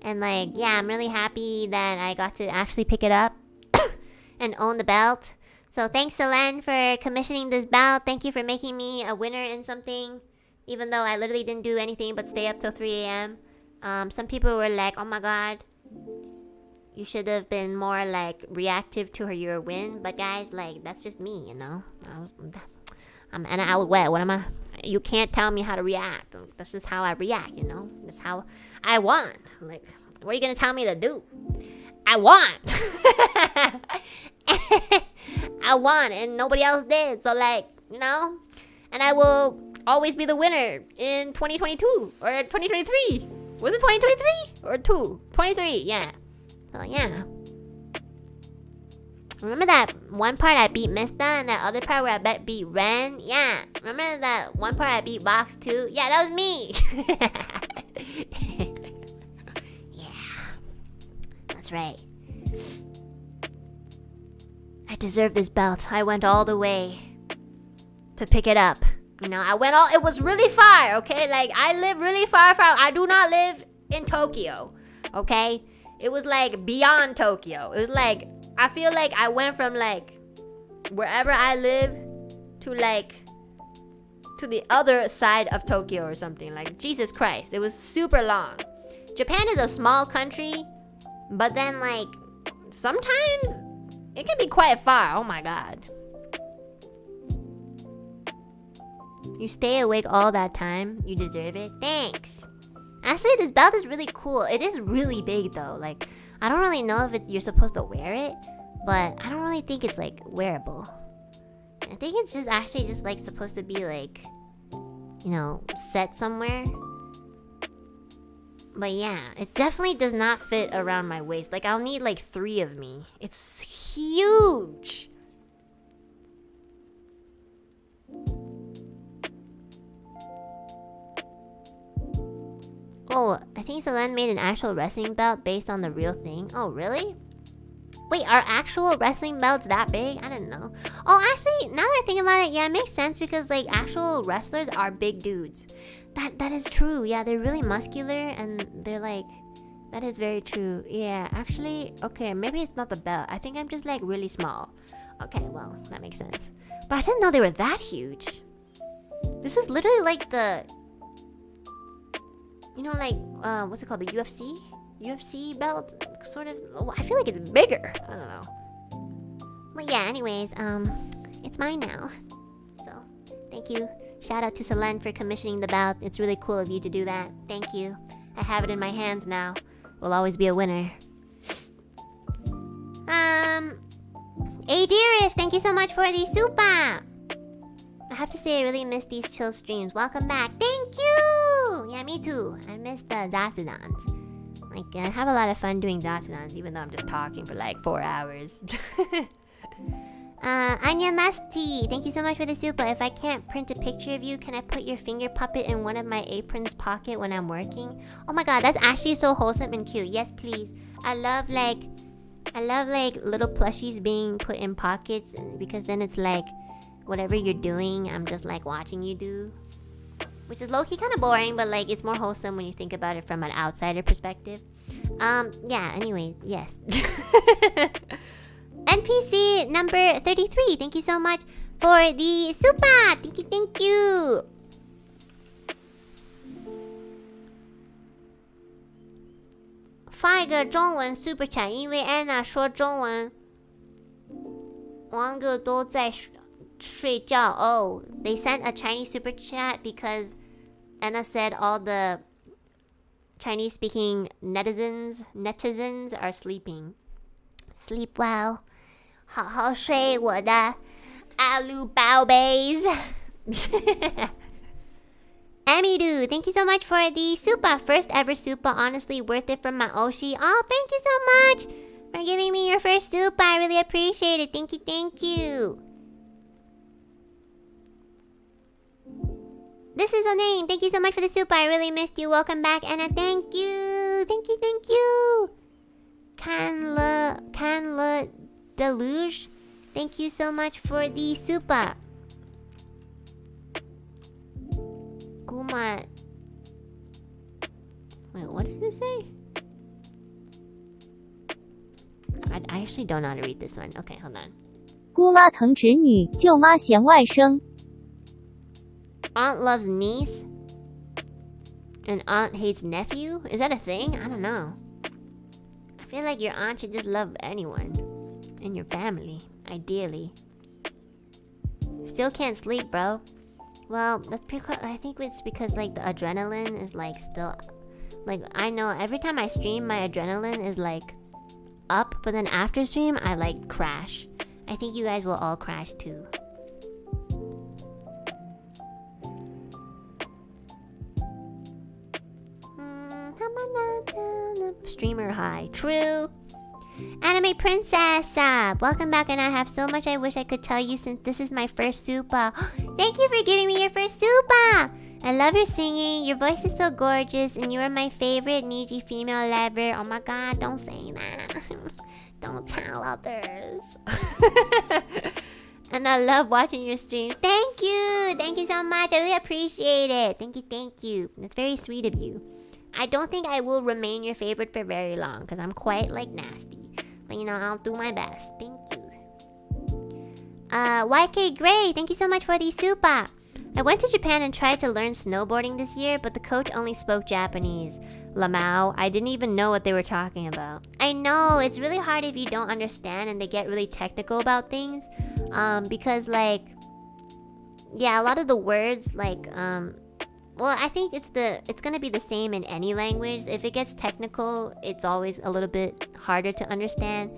And like, yeah, I'm really happy that I got to actually pick it up and own the belt. So thanks, Selene, for commissioning this belt. Thank you for making me a winner in something, even though I literally didn't do anything but stay up till 3 a.m. Some people were like, oh my god, you should have been more like reactive to your win. But guys, like, that's just me, you know. I'm Enna Alouette. What am I? You can't tell me how to react. That's just how I react, you know. That's how I won. Like, what are you gonna tell me to do? I won. I won, and nobody else did. So like, you know, and I will always be the winner in 2022 or 2023. Was it 2023 or 23? Yeah. So yeah. Remember that one part I beat Mista and that other part where I beat Ren? Yeah. Remember that one part I beat Box too? Yeah, that was me. Yeah. That's right. I deserve this belt. I went all the way to pick it up. You know, it was really far, okay? Like, I live really far from, I do not live in Tokyo, okay? It was like beyond Tokyo. It was like, I feel like I went from like wherever I live to like to the other side of Tokyo or something. Like, Jesus Christ, it was super long. Japan is a small country, but then like sometimes it can be quite far. Oh my god. You stay awake all that time. You deserve it. Thanks. Actually, this belt is really cool. It is really big though. Like, I don't really know if you're supposed to wear it, but I don't really think it's like wearable. I think it's just actually just like supposed to be like, you know, set somewhere. But yeah, it definitely does not fit around my waist. Like, I'll need like 3 of me. It's huge. Oh, I think Selene made an actual wrestling belt based on the real thing. Oh, really? Wait, are actual wrestling belts that big? I didn't know. Oh, actually, now that I think about it, yeah, it makes sense because like actual wrestlers are big dudes. That is true. Yeah, they're really muscular and they're like, that is very true. Yeah, actually, okay, maybe it's not the belt. I think I'm just like really small. Okay, well, that makes sense. But I didn't know they were that huge. This is literally like the, you know, like what's it called, the UFC belt, sort of. I feel like it's bigger. I don't know. But yeah, anyways, it's mine now. So thank you. Shout out to Selene for commissioning the belt. It's really cool of you to do that. Thank you. I have it in my hands now. Will always be a winner. Hey dearest, thank you so much for the super. I have to say I really miss these chill streams. Welcome back. Thank you. Yeah, me too. I miss the Zatudans. Like, I have a lot of fun doing Zatudans, even though I'm just talking for like 4 hours. Anya Nasty, thank you so much for the super. If I can't print a picture of you, can I put your finger puppet in one of my apron's pocket when I'm working? Oh my god, that's actually so wholesome and cute. Yes, please. I love like little plushies being put in pockets because then it's like whatever you're doing, I'm just like watching you do. Which is low-key kind of boring, but like it's more wholesome when you think about it from an outsider perspective. Yeah, anyway, yes. NPC number 33, thank you so much for the super. Thank you. 发一个中文 super chat， 因为 Anna 说中文，王哥都在睡觉。Oh, they sent a Chinese super chat because Enna said all the Chinese-speaking netizens are sleeping. Sleep well. 好好睡我的 Alu Baobays. Amidu, thank you so much for the super. First ever super, honestly worth it from my Oshi. Oh, thank you so much for giving me your first super. I really appreciate it. Thank you. This is a name. Thank you so much for the super. I really missed you. Welcome back, Enna. Thank you. Canla Deluge, thank you so much for the super. Guma. Wait, what does this say? I actually don't know how to read this one. Okay, hold on. 姑妈疼侄女，舅妈嫌外甥。 Aunt loves niece and aunt hates nephew? Is that a thing? I don't know. I feel like your aunt should just love anyone in your family, ideally. Still can't sleep, bro. Well, that's because I think it's because like the adrenaline is like still, like I know every time I stream my adrenaline is like up, but then after stream I like crash. I think you guys will all crash too. Streamer high. True. Anime Princess, welcome back, and I have so much I wish I could tell you since this is my first super. Thank you for giving me your first super. I love your singing. Your voice is so gorgeous, and you are my favorite Niji female ever. Oh my god, don't say that. Don't tell others. And I love watching your streams. Thank you so much. I really appreciate it. Thank you. That's very sweet of you. I don't think I will remain your favorite for very long because I'm quite like nasty. But you know, I'll do my best. Thank you. YK Gray, thank you so much for the super. I went to Japan and tried to learn snowboarding this year, but the coach only spoke Japanese. Lamau, I didn't even know what they were talking about. I know, it's really hard if you don't understand and they get really technical about things. Because like, yeah, a lot of the words like, well, I think it's gonna be the same in any language. If it gets technical, it's always a little bit harder to understand.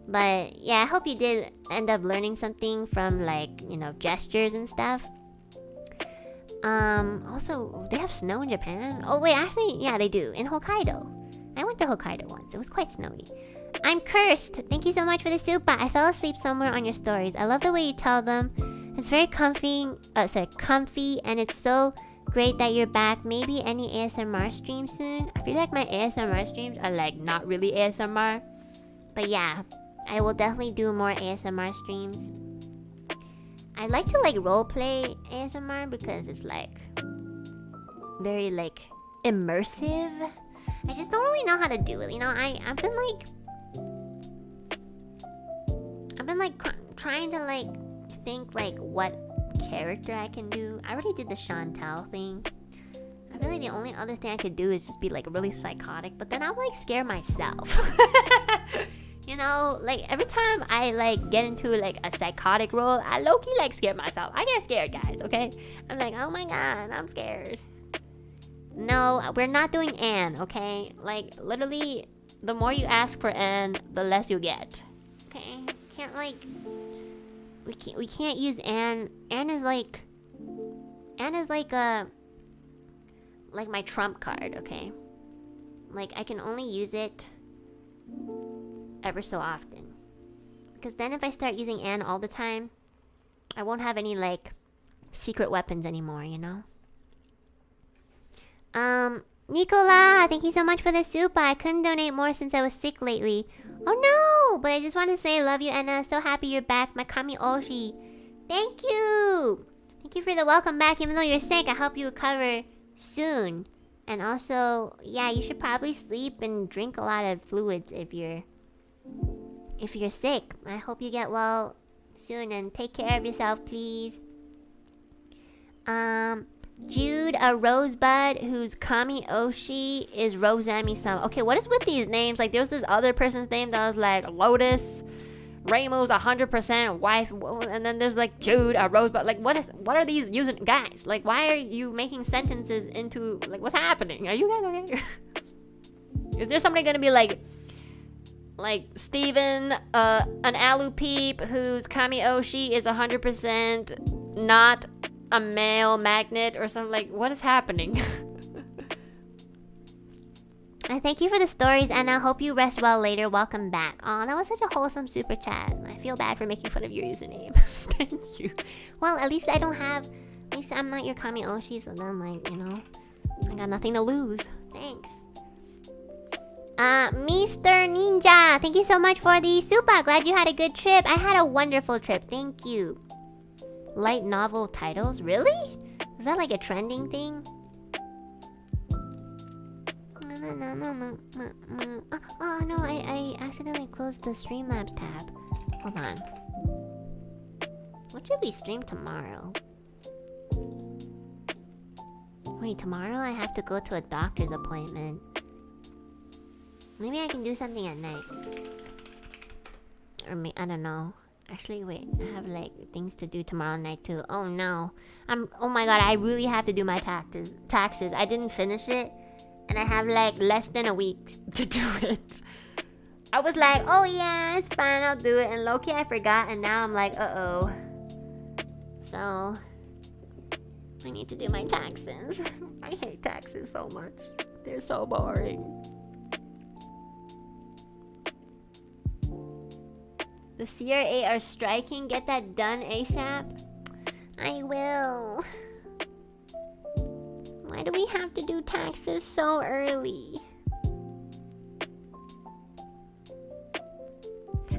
But yeah, I hope you did end up learning something from like, you know, gestures and stuff. Also, they have snow in Japan. Oh wait, actually, yeah, they do in Hokkaido. I went to Hokkaido once. It was quite snowy. I'm cursed. Thank you so much for the super. I fell asleep somewhere on your stories. I love the way you tell them. It's very comfy, and it's so great that you're back. Maybe any ASMR stream soon. I feel like my ASMR streams are like not really ASMR. But yeah, I will definitely do more ASMR streams. I like to like roleplay ASMR because it's like very like immersive. I just don't really know how to do it. You know, I've been trying to like think like what character I can do. I already did the Chantal thing. I feel like the only other thing I could do is just be like really psychotic, but then I'll like scare myself. You know, like every time I like get into like a psychotic role, I low-key like scare myself. I get scared, guys, okay? I'm like, oh my god, I'm scared. No, we're not doing Anne, okay? Like literally, the more you ask for Anne, the less you get. Okay? Can't like we can't use Anne. Anne is like like my trump card, okay? Like I can only use it ever so often. Because then if I start using Anne all the time, I won't have any like secret weapons anymore, you know? Nicola, thank you so much for the soup. I couldn't donate more since I was sick lately. Oh no! But I just want to say I love you, Enna. So happy you're back. Makami Oshi. Thank you! Thank you for the welcome back. Even though you're sick, I hope you recover soon. And also, yeah, you should probably sleep and drink a lot of fluids if you're sick. I hope you get well soon and take care of yourself, please. Jude, a rosebud whose Kami Oshi is Rosami-sama. Okay, what is with these names? Like, there's this other person's name that was like Lotus. Reimu's 100% wife, and then there's like Jude, a rosebud. Like, what are these using, guys? Like, why are you making sentences into like what's happening? Are you guys okay? Is there somebody gonna be like Steven, an alu peep whose Kami Oshi is 100% not a male magnet or something? Like, what is happening? I thank you for the stories, and I hope you rest well later. Welcome back. Oh, that was such a wholesome super chat. I feel bad for making fun of your username. Thank you. Well, at least I'm not your Kami Oshi, so then like, you know, I got nothing to lose. Thanks. Mr. Ninja, thank you so much for the super. Glad you had a good trip. I had a wonderful trip. Thank you. Light novel titles? Really? Is that like a trending thing? Oh no, I accidentally closed the Streamlabs tab. Hold on. What should we stream tomorrow? Wait, tomorrow I have to go to a doctor's appointment. Maybe I can do something at night. Or I don't know. Actually, wait. I have like things to do tomorrow night too. Oh no. Oh my god, I really have to do my taxes. I didn't finish it. And I have like less than a week to do it. I was like, oh yeah, it's fine, I'll do it. And low-key I forgot, and now I'm like, uh-oh. So I need to do my taxes. I hate taxes so much. They're so boring. The CRA are striking. Get that done ASAP. I will. Why do we have to do taxes so early?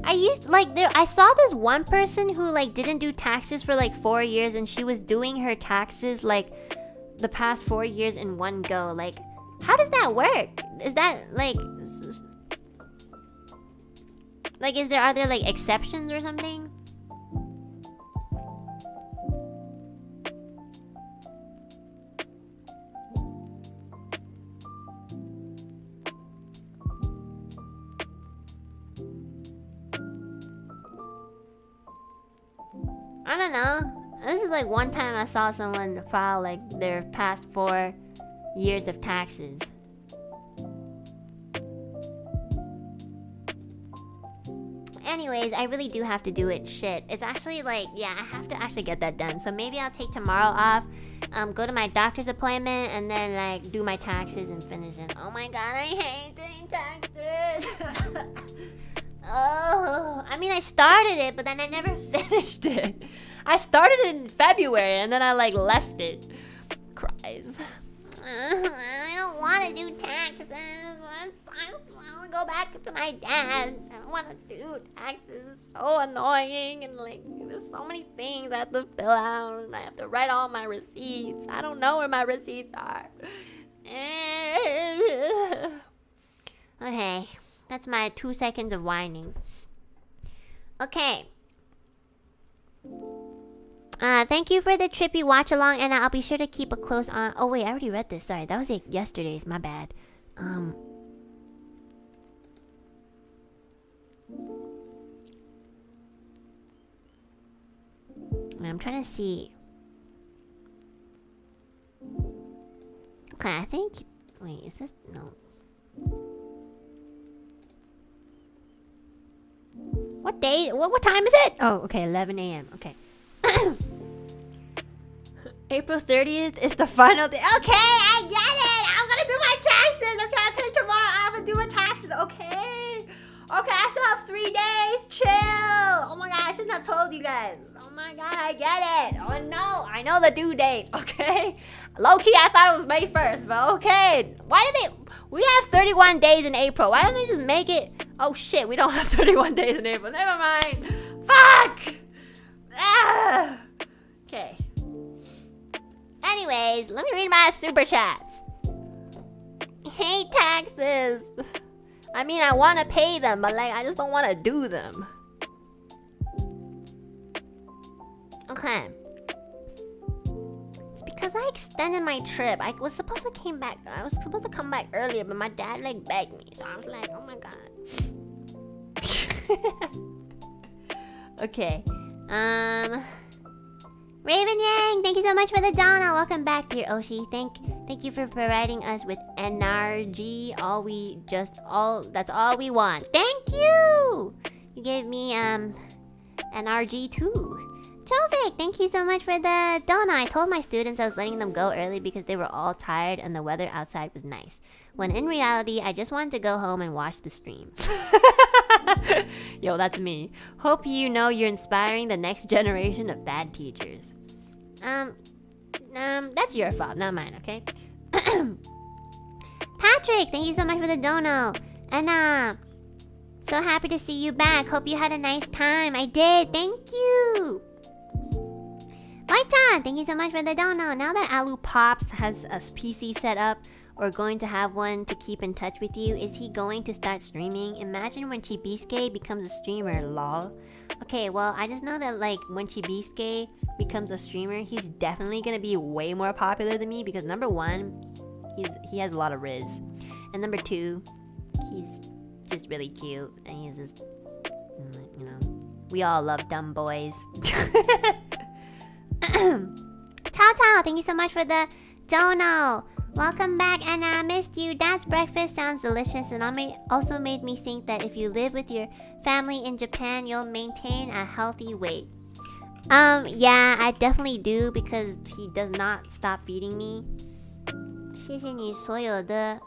I saw this one person who like didn't do taxes for like 4 years, and she was doing her taxes like the past 4 years in one go. Like, how does that work? Is that are there like exceptions or something? I don't know. This is like one time I saw someone file like their past 4 years of taxes. Anyways, I really do have to do it. Shit. It's actually like, yeah, I have to actually get that done. So maybe I'll take tomorrow off, go to my doctor's appointment, and then like do my taxes and finish it. Oh my god, I hate doing taxes. Oh, I mean, I started it, but then I never finished it. I started it in February, and then I like left it. cries. I don't want to do taxes. I want to go back to my dad. I don't want to do taxes. It's so annoying. And like, there's so many things I have to fill out. And I have to write all my receipts. I don't know where my receipts are. Okay, that's my 2 seconds of whining. Okay. Thank you for the trippy watch along, and I'll be sure to keep a close eye. Oh wait, I already read this. Sorry, that was like yesterday's. My bad. I'm trying to see. Okay, I think. Wait, is this no? What day? What time is it? Oh, okay, 11 a.m. Okay. April 30th is the final day. Okay, I get it. I'm gonna do my taxes. Okay, I'll tell you tomorrow. I have to do my taxes. Okay. Okay, I still have 3 days. Chill. Oh my god, I shouldn't have told you guys. Oh my god, I get it. Oh no, I know the due date. Okay. Low key, I thought it was May 1st, but okay. Why did they? We have 31 days in April. Why don't they just make it? Oh shit, we don't have 31 days in April. Never mind. Fuck. Ah. Okay. Anyways, let me read my super chats. Hate taxes. I mean, I want to pay them, but like, I just don't want to do them. Okay. It's because I extended my trip. I was supposed to come back earlier, but my dad like begged me, so I was like, oh my god. Okay. Raven Yang, thank you so much for the Donna. Welcome back, dear Oshi. Thank you for providing us with NRG. That's all we want. Thank you. You gave me NRG too. Jovik, thank you so much for the Donna. I told my students I was letting them go early because they were all tired and the weather outside was nice. When in reality, I just wanted to go home and watch the stream. Yo, that's me. Hope you know you're inspiring the next generation of bad teachers. That's your fault, not mine, okay? Patrick, thank you so much for the dono. Enna, so happy to see you back. Hope you had a nice time. I did, thank you. Maita, thank you so much for the dono. Now that Alu Pops has a PC set up, or going to have one to keep in touch with you, is he going to start streaming? Imagine when Chibiske becomes a streamer, lol. Okay, well, I just know that like when Chibiske becomes a streamer, he's definitely gonna be way more popular than me because number one, he has a lot of riz, and number two, he's just really cute, and he's just, you know, we all love dumb boys. Tao Tao, thank you so much for the dono. Welcome back, and I missed you. Dad's breakfast sounds delicious, and also made me think that if you live with your family in Japan, you'll maintain a healthy weight. Yeah, I definitely do because he does not stop feeding me. 谢谢你所有的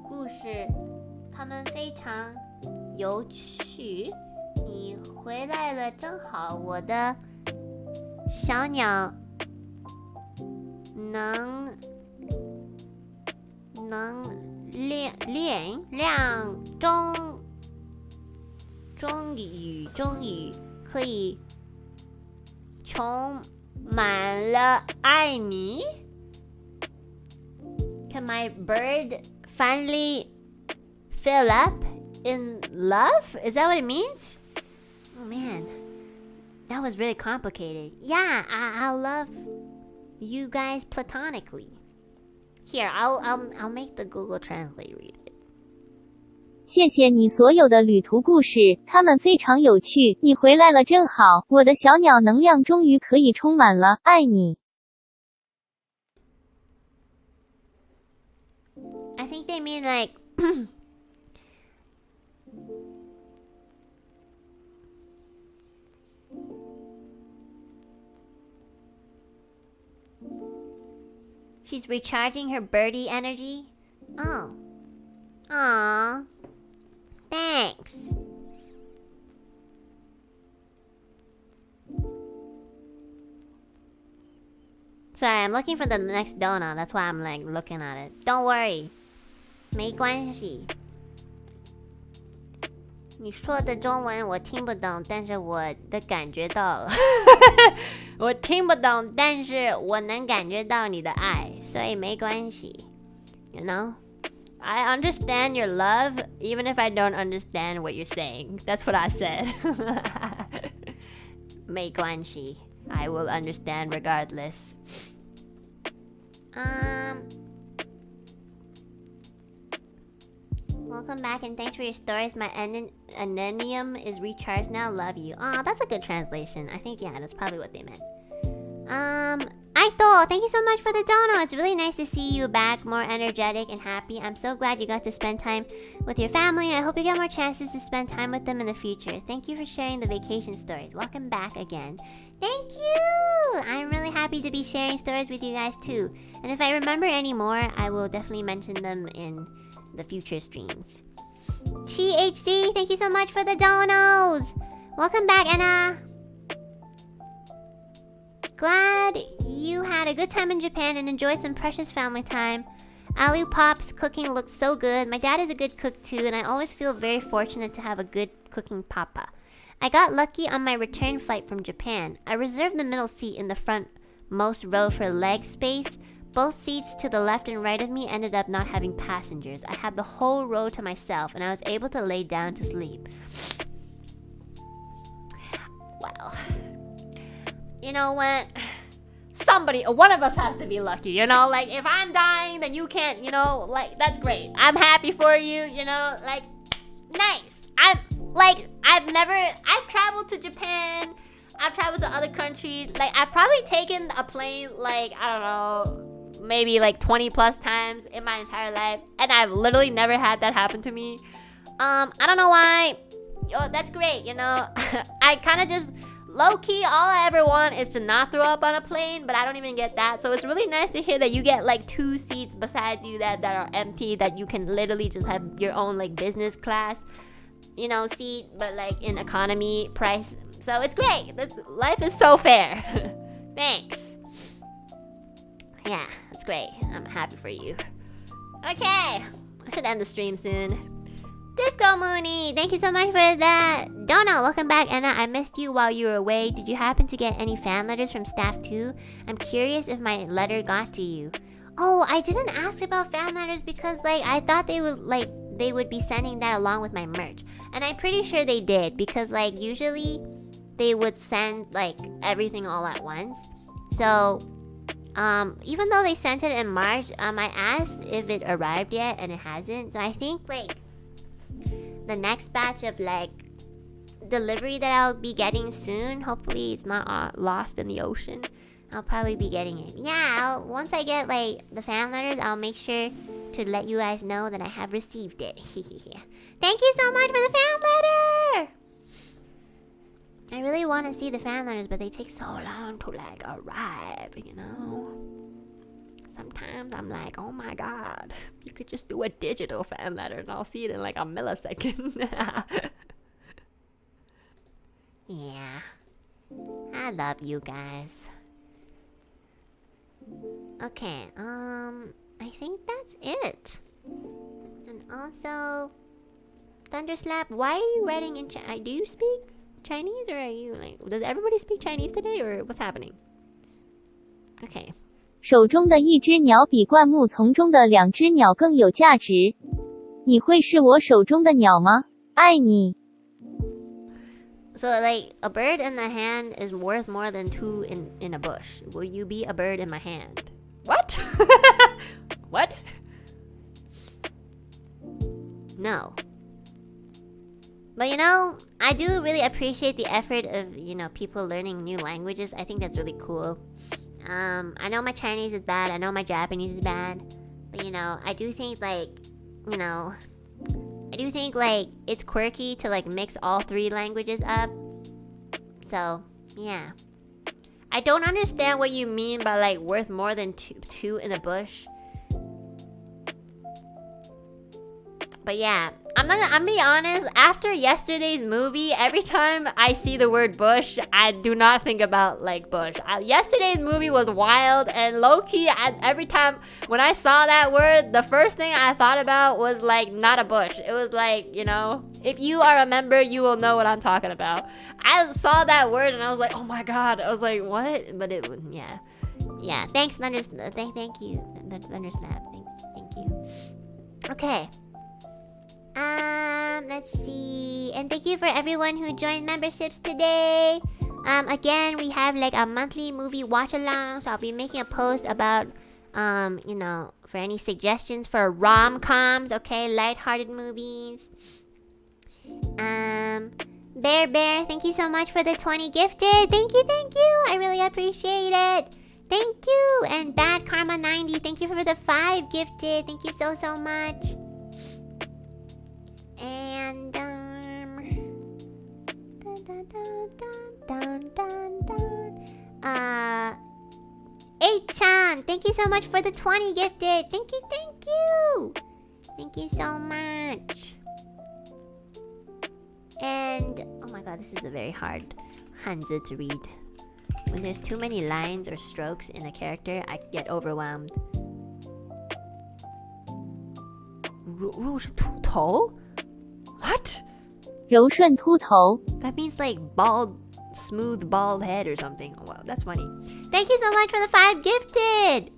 故事，他们非常有趣。你回来了，正好我的小鸟。能终于可以充满了爱你。Can my bird finally fill up in love? Is that what it means? Oh man, that was really complicated. Yeah, I'll love you guys platonically. Here, I'll make the Google Translate read it. 谢谢你所有的旅途故事，它们非常有趣。你回来了真好，我的小鸟能量终于可以充满了，爱你。I think they mean like she's recharging her birdie energy. Oh. Aww. Thanks. Sorry, I'm looking for the next donut. That's why I'm like looking at it. Don't worry. 没关系。你说的中文我听不懂，但是我的感觉到了。我听不懂，但是我能感觉到你的爱，所以没关系。You know? I understand your love, even if I don't understand what you're saying. That's what I said. 没关系。I will understand regardless. Welcome back and thanks for your stories. My anenium is recharged now. Love you. Aw, that's a good translation. I think, yeah, that's probably what they meant. Aito, thank you so much for the dono. It's really nice to see you back, more energetic and happy. I'm so glad you got to spend time with your family. I hope you get more chances to spend time with them in the future. Thank you for sharing the vacation stories. Welcome back again. Thank you! I'm really happy to be sharing stories with you guys too. And if I remember any more, I will definitely mention them in the future streams. Chi HD, thank you so much for the donos! Welcome back, Enna! Glad you had a good time in Japan and enjoyed some precious family time. Alu Pop's cooking looks so good. My dad is a good cook too, and I always feel very fortunate to have a good cooking papa. I got lucky on my return flight from Japan. I reserved the middle seat in the front most row for leg space. Both seats to the left and right of me ended up not having passengers. I had the whole row to myself, and I was able to lay down to sleep. Well, you know what? One of us has to be lucky, you know? Like, if I'm dying, then you can't, you know? Like, that's great. I'm happy for you, you know? Like, nice. I've traveled to Japan. I've traveled to other countries. Like, I've probably taken a plane, like, I don't know, maybe like 20 plus times in my entire life. And I've literally never had that happen to me. I don't know why. Yo, that's great, you know? I kind of just... Low-key, all I ever want is to not throw up on a plane, but I don't even get that. So it's really nice to hear that you get like 2 seats beside you that are empty, that you can literally just have your own like business class, you know, seat, but like in economy price. So it's great. Life is so fair. Thanks. Yeah, that's great. I'm happy for you. Okay, I should end the stream soon. Disco Mooney, thank you so much for that. Donna, welcome back. Enna, I missed you while you were away. Did you happen to get any fan letters from staff too? I'm curious if my letter got to you. Oh, I didn't ask about fan letters because like I thought they would be sending that along with my merch. And I'm pretty sure they did because like usually they would send like everything all at once. So even though they sent it in March, I asked if it arrived yet and it hasn't. So I think like the next batch of like delivery that I'll be getting soon, hopefully it's not lost in the ocean, I'll probably be getting it. Yeah, once I get like the fan letters, I'll make sure to let you guys know that I have received it. Thank you so much for the fan letter. I really want to see the fan letters, but they take so long to like arrive, you know. Sometimes I'm like, oh my god, you could just do a digital fan letter and I'll see it in like a millisecond. Yeah, I love you guys. Okay, I think that's it. And also, Thunderslap, why are you writing in Chinese? Do you speak Chinese or are you like, does everybody speak Chinese today or what's happening? Okay. 手中的一只鸟比灌木丛中的2只鸟更有价值。你会是我手中的鸟吗？爱你。 So like a bird in the hand is worth more than 2 in a bush. Will you be a bird in my hand? What? What? No. But you know, I do really appreciate the effort of, you know, people learning new languages. I think that's really cool. I know my Chinese is bad, I know my Japanese is bad, but you know, I do think like, you know, I do think like it's quirky to like mix all 3 languages up. So, yeah. I don't understand what you mean by like worth more than two in a bush. But yeah, I'm be honest, after yesterday's movie, every time I see the word bush, I do not think about like bush. Yesterday's movie was wild and low-key, every time when I saw that word, the first thing I thought about was like not a bush. It was like, you know, if you are a member, you will know what I'm talking about. I saw that word and I was like, oh my god. I was like, what? But it was, yeah. Yeah, thanks, thank you, Thundersnap. Thank you. Okay. Let's see. And thank you for everyone who joined memberships today. Again, we have like a monthly movie watch along, so I'll be making a post about, you know, for any suggestions for rom-coms, okay, lighthearted movies. Bear, thank you so much for the 20 gifted. Thank you. I really appreciate it. Thank you. And Bad Karma 90, thank you for the 5 gifted. Thank you so much. And 8chan, thank you so much for the 20 gifted. Thank you. Thank you so much. And oh my god, this is a very hard Hanzi to read. When there's too many lines or strokes in a character, I get overwhelmed. 柔顺秃头? What? 柔顺秃头 That means like bald, smooth bald head or something. Oh wow, that's funny. Thank you so much for the 5 gifted.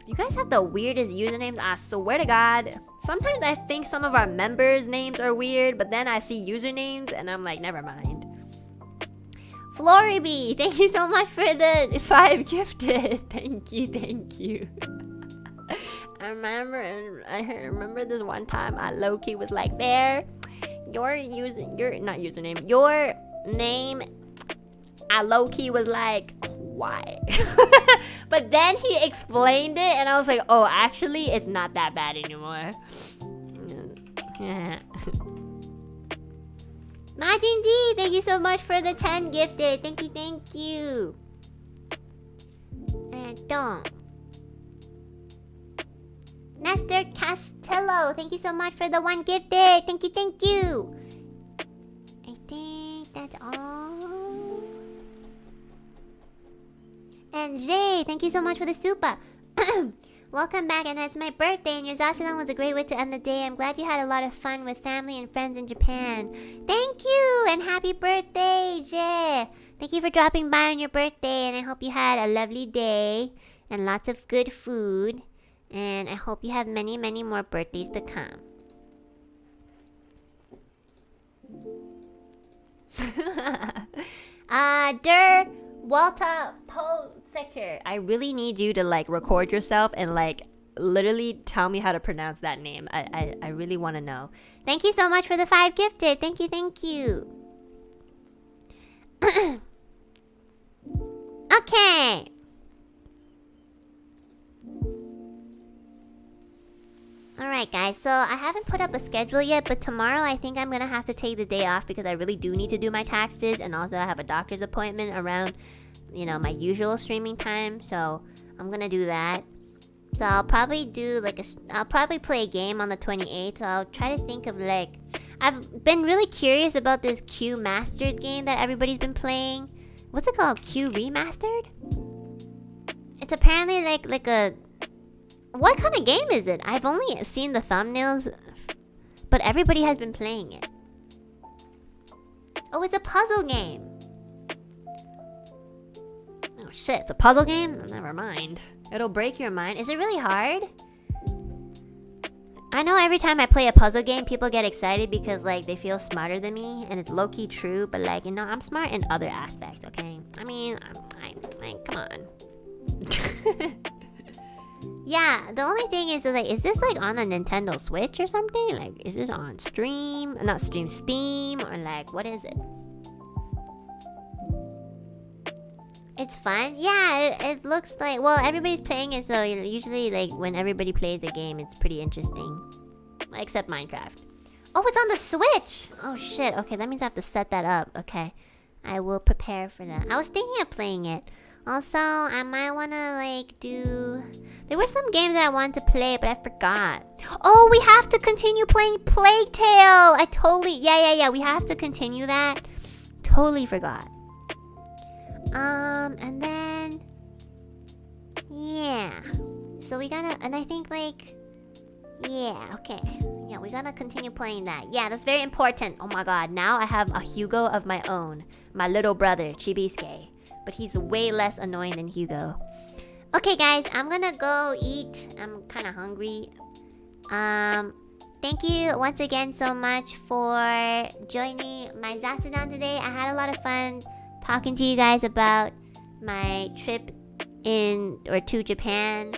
You guys have the weirdest usernames, I swear to god. Sometimes I think some of our members' names are weird, but then I see usernames and I'm like, never mind. Floribee, thank you so much for the 5 gifted. Thank you. I remember this one time I low-key was like, your name, I low-key was like, why? But then he explained it and I was like, oh, actually it's not that bad anymore. Yeah. Majin-D, thank you so much for the 10 gifted. Thank you. And don't. Nestor Castello, thank you so much for the 1 gifted. Thank you. I think that's all. And Jay, thank you so much for the super. Welcome back, and it's my birthday, and your Zasadan was a great way to end the day. I'm glad you had a lot of fun with family and friends in Japan. Thank you, and happy birthday, Jay. Thank you for dropping by on your birthday, and I hope you had a lovely day and lots of good food. And I hope you have many, many more birthdays to come. Walter Posecker, I really need you to like record yourself and like literally tell me how to pronounce that name. I really want to know. Thank you so much for the 5 gifted. Thank you. Okay. Alright guys, so I haven't put up a schedule yet, but tomorrow I think I'm gonna have to take the day off because I really do need to do my taxes, and also I have a doctor's appointment around, you know, my usual streaming time, so I'm gonna do that. So I'll probably do like I'll probably play a game on the 28th, so I'll try to think of like, I've been really curious about this Q Mastered game that everybody's been playing. What's it called? Q Remastered? It's apparently like a... What kind of game is it? I've only seen the thumbnails, but everybody has been playing it. Oh, it's a puzzle game. Oh shit, it's a puzzle game? Oh, never mind. It'll break your mind. Is it really hard? I know every time I play a puzzle game, people get excited because like they feel smarter than me, and it's low-key true, but like, you know, I'm smart in other aspects, okay? I mean, I come on. Yeah, the only thing is like, is this like on the Nintendo Switch or something? Like, is this on Steam, or like, what is it? It's fun? Yeah, it looks like, well, everybody's playing it, so usually like when everybody plays a game, it's pretty interesting. Except Minecraft. Oh, it's on the Switch! Oh shit, okay, that means I have to set that up. Okay, I will prepare for that. I was thinking of playing it Also, I might wanna like do. There were some games that I wanted to play, but I forgot. Oh, we have to continue playing Plague Tale. I totally, yeah. We have to continue that. Totally forgot. And then, yeah. So we gotta, and I think like, yeah, okay. Yeah, we gotta continue playing that. Yeah, that's very important. Oh my god, now I have a Hugo of my own. My little brother, Chibisuke. But he's way less annoying than Hugo. Okay, guys, I'm gonna go eat. I'm kind of hungry. Thank you once again so much for joining my Zatsudan today. I had a lot of fun talking to you guys about my trip to Japan.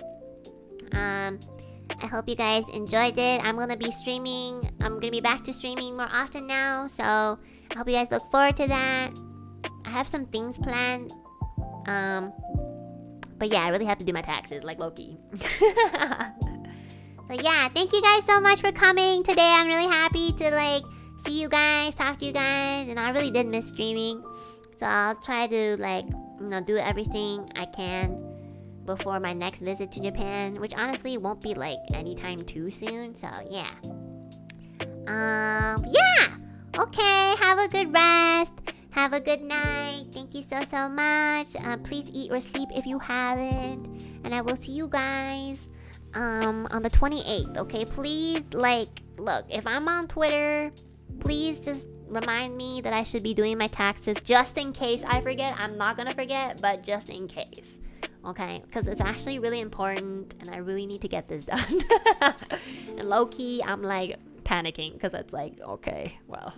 I hope you guys enjoyed it. I'm gonna be streaming. I'm gonna be back to streaming more often now, so I hope you guys look forward to that. I have some things planned. But yeah, I really have to do my taxes, like Loki. So yeah, thank you guys so much for coming today. I'm really happy to like see you guys, talk to you guys, and I really did miss streaming. So I'll try to like, do everything I can before my next visit to Japan, which honestly won't be like anytime too soon. So yeah. Yeah. Okay, have a good rest. Have a good night. Thank you so much. Please eat or sleep if you haven't. And I will see you guys on the 28th. Okay, please, like, look, if I'm on Twitter, please just remind me that I should be doing my taxes just in case I forget. I'm not gonna forget, but just in case. Okay, because it's actually really important and I really need to get this done. And low-key, I'm like panicking because it's like, okay, well.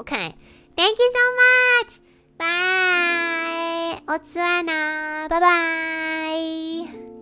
Okay. Thank you so much! Bye! Otsuana! Bye-bye!